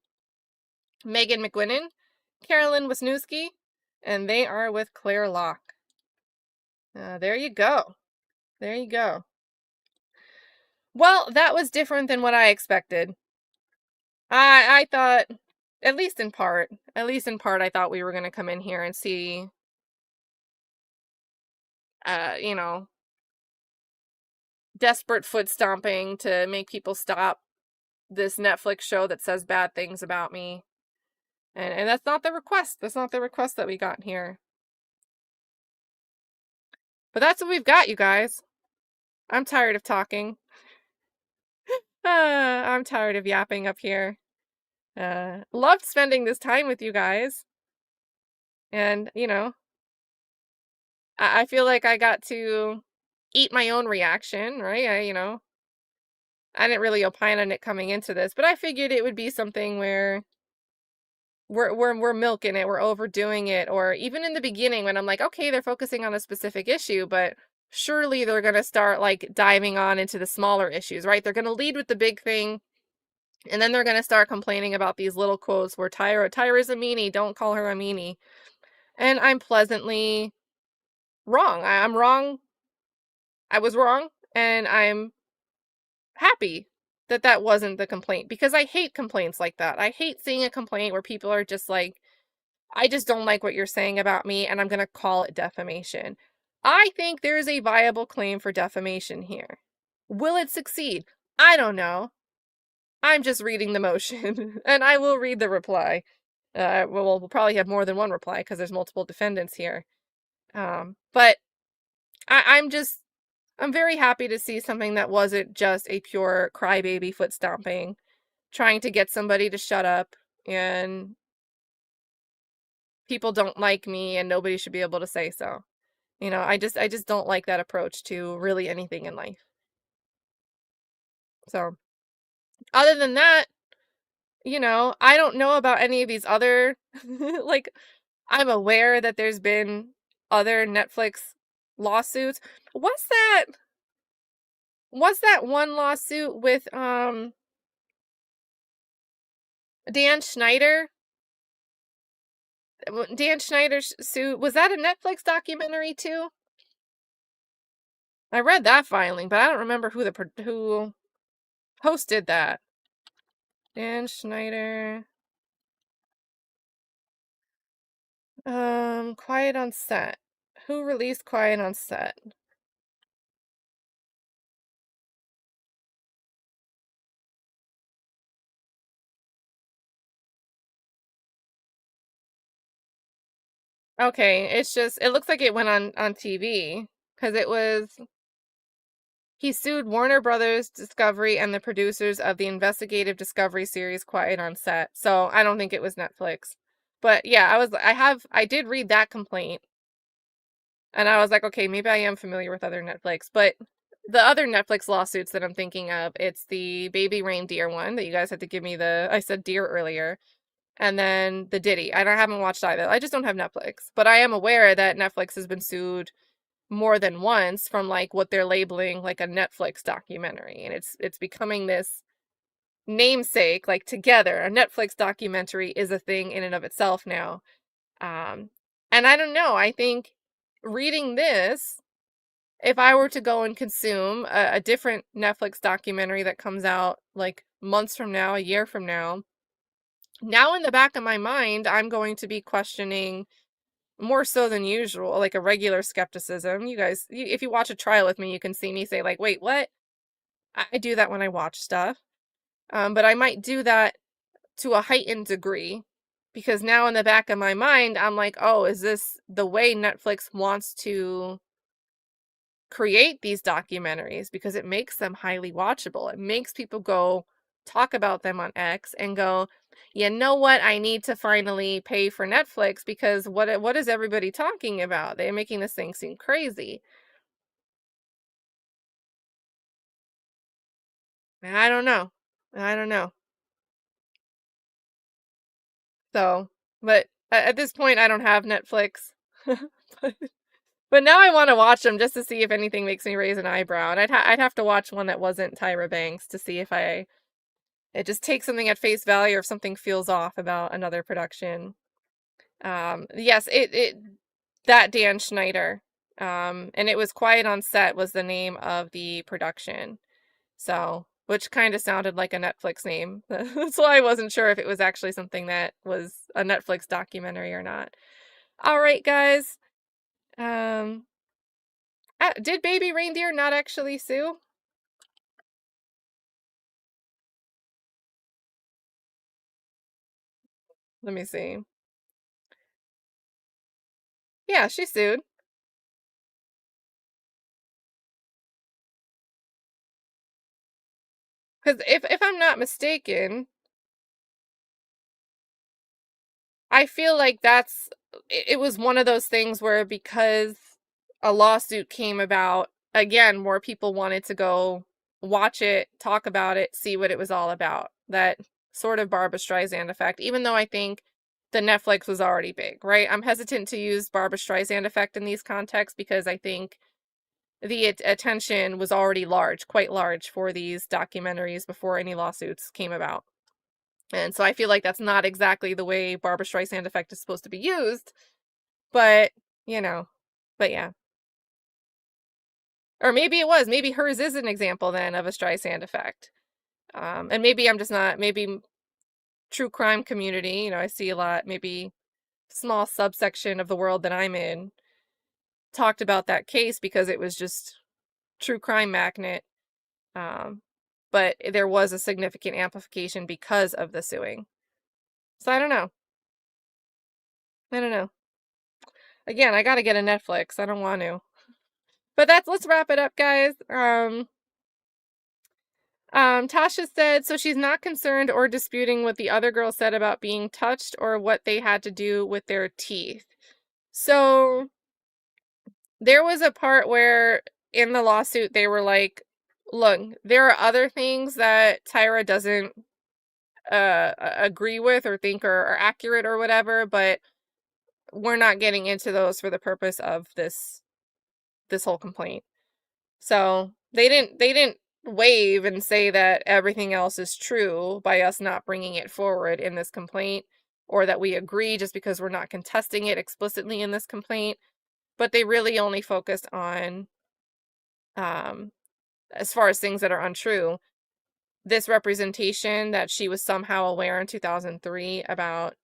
Megan McGuinness, Carolyn Wisniewski, and they are with Claire Locke. There you go. There you go. Well, that was different than what I expected. I thought, at least in part, I thought we were going to come in here and see, desperate foot stomping to make people stop this Netflix show that says bad things about me. And that's not the request. That's not the request that we got here. But that's what we've got, you guys. I'm tired of talking. I'm tired of yapping up here. Loved spending this time with you guys. And, I feel like I got to eat my own reaction, right? I didn't really opine on it coming into this, but I figured it would be something where we're milking it, we're overdoing it, or even in the beginning when I'm like, okay, they're focusing on a specific issue, but surely they're going to start like diving on into the smaller issues, right? They're going to lead with the big thing, and then they're going to start complaining about these little quotes where Tyra's a meanie, don't call her a meanie. And I'm pleasantly wrong. I'm wrong. I was wrong, and I'm happy that wasn't the complaint, because I hate complaints like that. I hate seeing a complaint where people are just like, I just don't like what you're saying about me, and I'm going to call it defamation. I think there is a viable claim for defamation here. Will it succeed? I don't know. I'm just reading the motion, and I will read the reply. We'll probably have more than one reply because there's multiple defendants here. But I'm very happy to see something that wasn't just a pure crybaby foot stomping, trying to get somebody to shut up, and people don't like me and nobody should be able to say so. I just don't like that approach to really anything in life. So, other than that, I don't know about any of these other, like, I'm aware that there's been other Netflix lawsuits. Was that one lawsuit with, Dan Schneider? Dan Schneider's suit, was that a Netflix documentary too? I read that filing, but I don't remember who hosted that. Dan Schneider. Quiet on Set. Who released Quiet on Set? Okay, it looks like it went on TV, because he sued Warner Brothers Discovery and the producers of the investigative Discovery series Quiet on Set. So I don't think it was Netflix. But yeah, I did read that complaint. And I was like, okay, maybe I am familiar with other Netflix, but the other Netflix lawsuits that I'm thinking of, it's the baby reindeer one that you guys had to give me I said deer earlier, and then the Diddy. Haven't watched either. I just don't have Netflix, but I am aware that Netflix has been sued more than once from like what they're labeling like a Netflix documentary, and it's becoming this namesake, like together. A Netflix documentary is a thing in and of itself now. And I don't know, I think reading this, if I were to go and consume a different Netflix documentary that comes out like months from now, a year from now in the back of my mind, I'm going to be questioning more so than usual, like a regular skepticism. You guys, if you watch a trial with me, you can see me say like, wait, what? I do that when I watch stuff. But I might do that to a heightened degree because now in the back of my mind, I'm like, oh, is this the way Netflix wants to create these documentaries? Because it makes them highly watchable. It makes people go talk about them on X and go, you know what? I need to finally pay for Netflix because what is everybody talking about? They're making this thing seem crazy. I don't know. I don't know. So, but at this point, I don't have Netflix. but, but now I want to watch them just to see if anything makes me raise an eyebrow. And I'd have to watch one that wasn't Tyra Banks to see if it just takes something at face value or if something feels off about another production. Yes, that Dan Schneider. And It Was Quiet on Set was the name of the production. So, which kind of sounded like a Netflix name. That's why I wasn't sure if it was actually something that was a Netflix documentary or not. All right, guys. Um, did Baby Reindeer not actually sue? Let me see. Yeah, she sued. Because if I'm not mistaken, I feel like it was one of those things where because a lawsuit came about, again, more people wanted to go watch it, talk about it, see what it was all about. That sort of Barbra Streisand effect, even though I think the Netflix was already big, right? I'm hesitant to use Barbra Streisand effect in these contexts because I think the attention was already large, quite large for these documentaries before any lawsuits came about. And so I feel like that's not exactly the way Barbra Streisand effect is supposed to be used, but you know, but yeah. Or maybe it was. Maybe hers is an example then of a Streisand effect. And maybe I'm just not, maybe true crime community, I see a lot, maybe small subsection of the world that I'm in talked about that case because it was just true crime magnet. Um, but there was a significant amplification because of the suing. So I don't know. I don't know. Again, I gotta get a Netflix. I don't want to. But let's wrap it up, guys. Tasha said, so she's not concerned or disputing what the other girl said about being touched or what they had to do with their teeth. So there was a part where in the lawsuit they were like, look, there are other things that Tyra doesn't agree with or think are accurate or whatever, but we're not getting into those for the purpose of this whole complaint. So they didn't waive and say that everything else is true by us not bringing it forward in this complaint, or that we agree just because we're not contesting it explicitly in this complaint. But they really only focused on, as far as things that are untrue, this representation that she was somehow aware in 2003 about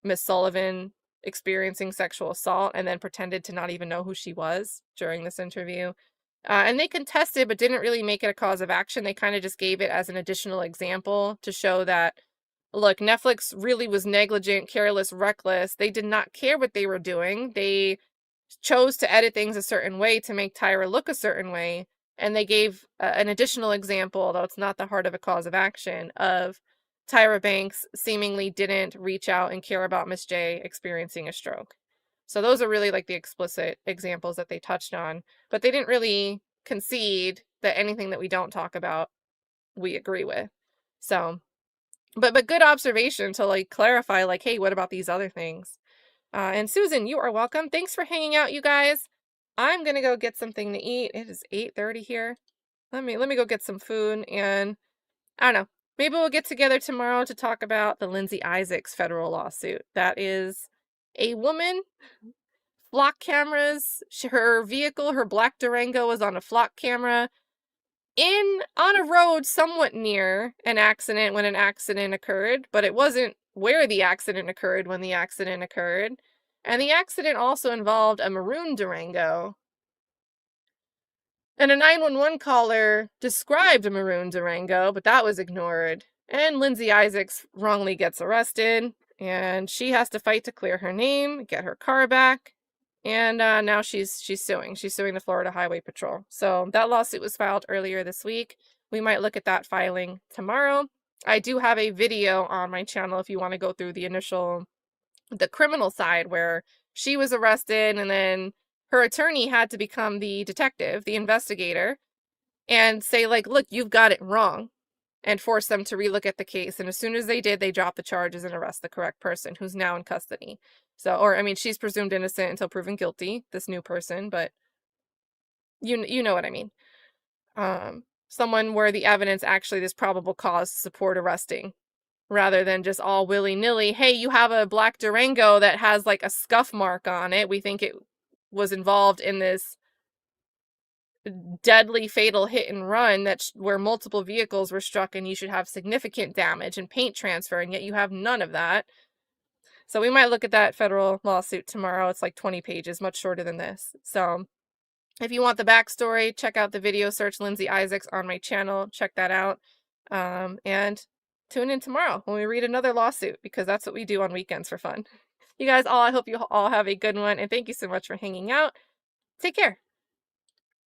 Miss Sullivan experiencing sexual assault and then pretended to not even know who she was during this interview. And they contested, but didn't really make it a cause of action. They kind of just gave it as an additional example to show that, look, Netflix really was negligent, careless, reckless. They did not care what they were doing. They chose to edit things a certain way to make Tyra look a certain way. And they gave an additional example, though it's not the heart of a cause of action, of Tyra Banks seemingly didn't reach out and care about Miss J experiencing a stroke. So those are really like the explicit examples that they touched on, but they didn't really concede that anything that we don't talk about, we agree with. So, but good observation to like clarify, like, hey, what about these other things? And Susan, you are welcome. Thanks for hanging out, you guys. I'm gonna go get something to eat. It is 8:30 here. Let me go get some food, and I don't know. Maybe we'll get together tomorrow to talk about the Lindsay Isaacs federal lawsuit. That is a woman, flock cameras. Her vehicle, her black Durango, was on a flock camera on a road somewhat near an accident when an accident occurred, but it wasn't where the accident occurred when the accident occurred. And the accident also involved a maroon Durango. And a 911 caller described a maroon Durango, but that was ignored. And Lindsay Isaacs wrongly gets arrested, and she has to fight to clear her name, get her car back. And now she's suing. She's suing the Florida Highway Patrol. So that lawsuit was filed earlier this week. We might look at that filing tomorrow. I do have a video on my channel if you want to go through the criminal side, where she was arrested and then her attorney had to become the detective, the investigator, and say, like, look, you've got it wrong, and force them to relook at the case. And as soon as they did, they dropped the charges and arrest the correct person, who's now in custody. So, or I mean, she's presumed innocent until proven guilty, this new person, but you know what I mean. Someone where the evidence actually there's probable cause to support arresting, rather than just all willy-nilly, hey, you have a black Durango that has like a scuff mark on it. We think it was involved in this deadly fatal hit and run where multiple vehicles were struck, and you should have significant damage and paint transfer, and yet you have none of that. So we might look at that federal lawsuit tomorrow. It's like 20 pages, much shorter than this. So if you want the backstory, check out the video, search Lindsay Isaacs on my channel, check that out. And tune in tomorrow when we read another lawsuit, because that's what we do on weekends for fun. You guys I hope you all have a good one, and thank you so much for hanging out. Take care.